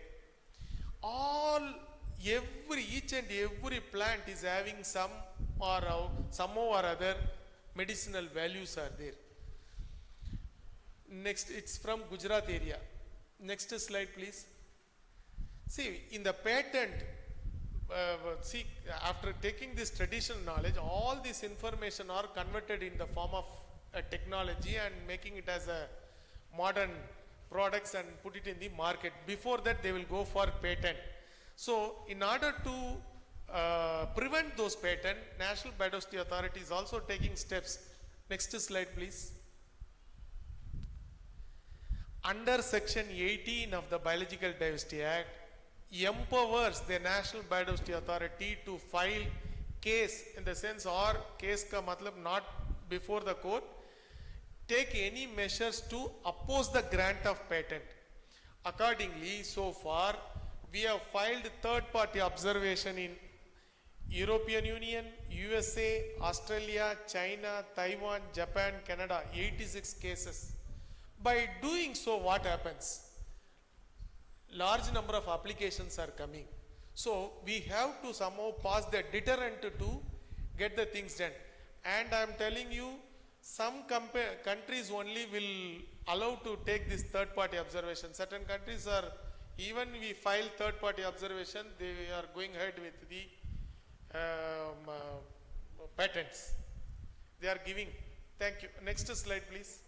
Each and every plant is having some or other medicinal values are there. Next, it's from Gujarat area. Next slide, please. See, in the patent, after taking this traditional knowledge, all this information are converted in the form of technology and making it as a modern products and put it in the market. Before that, they will go for patent. So, in order to prevent those patent, National Biodiversity Authority is also taking steps. Next slide, please. Under Section 18 of the Biological Diversity Act, empowers the National Biodiversity Authority to file case, in the sense, or case ka matlab not before the court, take any measures to oppose the grant of patent. Accordingly, so far, we have filed third-party observation in European Union, USA, Australia, China, Taiwan, Japan, Canada, 86 cases. By doing so, what happens? Large number of applications are coming. So we have to somehow pass the deterrent to get the things done. And I am telling you, some countries only will allow to take this third party observation. Certain countries are, even we file third party observation, they are going ahead with the patents. They are giving. Thank you. Next slide, please.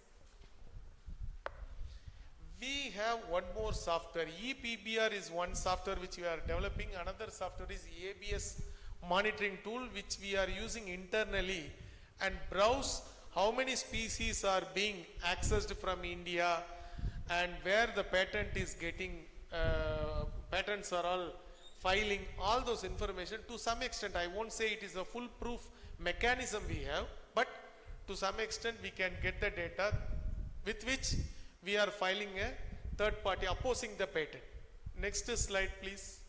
We have one more software. ePBR is one software which we are developing. Another software is ABS monitoring tool which we are using internally and browse how many species are being accessed from India and where the patent is getting, patents are all filing, all those information. To some extent, I won't say it is a foolproof mechanism we have, but to some extent we can get the data with which we are filing a third party opposing the patent. Next slide, please.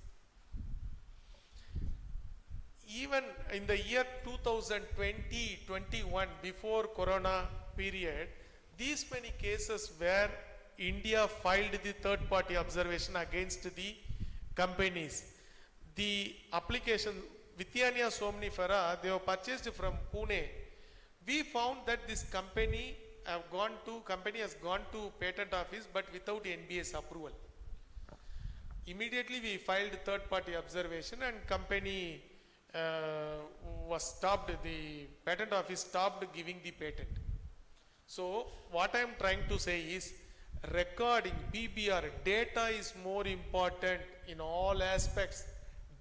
Even in the year 2020-21, before Corona period, these many cases where India filed the third party observation against the companies. The application Vithania somnifera, they were purchased from Pune. We found that this company has gone to patent office but without NBS approval. Immediately we filed third party observation and company was stopped, the patent office stopped giving the patent. So what I am trying to say is recording, PBR, data is more important in all aspects.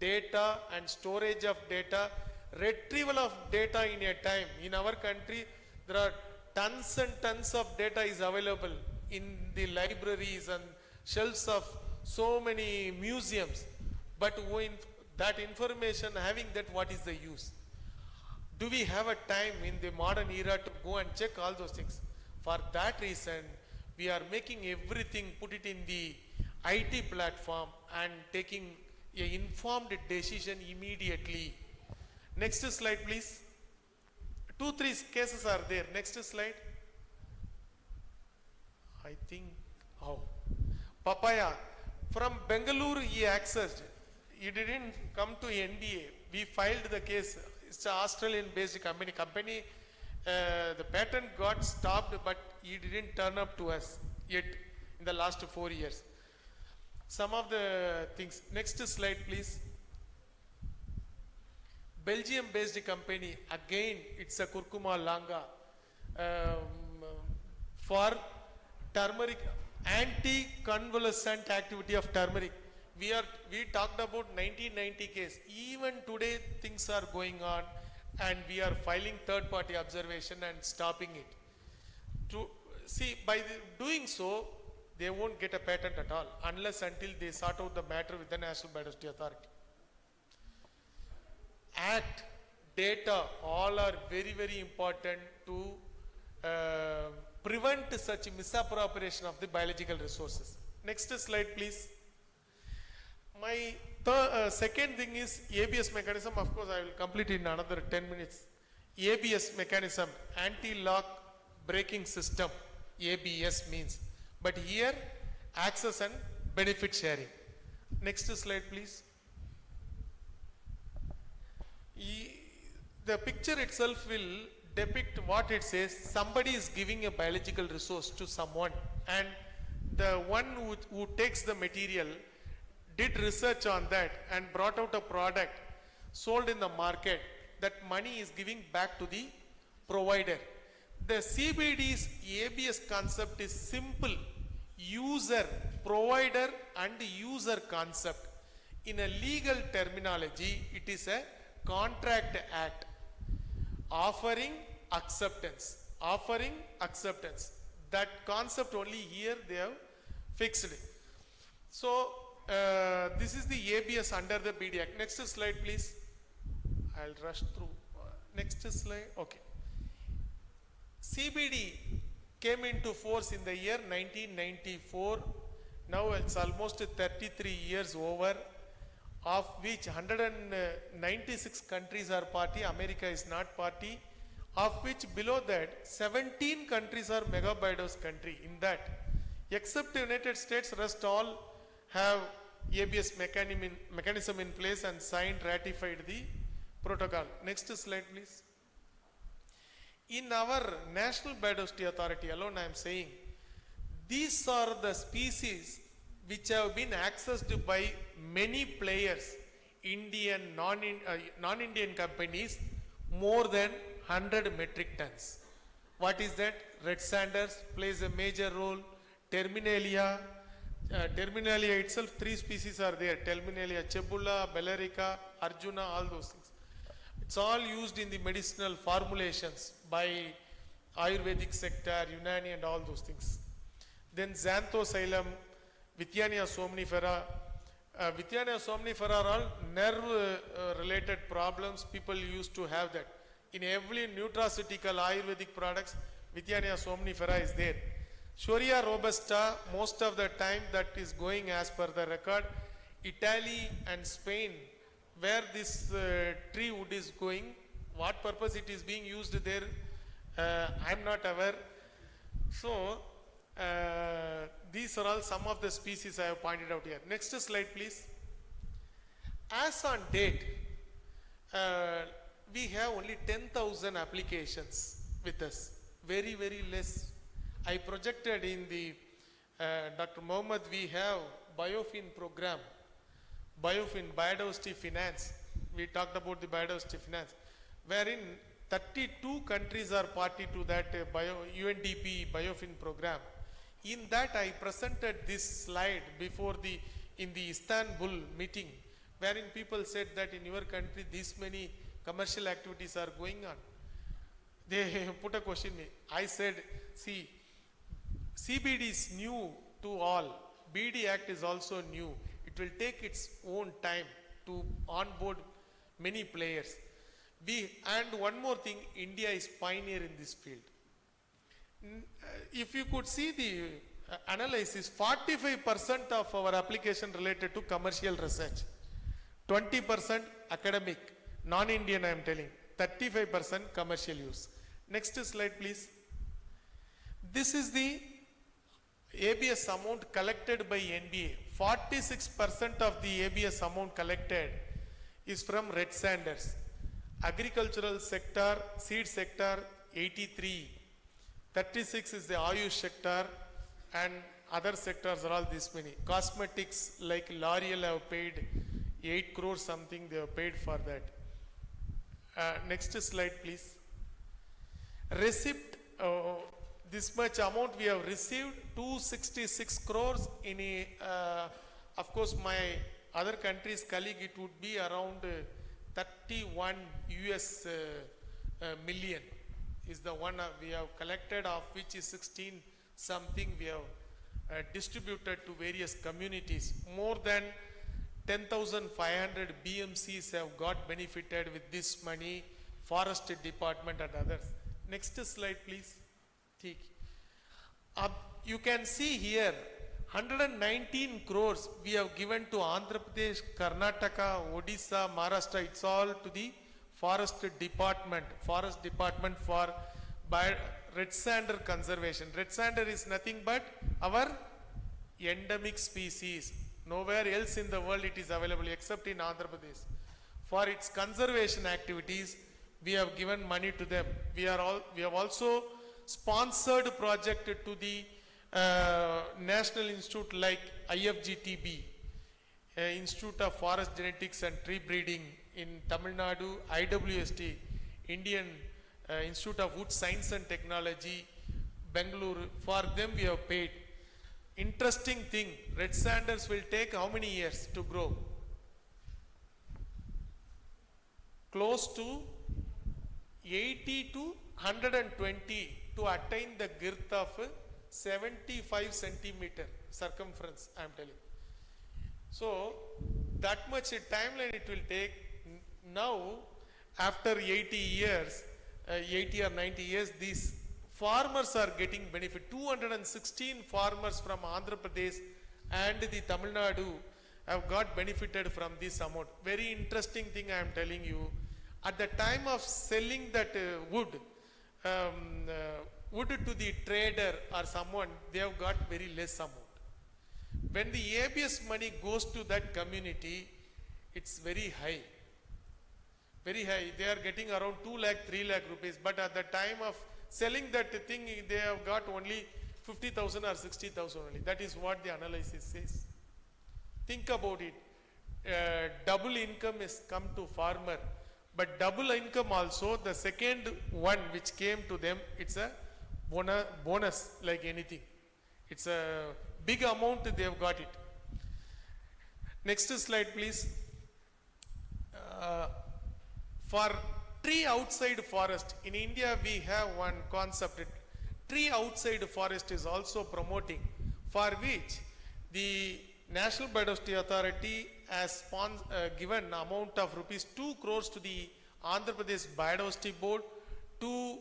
Data and storage of data, retrieval of data in a time. In our country, there are tons and tons of data is available in the libraries and shelves of so many museums. But when that information, having that, what is the use? Do we have a time in the modern era to go and check all those things? For that reason, we are making everything, put it in the IT platform and taking an informed decision immediately. Next slide, please. 2-3 cases are there. Next slide. I think, papaya. From Bengaluru, he accessed. He didn't come to NDA. We filed the case. It's an Australian-based company. The patent got stopped, but he didn't turn up to us yet in the last 4 years. Some of the things. Next slide, please. Belgium-based company, again, it's a curcuma longa for turmeric, anti-convalescent activity of turmeric. We talked about 1990 case. Even today, things are going on, and we are filing third-party observation and stopping it. By doing so, they won't get a patent at all, unless until they sort out the matter with the National Biodiversity Authority. Act, data, all are very, very important to prevent such misappropriation of the biological resources. Next slide, please. My second thing is ABS mechanism. Of course, I will complete in another 10 minutes. ABS mechanism, anti-lock braking system, ABS means. But here, access and benefit sharing. Next slide, please. The picture itself will depict what it says. Somebody is giving a biological resource to someone, and the one who takes the material did research on that and brought out a product sold in the market. That money is giving back to the provider. The CBD's ABS concept is simple: user, provider and user concept. In a legal terminology, it is a contract act, offering acceptance. That concept only here they have fixed. So this is the ABS under the BD Act. Next slide, please. I'll rush through. Next slide. Okay. CBD came into force in the year 1994. Now it's almost 33 years over. of which 196 countries are party, America is not party, of which below that 17 countries are mega biodiverse country. In that, except the United States, rest all have ABS mechanism in place and signed, ratified the protocol. Next slide, please. In our National Biodiversity Authority alone, I am saying, these are the species which have been accessed by many players, Indian, non-Indian companies, more than 100 metric tons. What is that? Red sanders plays a major role. Terminalia, Terminalia itself, 3 species are there. Terminalia cebula, bellerica, arjuna, all those things. It's all used in the medicinal formulations by Ayurvedic sector, Unani and all those things. Then Xanthosylum, Withyania somnifera. Withyania somnifera are all nerve related problems. People used to have that. In every nutraceutical Ayurvedic products, Withyania somnifera is there. Shoria robusta, most of the time that is going as per the record. Italy and Spain, where this tree wood is going, what purpose it is being used there, I am not aware. So, these are all some of the species I have pointed out here. Next slide, please. As on date, we have only 10,000 applications with us. Very, very less. I projected in the Dr. Mohammed, we have Biofin program, Biofin, Biodiversity Finance. We talked about the Biodiversity Finance, wherein 32 countries are party to that UNDP Biofin program. In that, I presented this slide before in the Istanbul meeting, wherein people said that in your country these many commercial activities are going on. They put a question me. I said, see, CBD is new to all. BD Act is also new. It will take its own time to onboard many players. And one more thing, India is pioneer in this field. If you could see the analysis, 45% of our application related to commercial research, 20% academic, non-Indian I am telling, 35% commercial use. Next slide, please. This is the ABS amount collected by NBA. 46% of the ABS amount collected is from red sanders. Agricultural sector, seed sector, 83. 36 is the Ayush sector, and other sectors are all this many. Cosmetics like L'Oreal have paid 8 crores something, they have paid for that. Next slide, please. Receipt, this much amount we have received, 266 crores in a, of course my other countries colleague, it would be around 31 US million is the one we have collected, of which is 16 something we have distributed to various communities. More than 10,500 BMCs have got benefited with this money, Forest Department and others. Next slide, please. You can see here 119 crores we have given to Andhra Pradesh, Karnataka, Odisha, Maharashtra. It's all to the Forest Department for red sander conservation. Red sander is nothing but our endemic species. Nowhere else in the world it is available except in Andhra Pradesh. For its conservation activities, we have given money to them. We have also sponsored project to the National Institute like IFGTB, Institute of Forest Genetics and Tree Breeding in Tamil Nadu, IWST, Indian Institute of Wood Science and Technology, Bangalore. For them we have paid. Interesting thing, red sanders will take how many years to grow? Close to 80 to 120 to attain the girth of 75 centimeter circumference, I am telling. So that much timeline it will take. Now after 80 years, 80 or 90 years, these farmers are getting benefit. 216 farmers from Andhra Pradesh and the Tamil Nadu have got benefited from this amount. Very interesting thing I am telling you. At the time of selling that wood to the trader or someone, they have got very less amount. When the ABS money goes to that community, it's very high. Very high. They are getting around 2 lakh, 3 lakh rupees. But at the time of selling that thing, they have got only 50,000 or 60,000 only. That is what the analysis says. Think about it. Double income has come to farmer. But double income also, the second one which came to them, it's a bonus like anything. It's a big amount, they have got it. Next slide, please. For tree outside forest, in India we have one concept. Tree outside forest is also promoting, for which the National Biodiversity Authority has given amount of rupees 2 crores to the Andhra Pradesh Biodiversity Board to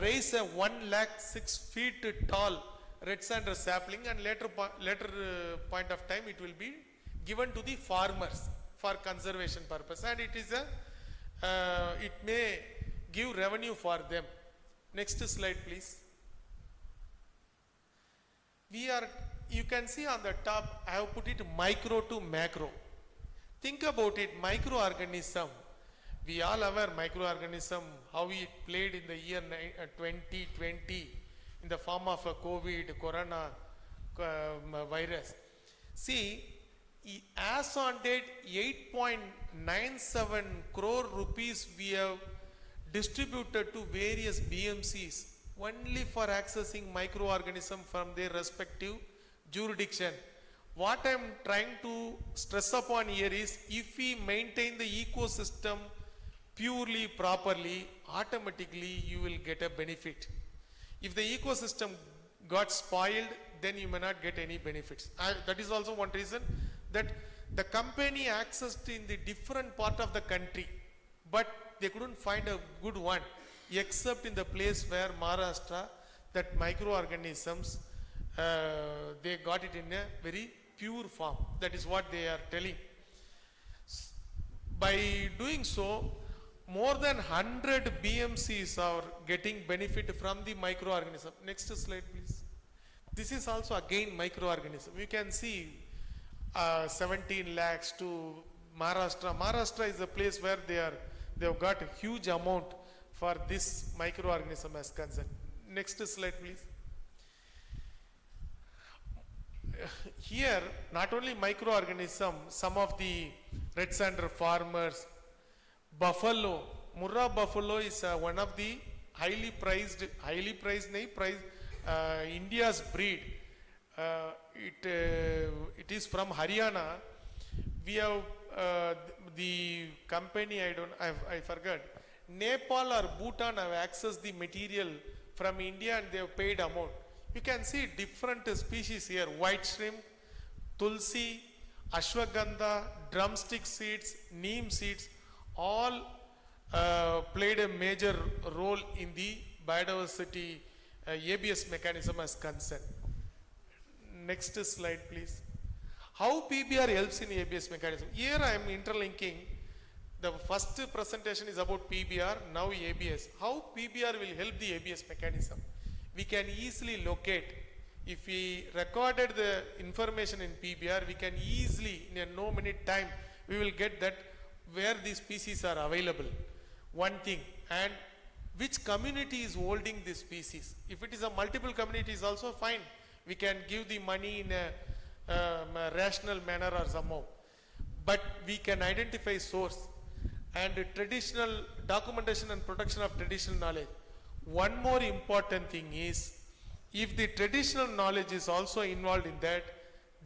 raise a 1 lakh 6 feet tall red sand sapling, and later point of time it will be given to the farmers for conservation purpose, and it is a it may give revenue for them. Next slide, please. You can see on the top, I have put it micro to macro. Think about it, microorganism. We all aware microorganism, how it played in the year 2020 in the form of a COVID, corona virus. See, as on date, 8.97 crore rupees we have distributed to various BMCs only for accessing microorganism from their respective jurisdiction. What I am trying to stress upon here is, if we maintain the ecosystem purely, properly, automatically you will get a benefit. If the ecosystem got spoiled, then you may not get any benefits. That is also one reason that the company accessed in the different part of the country, but they couldn't find a good one, except in the place where Maharashtra, that microorganisms, they got it in a very pure form. That is what they are telling. By doing so, more than 100 BMCs are getting benefit from the microorganism. Next slide, please. This is also again microorganism. You can see 17 lakhs to Maharashtra. Maharashtra is a place where they have got a huge amount for this microorganism as concerned. Next slide, please. Here, not only microorganism, some of the red sander farmers, buffalo, Murrah buffalo is one of the highly prized India's breed. It is from Haryana. We have the company, I forgot. Nepal or Bhutan have accessed the material from India and they have paid amount. You can see different species here: white shrimp, tulsi, ashwagandha, drumstick seeds, neem seeds, all played a major role in the biodiversity ABS mechanism as concerned. Next slide, please. How PBR helps in ABS mechanism? Here I am interlinking. The first presentation is about PBR, now ABS. How PBR will help the ABS mechanism? We can easily locate. If we recorded the information in PBR, we can easily, in a no minute time, we will get that where these species are available. One thing, and which community is holding this species. If it is a multiple community, is also fine. We can give the money in a rational manner or somehow. But we can identify source and traditional documentation and protection of traditional knowledge. One more important thing is, if the traditional knowledge is also involved in that,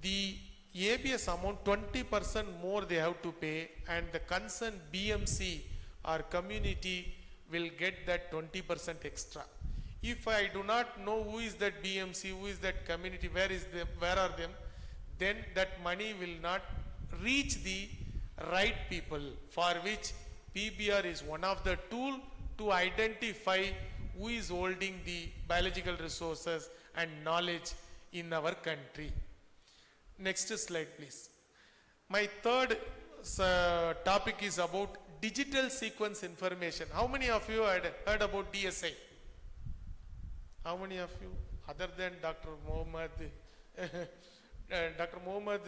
the ABS amount 20% more they have to pay, and the concerned BMC or community will get that 20% extra. If I do not know who is that BMC, who is that community, where are them, then that money will not reach the right people, for which PBR is one of the tools to identify who is holding the biological resources and knowledge in our country. Next slide, please. My third topic is about digital sequence information. How many of you had heard about DSA? How many of you, other than Dr. Mohammed, Dr. Mohammed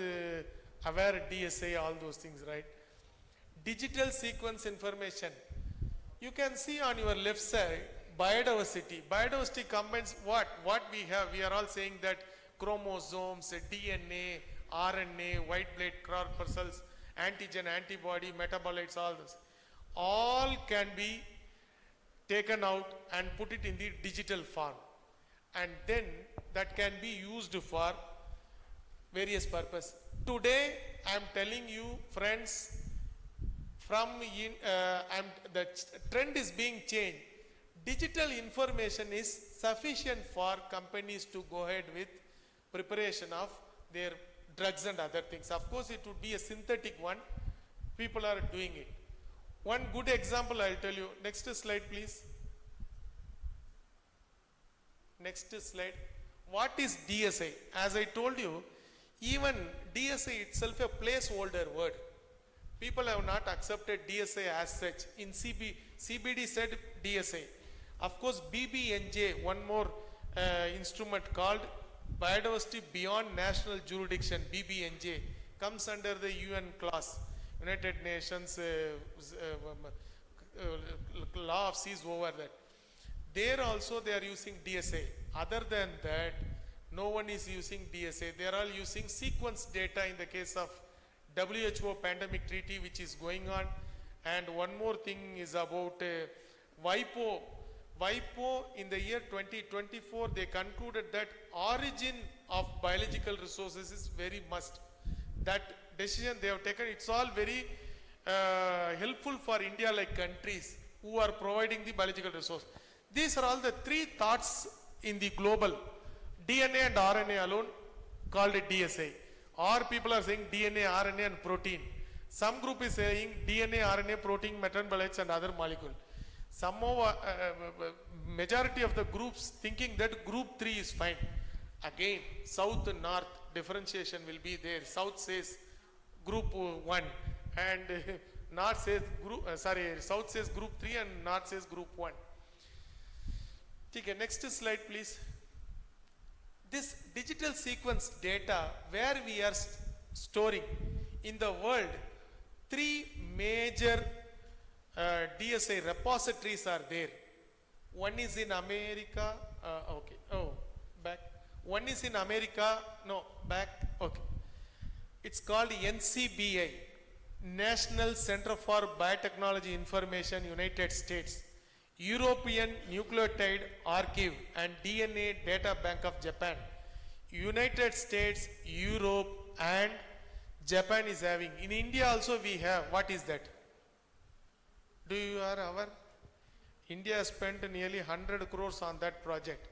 aware DSA, all those things, right? Digital sequence information. You can see on your left side, biodiversity. Biodiversity combines what? What we have. We are all saying that chromosomes, DNA, RNA, white blood corpuscles, antigen, antibody, metabolites, all this. All can be taken out and put it in the digital form. And then that can be used for various purposes. Today, I am telling you, friends, the trend is being changed. Digital information is sufficient for companies to go ahead with preparation of their drugs and other things. Of course, it would be a synthetic one. People are doing it. One good example I'll tell you. Next slide, please. Next slide. What is DSA? As I told you, even DSA itself a placeholder word. People have not accepted DSA as such. In CBD said DSA. Of course, BBNJ, one more instrument called Biodiversity Beyond National Jurisdiction, BBNJ, comes under the UN clause, United Nations law of seas over that. There also they are using DSA. Other than that, no one is using DSA. They are all using sequence data in the case of WHO pandemic treaty which is going on. And one more thing is about WIPO. WIPO in the year 2024, they concluded that origin of biological resources is very must. That decision they have taken, it's all very helpful for India like countries who are providing the biological resource. These are all the three thoughts in the global. DNA and RNA alone called it DSA. Or people are saying DNA, RNA and protein. Some group is saying DNA, RNA, protein, metabolites and other molecule. Somehow majority of the groups thinking that group 3 is fine. Again, south and north differentiation will be there. South says group 1 and north says group, south says group 3 and north says group 1. Okay, next slide please. This digital sequence data where we are storing in the world, 3 major DSA repositories are there. One is in America, One is in America, okay. It's called NCBI, National Center for Biotechnology Information, United States. European Nucleotide Archive and DNA Data Bank of Japan. United States, Europe and Japan is having. In India also we have. What is that? Do you are aware? India has spent nearly 100 crores on that project.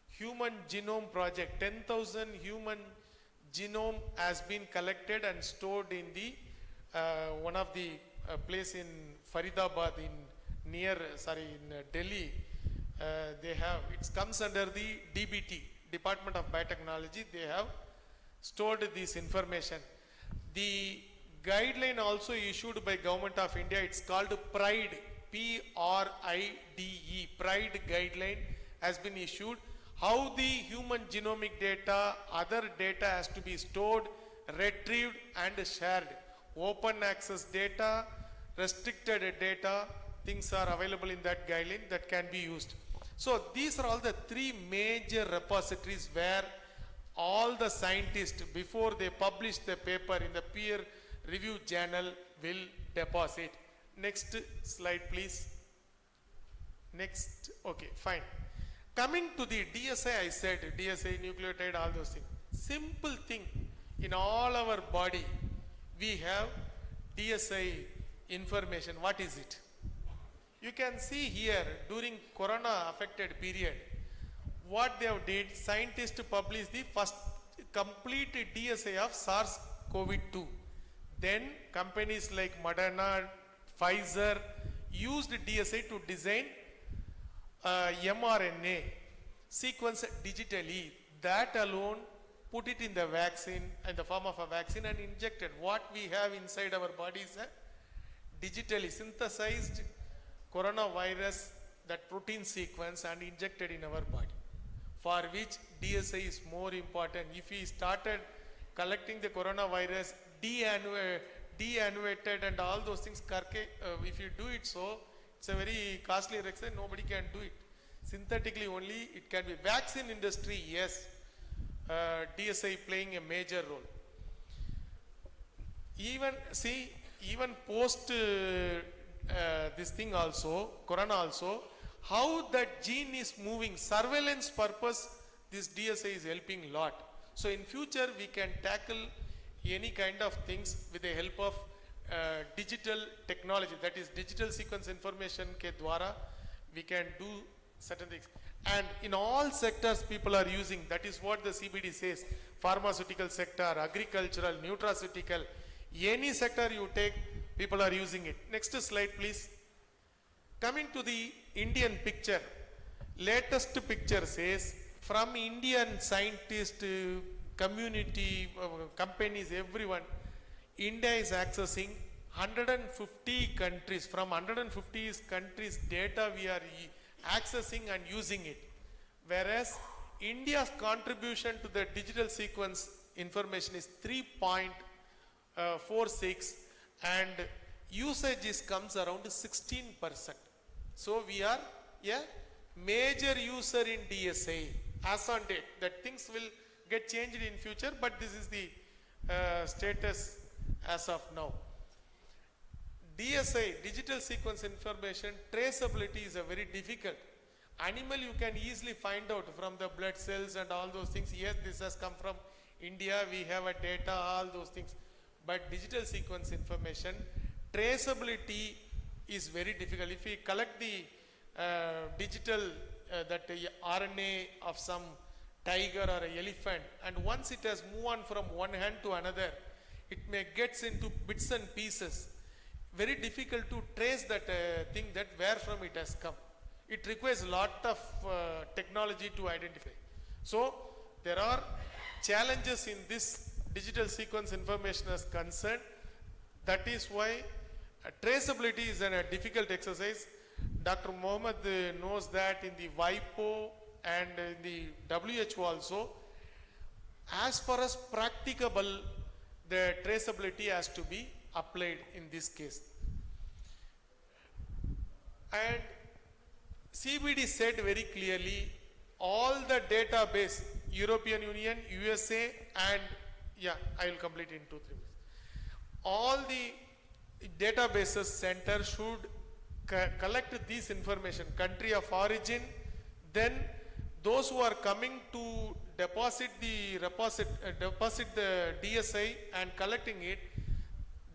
Human Genome Project, 10,000 human genome has been collected and stored in the one of the place in Faridabad in Delhi. They have, it comes under the DBT, Department of Biotechnology. They have stored this information. The guideline also issued by Government of India, it's called PRIDE, P-R-I-D-E, PRIDE guideline has been issued. How the human genomic data, other data has to be stored, retrieved and shared. Open access data, restricted data, things are available in that guideline that can be used. So these are all the 3 major repositories where all the scientists, before they publish the paper in the peer review journal, will deposit. Next slide please. Next, okay, fine. Coming to the DSA, I said DSA, nucleotide, all those things. Simple thing, in all our body, we have DSA information. What is it? You can see here during corona affected period, what they have did, scientists published the first complete DSA of SARS-CoV-2. Then companies like Moderna, Pfizer used DSA to design mRNA sequence digitally. That alone put it in the vaccine, in the form of a vaccine and injected. What we have inside our body is a digitally synthesized coronavirus, that protein sequence, and injected in our body, for which DSA is more important. If we started collecting the coronavirus, deannuated and all those things, if you do it so, it's a very costly exercise, nobody can do it. Synthetically only it can be. Vaccine industry, yes, DSA playing a major role. Even post this thing also, corona also, how that gene is moving, surveillance purpose, this DSA is helping a lot. So in future we can tackle any kind of things with the help of digital technology, that is digital sequence information ke dwara we can do certain things. And in all sectors people are using, that is what the CBD says, pharmaceutical sector, agricultural, nutraceutical, any sector you take, people are using it. Next slide please. Coming to the Indian picture, latest picture says, from Indian scientist, community, companies, everyone, India is accessing 150 countries. From 150 countries data we are accessing and using it. Whereas India's contribution to the digital sequence information is 3.46 and usage comes around 16%. So we are a major user in DSA as on date. That things will get changed in future, but this is the status as of now. DSA, digital sequence information, traceability is a very difficult. Animal you can easily find out from the blood cells and all those things. Yes, this has come from India, we have a data, all those things. But digital sequence information, traceability is very difficult. If we collect the digital that RNA of some tiger or an elephant, and once it has moved on from one hand to another, it may gets into bits and pieces. Very difficult to trace that thing, that where from it has come. It requires a lot of technology to identify. So there are challenges in this digital sequence information as concerned. That is why traceability is a difficult exercise. Dr. Mohammed knows that in the WIPO and in the WHO also, as far as practicable, the traceability has to be applied in this case. And CBD said very clearly, all the database, European Union, USA, and I will complete in 2-3 minutes. All the databases center should collect this information, country of origin, then those who are coming to deposit the DSI and collecting it,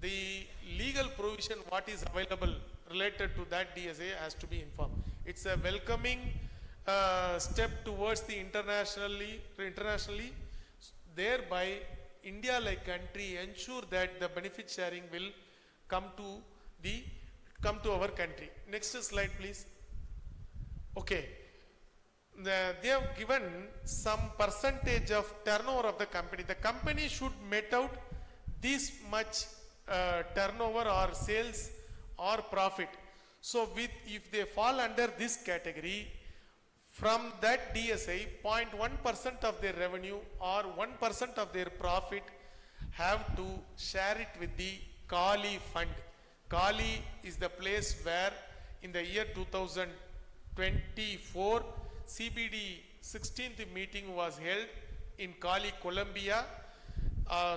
the legal provision what is available related to that DSA has to be informed. It's a welcoming step towards the internationally, thereby India like country ensure that the benefit sharing will come to our country. Next slide please. Okay. They have given some percentage of turnover of the company. The company should met out this much turnover or sales or profit. So if they fall under this category, from that DSI, 0.1% of their revenue or 1% of their profit have to share it with the Kali fund. Kali is the place where in the year 2024, CBD 16th meeting was held in Cali, Colombia.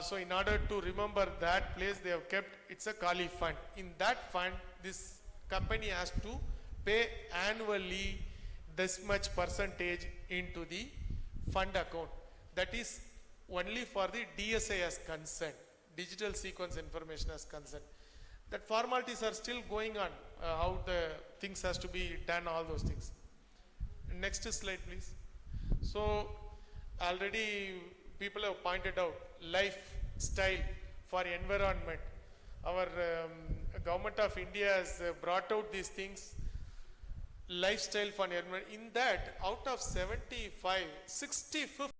So in order to remember that place, they have kept, it's a Kali fund. In that fund, this company has to pay annually this much percentage into the fund account. That is only for the DSA as concerned, digital sequence information as concerned. That formalities are still going on, how the things has to be done, all those things. Next slide please. So already people have pointed out lifestyle for environment. Our government of India has brought out these things, lifestyle for environment. In that, out of 75, 65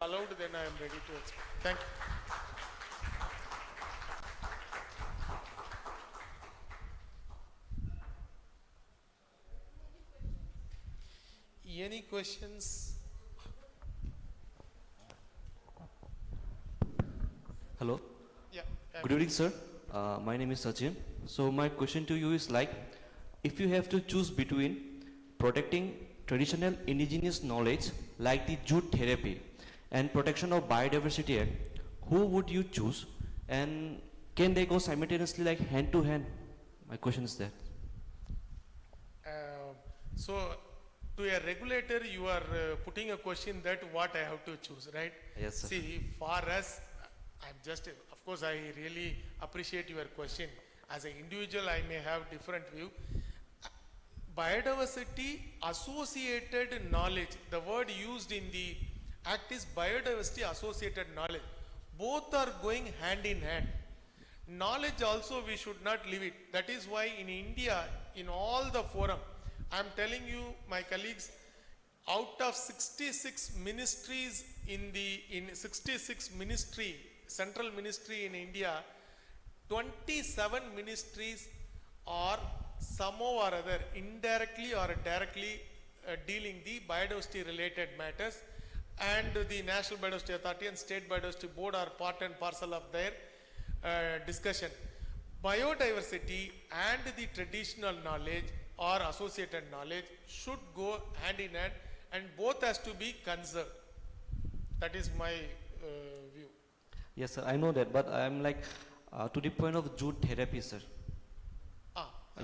allowed, then I am ready to explain. Thank you. Any questions? Hello. Yeah. Good evening, sir. My name is Sachin. So my question to you is like, if you have to choose between protecting traditional indigenous knowledge like the jute therapy and protection of biodiversity act, who would you choose? And can they go simultaneously, like hand to hand? My question is that. So, to a regulator, you are putting a question that what I have to choose, right? Yes, sir. See, for us, I'm just, of course, I really appreciate your question. As an individual, I may have different view. Biodiversity associated knowledge, the word used in the act is biodiversity associated knowledge. Both are going hand in hand. Knowledge also we should not leave it. That is why in India, in all the forum, I am telling you, my colleagues, out of 66 ministries in 66 ministry, central ministry in India, 27 ministries are somehow or other indirectly or directly dealing the biodiversity related matters, and the National Biodiversity Authority and State Biodiversity Board are part and parcel of their discussion. Biodiversity and the traditional knowledge or associated knowledge should go hand in hand, and both has to be conserved. That is my view. Yes, sir. I know that, but I am like to the point of jute therapy, sir.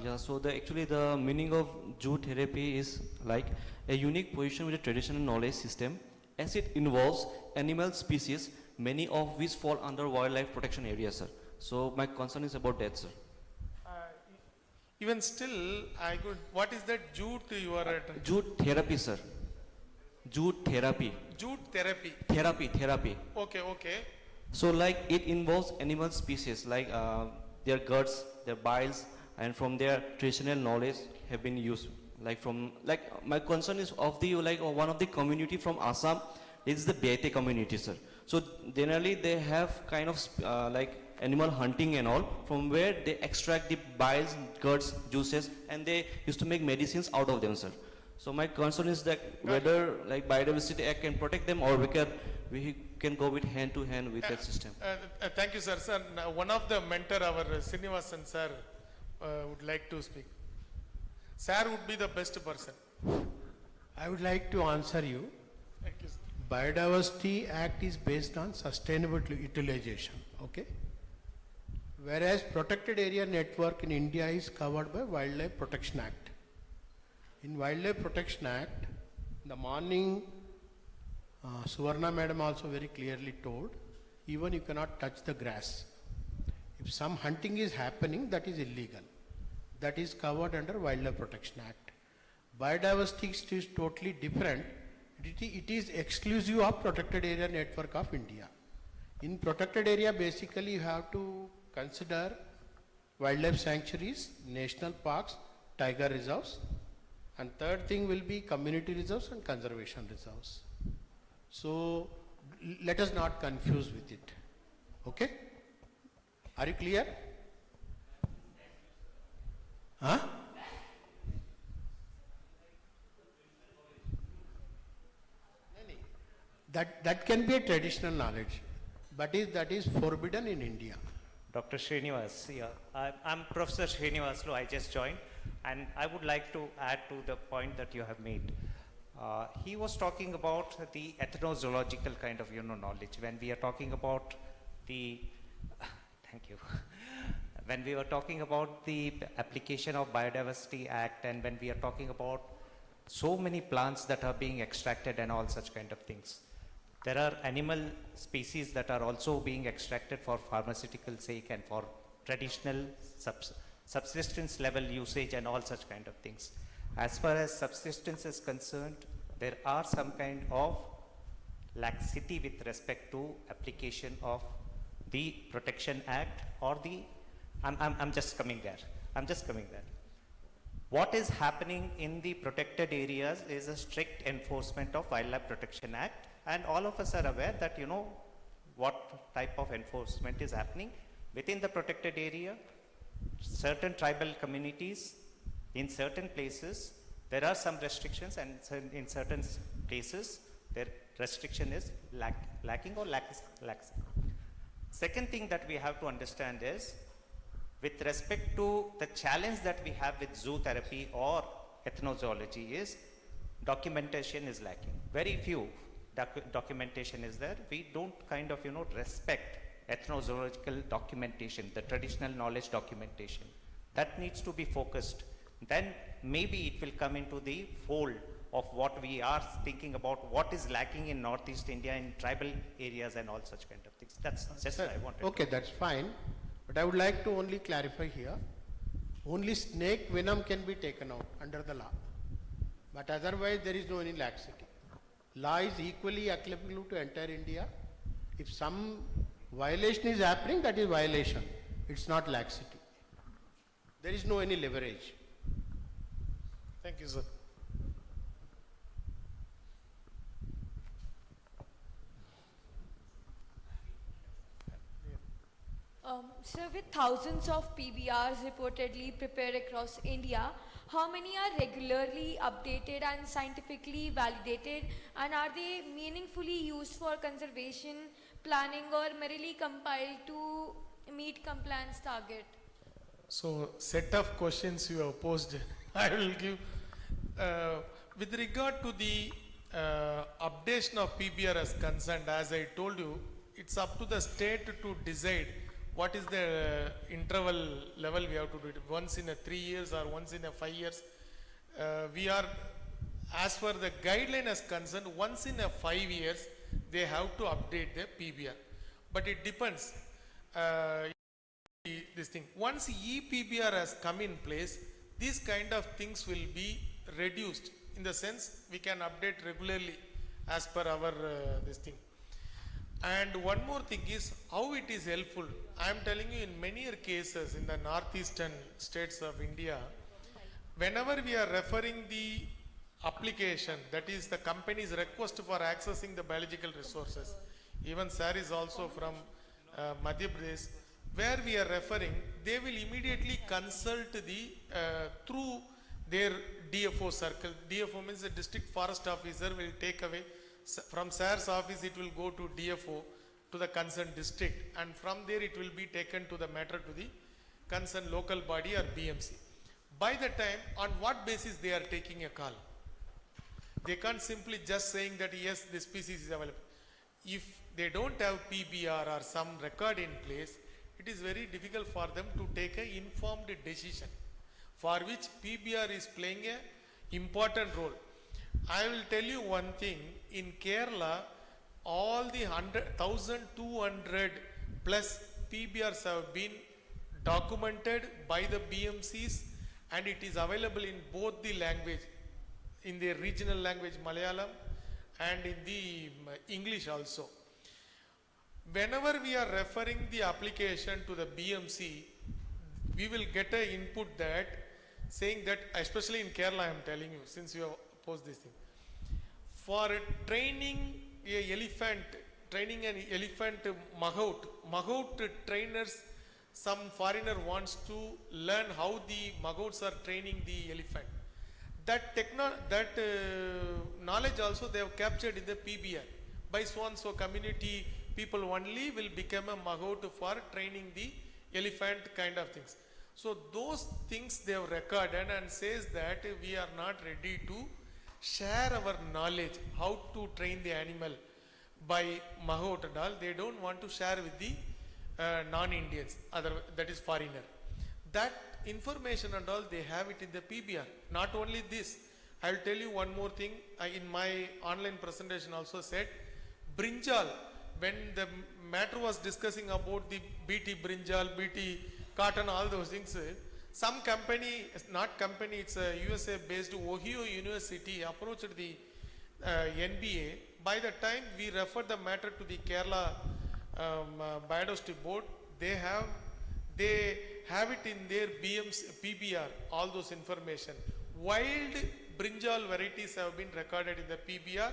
Yeah, so actually the meaning of jute therapy is like a unique position with a traditional knowledge system, as it involves animal species, many of which fall under wildlife protection area, sir. So my concern is about that, sir. Even still, I could. What is that jute you are? Jute therapy, sir. Jute therapy. Jute therapy. Therapy. Okay, okay. So like it involves animal species, like their guts, their biles, and from their traditional knowledge have been used. Like my concern is of the one of the community from Assam. This is the Bete community, sir. So generally they have kind of like animal hunting and all, from where they extract the biles, guts, juices, and they used to make medicines out of them, sir. So my concern is that whether like Biodiversity Act can protect them, or we can go with hand to hand with that system. Thank you, sir. Sir, one of the mentor, our Srinivasan sir, would like to speak. Sir would be the best person. I would like to answer you. Thank you, sir. Biodiversity Act is based on sustainable utilization, okay? Whereas Protected Area Network in India is covered by Wildlife Protection Act. In Wildlife Protection Act, in the morning, Suvarna madam also very clearly told, even you cannot touch the grass. If some hunting is happening, that is illegal. That is covered under Wildlife Protection Act. Biodiversity is totally different. It is exclusive of Protected Area Network of India. In protected area, basically you have to consider wildlife sanctuaries, national parks, tiger reserves, and third thing will be community reserves and conservation reserves. So let us not confuse with it. Okay? Are you clear? Huh? That can be a traditional knowledge, but that is forbidden in India. Dr. Srinivas, yeah. I'm Professor Srinivas, I just joined, and I would like to add to the point that you have made. He was talking about the ethnozoological kind of knowledge. When we are talking about the, thank you. When we were talking about the application of Biodiversity Act, and when we are talking about so many plants that are being extracted and all such kind of things, there are animal species that are also being extracted for pharmaceutical sake and for traditional subsistence level usage and all such kind of things. As far as subsistence is concerned, there are some kind of laxity with respect to application of the Protection Act or the, I'm just coming there. What is happening in the protected areas is a strict enforcement of Wildlife Protection Act, And all of us are aware that, you know, what type of enforcement is happening within the protected area. Certain tribal communities, in certain places, there are some restrictions, and in certain places, their restriction is lacking or lax. Second thing that we have to understand is, with respect to the challenge that we have with zoo therapy or ethnozoology, is documentation is lacking. Very few documentation is there. We don't kind of, you know, respect ethnozoological documentation, the traditional knowledge documentation. That needs to be focused. Then maybe it will come into the fold of what we are thinking about, what is lacking in Northeast India, in tribal areas and all such kind of things. That's just what I wanted Okay, to. that's fine. But I would like to only clarify here. Only snake venom can be taken out under the law. But otherwise there is no any laxity. Law is equally applicable to entire India. If some violation is happening, that is violation. It's not laxity. There is no any leverage. Thank you, sir. Sir, with thousands of PBRs reportedly prepared across India, how many are regularly updated and scientifically validated, and are they meaningfully used for conservation, planning, or merely compiled to meet compliance target? So, set of questions you have posed, I will give. With regard to the updation of PBR as concerned, as I told you, it's up to the state to decide what is the interval level we have to do it. Once in a 3 years or once in a 5 years. We are, as per the guideline as concerned, once in a 5 years, they have to update the PBR. But it depends. This thing. Once ePBR has come in place, these kind of things will be reduced. In the sense, we can update regularly as per our this thing. And one more thing is how it is helpful. I am telling you, in many cases in the northeastern states of India, whenever we are referring the application, that is the company's request for accessing the biological resources, even sir is also from Madhya Pradesh, where we are referring, they will immediately consult the through their DFO circle. DFO means the district forest officer will take away from sir's office, it will go to DFO, to the concerned district, and from there it will be taken to the matter to the concerned local body or BMC. By the time, on what basis they are taking a call? They can't simply just saying that yes, this species is available. If they don't have PBR or some record in place, it is very difficult for them to take an informed decision, for which PBR is playing an important role. I will tell you one thing, in Kerala, all the 1,200 plus PBRs have been documented by the BMCs, and it is available in both the language, in the regional language Malayalam and in the English also. Whenever we are referring the application to the BMC, we will get an input that saying that, especially in Kerala I am telling you, since you have posed this thing, for training an elephant magout trainers, some foreigner wants to learn how the magouts are training the elephant. That knowledge also they have captured in the PBR. By so and so community, people only will become a magout for training the elephant kind of things. So those things they have recorded and says that we are not ready to share our knowledge how to train the animal by magout and all. They don't want to share with the non-Indians, that is foreigner. That information and all, they have it in the PBR. Not only this, I will tell you one more thing. In my online presentation also said, brinjal, when the matter was discussing about the BT brinjal, BT cotton, all those things, some company, not company, it's a USA based Ohio University approached the NBA. By the time we referred the matter to the Kerala Biodiversity Board, they have it in their PBR, all those information. Wild brinjal varieties have been recorded in the PBR,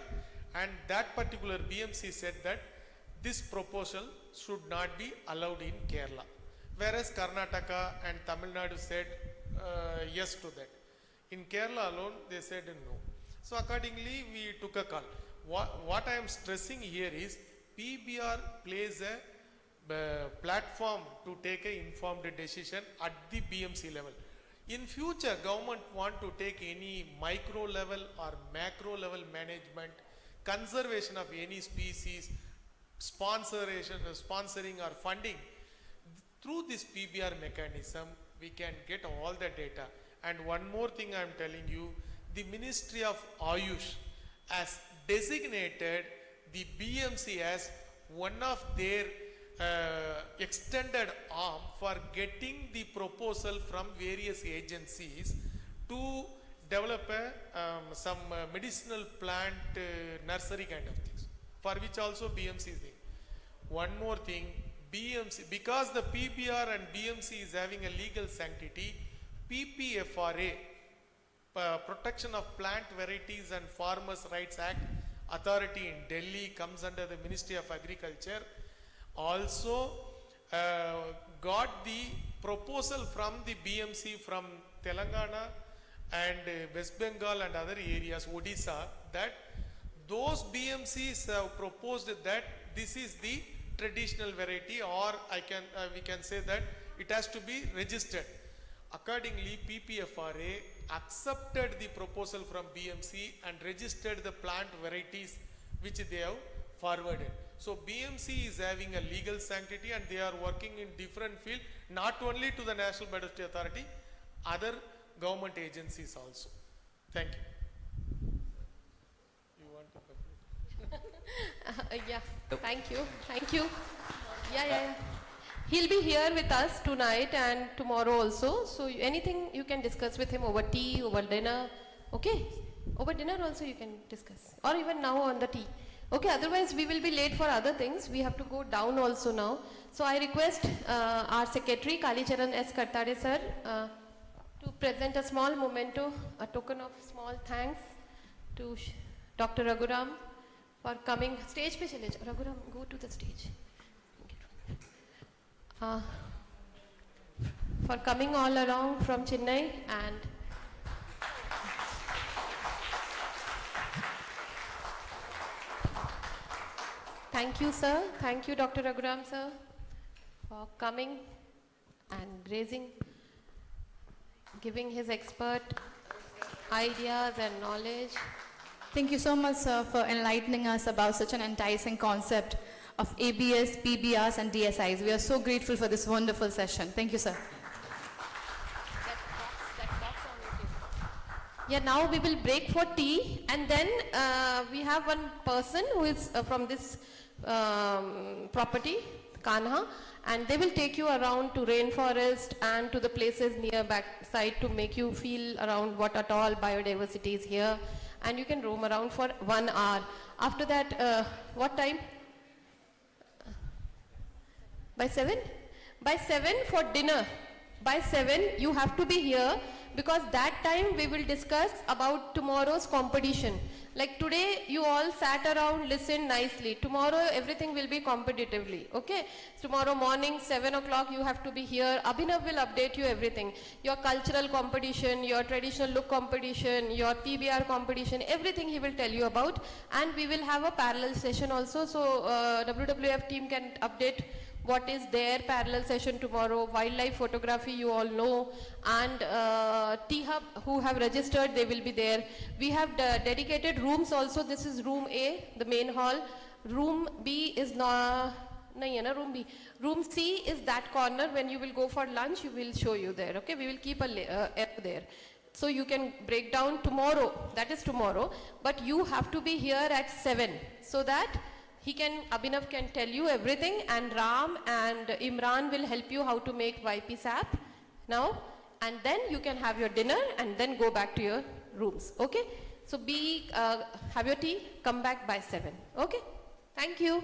and that particular BMC said that this proposal should not be allowed in Kerala, whereas Karnataka and Tamil Nadu said yes to that. In Kerala alone, they said no. So accordingly, we took a call. What I am stressing here is PBR plays a platform to take an informed decision at the BMC level. In future, government want to take any micro level or macro level management, conservation of any species, sponsoring or funding. Through this PBR mechanism, we can get all the data. And one more thing I am telling you, the Ministry of Ayush has designated the BMC as one of their extended arm for getting the proposal from various agencies to develop some medicinal plant nursery kind of things, for which also BMC is there. One more thing, BMC, because the PBR and BMC is having a legal sanctity, PPFRA, Protection of Plant Varieties and Farmers' Rights Act Authority in Delhi, comes under the Ministry of Agriculture, also got the proposal from the BMC from Telangana and West Bengal and other areas, Odisha, that those BMCs have proposed that this is the traditional variety, or we can say that it has to be registered. Accordingly, PPFRA accepted the proposal from BMC and registered the plant varieties which they have forwarded. So BMC is having a legal sanctity and they are working in different field, not only to the National Biodiversity Authority, other government agencies also. Thank you. You want to complete? Yeah, thank you. Yeah. He'll be here with us tonight and tomorrow also. So anything you can discuss with him over tea, over dinner. Okay? Over dinner also you can discuss. Or even now on the tea. Okay, otherwise we will be late for other things. We have to go down also now. So I request our secretary, Kalicharan S. Kartade sir, to present a small memento, a token of small thanks to Dr. Raghuram for coming. Stage pe chale jao. Raghuram, go to the stage. For coming all along from Chennai, and thank you sir, thank you Dr. Raghuram sir for coming and giving his expert ideas and knowledge. Thank you so much, sir, for enlightening us about such an enticing concept of ABS, PBRs and DSIs. We are so grateful for this wonderful session. Thank you, sir. Yeah, now we will break for tea, and then we have one person who is from this property, Kanha, and they will take you around to rainforest and to the places near backside to make you feel around what at all biodiversity is here, and you can roam around for 1 hour. After that, what time? By 7? By 7 for dinner. By 7 you have to be here, because that time we will discuss about tomorrow's competition. Like today you all sat around, listened nicely. Tomorrow everything will be competitively, okay? Tomorrow morning 7 o'clock you have to be here. Abhinav will update you everything. Your cultural competition, your traditional look competition, your PBR competition, everything he will tell you about. And we will have a parallel session also, so WWF team can update what is their parallel session tomorrow. Wildlife photography you all know, and T-Hub who have registered, they will be there. We have dedicated rooms also. This is room A, the main hall. Room B is room B. Room C is that corner. When you will go for lunch, we will show you there. Okay, we will keep a there. So you can break down tomorrow, that is tomorrow, but you have to be here at 7 so that Abhinav can tell you everything, and Ram and Imran will help you how to make YP sap now, and then you can have your dinner and then go back to your rooms. Okay? So have your tea, come back by 7. Okay? Thank you.